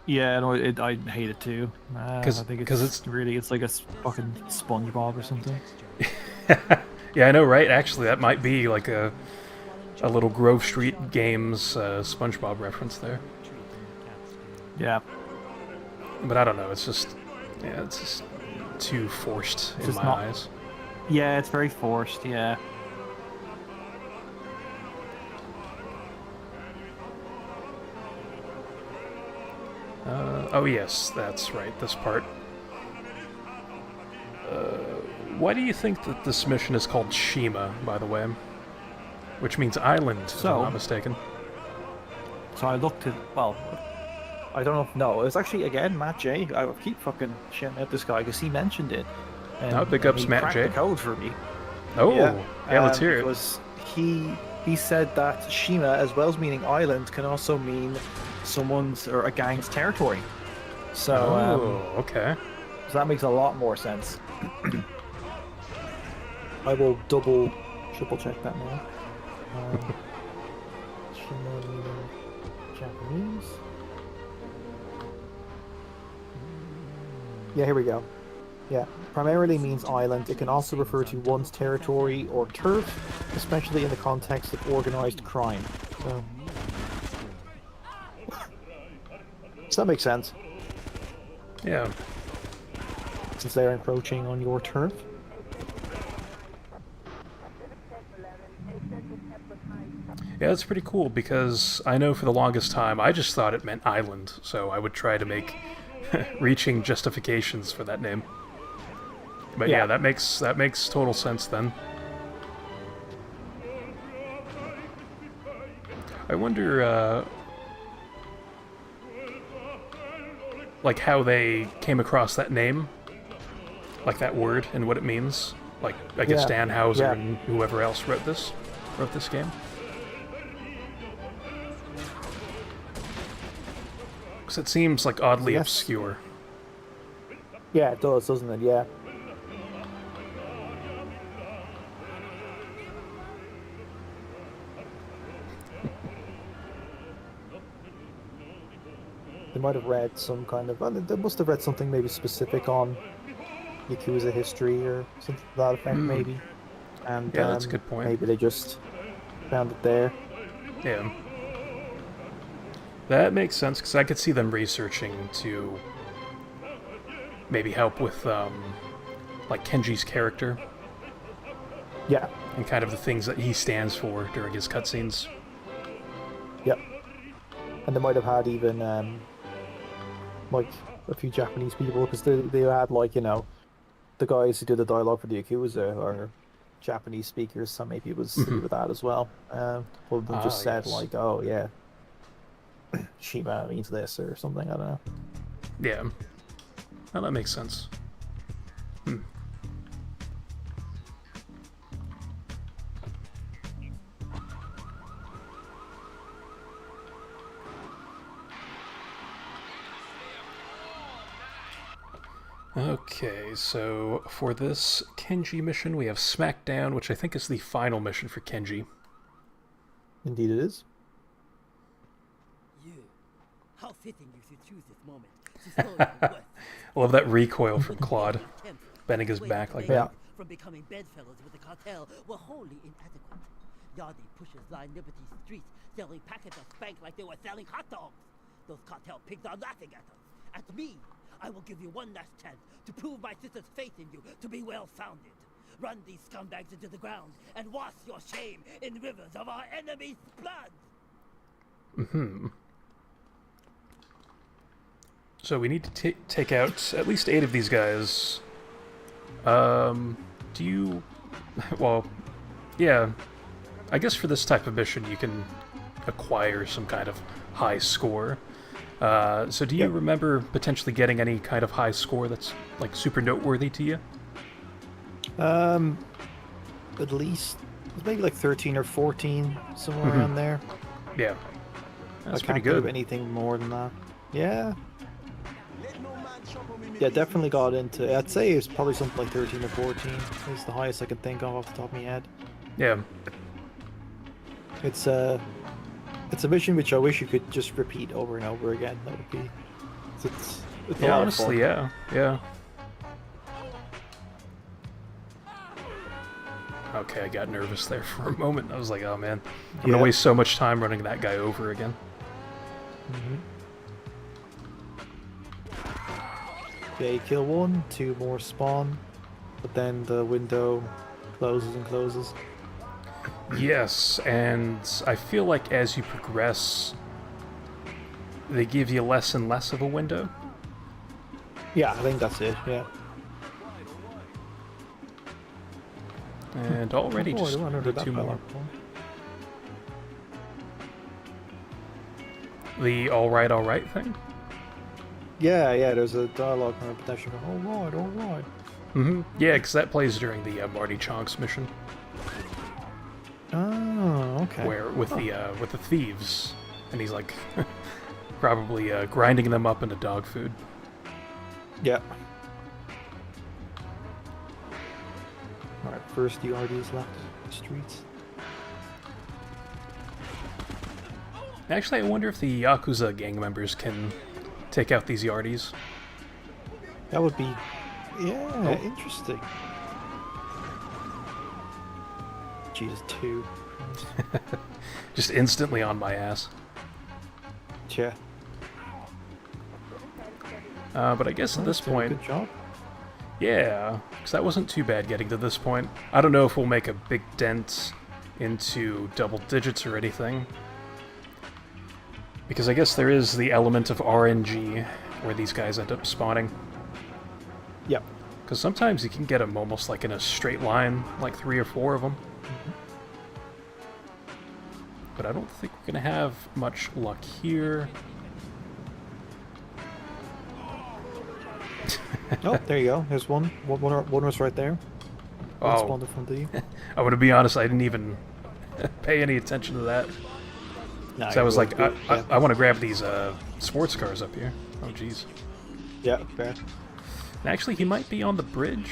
Yeah, no, I hate it too. I think it's like a fucking SpongeBob or something. Yeah, I know, right? Actually, that might be like a little Grove Street Games SpongeBob reference there. Yeah. But I don't know, it's just too forced in my eyes. Yeah, it's very forced, yeah. Oh yes, that's right, this part. Why do you think that this mission is called Shima, by the way? Which means island, if I'm not mistaken. So I looked at, well, I don't know if, no, it's actually, again, Matt J. I keep fucking shitting at this guy because he mentioned it. And Big ups, Matt J. the code for me. Oh, yeah, let's hear it. Because he said that Shima, as well as meaning island, can also mean someone's or a gang's territory. So, okay. So that makes a lot more sense. I will triple check that now. Shima meaning Japanese. Yeah, here we go. Yeah, primarily means island. It can also refer to one's territory or turf, especially in the context of organized crime. So that makes sense. Yeah. Since they're encroaching on your turf. Yeah, that's pretty cool because I know for the longest time I just thought it meant island, so I would try to make reaching justifications for that name. But yeah, that makes total sense then. I wonder like how they came across that name, like that word and what it means. Like I guess Dan Houser and whoever else wrote this game. Because it seems like oddly obscure. Yeah, it does, doesn't it? Yeah. They might have read some kind of... they must have read something maybe specific on Yakuza history or something to that effect, maybe. And yeah, that's a good point. Maybe they just found it there. Yeah. That makes sense, because I could see them researching to maybe help with, like, Kenji's character. Yeah. And kind of the things that he stands for during his cutscenes. Yep. And they might have had even, like, a few Japanese people, because they had, like, you know, the guys who do the dialogue for the Yakuza are Japanese speakers, so maybe it was to do with that as well. One of them just said, like, oh, yeah, Shima means this or something, I don't know. Yeah. Well, that makes sense. Okay, so for this Kenji mission, we have Smackdown, which I think is the final mission for Kenji. Indeed it is. How fitting you should choose this moment to show your worth. I love that recoil from Claude, bending his back like that. From becoming bedfellows with the cartel were wholly inadequate. Yardi pushers line Liberty Street, selling packets of spank like they were selling hot dogs. Those cartel pigs are laughing at us. At me. I will give you one last chance to prove my sister's faith in you to be well-founded. Run these scumbags into the ground and wash your shame in rivers of our enemy's blood. So we need to take out at least 8 of these guys. Do you... Well, yeah. I guess for this type of mission you can acquire some kind of high score. So do you remember potentially getting any kind of high score that's, like, super noteworthy to you? At least maybe like 13 or 14, somewhere around there. Yeah. That's I pretty can't good. think of anything more than that. Yeah. Yeah, definitely got into... I'd say it's probably something like 13 or 14. It's the highest I can think of off the top of my head. Yeah. It's a mission which I wish you could just repeat over and over again. That would be... It's yeah, honestly, yeah. Okay, I got nervous there for a moment. I was like, oh man, I'm gonna waste so much time running that guy over again. Yeah, you kill 1, 2 more spawn, but then the window closes and closes. Yes, and I feel like as you progress, they give you less and less of a window. Yeah, I think that's it, yeah. And already just the 2 more. The alright thing? Yeah, there's a dialogue from a pedestrian going, alright. Yeah, because that plays during the Marty Chonks mission. Oh, okay. Where with the thieves, and he's like probably grinding them up into dog food. Yeah. Alright, first URDs left. Streets. Actually, I wonder if the Yakuza gang members can take out these Yardies. That would be... Yeah, interesting. Jesus, 2. Just instantly on my ass. Yeah. But I guess at this point... Good job. Yeah, because that wasn't too bad getting to this point. I don't know if we'll make a big dent into double digits or anything. Because I guess there is the element of RNG where these guys end up spawning. Yep. Because sometimes you can get them almost like in a straight line, like 3 or 4 of them. But I don't think we're going to have much luck here. Oh, there you go. There's one. One was right there. One spawned in front of you. I'm going to be honest, I didn't even pay any attention to that. No, so I was like, I want to grab these sports cars up here. Oh, jeez. Yeah, fair. And actually, he might be on the bridge.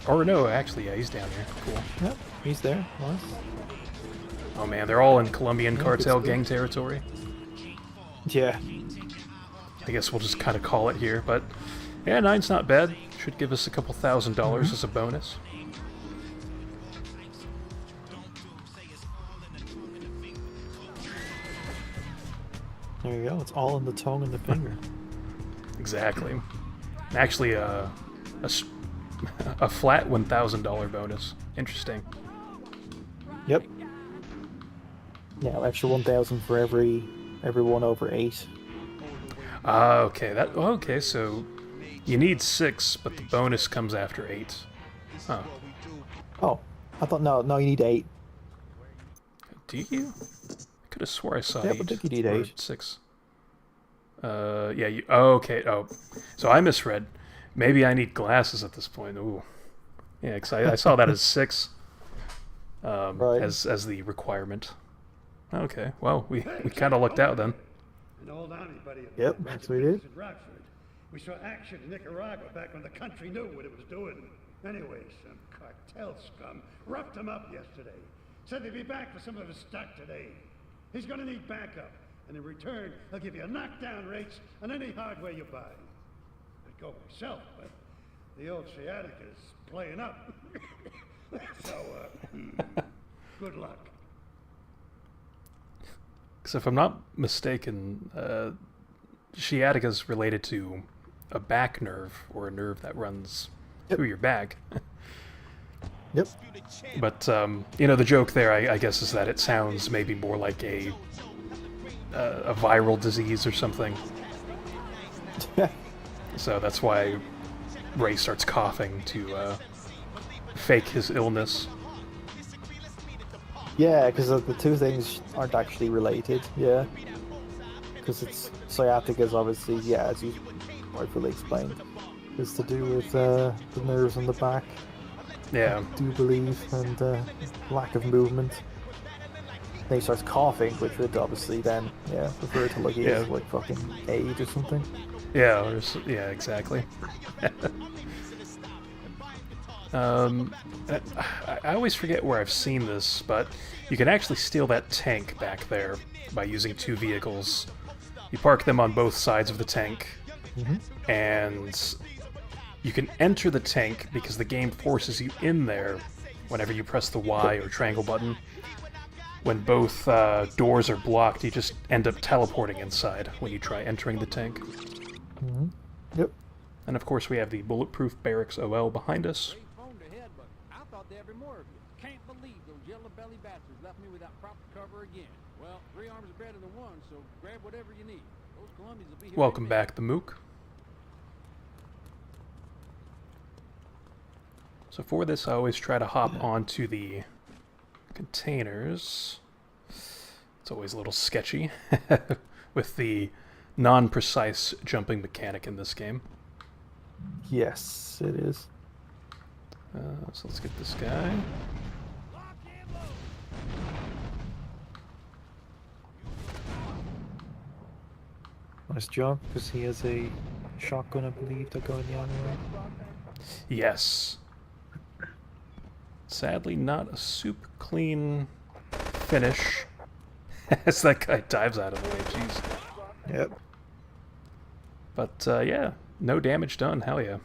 Or no, actually, yeah, he's down here. Cool. Yep, he's there. Nice. Oh man, they're all in Colombian cartel gang territory. Yeah. I guess we'll just kind of call it here, but yeah, 9's not bad. Should give us a couple $1,000 as a bonus. There you go. It's all in the tongue and the finger. Exactly. Actually, a flat $1,000 bonus. Interesting. Yep. Yeah, extra 1,000 for every one over 8. Okay. Okay. So you need 6, but the bonus comes after 8. Huh. Oh, I thought no, you need 8. Do you? I could have swore I saw 8. Yeah, but I think you need 8. 6. Yeah. You. Oh, okay. Oh, so I misread. Maybe I need glasses at this point. Ooh. Yeah, because I saw that as 6. Right. As the requirement. Okay. Well, we kind of lucked out then. And hold on, anybody. Yep, that's what we did. We saw action in Nicaragua back when the country knew what it was doing. Anyway, some cartel scum roughed him up yesterday. Said they'd be back for some of his stock today. He's gonna need backup, and in return, he'll give you knockdown rates on any hardware you buy. I'd go myself, but the old sciatica's playing up. So, good luck. Because if I'm not mistaken, sciatica's related to a back nerve, or a nerve that runs through your back. Yep. But, the joke there, I guess, is that it sounds maybe more like a viral disease or something. So that's why Ray starts coughing to fake his illness. Yeah, because the two things aren't actually related. Yeah. Because it's sciatica is obviously, yeah, as you rightfully explained, is to do with the nerves on the back. Yeah. I do believe, and lack of movement. Then he starts coughing, which would obviously then, yeah, refer to like he has like fucking AIDS or something. Yeah, yeah, exactly. I always forget where I've seen this, but you can actually steal that tank back there by using 2 vehicles. You park them on both sides of the tank, and you can enter the tank because the game forces you in there whenever you press the Y or triangle button. When both doors are blocked, you just end up teleporting inside when you try entering the tank. Yep. And of course we have the Bulletproof Barracks OL behind us. I thought there'd be more of you. Can't believe those yellow belly bastards left me without proper cover again. Well, 3 arms are better than 1, so grab whatever you need. Those Colombians will be here. Welcome back, the Mook. So for this, I always try to hop onto the containers. It's always a little sketchy with the non-precise jumping mechanic in this game. Yes, it is. So let's get this guy. Nice job, because he has a shotgun, I believe, to go in the alleyway. Yes. Sadly, not a super clean finish. As that guy dives out of the way, jeez. Yep. But, yeah, no damage done, hell yeah.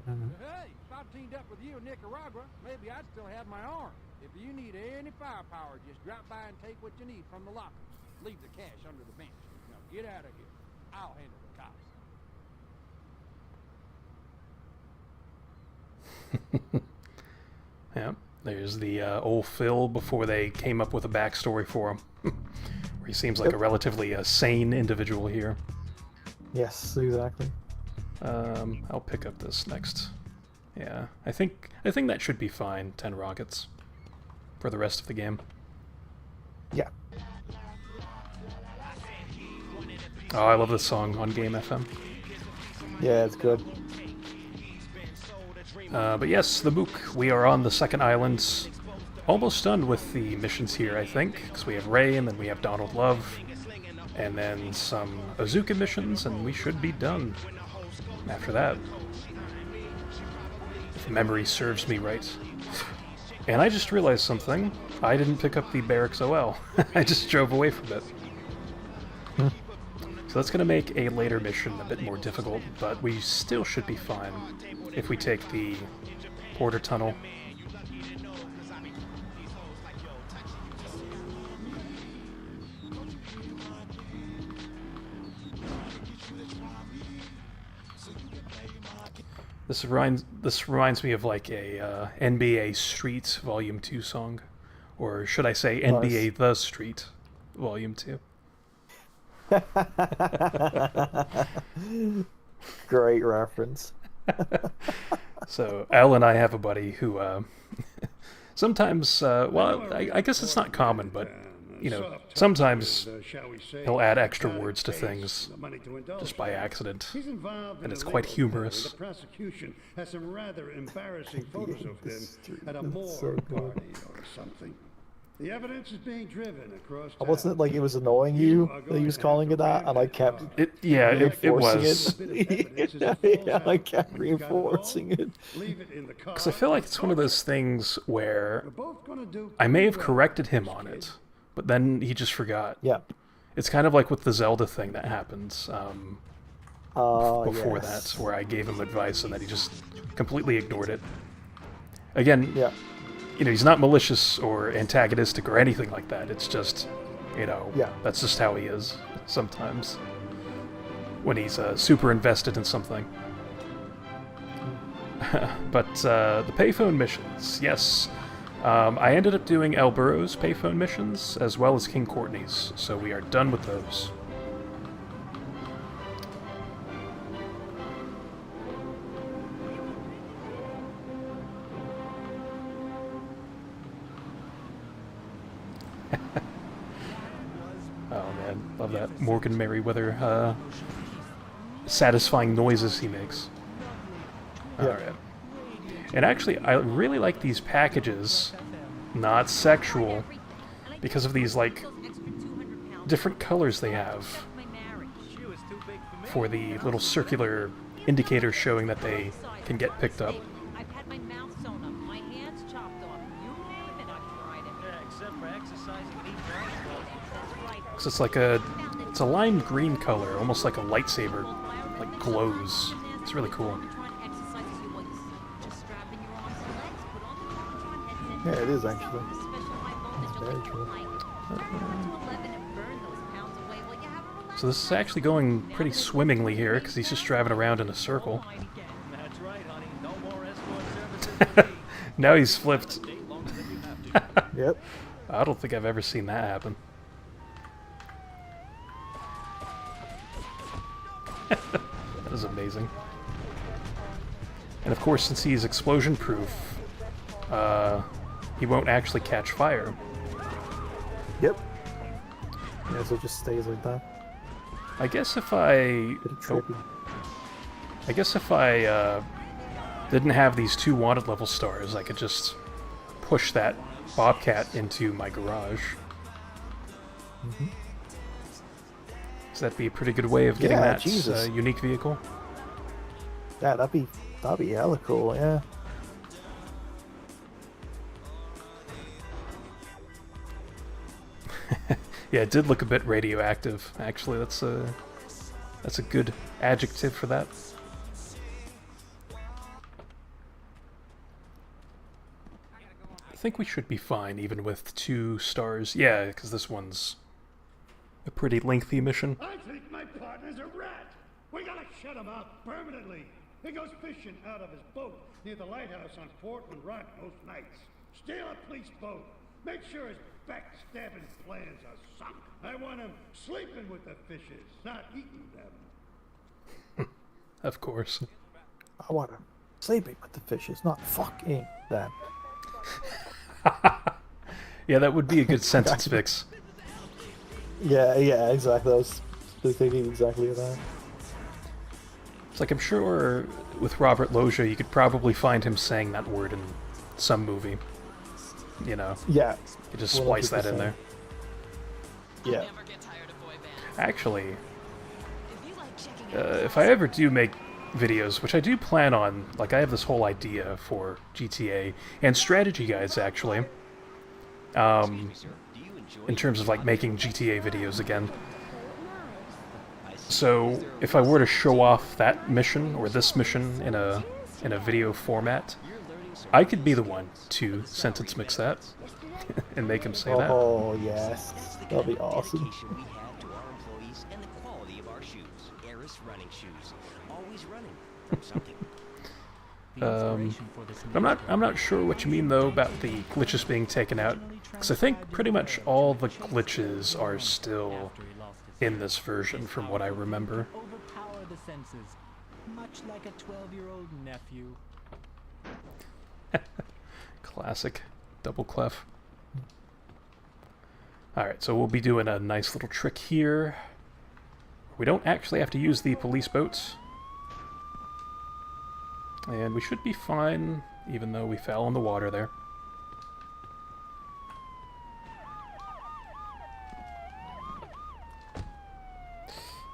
Hey, if I teamed up with you in Nicaragua, maybe I'd still have my arm. If you need any firepower, just drop by and take what you need from the locker. Leave the cash under the bench. Now get out of here. I'll handle the cops. Yeah, there's the old Phil before they came up with a backstory for him. Where he seems like a relatively sane individual here. Yes, exactly. I'll pick up this next. Yeah, I think that should be fine. 10 rockets for the rest of the game. Yeah. Oh, I love this song on Game FM. Yeah, it's good. But yes, the Mook. We are on the second island. Almost done with the missions here, I think, because we have Ray, and then we have Donald Love, and then some Azuka missions, and we should be done after that. If memory serves me right. And I just realized something. I didn't pick up the Barracks OL. I just drove away from it. So that's going to make a later mission a bit more difficult, but we still should be fine if we take the Porter Tunnel. This reminds me of like a NBA Street Volume 2 song, or should I say NBA The Street Volume 2. Great reference. So Al and I have a buddy who sometimes, well, I guess it's not common, but you know, sometimes he'll add extra words to things just by accident, and it's quite humorous. The prosecution has some rather embarrassing photos of him at a morgue party or something. The evidence is being driven across town. Wasn't it like it was annoying you that he was calling it that, and I kept it was. Yeah, I kept reinforcing it. Because I feel like it's one of those things where I may have corrected him on it, but then he just forgot. Yeah. It's kind of like with the Zelda thing that happens before that, where I gave him advice and then he just completely ignored it. Again, you know, he's not malicious or antagonistic or anything like that. It's just, you know, that's just how he is sometimes when he's super invested in something. But the payphone missions, yes. I ended up doing El Burro's payphone missions as well as King Courtney's, so we are done with those. Oh man, love that Morgan Merriweather satisfying noises he makes. Alright. And actually, I really like these packages, not sexual, because of these, like, different colors they have for the little circular indicators showing that they can get picked up. I've had my mouth sewn up, my hands chopped off. You name it, I've tried it. Yeah, except for exercising and eating vegetables. So it's like it's a lime green color, almost like a lightsaber, like glows. It's really cool. Yeah, it is actually. It's very cool. So this is actually going pretty swimmingly here, because he's just driving around in a circle. That's right, honey. No more escort services. Now he's flipped. Yep. I don't think I've ever seen that happen. That is amazing. And of course, since he's explosion proof, he won't actually catch fire. Yep. Yeah, so it just stays like that. I guess if I... I guess if I didn't have these 2 wanted level stars, I could just push that Bobcat into my garage. Mm-hmm. So that'd be a pretty good way of getting that unique vehicle. Yeah, that'd be hella cool. Yeah. Yeah, it did look a bit radioactive. Actually, that's a good adjective for that. I think we should be fine, even with 2 stars. Yeah, because this one's a pretty lengthy mission. I think my partner's a rat. We gotta shut him up permanently. He goes fishing out of his boat near the lighthouse on Portland Rock most nights. Steal a police boat. Make sure his backstabbing plans are sunk. I want him sleeping with the fishes, not eating them. Of course. I want him sleeping with the fishes, not fucking them. Yeah, that would be a good sentence fix. Yeah, exactly. I was thinking exactly of that. It's like, I'm sure with Robert Loggia, you could probably find him saying that word in some movie. You know? Yeah. You just splice 100%. That in there. Yeah. Actually, if I ever do make videos, which I do plan on, like I have this whole idea for GTA and strategy guides actually, in terms of like making GTA videos again. So if I were to show off that mission or this mission in a video format, I could be the one to sentence mix that and make him say that. Oh yes, that'd be awesome. I'm not sure what you mean though about the glitches being taken out, because I think pretty much all the glitches are still in this version from what I remember. Overpower the senses, much like a 12-year-old nephew. Classic double clef. Alright, so we'll be doing a nice little trick here. We don't actually have to use the police boats. And we should be fine, even though we fell in the water there.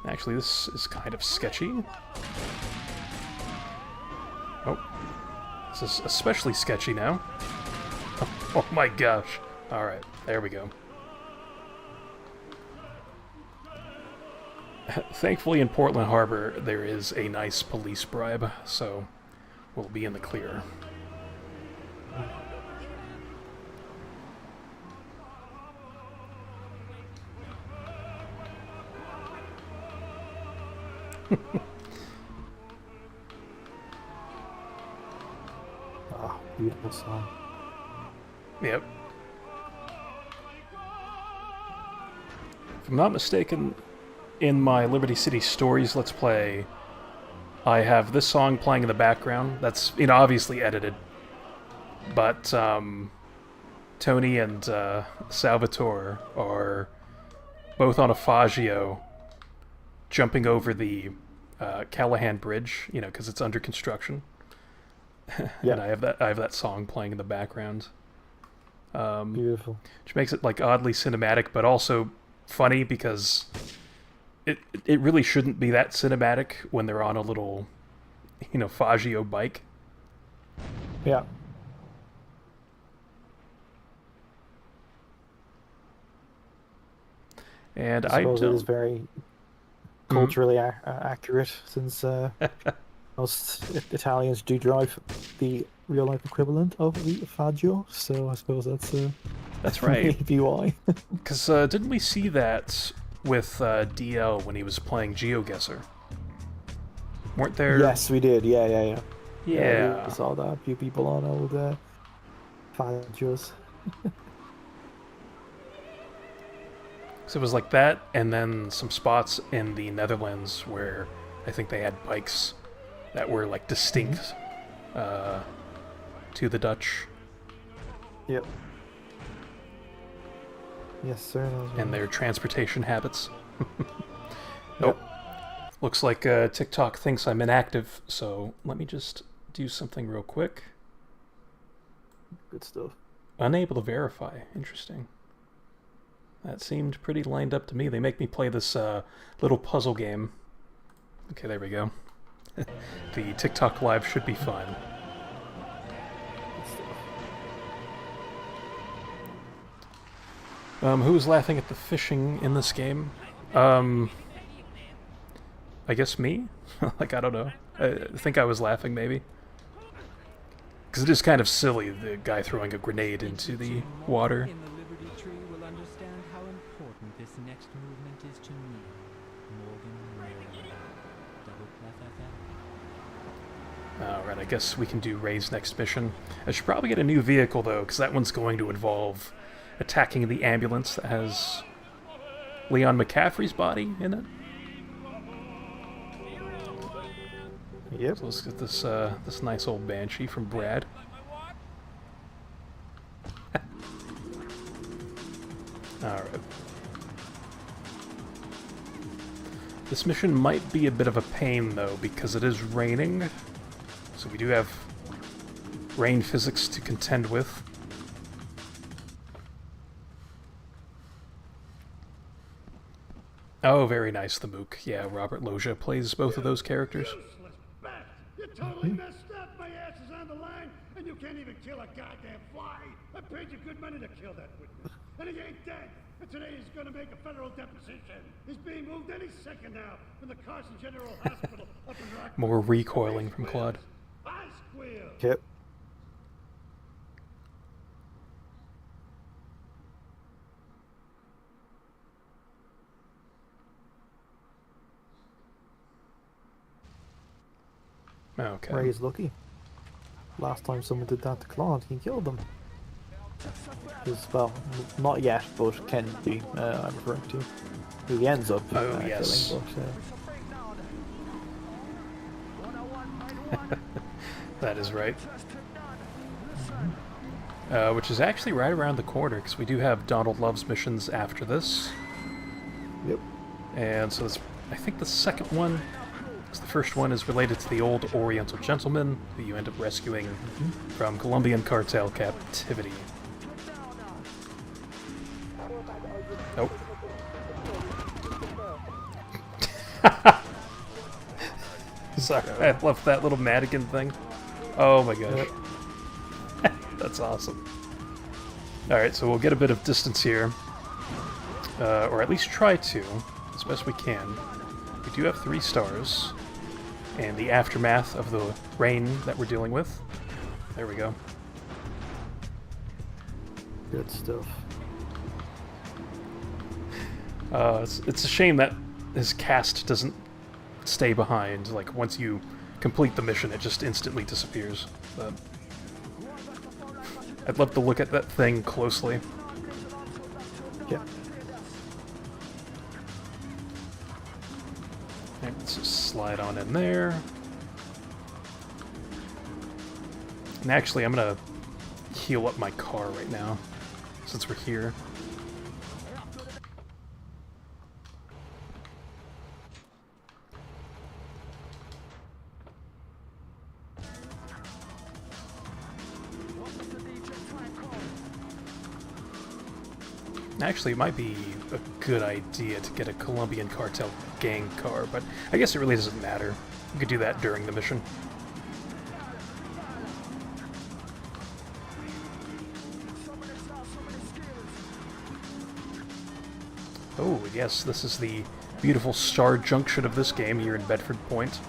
Actually, this is kind of sketchy. Oh. This is especially sketchy now. Oh my gosh. Alright, there we go. Thankfully in Portland Harbor there is a nice police bribe, so we'll be in the clear. Oh, beautiful song. Yep. If I'm not mistaken, in my Liberty City Stories Let's Play, I have this song playing in the background. That's, you know, obviously edited. But Tony and Salvatore are both on a Faggio jumping over the Callahan Bridge, you know, because it's under construction. Yeah. And I have that song playing in the background. Beautiful. Which makes it like oddly cinematic, but also funny because it really shouldn't be that cinematic when they're on a little, you know, Faggio bike. Yeah. And I suppose it is very culturally accurate, since most Italians do drive the real-life equivalent of the Faggio, so I suppose that's right. Maybe why. Because didn't we see that with DL when he was playing GeoGuessr? Weren't there? Yes, we did. Yeah. Yeah. We saw that. A few people on old Faggios. So it was like that, and then some spots in the Netherlands where I think they had bikes that were like distinct to the Dutch. Yep. Yes, sir. And their transportation habits. Nope. Looks like TikTok thinks I'm inactive, so let me just do something real quick. Good stuff. Unable to verify. Interesting. That seemed pretty lined up to me. They make me play this little puzzle game. Okay, there we go. The TikTok live should be fun. Who's laughing at the fishing in this game? I guess me? Like, I don't know. I think I was laughing, maybe. Because it is kind of silly, the guy throwing a grenade into the water. In the Liberty Tree will understand how important this next movement is to me. Morgan, double FFF. Alright, I guess we can do Ray's next mission. I should probably get a new vehicle, though, because that one's going to involve attacking the ambulance that has Leon McCaffrey's body in it. Yep. So let's get this this nice old Banshee from Brad. Alright. This mission might be a bit of a pain, though, because it is raining. So we do have rain physics to contend with. Oh, very nice, the Mook. Yeah, Robert Loggia plays both of those characters. You totally messed up. My ass is on the line, and you can't even kill a goddamn fly. I paid you good money to kill that witness, and he ain't dead. And today he's gonna make a federal deposition. He's being moved any second now from the Carson General Hospital up in Rock. More recoiling from Claude. I squeal. Yep. Okay. Ray's lucky. Last time someone did that to Claude, he killed them. Well, not yet, but can be, I'm referring to. Who he ends up yes. killing, but, that is right. Which is actually right around the corner, because we do have Donald Love's missions after this. Yep. And so it's, I think the second one, because the first one is related to the old Oriental gentleman, who you end up rescuing from Colombian cartel captivity. Nope. Sorry, I left that little Madigan thing. Oh my gosh. That's awesome. Alright, so we'll get a bit of distance here. Or at least try to, as best we can. We do have 3 stars. And the aftermath of the rain that we're dealing with. There we go. Good stuff. It's a shame that his cast doesn't stay behind. Like, once you complete the mission, it just instantly disappears. But I'd love to look at that thing closely. Yeah. Okay, let's just slide on in there. And actually, I'm gonna heal up my car right now, since we're here. Actually, it might be a good idea to get a Colombian cartel gang car, but I guess it really doesn't matter. We could do that during the mission. Oh, yes, this is the beautiful Star Junction of this game here in Bedford Point.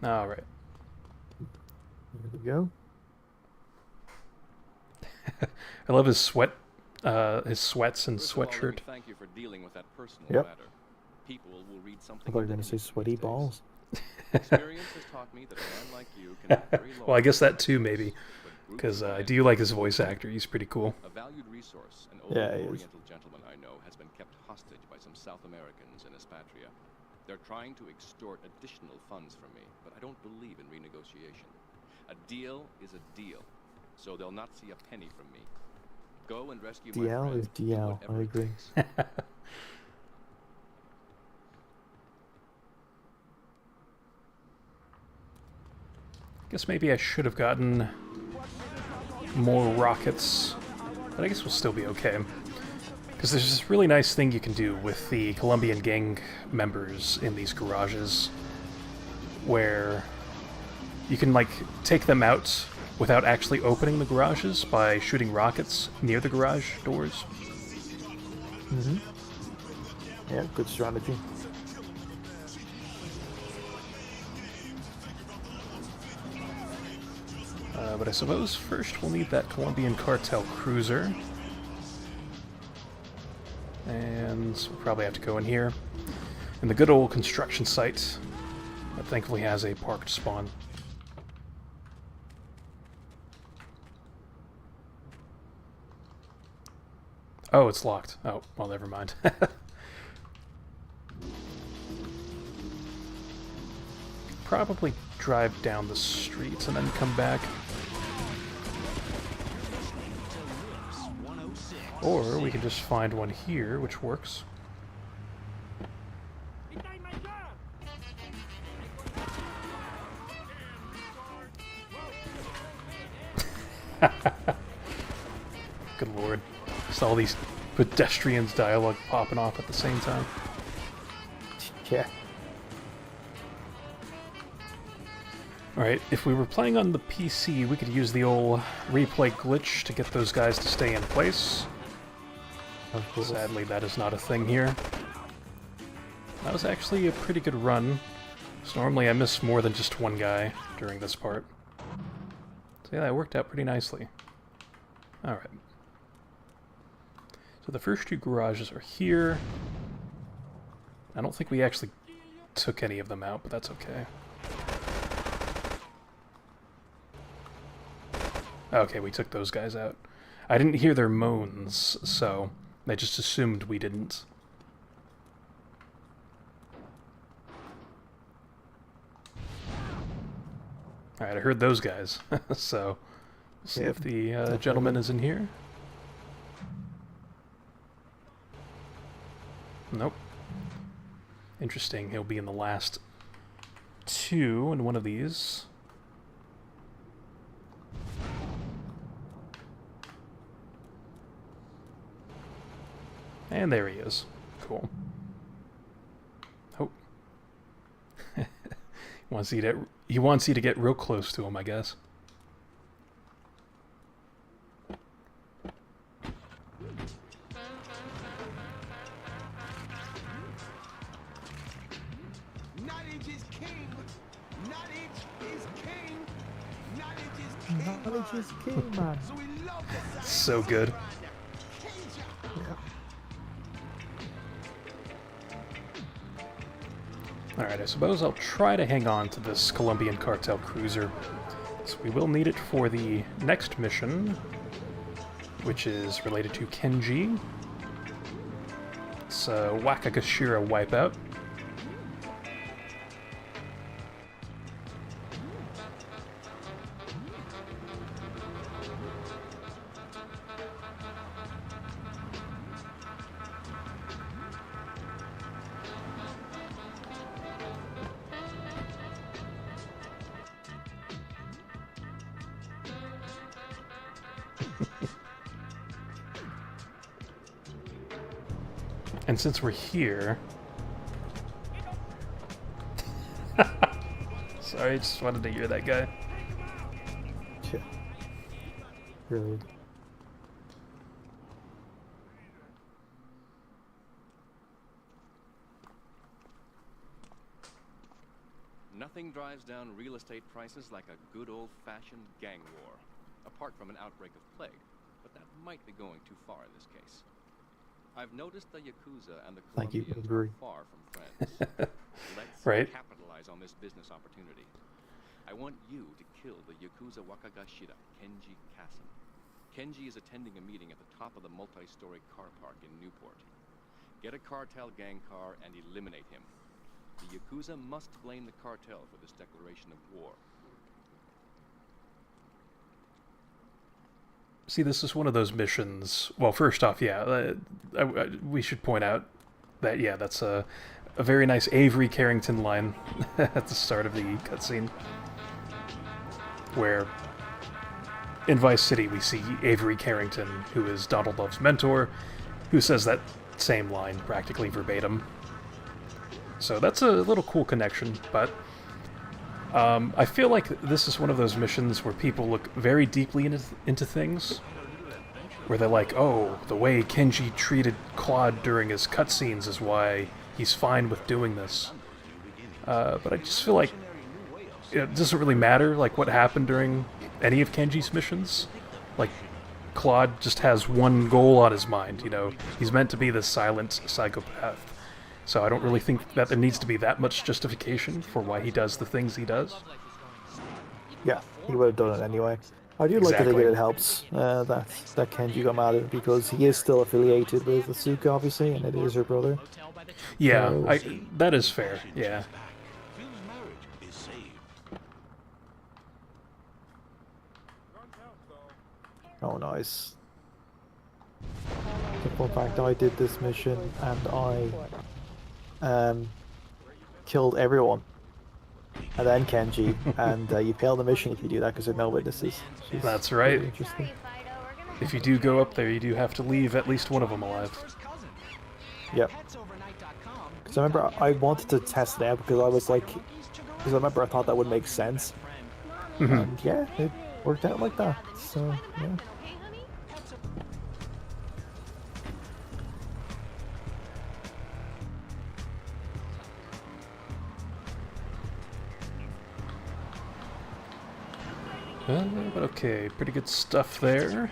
All right. Here we go. I love his sweats and sweatshirt. Thank you for dealing with that personal Yep. matter. People will read I something. thought you were going to say sweaty balls. Experience has taught me that a man like you can have very low Well, I guess that too, maybe. Because I do like his voice actor. He's pretty cool. A valued resource, an old Yeah, he is. Oriental gentleman I know has been kept hostage by some South Americans in Espatria. They're trying to extort additional funds from me, but I don't believe in renegotiation. A deal is a deal, so they'll not see a penny from me. Go and rescue my DL friend. is DL, I agree. Guess maybe I should have gotten more rockets, but I guess we'll still be okay. Because there's this really nice thing you can do with the Colombian gang members in these garages, where you can, like, take them out without actually opening the garages by shooting rockets near the garage doors. Mm-hmm. Yeah, good strategy. But I suppose first we'll need that Colombian cartel cruiser. And we'll probably have to go in here. In the good old construction site that thankfully has a parked spawn. Oh, it's locked. Oh, well, never mind. Probably drive down the street and then come back. Or we can just find one here, which works. Good lord. Just all these pedestrians dialogue popping off at the same time. Yeah. Alright, if we were playing on the PC, we could use the old replay glitch to get those guys to stay in place. Sadly, that is not a thing here. That was actually a pretty good run. So normally I miss more than just one guy during this part. So yeah, that worked out pretty nicely. Alright. So the first two garages are here. I don't think we actually took any of them out, but that's okay. Okay, we took those guys out. I didn't hear their moans, so I just assumed we didn't. Alright, I heard those guys, so let's see if the gentleman is in here. Nope. Interesting, he'll be in the last two in one of these. And there he is. Cool. Oh. He wants you to get real close to him, I guess. Knowledge is king. Knowledge is king. Knowledge is king, man. So good. Alright, I suppose I'll try to hang on to this Colombian cartel cruiser. So we will need it for the next mission, which is related to Kenji. It's a Wakagashira wipeout. And since we're here... Sorry, I just wanted to hear that guy. Yeah. Really. Nothing drives down real estate prices like a good old-fashioned gang war, apart from an outbreak of plague, but that might be going too far in this case. I've noticed the Yakuza and the Colombians are far from friends. Let's capitalize on this business opportunity. I want you to kill the Yakuza Wakagashira, Kenji Kassen. Kenji is attending a meeting at the top of the multi-story car park in Newport. Get a cartel gang car and eliminate him. The Yakuza must blame the cartel for this declaration of war. See, this is one of those missions. Well, first off, yeah, we should point out that, yeah, that's a very nice Avery Carrington line at the start of the cutscene, where in Vice City we see Avery Carrington, who is Donald Love's mentor, who says that same line practically verbatim. So that's a little cool connection, but I feel like this is one of those missions where people look very deeply into things, where they're like, oh, the way Kenji treated Claude during his cutscenes is why he's fine with doing this. But I just feel like it doesn't really matter, like, what happened during any of Kenji's missions. Like, Claude just has one goal on his mind, you know? He's meant to be this silent psychopath. So I don't really think that there needs to be that much justification for why he does the things he does. Yeah, he would have done it anyway. I do like to think that it helps that Kenji got mad at him, because he is still affiliated with Asuka, obviously, and it is her brother. Yeah, so... that is fair, yeah. Oh, nice. The fun fact, I did this mission and I killed everyone. And then Kenji, and you fail the mission if you do that because there are no witnesses. That's right. Really interesting. If you do go up there, you do have to leave at least one of them alive. Yep. Because I remember I wanted to test it out because I was like, because I remember I thought that would make sense. And yeah, it worked out like that. So yeah. But okay, pretty good stuff there.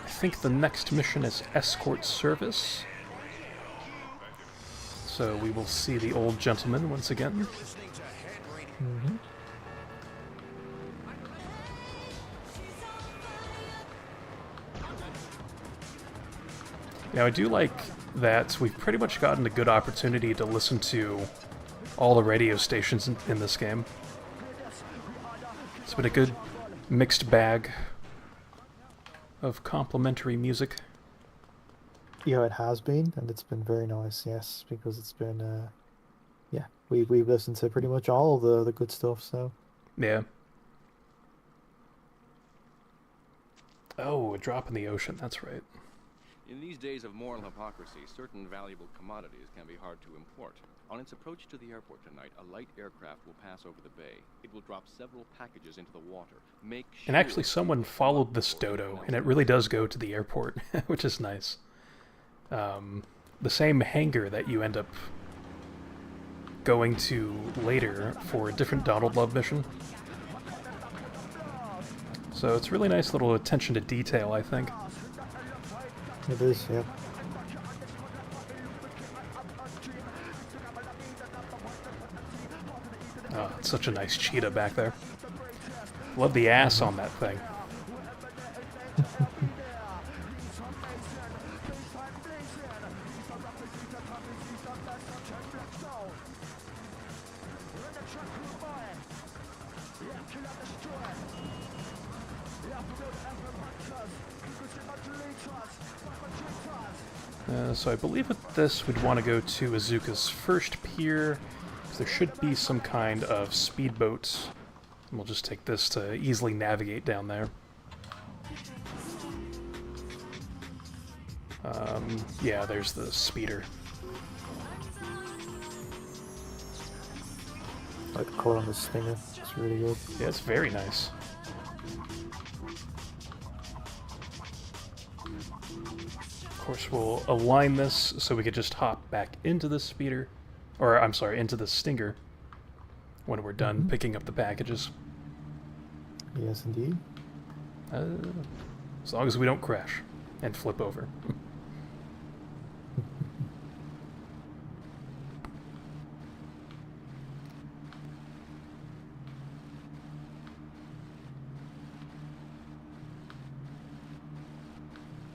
I think the next mission is escort service. So we will see the old gentleman once again. Now I do like that we've pretty much gotten a good opportunity to listen to all the radio stations in this game. It's been a good mixed bag of complimentary music. Yeah, it has been, and it's been very nice, yes, because it's been, yeah, we've listened to pretty much all of the good stuff, so. Yeah. Oh, a drop in the ocean, that's right. In these days of moral hypocrisy, certain valuable commodities can be hard to import. On its approach to the airport tonight, a light aircraft will pass over the bay. It will drop several packages into the water. And actually someone followed this dodo, and it really does go to the airport, which is nice. The same hangar that you end up going to later for a different Donald Love mission. So it's really nice little attention to detail, I think. It is, yeah. Oh, it's such a nice cheetah back there. Love the ass on that thing. So I believe with this we'd want to go to Azuka's first pier, because there should be some kind of speedboat. And we'll just take this to easily navigate down there. Yeah, there's the speeder. I like the color on the stinger, it's really good. Yeah, it's very nice. Of course, we'll align this so we could just hop back into the speeder, or I'm sorry, into the stinger when we're done picking up the packages. Yes, indeed. As long as we don't crash and flip over.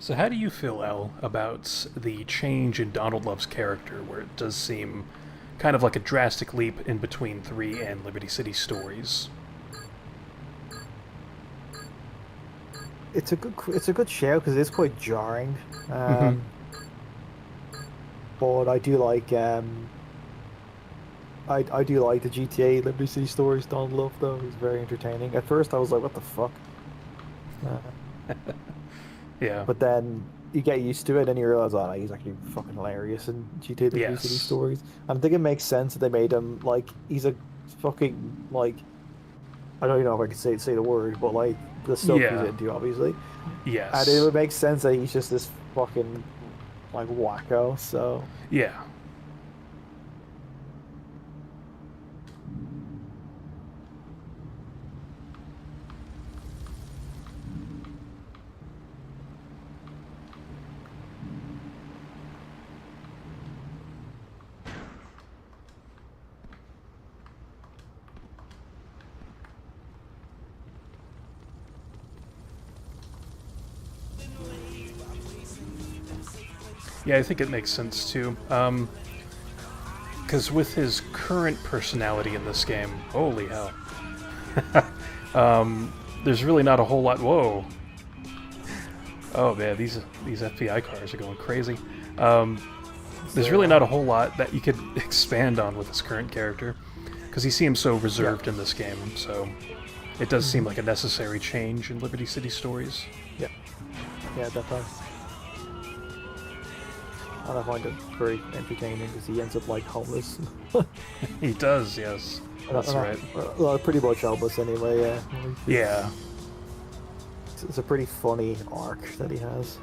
So how do you feel, Elle, about the change in Donald Love's character, where it does seem kind of like a drastic leap in between 3 and Liberty City Stories. It's a good show because it's quite jarring. But I do like I do like the GTA Liberty City Stories Don't Love though. He's very entertaining. At first I was like, what the fuck? Yeah. But then you get used to it and you realize, oh, he's actually fucking hilarious in GTA Liberty City Stories. And I think it makes sense that they made him like he's a fucking like I don't even know if I can say the word, but like the stuff he's into obviously. Yes. And it would make sense that he's just this fucking like wacko, so yeah. Yeah, I think it makes sense too. Because with his current personality in this game, holy hell, there's really not a whole lot. Whoa! Oh man, these FBI cars are going crazy. There's really not a whole lot that you could expand on with his current character, because he seems so reserved in this game. So it does seem like a necessary change in Liberty City Stories. Yeah, definitely. And I find it very entertaining because he ends up like homeless. He does, yes. That's right. Well, pretty much homeless anyway, yeah. Yeah. It's a pretty funny arc that he has.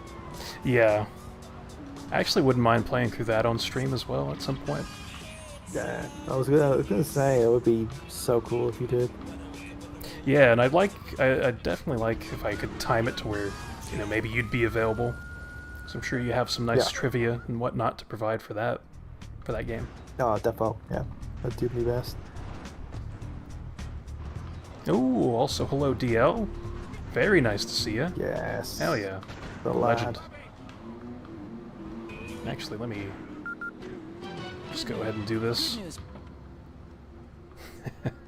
Yeah. I actually wouldn't mind playing through that on stream as well at some point. Yeah, I was gonna say it would be so cool if you did. Yeah, and I'd definitely like if I could time it to where, you know, maybe you'd be available. So I'm sure you have some nice trivia and whatnot to provide for that game. Oh, defo, yeah. I'd do my best. Ooh, also hello DL. Very nice to see you. Yes. Hell yeah. The legend. Actually, let me just go ahead and do this.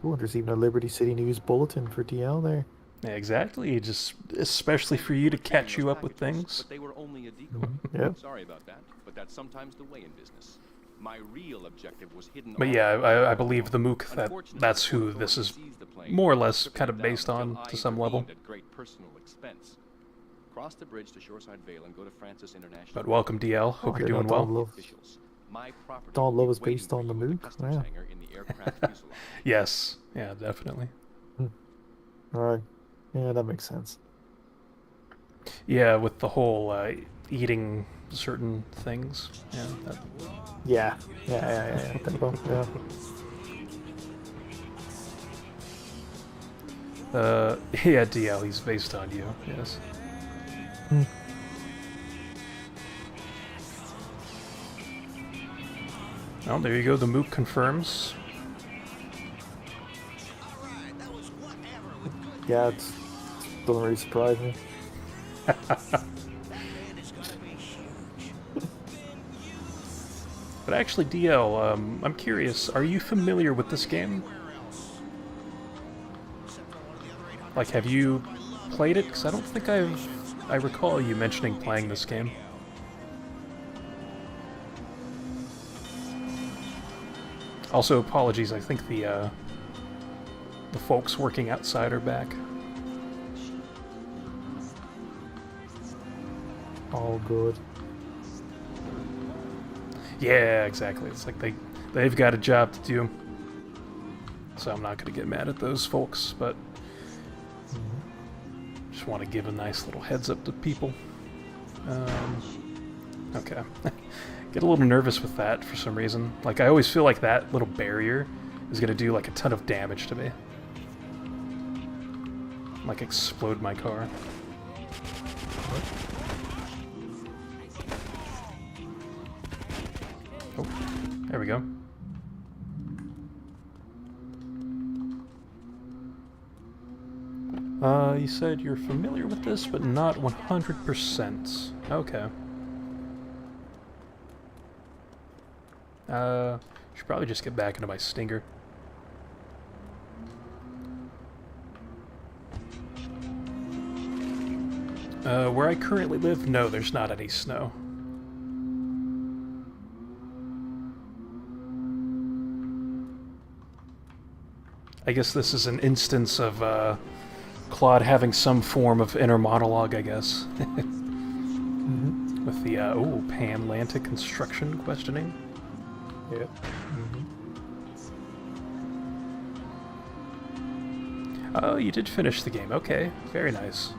Ooh, there's even a Liberty City News bulletin for DL there. Yeah, exactly. Just especially for you to catch you up with things. But they were only a decoy. Yep. Sorry about that, but that's sometimes the way in business. My real objective was hidden. But yeah, I believe the Mook, that's who this is more or less kind of based on to some level. At great personal expense. Cross the bridge to Shoreside Vale and go to Francis International. But welcome DL. Hope you're doing well. Dawn Love is based on the Mook. Yeah. Yes. Yeah, definitely. Alright. Yeah, that makes sense. Yeah, with the whole eating certain things. Yeah. Yeah. Yeah, DL, he's based on you, yes. Well, there you go, the Mook confirms. Yeah, it doesn't really surprise me. But actually, DL, I'm curious, are you familiar with this game? Like, have you played it? Because I don't think I recall you mentioning playing this game. Also, apologies, I think the folks working outside are back. All good. Yeah, exactly. It's like they've got a job to do. So I'm not going to get mad at those folks, but just want to give a nice little heads up to people. Okay. Get a little nervous with that for some reason. Like, I always feel like that little barrier is going to do like a ton of damage to me. Like explode my car. Oh, there we go. You said you're familiar with this, but not 100%. Okay. Should probably just get back into my Stinger. Where I currently live, no, there's not any snow. I guess this is an instance of Claude having some form of inner monologue, I guess. With the, Pan-Atlantic construction questioning. Yeah. Oh, you did finish the game. Okay, very nice.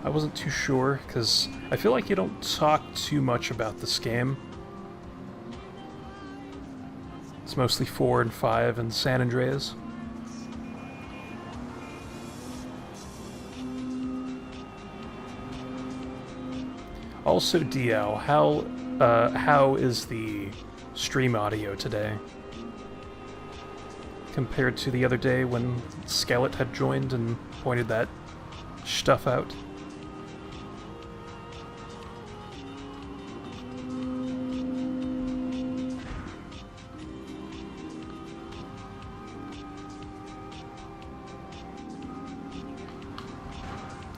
I wasn't too sure, because I feel like you don't talk too much about this game. It's mostly 4 and 5 and San Andreas. Also, DL, how is the stream audio today? Compared to the other day when Skelet had joined and pointed that stuff out.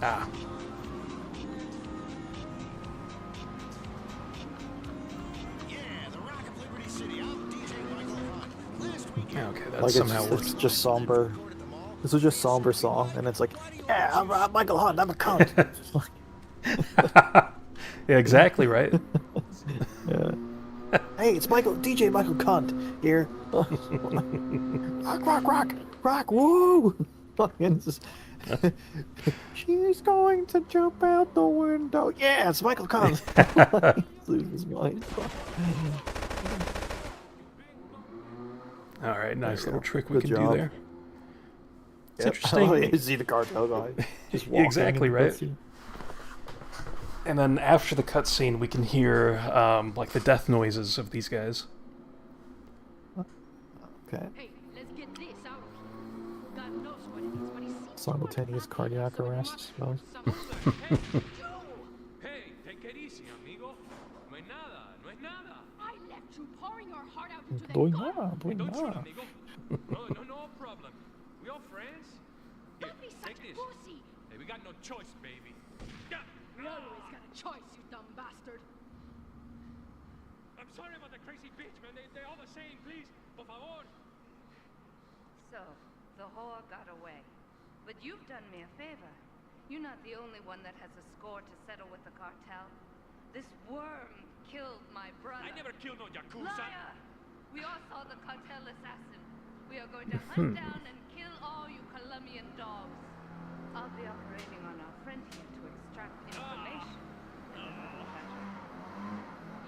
Ah. Okay, that like somehow works. It's just somber. This is just somber song, and it's like, yeah, I'm Michael Hunt, I'm a cunt. Yeah, exactly right. Yeah. Hey, it's DJ Michael Cunt here. Rock, woo! She's going to jump out the window. Yeah, it's Michael Cunt. All right, nice little trick we Good can job. do there. It's Yep. interesting. Oh, you see the cartel guy. Just walking Exactly in the right. cutscene. And then after the cutscene, we can hear like the death noises of these guys. Okay. Hey, let's get this out. God knows what it is, but he seems Simultaneous cardiac arrest, I suppose. Hey, take it easy, amigo. No es nada, no es nada. I left you pouring your heart out into that Boy, gun. Don't shoot, nah. amigo. No problem. We all friends? Here, Don't be such take a this. pussy. Hey, we got no choice, baby. Yeah. We always got a choice, you dumb bastard. I'm sorry about the crazy bitch, man. They all the same, please. Por favor. So, the whore got away. But you've done me a favor. You're not the only one that has a score to settle with the cartel. This worm killed my brother. I never killed no Yakuza. Liar! We all saw the cartel assassin. We are going to hunt down and kill all you Colombian dogs. I'll be operating on our friend here to extract information.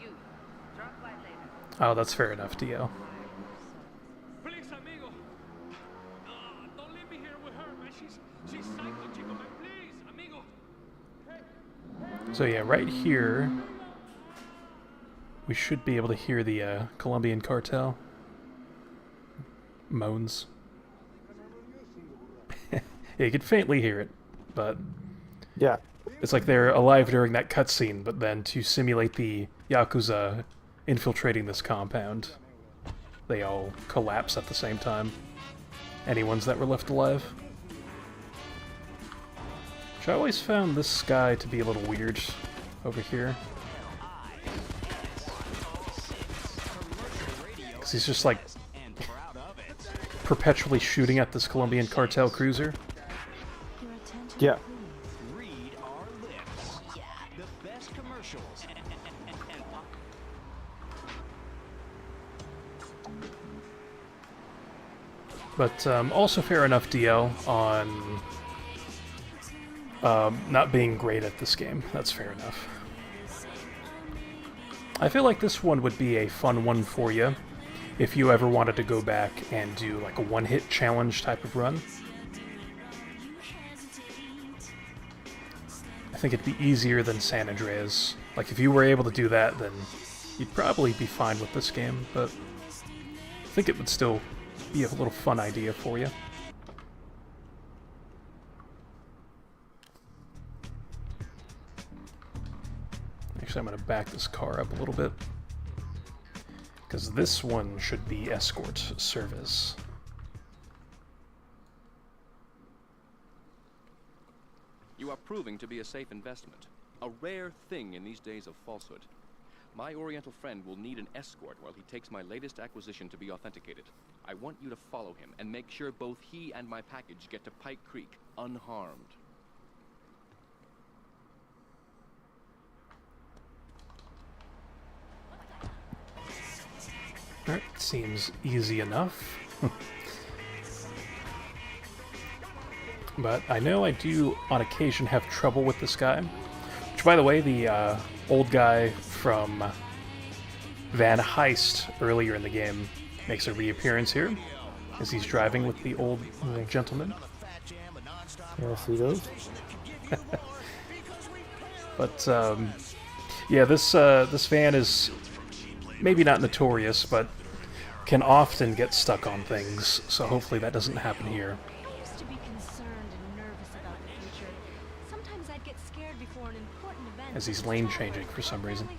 You, drop by later. Oh, that's fair enough, DL. Please, amigo. Don't leave me here with her, man. She's psycho, chico, man. Please, amigo. So yeah, right here, we should be able to hear the Colombian cartel moans. Yeah, you can faintly hear it, but yeah, it's like they're alive during that cutscene, but then to simulate the Yakuza infiltrating this compound, they all collapse at the same time. Any ones that were left alive. Which I always found this sky to be a little weird over here. Because he's just like perpetually shooting at this Colombian cartel cruiser. Yeah. Read our lips. The best commercials. But also fair enough, DL, on not being great at this game. That's fair enough. I feel like this one would be a fun one for you if you ever wanted to go back and do like a one-hit challenge type of run. I think it'd be easier than San Andreas. Like, if you were able to do that, then you'd probably be fine with this game, but I think it would still be a little fun idea for you. Actually, I'm going to back this car up a little bit. Because this one should be escort service. You are proving to be a safe investment. A rare thing in these days of falsehood. My Oriental friend will need an escort while he takes my latest acquisition to be authenticated. I want you to follow him and make sure both he and my package get to Pike Creek unharmed. Alright, seems easy enough. But I know I do, on occasion, have trouble with this guy. Which, by the way, the old guy from Van Heist earlier in the game makes a reappearance here, as he's driving with the old gentleman. Yes, he does. But, yeah, this van is maybe not notorious, but can often get stuck on things, so hopefully that doesn't happen here. I used to be concerned and nervous about the future. Sometimes I'd get scared before an important event. As he's lane changing for some reason.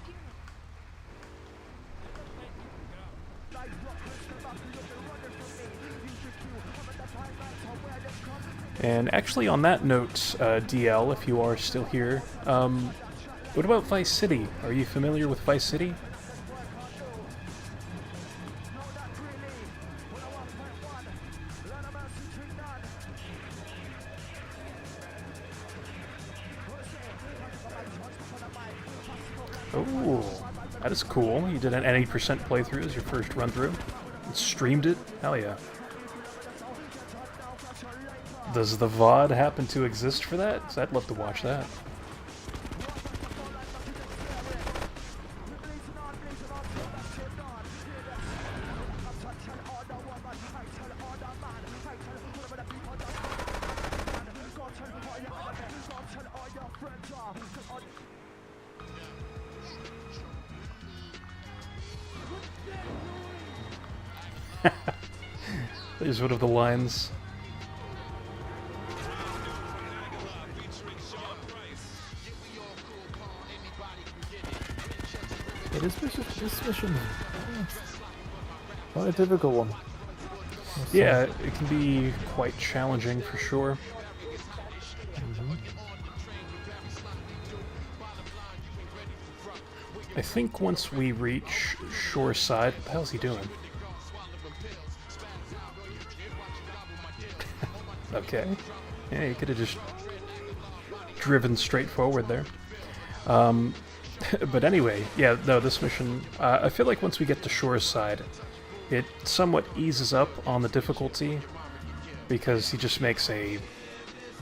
And actually, on that note, DL, if you are still here, what about Vice City? Are you familiar with Vice City? Oh, that is cool. You did an 80% playthrough as your first run through. And streamed it? Hell yeah. Does the VOD happen to exist for that? 'Cause I'd love to watch that. There's one of the lines. Yeah, this mission, quite a difficult one. Yeah, it can be quite challenging for sure. I think once we reach shoreside, what the hell is he doing? Okay. Yeah, you could have just driven straight forward there. But anyway, yeah, no, this mission, I feel like once we get to shoreside, it somewhat eases up on the difficulty, because he just makes a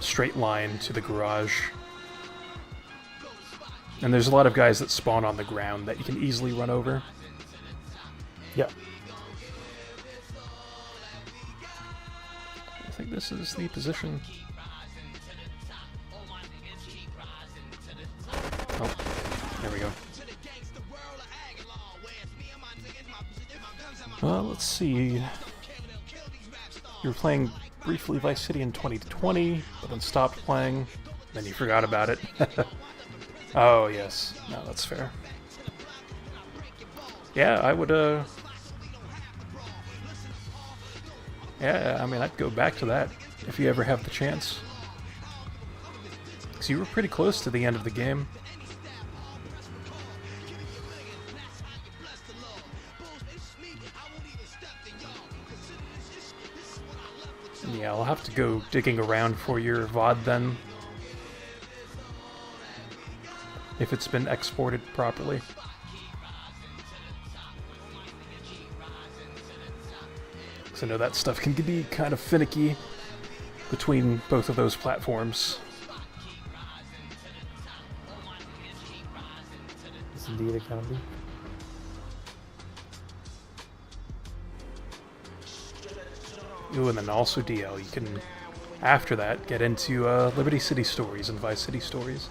straight line to the garage. And there's a lot of guys that spawn on the ground that you can easily run over. Yeah. I think this is the position. Oh, there we go. Well, let's see. You were playing briefly Vice City in 2020, but then stopped playing. Then you forgot about it. Oh, yes. No, that's fair. Yeah, I would, yeah, I mean, I'd go back to that if you ever have the chance. Because you were pretty close to the end of the game. Yeah, I'll have to go digging around for your VOD then. If it's been exported properly. Because I know that stuff can be kind of finicky between both of those platforms. Yes, indeed it can be. Ooh, and then also DL, you can, after that, get into Liberty City Stories and Vice City Stories.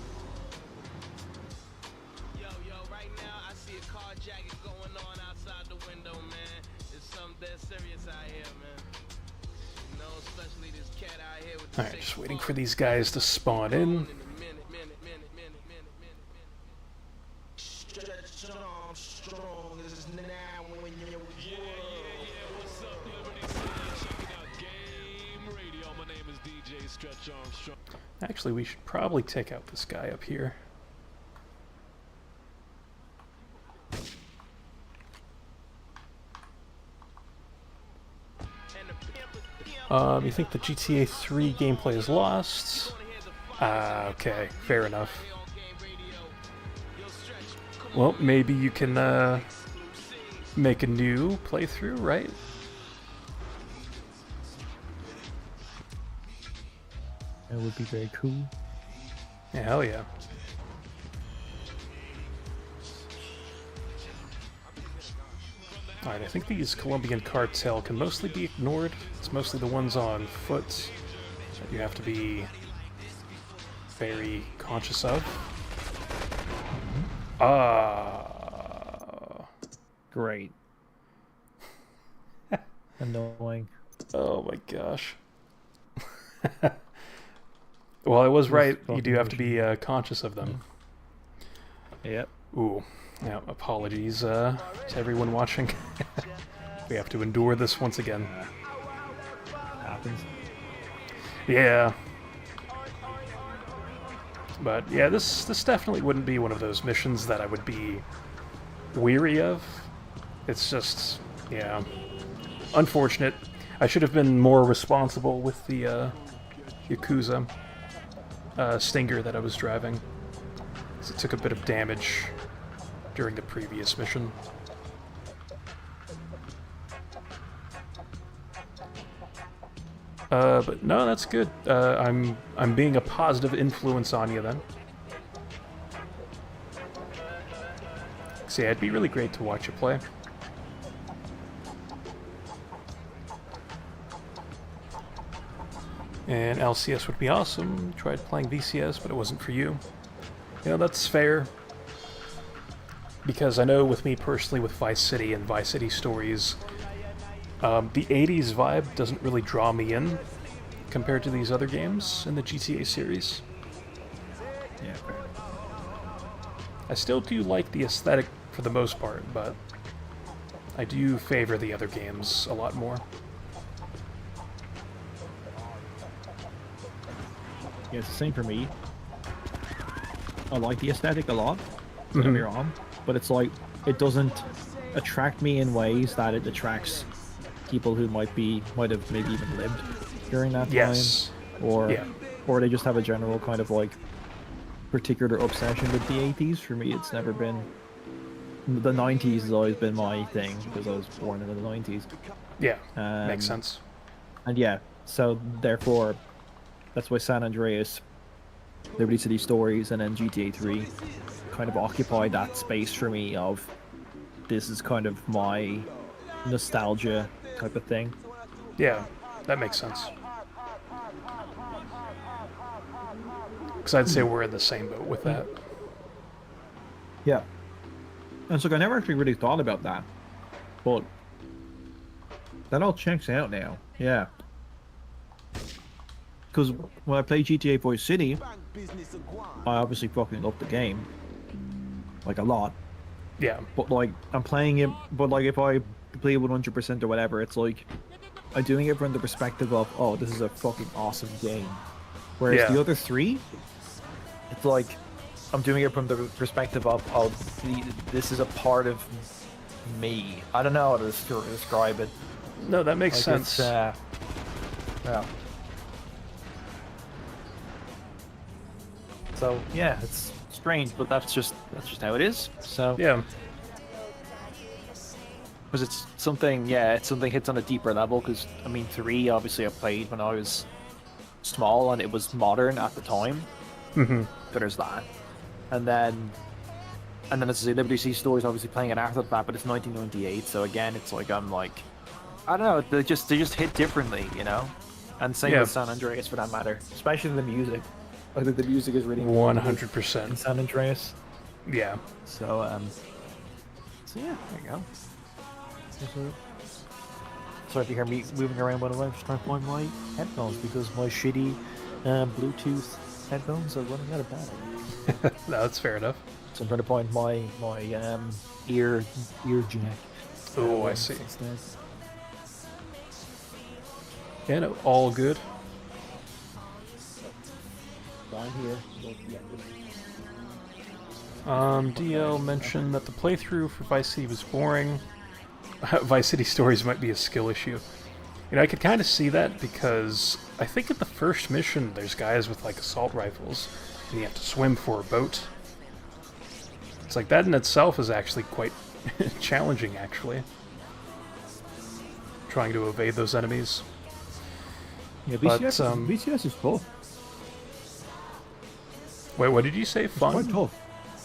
Alright, just waiting for these guys to spawn in. Actually, we should probably take out this guy up here. You think the GTA 3 gameplay is lost? Okay, fair enough. Well, maybe you can make a new playthrough, right? That would be very cool. Yeah, hell yeah. Alright, I think these Colombian cartel can mostly be ignored. It's mostly the ones on foot that you have to be very conscious of. Great. Annoying. Oh my gosh. Well, I was right. You do have to be conscious of them. Yep. Ooh. Now, apologies to everyone watching. We have to endure this once again. Happens. Yeah. But yeah, this definitely wouldn't be one of those missions that I would be weary of. It's just, yeah, unfortunate. I should have been more responsible with the Yakuza Stinger that I was driving. 'Cause it took a bit of damage during the previous mission. But no, that's good. I'm being a positive influence on you then. See, it'd be really great to watch you play. And LCS would be awesome. Tried playing VCS, but it wasn't for you. You know, that's fair. Because I know with me personally, with Vice City and Vice City Stories, the 80s vibe doesn't really draw me in compared to these other games in the GTA series. Yeah, fair. I still do like the aesthetic for the most part, but I do favor the other games a lot more. Yeah, it's the same for me. I like the aesthetic a lot, don't get me wrong, but it's like, it doesn't attract me in ways that it attracts people who might have maybe even lived during that Yes. time, or or they just have a general kind of like particular obsession with the 80s. For me, it's never been. The 90s has always been my thing because I was born in the 90s. Yeah, makes sense. And yeah, so therefore, that's why San Andreas, Liberty City Stories, and then GTA 3 kind of occupy that space for me of this is kind of my nostalgia type of thing. Yeah, that makes sense. Because I'd say we're in the same boat with that. Yeah. And so I never actually really thought about that, but that all checks out now. Yeah. Because when I play GTA Vice City, I obviously fucking love the game, like a lot. Yeah. But like I'm playing it, but like if I play it 100% or whatever, it's like I'm doing it from the perspective of, oh, this is a fucking awesome game. Whereas the other three, it's like I'm doing it from the perspective of, oh, this is a part of me. I don't know how to describe it. No, that makes sense. Yeah. So yeah, it's strange, but that's just how it is. So yeah. Because it's something hits on a deeper level. Because I mean, 3 obviously I played when I was small and it was modern at the time. Mm-hmm. So there's that, and then as I say, Liberty City Stories obviously playing it after that, but it's 1998. So again, it's like I'm like, I don't know, they just hit differently, you know. And same with San Andreas for that matter, especially the music. I think the music is really 100% in San Andreas. Yeah. So yeah, there you go. Sorry if you hear me moving around, by the way. I'm just trying to find my headphones because my shitty Bluetooth headphones are running out of battery. No, that's fair enough. So I'm trying to find my ear jack. Oh, I see. Instead. Yeah, no, all good. fine here. But, yeah, DL mentioned that the playthrough for Vice City was boring. Vice City Stories might be a skill issue. You know, I could kind of see that because I think in the first mission there's guys with like assault rifles and you have to swim for a boat. It's like that in itself is actually quite challenging, actually. Trying to evade those enemies. Yeah, BCS is fun. Wait, what did you say? Fun? Quite tough.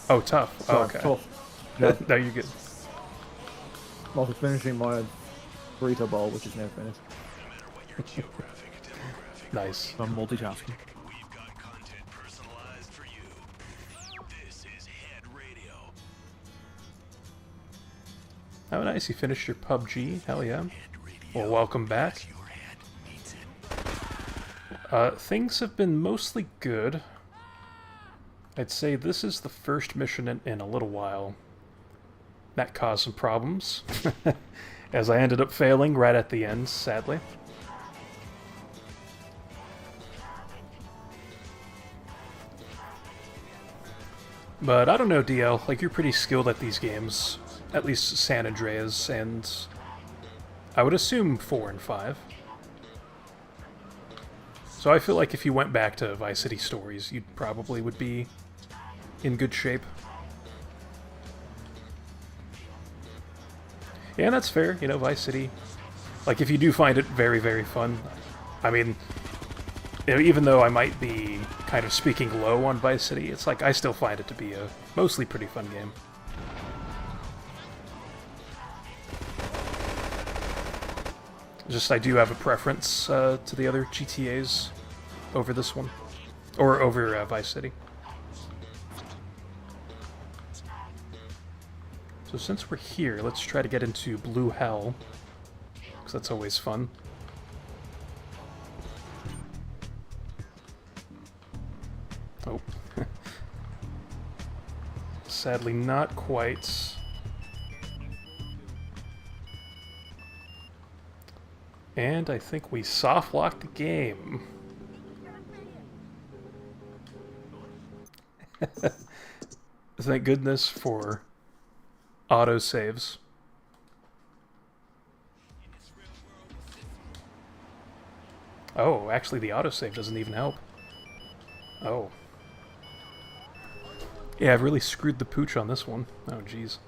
Oh, tough. Sorry, oh, okay. Tough. Yeah. No, you're good. Also finishing my burrito bowl, which is now finished. Nice. I'm multitasking. Oh, nice. You finished your PUBG. Hell yeah. Well, welcome back. Things have been mostly good. I'd say this is the first mission in a little while. That caused some problems, as I ended up failing right at the end, sadly. But I don't know, DL, like, you're pretty skilled at these games. At least San Andreas, and I would assume 4 and 5. So I feel like if you went back to Vice City Stories, you probably would be in good shape. Yeah, that's fair, you know, Vice City. Like, if you do find it very, very fun, I mean, even though I might be kind of speaking low on Vice City, it's like I still find it to be a mostly pretty fun game. Just I do have a preference to the other GTAs over this one, or over Vice City. So since we're here, let's try to get into Blue Hell, because that's always fun. Oh. Sadly not quite. And I think we soft-locked the game. Thank goodness for autosaves. Oh, actually the autosave doesn't even help. Oh. Yeah, I've really screwed the pooch on this one. Oh, jeez.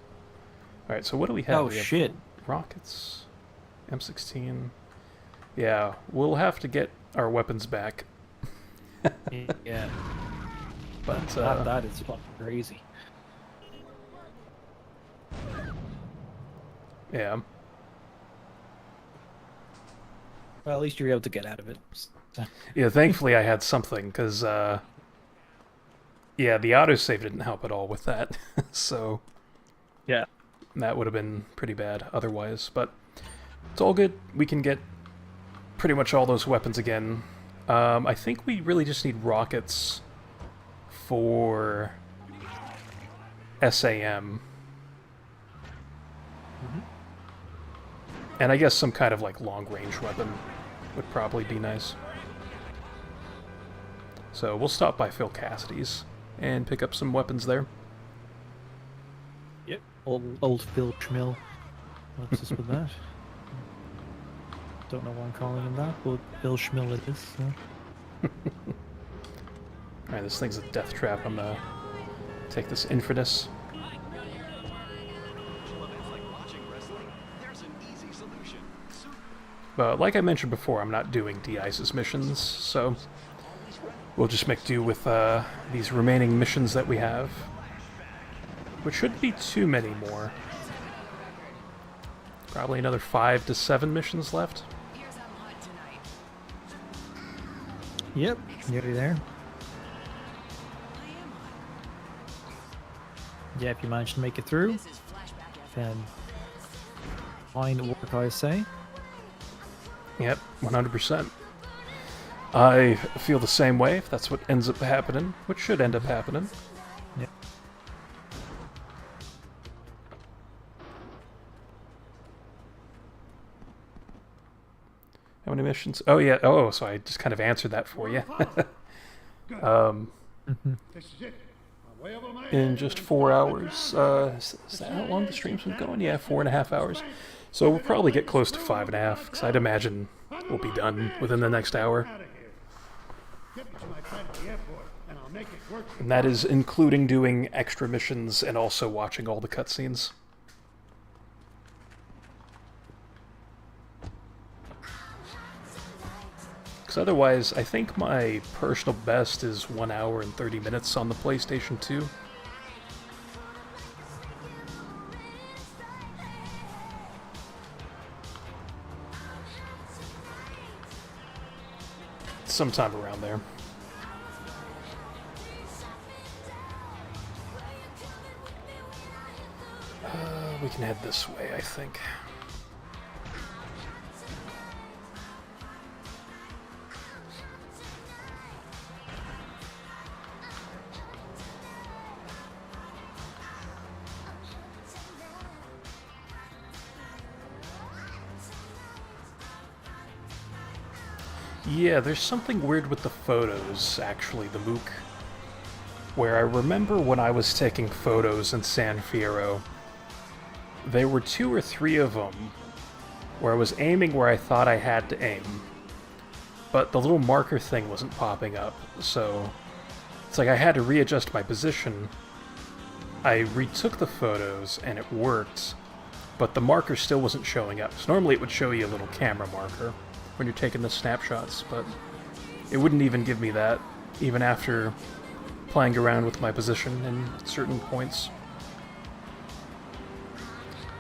Alright, so what do we have? Oh, we have shit. rockets, M16... Yeah, we'll have to get our weapons back. Yeah. But that is fucking crazy. Yeah. Well, at least you're able to get out of it. Yeah, thankfully I had something, because, yeah, the autosave didn't help at all with that. So, yeah, that would have been pretty bad otherwise. But it's all good. We can get pretty much all those weapons again. I think we really just need rockets for SAM. And I guess some kind of like long-range weapon would probably be nice. So we'll stop by Phil Cassidy's and pick up some weapons there. Yep, old Phil Schmill. What's this with that? Don't know why I'm calling him that, but Bill Schmill it is. So. Alright, this thing's a death trap. I'm gonna take this Infidus. But like I mentioned before, I'm not doing de-ISIS missions, so we'll just make do with these remaining missions that we have, which shouldn't be too many more. Probably another 5 to 7 missions left. Yep, nearly there. Yeah, if you manage to make it through, then fine work, I say. Yep, 100%. I feel the same way, if that's what ends up happening, which should end up happening. Yep. How many missions? Oh, yeah. Oh, so I just kind of answered that for you. This is it. I'm way over my in head. just 4 hours. Is that how long the stream's been going? Yeah, 4.5 hours. So we'll probably get close to 5.5, because I'd imagine we'll be done within the next hour. Get me to my friend at the airport, and I'll make it work. And that is including doing extra missions and also watching all the cutscenes. Because otherwise, I think my personal best is 1 hour and 30 minutes on the PlayStation 2. Sometime around there. We can head this way, I think. Yeah, there's something weird with the photos, actually, the MOOC. Where I remember when I was taking photos in San Fierro, there were 2 or 3 of them where I was aiming where I thought I had to aim, but the little marker thing wasn't popping up, so it's like I had to readjust my position. I retook the photos and it worked, but the marker still wasn't showing up. So normally it would show you a little camera marker when you're taking the snapshots, but it wouldn't even give me that, even after playing around with my position in certain points.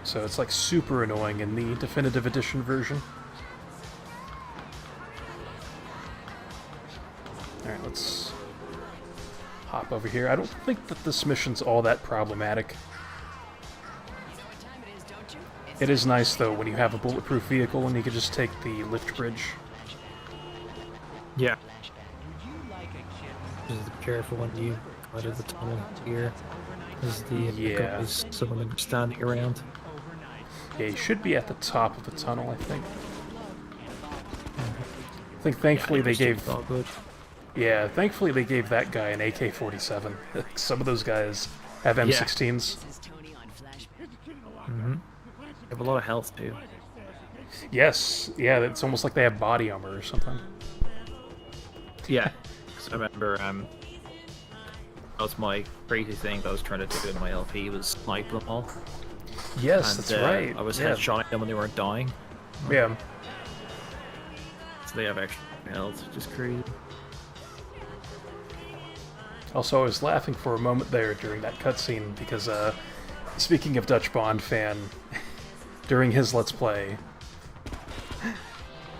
So it's like super annoying in the Definitive Edition version. Alright, let's hop over here. I don't think that this mission's all that problematic. It is nice, though, when you have a bulletproof vehicle and you can just take the lift bridge. Yeah. Just be careful when you go out of the tunnel here. There's guys, some of them are standing around. Yeah, you should be at the top of the tunnel, I think. I think thankfully they gave... Yeah, thankfully they gave that guy an AK-47. Some of those guys have M16s. Mm-hmm. They have a lot of health, too. Yes, yeah, it's almost like they have body armor or something. Yeah, because I remember, that was my crazy thing that I was trying to do in my LP, was snipe them all. Yes, and, that's right. I was headshotting them when they weren't dying. Yeah. So they have extra health, which is crazy. Also, I was laughing for a moment there during that cutscene because, speaking of Dutch Bond fan, during his Let's Play,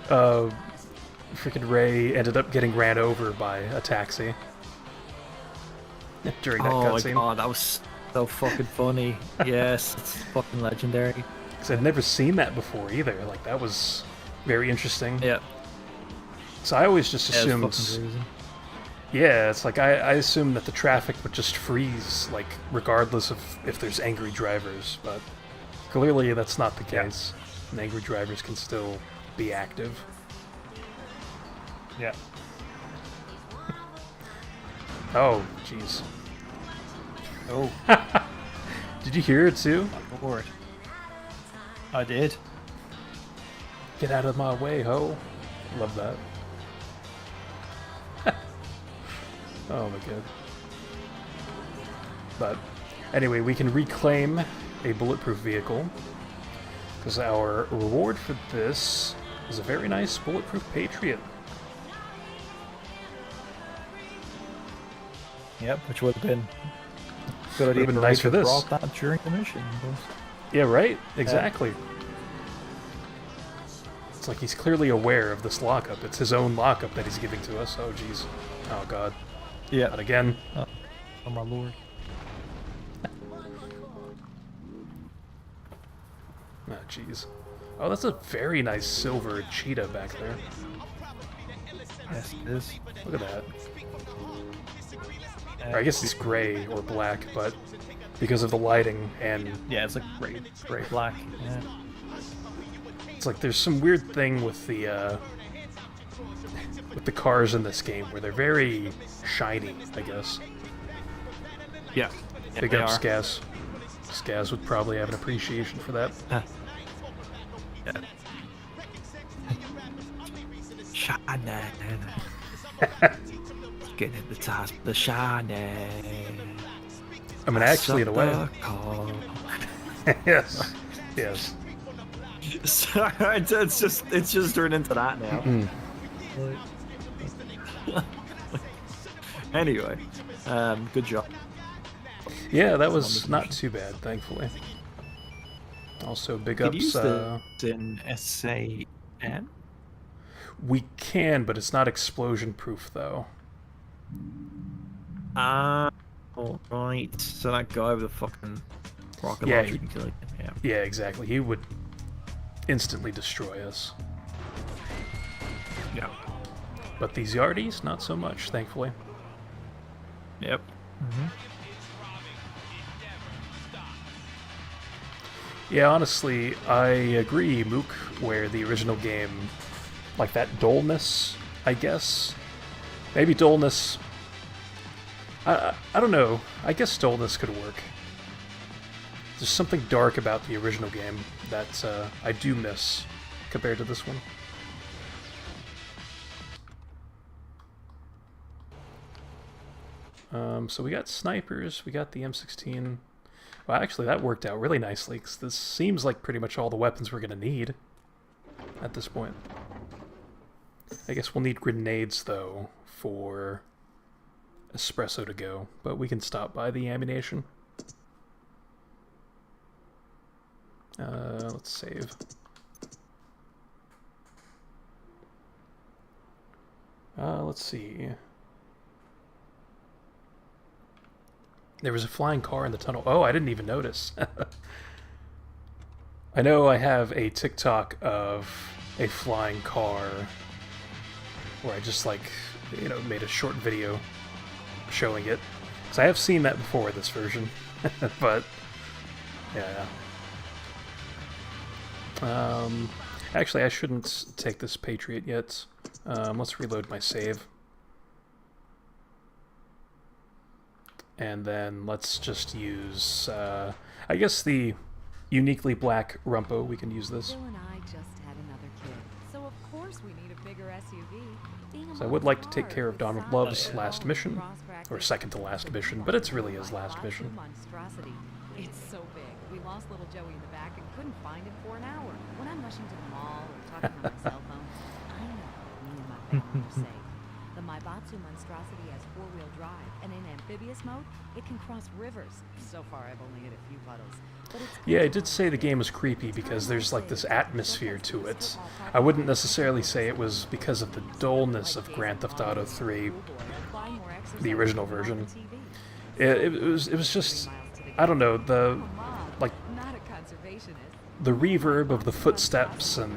freaking Ray ended up getting ran over by a taxi during that cutscene. Oh my god, that was so fucking funny. Yes, it's fucking legendary. Because I'd never seen that before either. Like, that was very interesting. Yeah. So I always just assumed... It's yeah, it's like I assumed that the traffic would just freeze, like, regardless of if there's angry drivers, but clearly that's not the case. And angry drivers can still be active. Yeah. Oh, jeez. Oh. Did you hear it too? My lord. I did. Get out of my way, ho. Love that. Oh my god. But anyway, we can reclaim a bulletproof vehicle because our reward for this is a very nice bulletproof Patriot. Yep, which would have been good idea. Would have been nice for this. Brought that during the mission. Yeah, right? Exactly. It's like he's clearly aware of this lockup. It's his own lockup that he's giving to us. Oh, jeez. Oh, God. Yeah. Not again. Oh, my lord. Oh, jeez. Oh, that's a very nice silver cheetah back there. Yes, it is. Look at that. Or I guess it's gray or black, but because of the lighting and... Yeah, it's like gray black. Yeah. It's like there's some weird thing with the with the cars in this game, where they're very shiny, I guess. Yeah. Big up Skaz. Skaz would probably have an appreciation for that. Yeah. Shiny. Getting at the top, the shiny. I mean, actually, in a way. Yes. Yes. It's just turned into that now. Anyway, good job. Yeah, that was not too bad, thankfully. Also, big ups. Use in SAM? We can, but it's not explosion proof, though. Right. So that guy with the fucking rocket Yeah, launcher can kill it. Yeah. Yeah, exactly. He would instantly destroy us. Yeah. But these Yardies, not so much, thankfully. Yep. Yeah, honestly, I agree, Mook, where the original game, like that dullness, I guess. Maybe dullness... I don't know. I guess dullness could work. There's something dark about the original game that I do miss compared to this one. So we got snipers, we got the M16. Well, actually, that worked out really nicely, because this seems like pretty much all the weapons we're going to need at this point. I guess we'll need grenades, though, for Espresso to go, but we can stop by the ammunition. Let's save. Let's see. There was a flying car in the tunnel. Oh, I didn't even notice. I know I have a TikTok of a flying car where I just, like, you know, made a short video showing it. Because I have seen that before, this version. But, yeah. Actually, I shouldn't take this Patriot yet. Let's reload my save. And then let's just use, I guess the uniquely black Rumpo. We can use this. Bill and I just had another kid, so of course we need a bigger SUV. So I would like to take care of Donald Love's last mission, or second to last mission, but it's really his last mission. Monstrosity. It's so big. We lost little Joey in the back and couldn't find him for an hour. When I'm rushing to the mall or talking on my cell phone, I know me and my family are safe. The Maibatsu monstrosity has four-wheel drive, and in amphibious mode, it can cross rivers. So far, I've only hit a few puddles. But it's Yeah, I did say the game was creepy because there's like this atmosphere to it. I wouldn't necessarily say it was because of the dullness of Grand Theft Auto 3, the original version. It was just, I don't know, the reverb of the footsteps and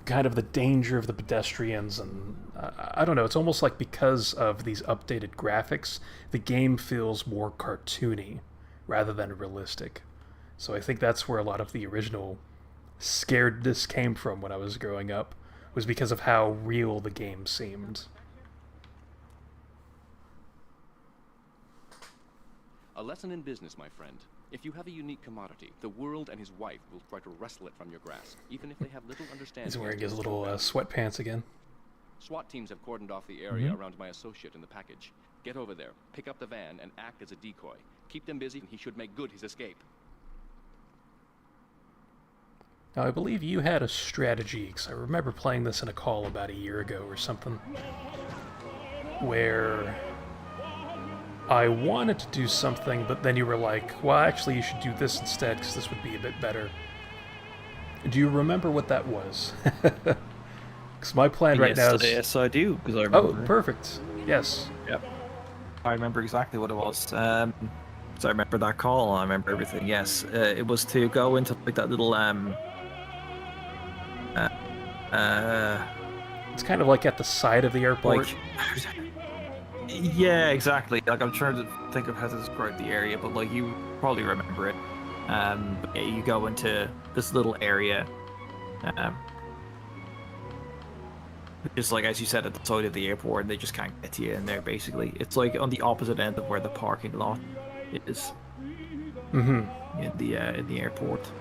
kind of the danger of the pedestrians, and I don't know, it's almost like because of these updated graphics, the game feels more cartoony rather than realistic. So I think that's where a lot of the original scaredness came from when I was growing up, was because of how real the game seemed. A lesson in business, my friend. If you have a unique commodity, the world and his wife will try to wrestle it from your grasp, even if they have little understanding. He's wearing his little sweatpants again. SWAT teams have cordoned off the area around my associate in the package. Get over there, pick up the van, and act as a decoy. Keep them busy, and he should make good his escape. Now, I believe you had a strategy, because I remember playing this in a call about a year ago or something, where I wanted to do something, but then you were like, well, actually, you should do this instead, because this would be a bit better. Do you remember what that was? Because my plan right now is... Yes, I do, because I remember. Oh, perfect. Yes. Yep. I remember exactly what it was. So I remember that call, I remember everything, yes. It was to go into, like, that little, it's kind of like at the side of the airport. Like, yeah, exactly. Like, I'm trying to think of how to describe the area, but, like, you probably remember it. But yeah, you go into this little area. Just like, as you said, at the side of the airport, and they just can't get to you in there, basically. It's like on the opposite end of where the parking lot is. Mm-hmm. In the airport.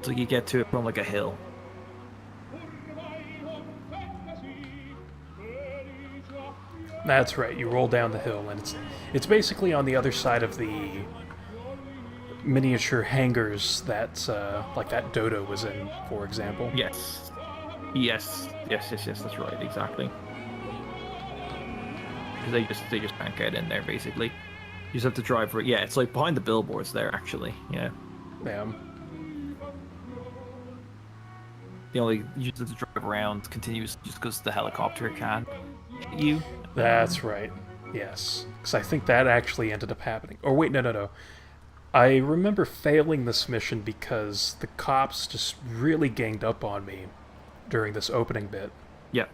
So you get to it from like a hill. That's right. You roll down the hill, and it's basically on the other side of the miniature hangars that like that Dodo was in, for example. Yes. Yes. That's right. Exactly. Because they just can't get in there, basically. You just have to drive for it. Yeah, it's like behind the billboards there, actually. Yeah. Yeah. You just have to drive around continuously just because the helicopter can hit you. That's right. Yes. Because I think that actually ended up happening. Or wait, no. I remember failing this mission because the cops just really ganged up on me during this opening bit. Yep.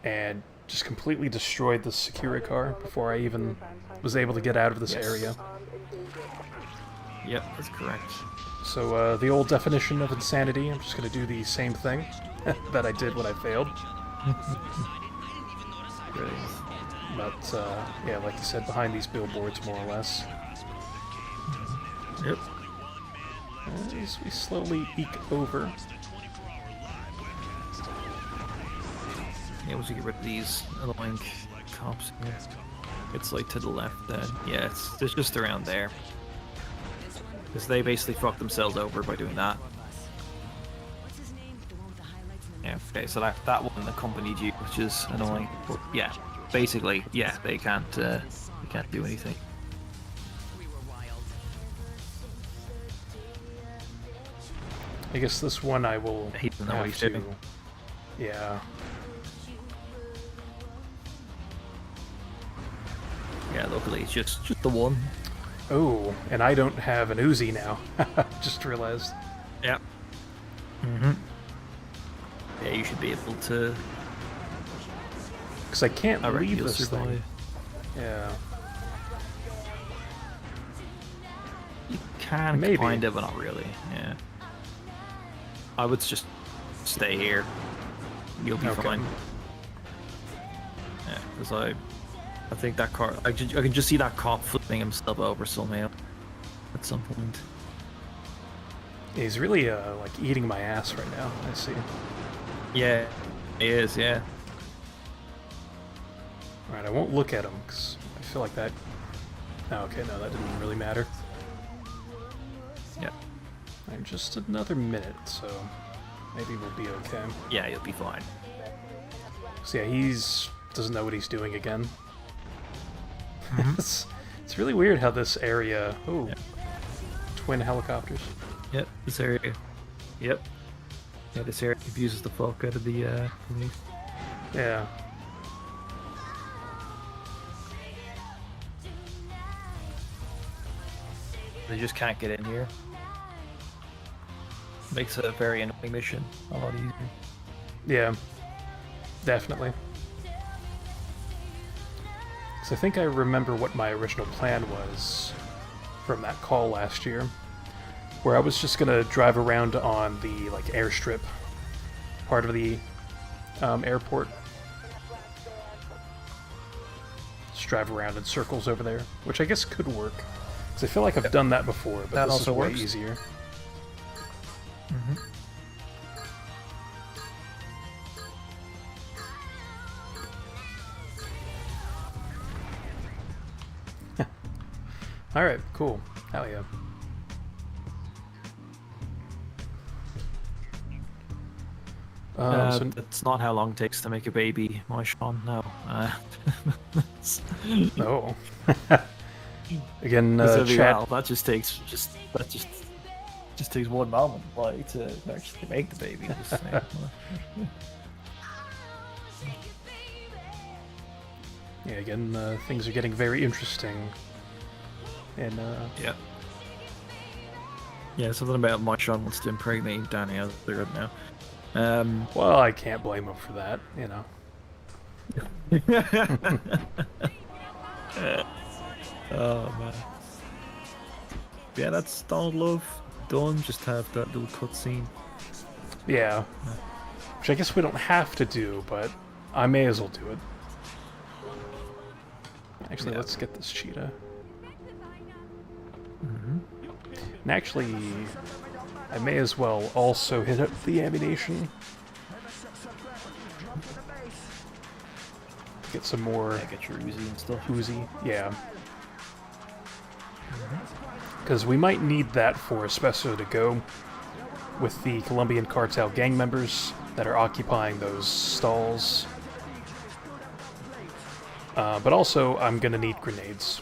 And just completely destroyed the security car before I even was able to get out of this area. Yep, that's correct. So the old definition of insanity, I'm just going to do the same thing that I did when I failed. But, yeah, like you said, behind these billboards, more or less. Yep. As we slowly eke over. Yeah, once you get rid of these annoying cops here. It's like to the left then. Yeah, it's just around there. Because they basically fucked themselves over by doing that. Yeah, okay, so that one accompanied you, which is annoying. But yeah, basically, yeah, they can't do anything. I guess this one I will have to... Yeah. Yeah, luckily it's just the one. Oh, and I don't have an Uzi now. Just realized. Yep. Mm-hmm. Yeah, you should be able to... Because I can't leave you'll this survive. thing. Yeah. You can Maybe. kind of, but not really. Yeah. I would just stay here. You'll be fine. Yeah, because I think that car... I can just see that cop flipping himself over somehow at some point. He's really, like, eating my ass right now, I see. Yeah, he is, yeah. Alright, I won't look at him, because I feel like that... Oh, okay, no, that didn't really matter. Yeah. Alright, just another minute, so maybe we'll be okay. Yeah, you'll be fine. So yeah, he's... doesn't know what he's doing again. Mm-hmm. It's really weird how this area... Oh, yeah. Twin helicopters. Yep, this area. Yep. Yeah, this area confuses the fuck out of the police. Yeah. They just can't get in here. Makes a very annoying mission a lot easier. Yeah, definitely. So I think I remember what my original plan was from that call last year, where I was just gonna drive around on the like airstrip part of the airport. Just drive around in circles over there, which I guess could work. Because I feel like I've done that before, but that this also is way works. easier. Mm-hmm. Alright, cool. Hell yeah. So that's not how long it takes to make a baby, my Sean. No. No. Again, Well, chat. that just takes takes one moment, like, to actually make the baby. Just saying. Yeah, again, things are getting very interesting. And yeah. Yeah, something about my Sean wants to impregnate Danny as they're good now. Well, I can't blame him for that, you know. Oh man. Yeah, that's Donald Love done. Just have that little cutscene. Yeah. Which I guess we don't have to do, but I may as well do it. Actually, let's get this cheetah. And actually, I may as well also hit up the ammunition. Get some more... Yeah, get your Uzi and stuff. Uzi, yeah. Because we might need that for Espresso to go with the Colombian cartel gang members that are occupying those stalls. But also, I'm gonna need grenades.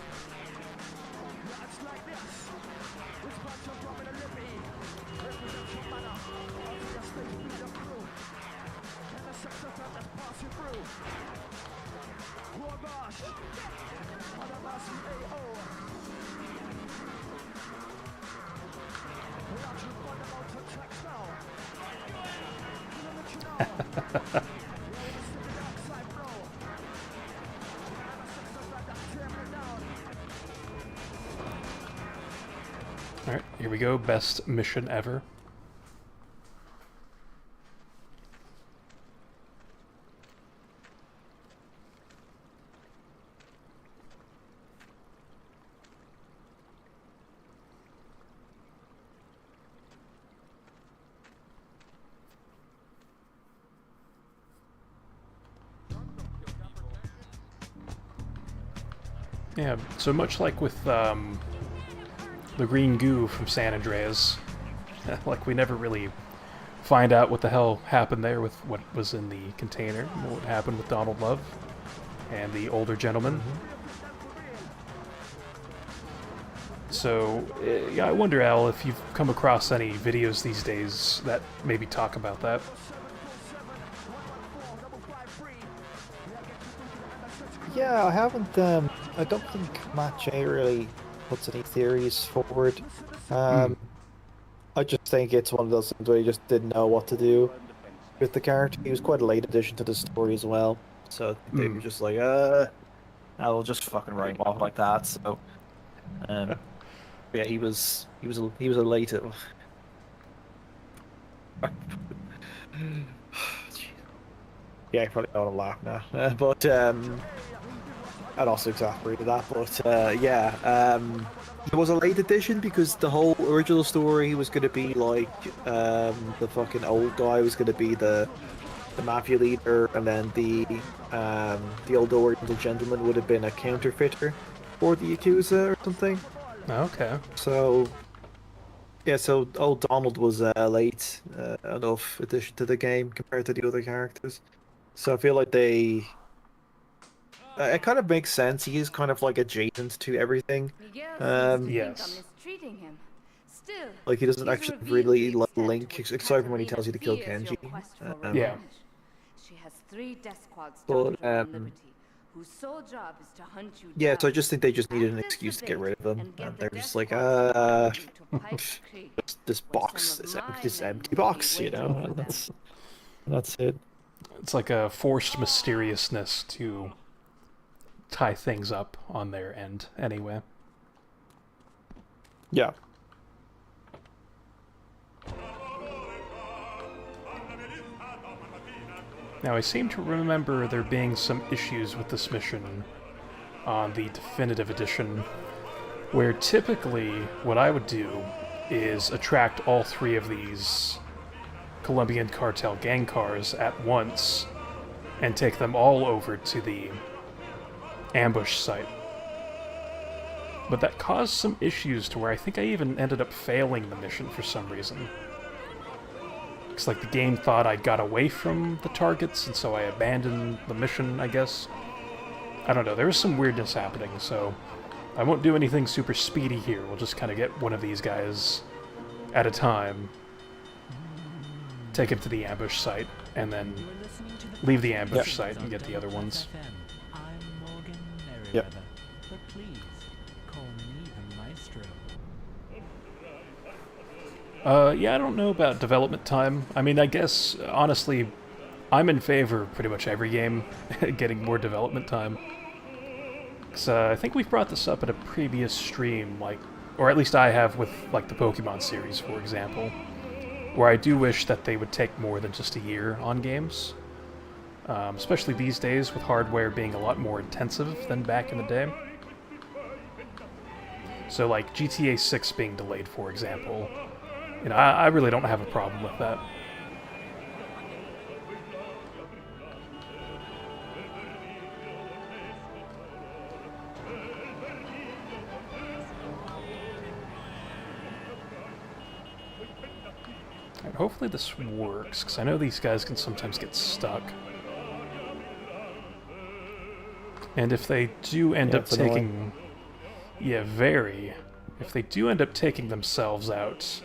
Alright, here we go. Best mission ever. Yeah, so much like with the green goo from San Andreas, like we never really find out what the hell happened there with what was in the container, what happened with Donald Love and the older gentleman. So, yeah, I wonder, Al, if you've come across any videos these days that maybe talk about that. Yeah, I haven't, I don't think Matt J really puts any theories forward. I just think it's one of those things where he just didn't know what to do with the character. He was quite a late addition to the story as well, so they were just like, I'll just fucking write him off like that, so... yeah, he was a late... Yeah, I probably don't want to laugh now, but I'd also exasperated that, but yeah, it was a late addition because the whole original story was going to be like the fucking old guy was going to be the mafia leader, and then the old oriental gentleman would have been a counterfeiter for the Yakuza or something. Okay. So yeah, so old Donald was a late enough addition to the game compared to the other characters. So I feel like they... it kind of makes sense. He is kind of like adjacent to everything. Yes. Like he doesn't actually really like link, except for when he tells you to kill Kenji. Yeah. She has 3 death squads But Liberty, whose sole job is to hunt you yeah, down. so I just think they just needed an excuse to get rid of them, and they're just like, this box, this empty box, you know, and that's it. It's like a forced mysteriousness to tie things up on their end, anyway. Yeah. Now, I seem to remember there being some issues with this mission on the Definitive Edition, where typically what I would do is attract all 3 of these Colombian cartel gang cars at once and take them all over to the ambush site. But that caused some issues to where I think I even ended up failing the mission for some reason. It's like the game thought I got away from the targets, and so I abandoned the mission, I guess. I don't know, there was some weirdness happening, so I won't do anything super speedy here. We'll just kind of get one of these guys at a time, take him to the ambush site, and then leave the ambush site and get the other ones. Yep. Yeah, I don't know about development time. I mean, I guess, honestly, I'm in favor of pretty much every game getting more development time. Because I think we've brought this up at a previous stream, like, or at least I have with, like, the Pokemon series, for example, where I do wish that they would take more than just a year on games. Especially these days, with hardware being a lot more intensive than back in the day. So, like, GTA 6 being delayed, for example, you know, I really don't have a problem with that. And hopefully this works, because I know these guys can sometimes get stuck. And if they do end up taking... Yeah, very. If they do end up taking themselves out,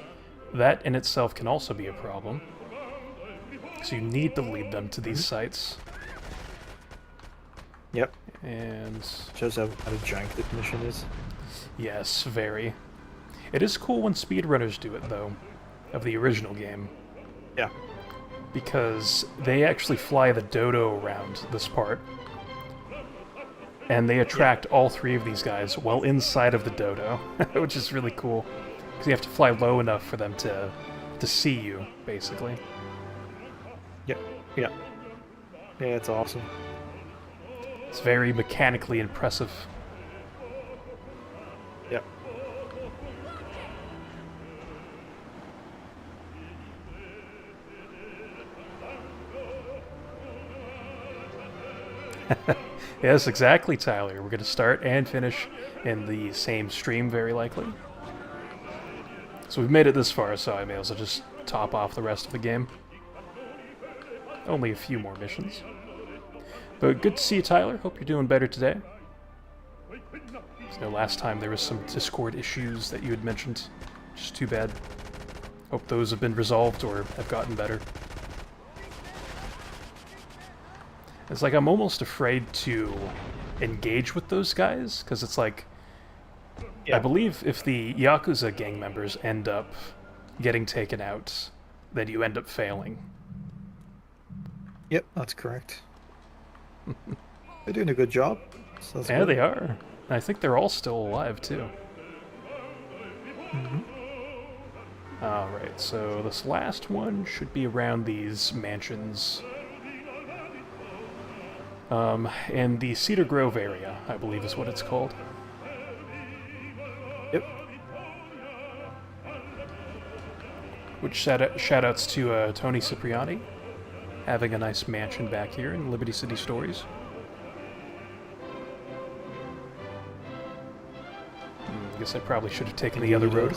that in itself can also be a problem. So you need to lead them to these sites. Yep. And... shows how jank the mission is. Yes, very. It is cool when speedrunners do it, though, of the original game. Yeah. Because they actually fly the dodo around this part. And they attract all three of these guys well inside of the dodo, which is really cool. Because you have to fly low enough for them to see you, basically. Yep. Yeah. Yeah, it's awesome. It's very mechanically impressive. Yep. Yes, exactly, Tyler. We're going to start and finish in the same stream, very likely. So we've made it this far, so I may as well just top off the rest of the game. Only a few more missions. But good to see you, Tyler. Hope you're doing better today. So last time there was some Discord issues that you had mentioned. Just too bad. Hope those have been resolved or have gotten better. It's like I'm almost afraid to engage with those guys, because it's like, I believe if the Yakuza gang members end up getting taken out, then you end up failing. Yep, that's correct. They're doing a good job. So yeah, good. They are. I think they're all still alive, too. Alright, so this last one should be around these mansions. In the Cedar Grove area, I believe is what it's called. Yep. Which shoutouts to Tony Cipriani, having a nice mansion back here in Liberty City Stories. I guess I probably should have taken the other road.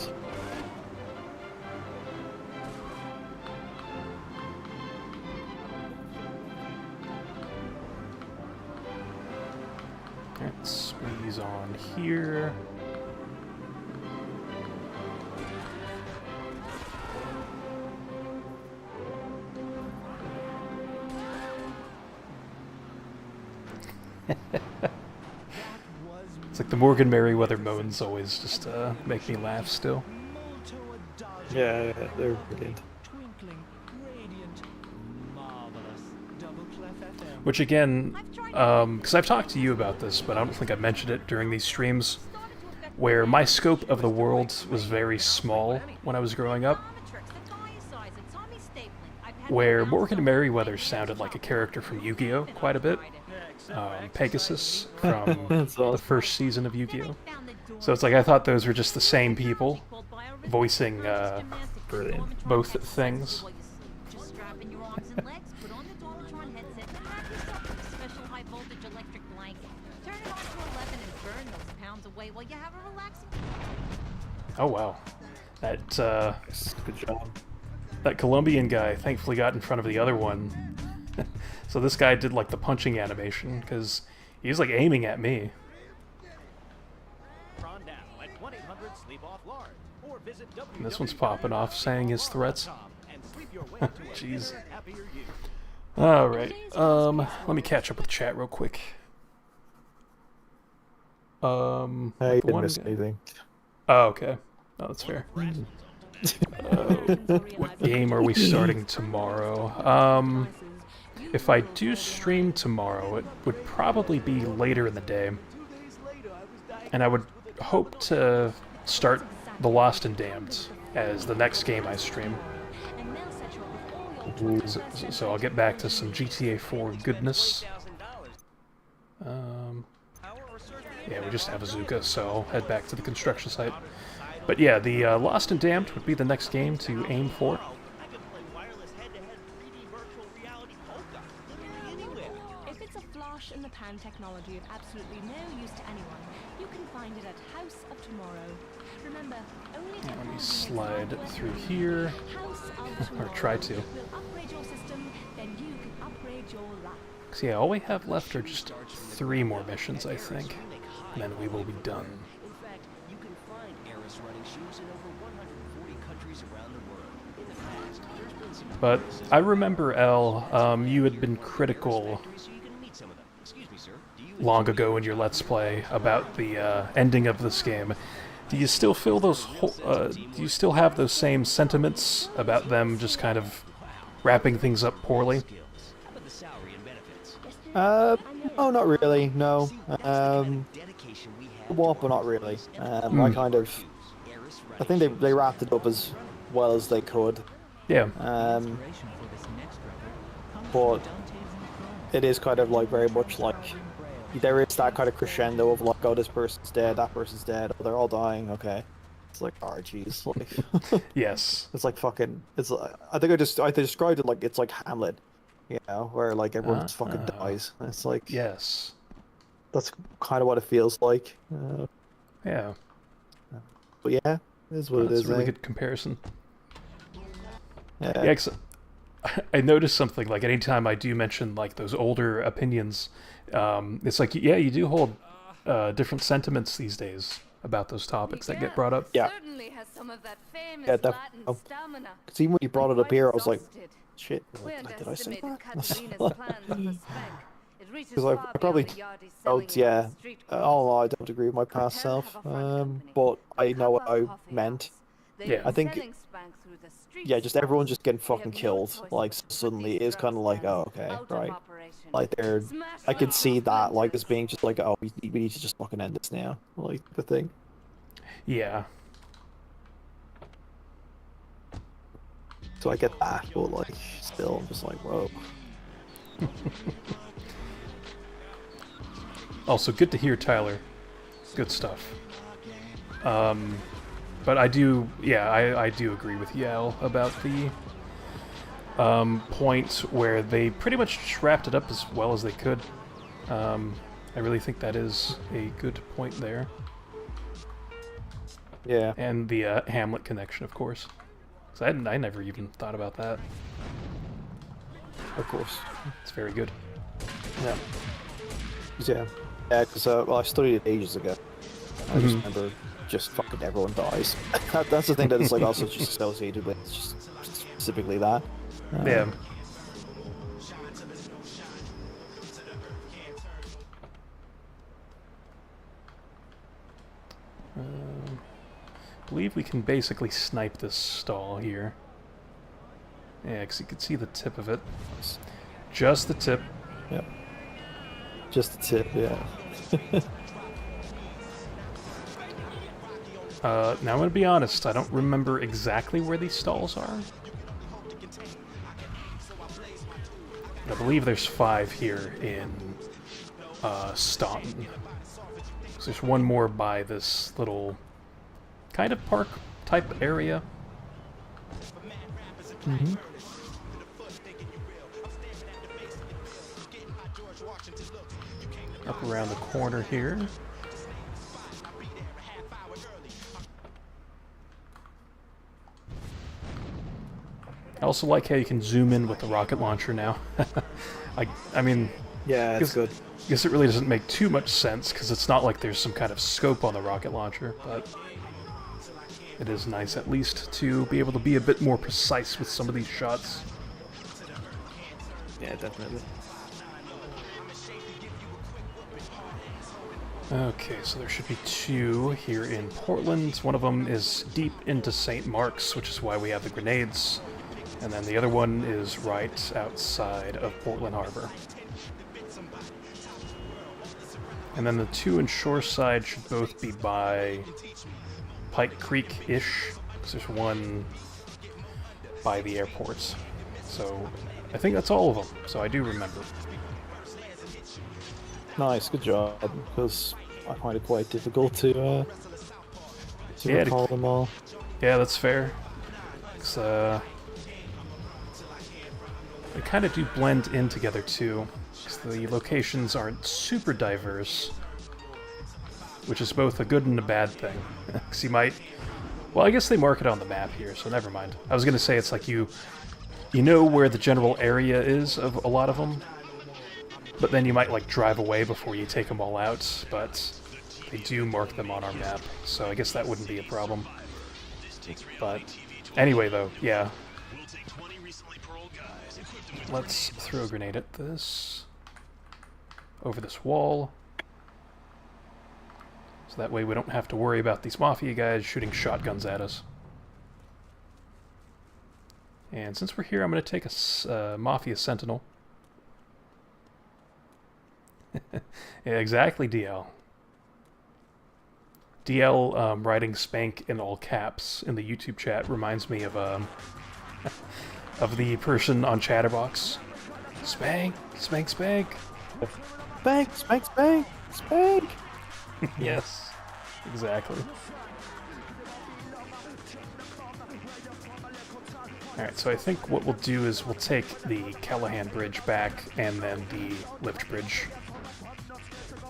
Let's squeeze on here. It's like the Morgan Merriweather moans always just make me laugh still. Yeah, they're brilliant. Which again, because I've talked to you about this, but I don't think I mentioned it during these streams, where my scope of the world was very small when I was growing up. Where Morgan Merriweather sounded like a character from Yu-Gi-Oh! Quite a bit. Pegasus from the first season of Yu-Gi-Oh! So it's like I thought those were just the same people voicing both things. Oh wow, that good job. That Colombian guy thankfully got in front of the other one. So this guy did like the punching animation because he was like aiming at me. And this one's popping off, saying his threats. Jeez. All right. Let me catch up with the chat real quick. Hey, you didn't miss anything. Oh, okay. Oh, that's fair. What game are we starting tomorrow? If I do stream tomorrow, it would probably be later in the day. And I would hope to start The Lost and Damned as the next game I stream. So I'll get back to some GTA 4 goodness. Yeah, we just have Azuka, so I'll head back to the construction site. But yeah, the Lost and Damned would be the next game to aim for. If it's a flash-in-the-pan technology of absolutely no use to anyone, you can find it at House of Tomorrow. Remember, only Let me slide through here, or try to. will upgrade your system, then you can upgrade your life. So yeah, all we have left are just 3 more missions, I think, and then we will be done. In fact, you can find Eris running shoes in over 140 countries around the world. In the past, there's been some... But I remember, El, you had been critical long ago in your Let's Play about the ending of this game. Do you still feel those? Do you still have those same sentiments about them just kind of wrapping things up poorly? Oh, not really. No. Well, but not really. I kind of. I think they wrapped it up as well as they could. Yeah. But it is kind of like very much like there is that kind of crescendo of like, oh, this person's dead, that person's dead, oh, they're all dying. Okay. It's like, oh, jeez, like. Yes. It's like fucking. It's like, I think I described it like it's like Hamlet, you know, where like everyone just fucking dies. And it's like. Yes. That's kind of what it feels like. Yeah. But yeah, it is what it is. That's a really good comparison. Yeah. Yeah, 'cause I noticed something, like anytime I do mention like those older opinions, it's like, yeah, you do hold different sentiments these days about those topics that get brought up. Yeah. Yeah, definitely. Because even when you brought it up here, I was like, shit, did I say that? Because I probably don't, yeah. Oh, I don't agree with my past self. But I know what I meant. Yeah. I think, yeah, just everyone just getting fucking killed, like, suddenly is kind of like, oh, okay, right. Like, I could see that, like, as being just like, oh, we need to just fucking end this now, like, the thing. Yeah. So I get that, but, like, still, I'm just like, whoa. Also, good to hear, Tyler. Good stuff. But I do, yeah, I do agree with Yale about the point where they pretty much just wrapped it up as well as they could. I really think that is a good point there. Yeah. And the Hamlet connection, of course. 'Cause I never even thought about that. Of course. It's very good. Yeah. Yeah. Yeah, because well, I studied it ages ago. I just remember just fucking everyone dies. That's the thing that is like also just associated with just specifically that. Yeah. I believe we can basically snipe this stall here. Yeah, because you can see the tip of it. Just the tip. Yep. Just the tip, yeah. Now I'm going to be honest, I don't remember exactly where these stalls are. I believe there's 5 here in Staunton. So there's one more by this little kind of park type area. Mm-hmm. Up around the corner here. I also like how you can zoom in with the rocket launcher now. I mean... Yeah, it's good. I guess it really doesn't make too much sense, because it's not like there's some kind of scope on the rocket launcher, but... it is nice, at least, to be able to be a bit more precise with some of these shots. Yeah, definitely. Okay, so there should be 2 here in Portland. One of them is deep into St. Mark's, which is why we have the grenades. And then the other one is right outside of Portland Harbor. And then the 2 in Shoreside should both be by Pike Creek-ish, because there's one by the airports. So I think that's all of them. So I do remember. Nice, good job. Because I find it quite difficult to recall them all. Yeah, that's fair. It's, they kind of do blend in together too. The locations aren't super diverse, which is both a good and a bad thing. Because you might... Well, I guess they mark it on the map here, so never mind. I was going to say it's like you know where the general area is of a lot of them, but then you might like drive away before you take them all out, but they do mark them on our map, so I guess that wouldn't be a problem. But anyway, though, yeah. Let's throw a grenade at this. Over this wall. So that way we don't have to worry about these Mafia guys shooting shotguns at us. And since we're here, I'm going to take a Mafia Sentinel. Yeah, exactly, DL. DL writing Spank in all caps in the YouTube chat reminds me of of the person on Chatterbox. Spank, spank, spank. Spank, spank, spank, spank. Yes, exactly. Alright, so I think what we'll do is we'll take the Callahan Bridge back and then the lift bridge.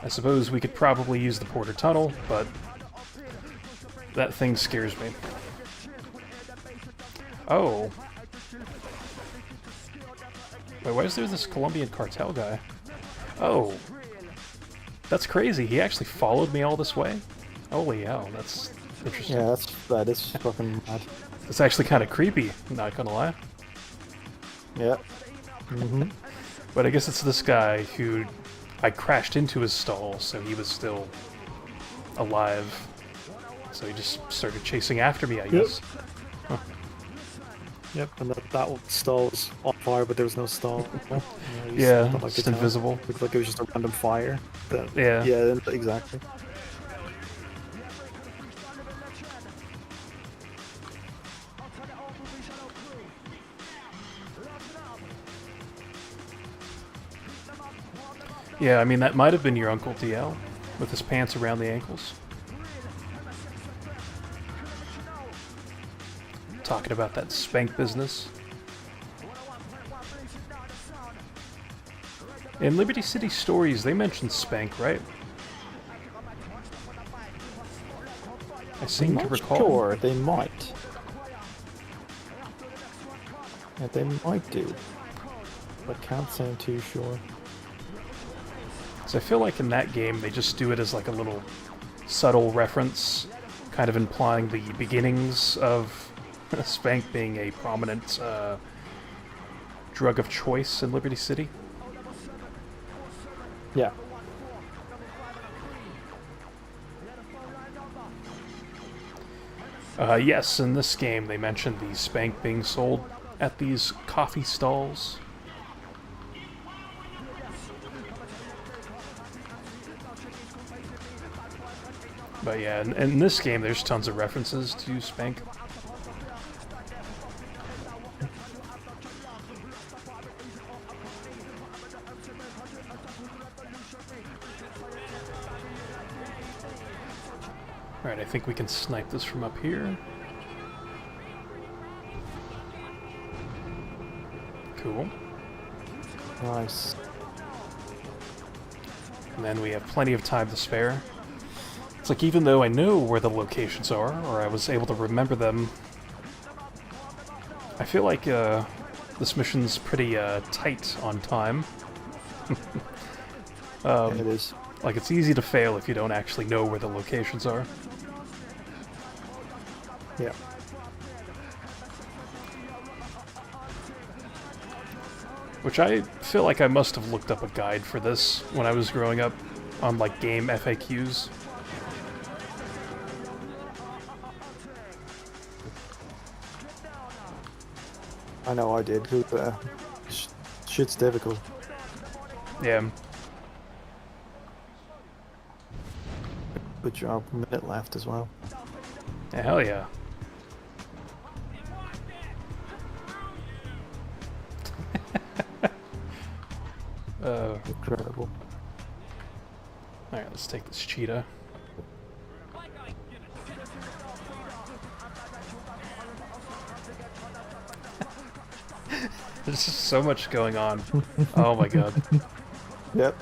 I suppose we could probably use the Porter Tunnel, but that thing scares me. Oh. Wait, why is there this Colombian cartel guy? Oh. That's crazy. He actually followed me all this way? Holy hell, that's interesting. Yeah, that is fucking mad. It's actually kind of creepy, not gonna lie. Yeah. Mm-hmm. But I guess it's this guy who I crashed into his stall, so he was still alive. So he just started chasing after me, I guess. Huh. Yep, and that stall was on fire, but there was no stall. Yeah, just invisible. Looked like it was just a random fire. Yeah. Yeah, exactly. Yeah, I mean, that might have been your Uncle DL, with his pants around the ankles. Talking about that spank business. In Liberty City Stories, they mentioned spank, right? I seem to recall. Sure, they might. Yeah, they might do. But can't say I'm too sure. So I feel like in that game, they just do it as like a little subtle reference, kind of implying the beginnings of spank being a prominent drug of choice in Liberty City. Yeah. Yes, in this game they mentioned the spank being sold at these coffee stalls. But yeah, in this game there's tons of references to spank. Alright, I think we can snipe this from up here. Cool. Nice. And then we have plenty of time to spare. It's like even though I know where the locations are, or I was able to remember them, I feel like this mission's pretty tight on time. It is. Like it's easy to fail if you don't actually know where the locations are. Yeah. Which I feel like I must have looked up a guide for this when I was growing up on like game FAQs. I know I did, but shit's difficult. Yeah. Good job. A minute left as well. Yeah, hell yeah. Incredible. Alright, let's take this cheetah. There's just so much going on. Oh my god. Yep.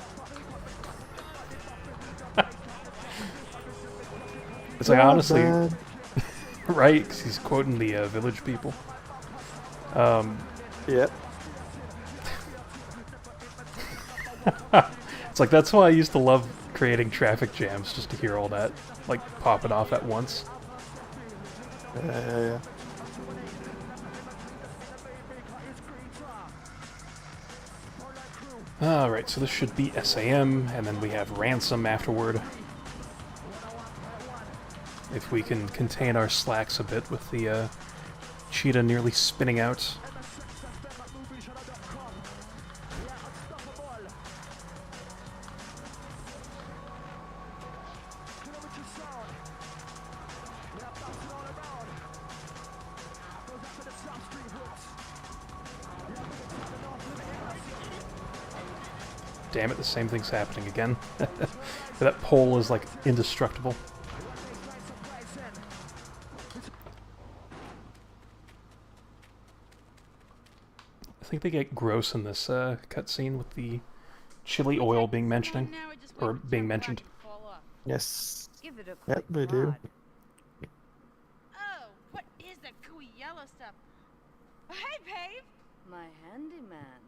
It's like, honestly, right? 'Cause he's quoting the village people. Yep. It's like, that's why I used to love creating traffic jams, just to hear all that, like, popping off at once. Yeah. Alright, so this should be SAM, and then we have Ransom afterward. If we can contain our slacks a bit with the cheetah nearly spinning out. Damn it, the same thing's happening again. That pole is like indestructible. I think they get gross in this cutscene with the chili oil being mentioned. Yes. Give it a Yep, they do. Oh, what is that gooey yellow stuff? Hey, babe. My handyman.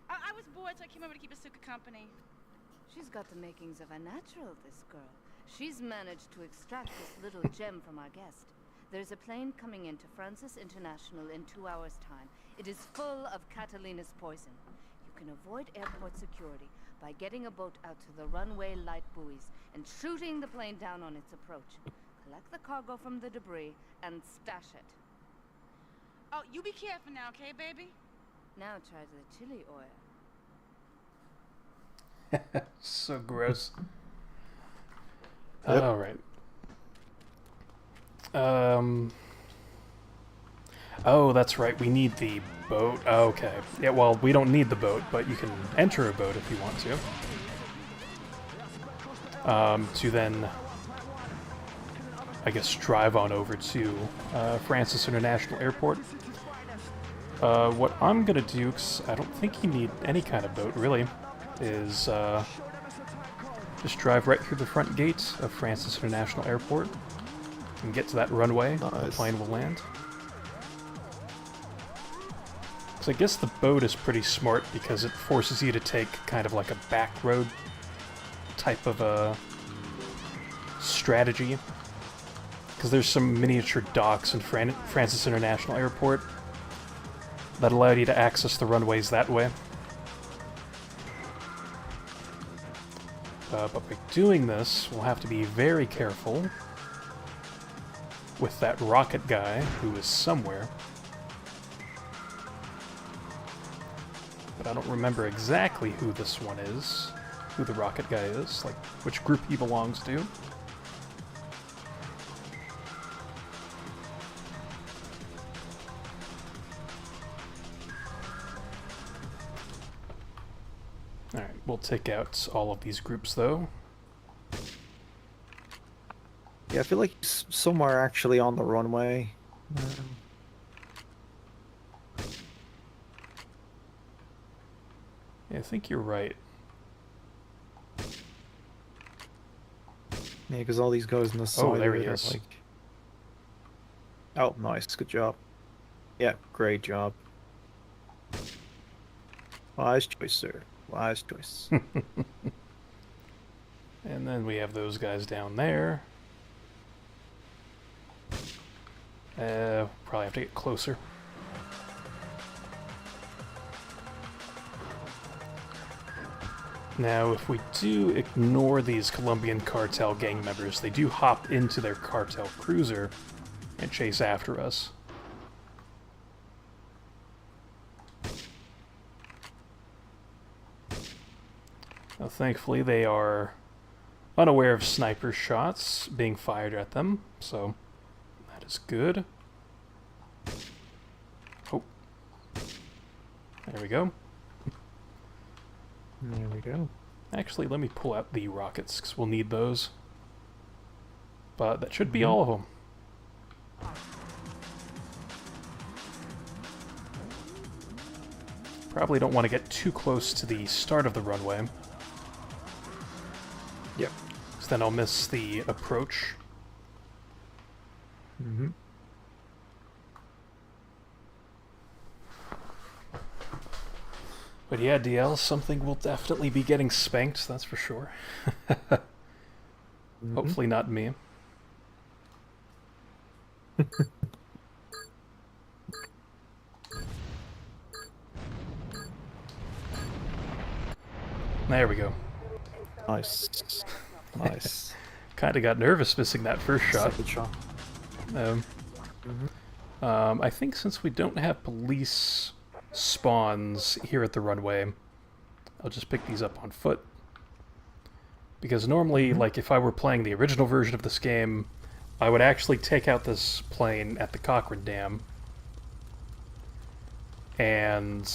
I was bored, so I came over to keep Asuka company. She's got the makings of a natural, this girl. She's managed to extract this little gem from our guest. There's a plane coming into Francis International in 2 hours' time. It is full of Catalina's poison. You can avoid airport security by getting a boat out to the runway light buoys and shooting the plane down on its approach. Collect the cargo from the debris and stash it. Oh, you be careful now, okay, baby? Now try the chili oil. So gross. Yep. Alright. Oh, that's right, we need the boat. Okay. Yeah, well, we don't need the boat, but you can enter a boat if you want to. To then, I guess, drive on over to Francis International Airport. What I'm gonna do, because I don't think you need any kind of boat, really, is just drive right through the front gate of Francis International Airport and get to that runway. Nice. The plane will land. So I guess the boat is pretty smart because it forces you to take kind of like a back road type of a strategy. Because there's some miniature docks in Francis International Airport that allow you to access the runways that way. But by doing this, we'll have to be very careful with that rocket guy who is somewhere. But I don't remember exactly who this one is, who the rocket guy is, like which group he belongs to. Alright, we'll take out all of these groups though. Yeah, I feel like he's somewhere actually on the runway. Yeah, I think you're right. Yeah, because all these guys in the side Oh, there of he it are is. like... Oh, nice. Good job. Yeah, great job. Wise choice, sir. Wise choice. And then we have those guys down there. Probably have to get closer. Now, if we do ignore these Colombian cartel gang members, they do hop into their cartel cruiser and chase after us. Now, thankfully, they are unaware of sniper shots being fired at them, so that is good. Oh. There we go. There we go. Actually, let me pull out the rockets, because we'll need those. But that should be all of them. Probably don't want to get too close to the start of the runway. Yep. Because then I'll miss the approach. Mm-hmm. But yeah, DL, something will definitely be getting spanked, that's for sure. Hopefully not me. There we go. Nice. Nice. Kinda got nervous missing that first shot. Second shot. I think since we don't have police spawns here at the runway, I'll just pick these up on foot. Because normally, like, if I were playing the original version of this game, I would actually take out this plane at the Cochrane Dam. And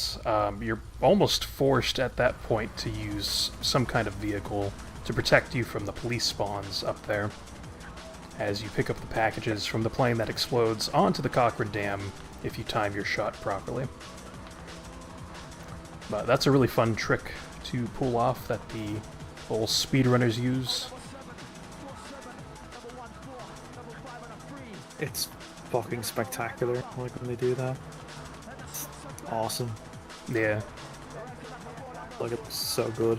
you're almost forced at that point to use some kind of vehicle to protect you from the police spawns up there, as you pick up the packages from the plane that explodes onto the Cochrane Dam if you time your shot properly. But that's a really fun trick to pull off that the old speedrunners use. It's fucking spectacular, like, when they do that. It's awesome. Yeah. Like, it's so good.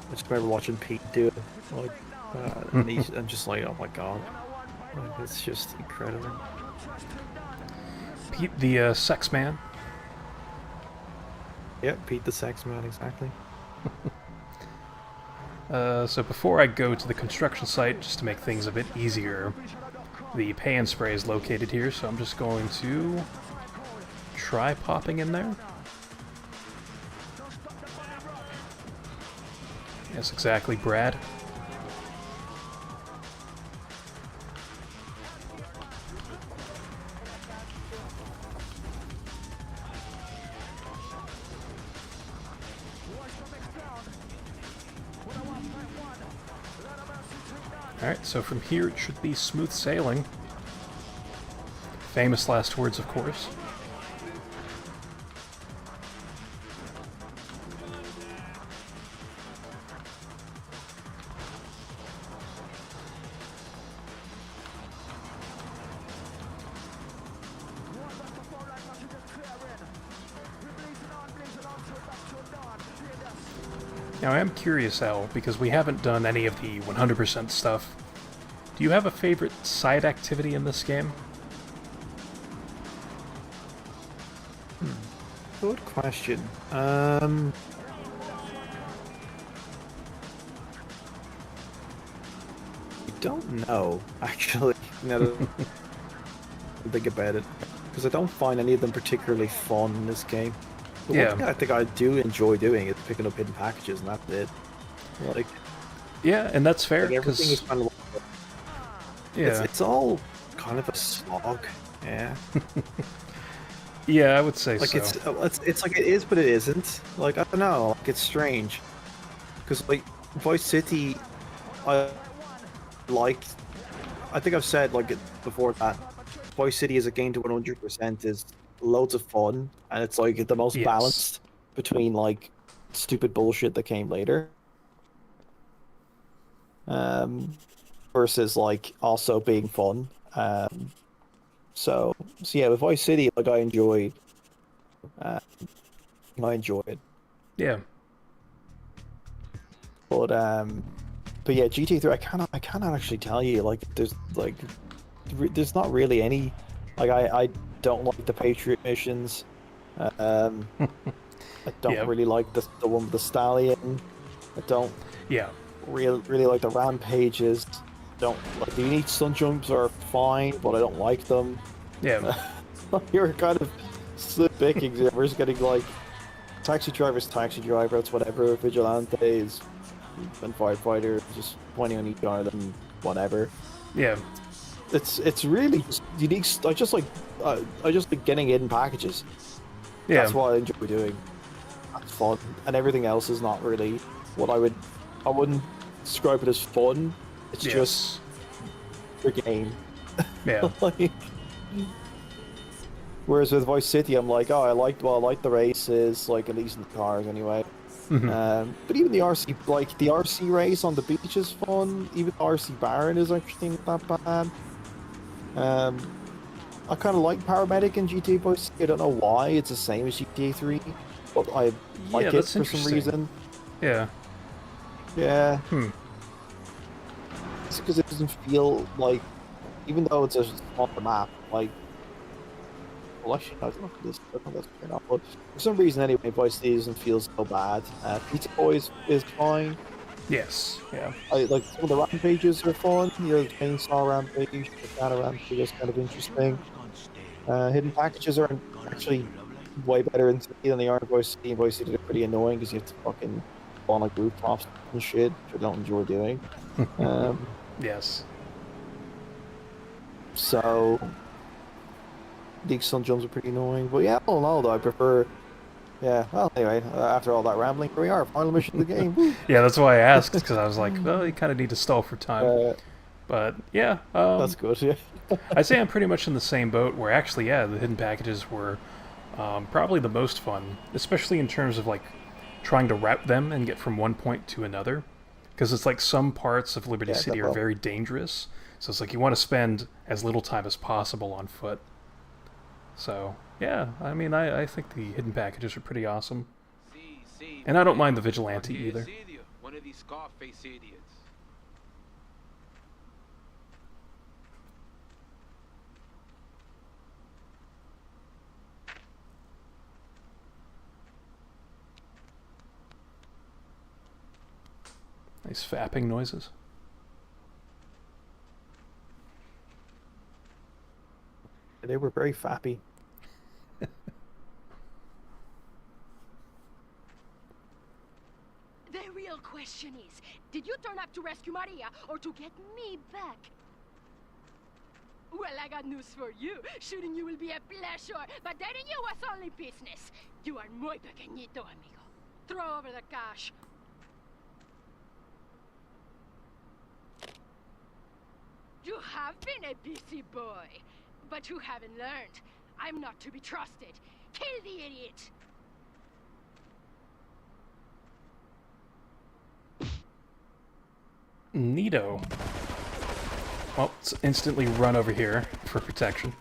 I just remember watching Pete do it. Like, and I'm just like, oh my god. Like, it's just incredible. Pete the sex man. Yep, Pete the sex man, exactly. So before I go to the construction site, just to make things a bit easier, the pay and spray is located here, so I'm just going to try popping in there. Yes, exactly, Brad. Alright, so from here it should be smooth sailing. Famous last words, of course. Now I am curious, Al, because we haven't done any of the 100% stuff. Do you have a favorite side activity in this game? Good question. I don't know, actually, now that I think about it. Because I don't find any of them particularly fun in this game. The one thing I think I do enjoy doing is picking up hidden packages, and that's it. Like, yeah, and that's fair. Like, everything is kind of like, it's all kind of a slog. Yeah. Yeah, I would say like so. It's like it is, but it isn't. Like, I don't know. Like, it's strange. Because like Vice City, I think I've said like before that Vice City as a game to 100% is loads of fun, and it's like the most balanced between like stupid bullshit that came later, versus like also being fun. So yeah, with Vice City, like I enjoy it. Yeah. But yeah, GTA 3, I cannot actually tell you. Like, there's not really any. Like, I don't like the Patriot missions. I don't really like the one with the Stallion. I don't. Yeah. Really like the rampages. Don't like the unique stun jumps are fine, but I don't like them. Yeah. You're kind of slip picking. We're just getting like taxi drivers, it's whatever. Vigilantes and firefighter, just pointing on each other and whatever. Yeah. It's really just unique. I just like getting hidden packages. Yeah. That's what I enjoy doing. that's fun, and everything else is not really what I wouldn't describe it as fun. It's just the game. Yeah. Like, whereas with Vice City, I'm like, oh, I like the races, like at least in the cars anyway. But even the RC race on the beach is fun. Even the RC Baron is actually not that bad. I kind of like Paramedic in GTA Vice City. I don't know why. It's the same as GTA 3, but I like it for some reason. Yeah. Yeah. It's because it doesn't feel like, even though it's a smaller map, like. Well, actually, no, I don't know if it is. I don't know if that's fair enough, but for some reason, anyway, Vice City doesn't feel so bad. Pizza Boys is fine. Yes. Yeah. I like some of the rampages are fun. You know, the chainsaw rampage, the data rampage is kind of interesting. Hidden packages are actually way better in 3 than they are in Vice City. In Vice City, they're pretty annoying because you have to fucking go on like rooftops and shit, which I don't enjoy doing. Yes. So the sun jumps are pretty annoying, but yeah, all in all, though, I prefer. Yeah, well, anyway, after all that rambling, here we are, final mission of the game. Yeah, that's why I asked, because I was like, well, you kind of need to stall for time. But yeah, that's good. Yeah, I'd say I'm pretty much in the same boat. Where actually, yeah, the hidden packages were probably the most fun, especially in terms of like trying to route them and get from one point to another. Because it's like some parts of Liberty City are very dangerous, so it's like you want to spend as little time as possible on foot. So yeah, I mean, I think the hidden packages are pretty awesome, and I don't mind the vigilante either. One of these Scarface idiots. Nice fapping noises. they were very fappy. The real question is, did you turn up to rescue Maria or to get me back? Well, I got news for you. Shooting you will be a pleasure, but dating you was only business. You are muy pequeñito, amigo. Throw over the cash. You have been a busy boy, but you haven't learned. I'm not to be trusted. Kill the idiot! Neato. Well, let's instantly run over here for protection.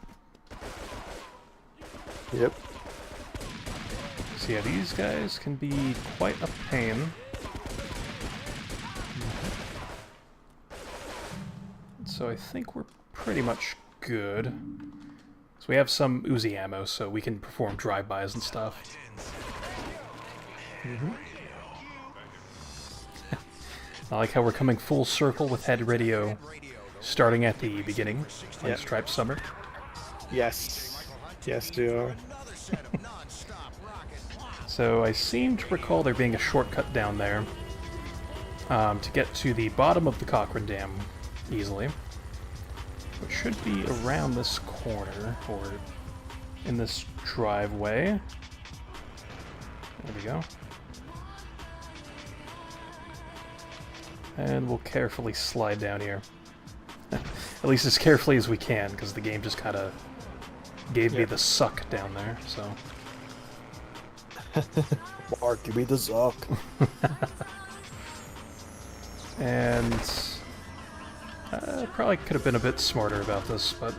Yep. So yeah, these guys can be quite a pain. So I think we're pretty much good. So we have some Uzi ammo, so we can perform drive-bys and stuff. I like how we're coming full circle with head radio, starting at the beginning, like Striped Summer. Yes. Yes, they are. So I seem to recall there being a shortcut down there to get to the bottom of the Cochrane Dam easily. It should be around this corner, or in this driveway. There we go. And we'll carefully slide down here. At least as carefully as we can, because the game just kind of gave me the suck down there, so... Mark, give me the suck. And... probably could have been a bit smarter about this, but...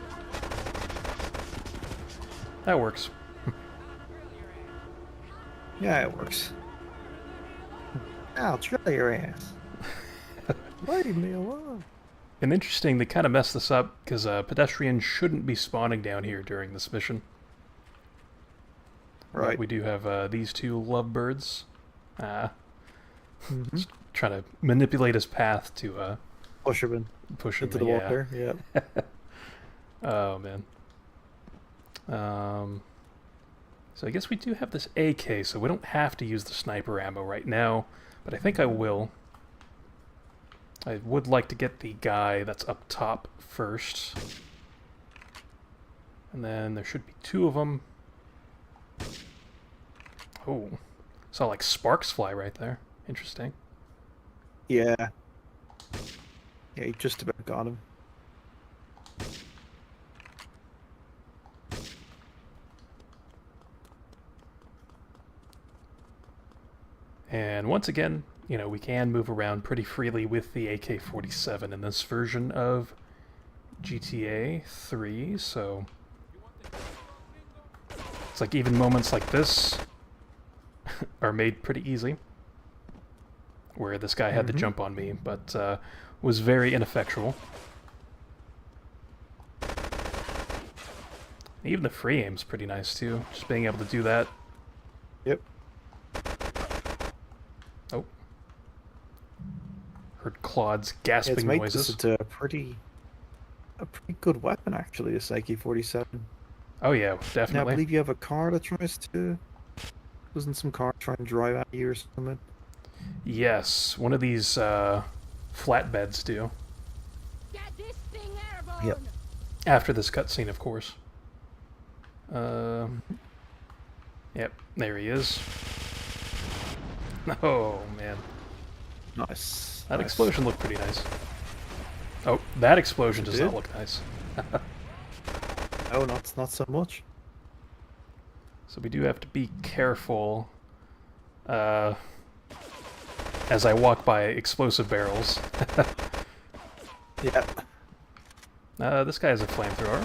that works. Yeah, it works. I'll try your ass. Leave me alone. And interesting, they kind of messed this up, because pedestrians shouldn't be spawning down here during this mission. Right. But we do have these two lovebirds. Just trying to manipulate his path to push him into into the water. Yeah. Oh man. So I guess we do have this AK, so we don't have to use the sniper ammo right now, but I think I will. I would like to get the guy that's up top first. And then there should be two of them. Oh. Saw like sparks fly right there. Interesting. Yeah. Yeah, he just about got him. And once again, you know, we can move around pretty freely with the AK-47 in this version of GTA 3, so it's like even moments like this are made pretty easy, where this guy had the jump on me, but was very ineffectual. Even the free aim's pretty nice too, just being able to do that. Yep. Oh. Heard Claude's gasping it's made noises. This into a pretty good weapon, actually, this AK-47. Oh yeah, definitely. Now, I believe you have a car that tries to... Doesn't some car try and drive at you or something? Yes, one of these flatbeds do. Get this thing airborne. Yep. After this cutscene, of course. Yep, there he is. Oh, man. Nice. That explosion looked pretty nice. Oh, that explosion does not look nice. Oh, not so much. So we do have to be careful as I walk by explosive barrels. Yeah. This guy has a flamethrower.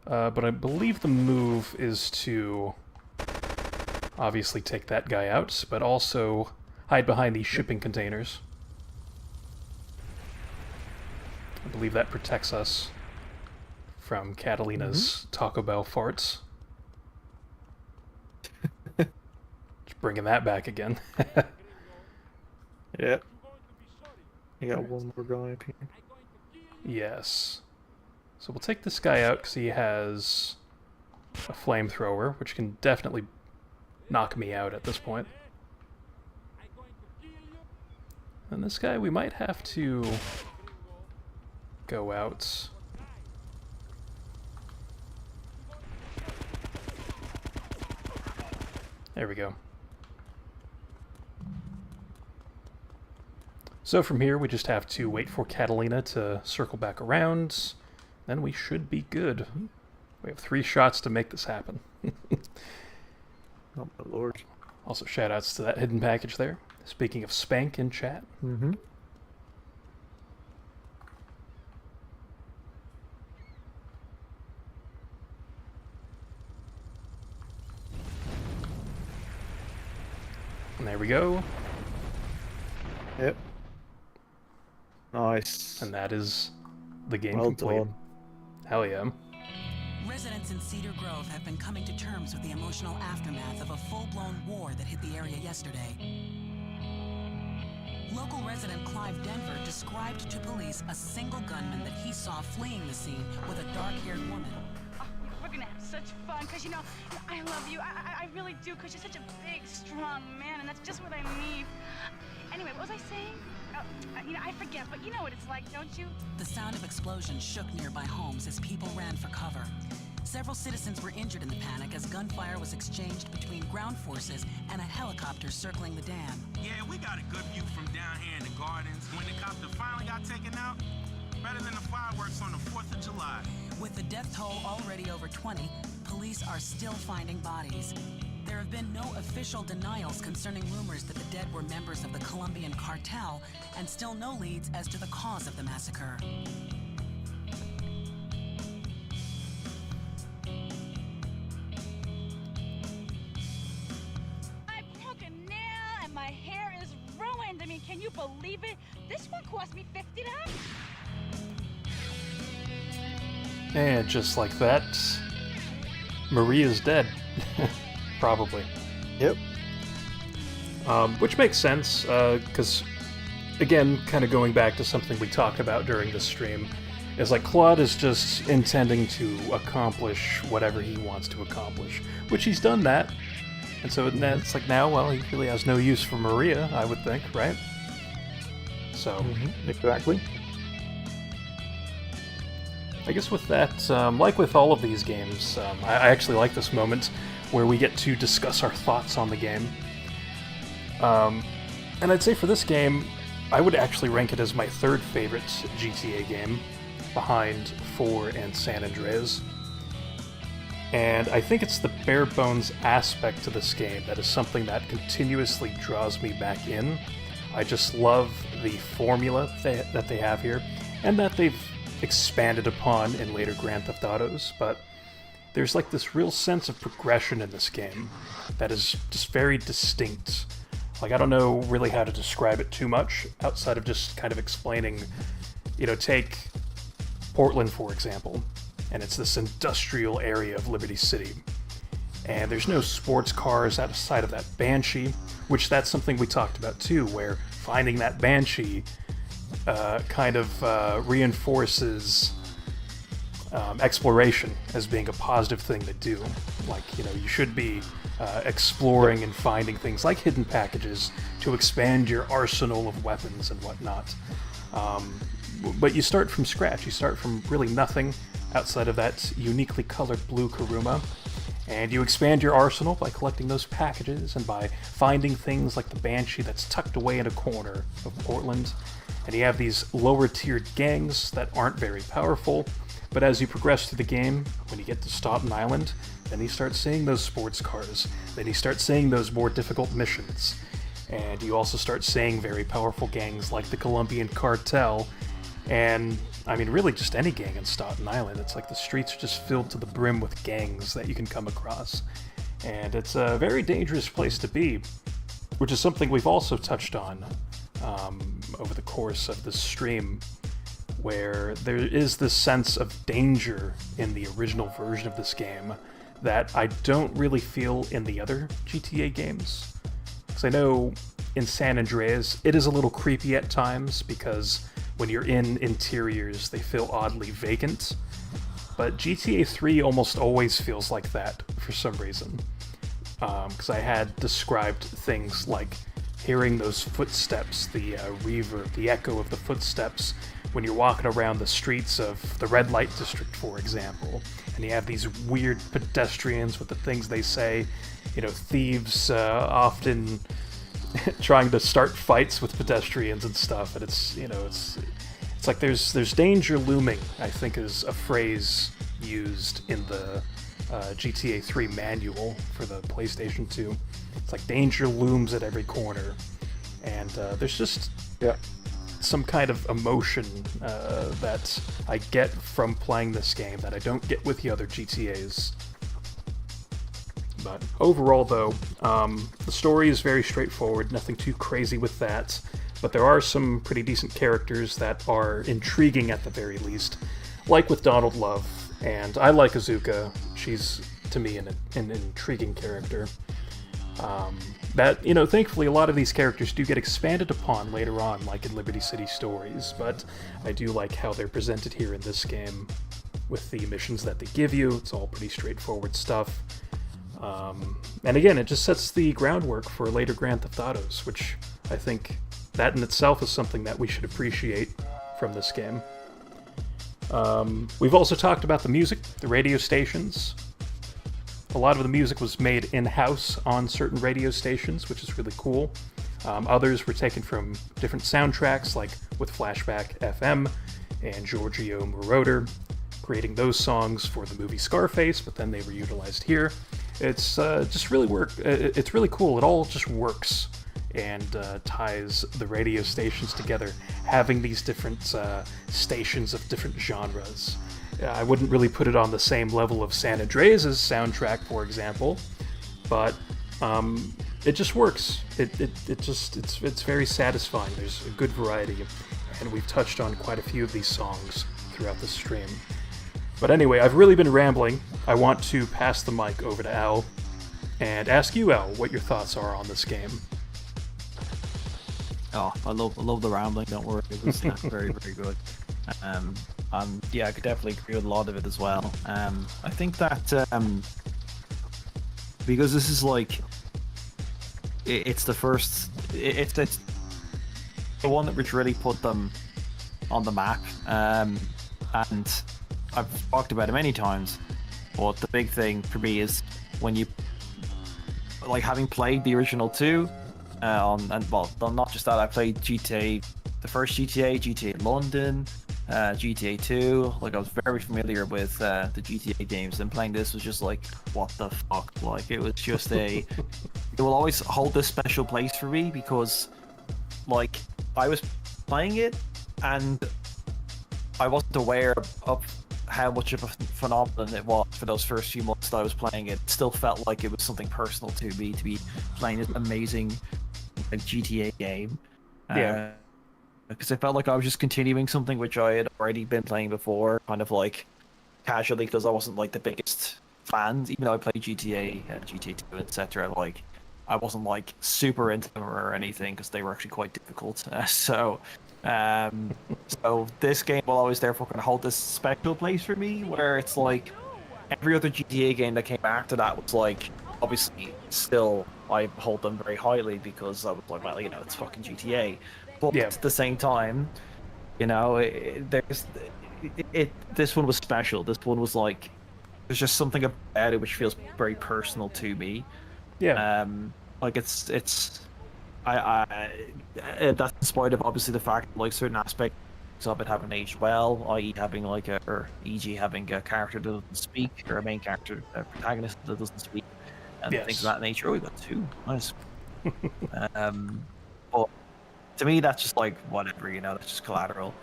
But I believe the move is to obviously take that guy out, but also hide behind these shipping containers. I believe that protects us from Catalina's Taco Bell farts. Just bringing that back again. Yep. You got one more guy up here. Yes. So we'll take this guy out because he has a flamethrower, which can definitely knock me out at this point. And this guy, we might have to go out. There we go. So from here, we just have to wait for Catalina to circle back around. Then we should be good. We have 3 shots to make this happen. Oh my lord. Also, shoutouts to that hidden package there. Speaking of Spank in chat. And there we go. Yep. Nice. And that is the game Well complete. done. Hell yeah. Residents in Cedar Grove have been coming to terms with the emotional aftermath of a full-blown war that hit the area yesterday. Local resident Clive Denver described to police a single gunman that he saw fleeing the scene with a dark-haired woman. Oh, we're gonna have such fun, because, you know, I love you. I really do, because you're such a big, strong man, and that's just what I need. Anyway, what was I saying? You know, I forget, but you know what it's like, don't you? The sound of explosions shook nearby homes as people ran for cover. Several citizens were injured in the panic as gunfire was exchanged between ground forces and a helicopter circling the dam. Yeah, we got a good view from down here in the gardens. When the copter finally got taken out, better than the fireworks on the 4th of July. With the death toll already over 20, police are still finding bodies. There have been no official denials concerning rumors that the dead were members of the Colombian cartel, and still no leads as to the cause of the massacre. I broke a nail and my hair is ruined. I mean, can you believe it? This one cost me $50. And just like that, Maria's dead. Probably. Yep. Which makes sense, because, again, kind of going back to something we talked about during the stream, is like Claude is just intending to accomplish whatever he wants to accomplish, which he's done that. And so it's like now, well, he really has no use for Maria, I would think, right? So, exactly. I guess with that, like with all of these games, I actually like this moment where we get to discuss our thoughts on the game. And I'd say for this game, I would actually rank it as my third favorite GTA game, behind 4 and San Andreas. And I think it's the bare bones aspect to this game that is something that continuously draws me back in. I just love the formula that they have here, and that they've expanded upon in later Grand Theft Autos, but there's like this real sense of progression in this game that is just very distinct. Like, I don't know really how to describe it too much, outside of just kind of explaining, you know, take Portland, for example, and it's this industrial area of Liberty City. And there's no sports cars outside of that Banshee, which that's something we talked about too, where finding that Banshee kind of reinforces exploration as being a positive thing to do. Like, you know, you should be exploring and finding things like hidden packages to expand your arsenal of weapons and whatnot. But you start from scratch. You start from really nothing outside of that uniquely colored blue Kuruma. And you expand your arsenal by collecting those packages and by finding things like the Banshee that's tucked away in a corner of Portland. And you have these lower-tiered gangs that aren't very powerful, but as you progress through the game, when you get to Staten Island, then you start seeing those sports cars. Then you start seeing those more difficult missions. And you also start seeing very powerful gangs like the Colombian Cartel, and I mean, really just any gang in Staten Island. It's like the streets are just filled to the brim with gangs that you can come across. And it's a very dangerous place to be, which is something we've also touched on over the course of this stream, where there is this sense of danger in the original version of this game that I don't really feel in the other GTA games. Because I know in San Andreas, it is a little creepy at times, because when you're in interiors, they feel oddly vacant. But GTA 3 almost always feels like that for some reason. Because I had described things like hearing those footsteps, the reverb, the echo of the footsteps when you're walking around the streets of the red light district, for example. And you have these weird pedestrians with the things they say. You know, thieves often trying to start fights with pedestrians and stuff, and it's, you know, it's like there's danger looming, I think is a phrase used in the GTA 3 manual for the PlayStation 2. It's like danger looms at every corner, and there's just some kind of emotion that I get from playing this game that I don't get with the other GTAs. But overall, though, the story is very straightforward, nothing too crazy with that, but there are some pretty decent characters that are intriguing at the very least, like with Donald Love, and I like Azuka. She's, to me, an intriguing character. That, you know, thankfully a lot of these characters do get expanded upon later on, like in Liberty City Stories, but I do like how they're presented here in this game, with the missions that they give you. It's all pretty straightforward stuff. And again, it just sets the groundwork for later Grand Theft Autos, which I think that in itself is something that we should appreciate from this game. We've also talked about the music, the radio stations. A lot of the music was made in-house on certain radio stations, which is really cool. Others were taken from different soundtracks, like with Flashback FM and Giorgio Moroder, creating those songs for the movie Scarface, but then they were utilized here. It's just really it's really cool. It all just works and ties the radio stations together, having these different stations of different genres. I wouldn't really put it on the same level of San Andreas' soundtrack, for example, but it just works. It's very satisfying. There's a good variety, and we've touched on quite a few of these songs throughout the stream. But anyway, I've really been rambling. I want to pass the mic over to Al and ask you, Al, what your thoughts are on this game. Oh, I love the rambling, don't worry. It was very, very good. Yeah, I could definitely agree with a lot of it as well. I think that because this is like it's the first, it's the one which really put them on the map, and I've talked about it many times, but the big thing for me is when you like having played the original 2, and well, not just that, I played GTA, the first GTA London, GTA 2. Like I was very familiar with the GTA games, and playing this was just like, what the fuck? Like it was just it will always hold this special place for me because, like, I was playing it and I wasn't aware of how much of a phenomenon it was for those first few months that I was playing it. It still felt like it was something personal to me to be playing this amazing like GTA game. Yeah. Because I felt like I was just continuing something which I had already been playing before, kind of like casually, because I wasn't like the biggest fan, even though I played GTA, GTA 2, etc. Like, I wasn't like super into them or anything because they were actually quite difficult. So this game will always therefore kind of hold this special place for me, where it's like every other GTA game that came after that was like, obviously still I hold them very highly because I was like, well, you know, it's fucking GTA. But at the same time, you know, this one was special. This one was like, there's just something about it which feels very personal to me. Yeah. Like that's in spite of obviously the fact that, like, certain aspects of it haven't aged well, i.e. having like having a character that doesn't speak, or a main character, a protagonist that doesn't speak, and things of that nature. Oh, we got 2. Nice. But to me, that's just like whatever, you know. That's just collateral.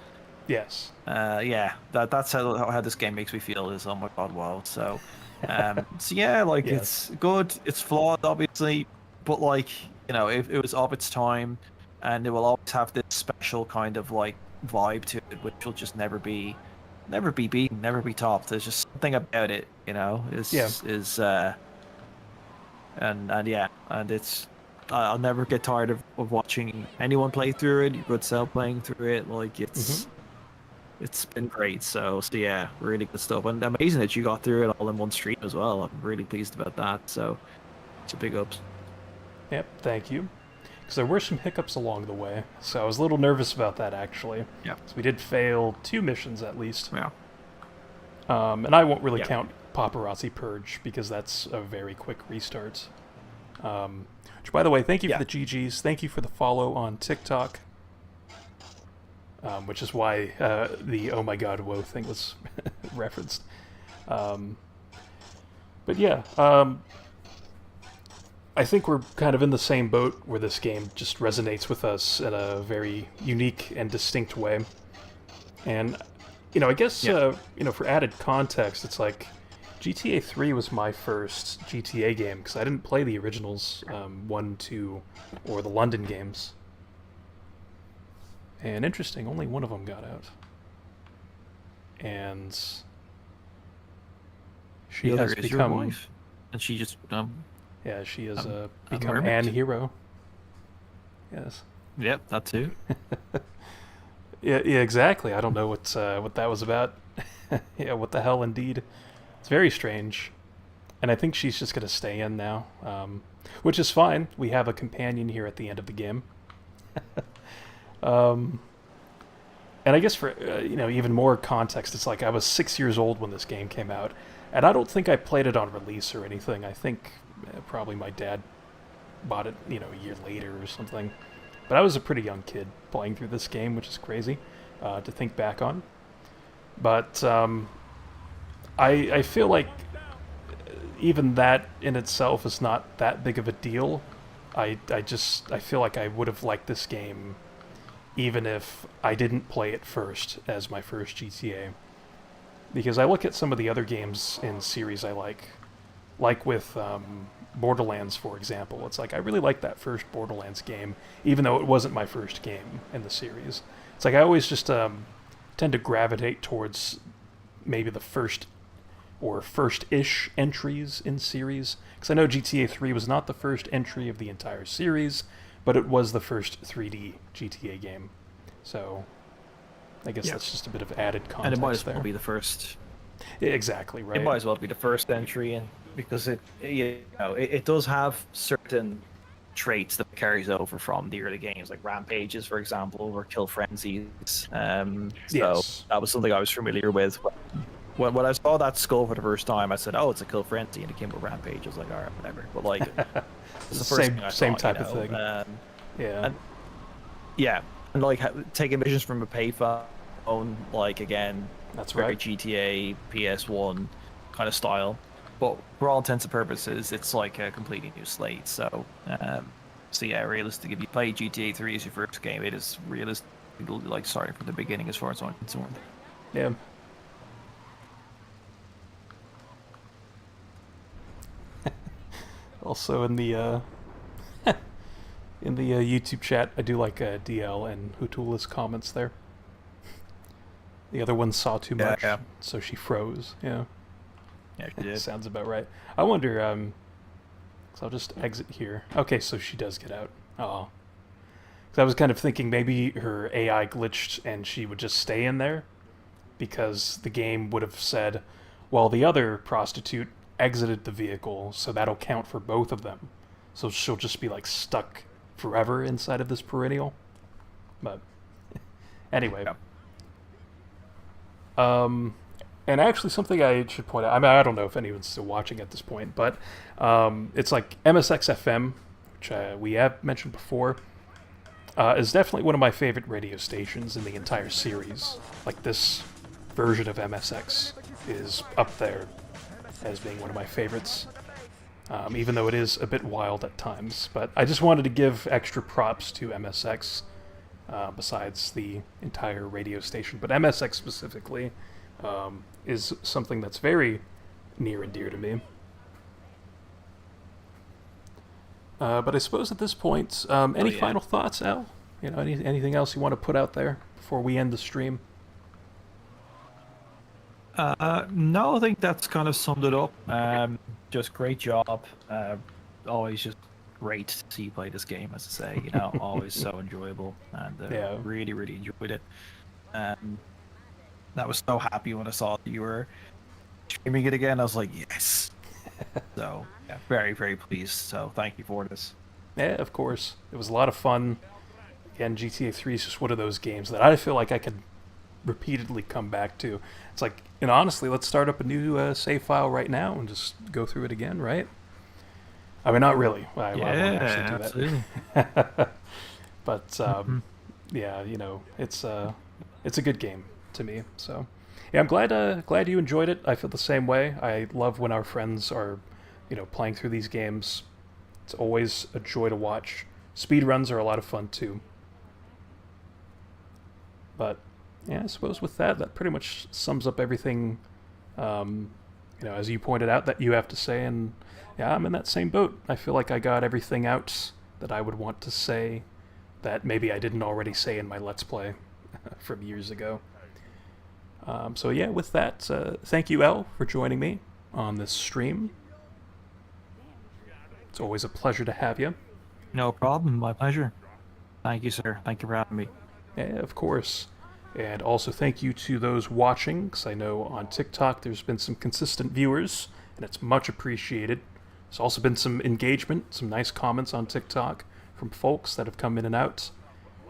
Yes. Yeah. That's how this game makes me feel. Is, oh my god, wow. So yeah, like it's good. It's flawed, obviously, but like, you know, it was of its time, and it will always have this special kind of like vibe to it, which will just never be beaten, never be topped. There's just something about it, you know. And it's. I'll never get tired of watching anyone play through it. Good self playing through it. Like it's been great. So yeah, really good stuff. And amazing that you got through it all in one stream as well. I'm really pleased about that. So it's a big ups. Yep, thank you. Because there were some hiccups along the way, so I was a little nervous about that actually. Yeah. So we did fail 2 missions at least. Yeah. And I won't really count Paparazzi Purge because that's a very quick restart. Which, by the way, thank you for the GGs. Thank you for the follow on TikTok. Which is why the oh my god, whoa thing was referenced. But yeah, I think we're kind of in the same boat where this game just resonates with us in a very unique and distinct way. And, you know, I guess, you know, for added context, it's like GTA 3 was my first GTA game, because I didn't play the originals, 1, 2, or the London games. And interesting, only one of them got out. And she has become... your wife. And she just... yeah, she has become an hero. Yes. Yep, that too. yeah, exactly. I don't know what that was about. Yeah, what the hell, indeed. It's very strange. And I think she's just going to stay in now, which is fine. We have a companion here at the end of the game. And I guess for, you know, even more context, it's like I was 6 years old when this game came out, and I don't think I played it on release or anything. I think probably my dad bought it, you know, a year later or something. But I was a pretty young kid playing through this game, which is crazy to think back on. But I feel like even that in itself is not that big of a deal. I feel like I would have liked this game even if I didn't play it first as my first GTA. Because I look at some of the other games in series I like with Borderlands, for example. It's like I really like that first Borderlands game, even though it wasn't my first game in the series. It's like I always just tend to gravitate towards maybe the first or first-ish entries in series. Because I know GTA 3 was not the first entry of the entire series, but it was the first 3D GTA game. So I guess that's just a bit of added context. And it might as well there. be the first. Exactly, right. It might as well be the first entry, and because it does have certain traits that it carries over from the early games, like rampages, for example, or kill frenzies. So that was something I was familiar with when I saw that skull for the first time, I said, "Oh, it's a Kill Frenzy," and it came with Rampage. I was like, "All right, whatever." But like, it's the first thing I same thought, type you of know? thing. Yeah. And, yeah, and like taking missions from a payphone, like again, that's very right. GTA PS1 kind of style. But for all intents and purposes, it's like a completely new slate. So, so yeah, realistic. If you play GTA 3 as your first game, it is realistic, like starting from the beginning as far as I'm concerned. Yeah. Also in the YouTube chat, I do like DL and Hutula's comments there. The other one saw too much, so she froze. Yeah. Yeah, she did. Sounds about right. I wonder. So I'll just exit here. Okay, so she does get out. Oh. Because I was kind of thinking maybe her AI glitched and she would just stay in there, because the game would have said, well, the other prostitute exited the vehicle, so that'll count for both of them. So she'll just be like stuck forever inside of this perennial. But anyway. And actually something I should point out, I mean, I don't know if anyone's still watching at this point, but it's like MSX-FM, which we have mentioned before, is definitely one of my favorite radio stations in the entire series. Like, this version of MSX is up there as being one of my favorites, even though it is a bit wild at times. But I just wanted to give extra props to MSX, besides the entire radio station. But MSX specifically is something that's very near and dear to me. But I suppose at this point, any final thoughts, Al? You know, anything else you want to put out there before we end the stream? No, I think that's kind of summed it up. Just great job. Always just great to see you play this game, as I say. You know, always so enjoyable, and really, really enjoyed it. I was so happy when I saw that you were streaming it again. I was like, yes. So, yeah, very, very pleased. So, thank you for this. Yeah, of course. It was a lot of fun. Again, GTA 3 is just one of those games that I feel like I could repeatedly come back to. It's like, and honestly, let's start up a new save file right now and just go through it again, right? I mean, not really. I won't actually do absolutely. that. But yeah, you know, it's a good game to me. So yeah, I'm glad you enjoyed it. I feel the same way. I love when our friends are, you know, playing through these games. It's always a joy to watch. Speedruns are a lot of fun too. But yeah, I suppose with that pretty much sums up everything, you know, as you pointed out, that you have to say. And yeah, I'm in that same boat. I feel like I got everything out that I would want to say that maybe I didn't already say in my Let's Play from years ago. So yeah, with that, thank you, El, for joining me on this stream. It's always a pleasure to have you. No problem, my pleasure. Thank you, sir. Thank you for having me. Yeah, of course. And also thank you to those watching, because I know on TikTok there's been some consistent viewers, and it's much appreciated. There's also been some engagement, some nice comments on TikTok from folks that have come in and out.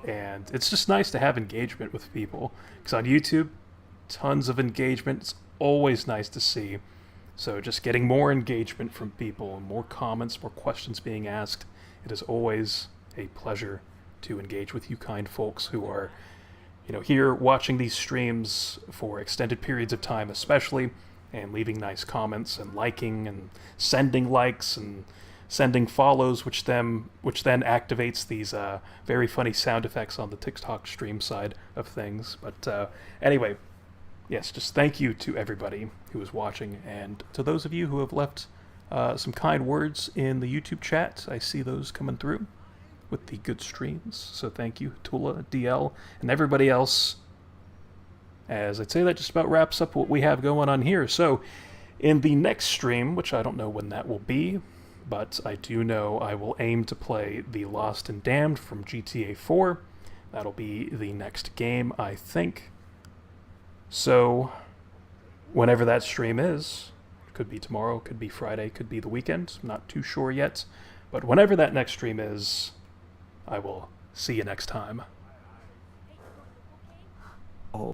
And it's just nice to have engagement with people, because on YouTube, tons of engagement. It's always nice to see. So just getting more engagement from people, more comments, more questions being asked. It is always a pleasure to engage with you kind folks who are, you know, here watching these streams for extended periods of time especially, and leaving nice comments and liking and sending likes and sending follows, which then activates these very funny sound effects on the TikTok stream side of things. But anyway, yes, just thank you to everybody who is watching, and to those of you who have left some kind words in the YouTube chat. I see those coming through with the good streams, so thank you, Tula, DL, and everybody else. As I'd say, that just about wraps up what we have going on here. So in the next stream, which I don't know when that will be, but I do know I will aim to play the Lost and Damned from GTA 4. That'll be the next game, I think. So whenever that stream is, could be tomorrow, could be Friday, could be the weekend, I'm not too sure yet, but whenever that next stream is, I will see you next time.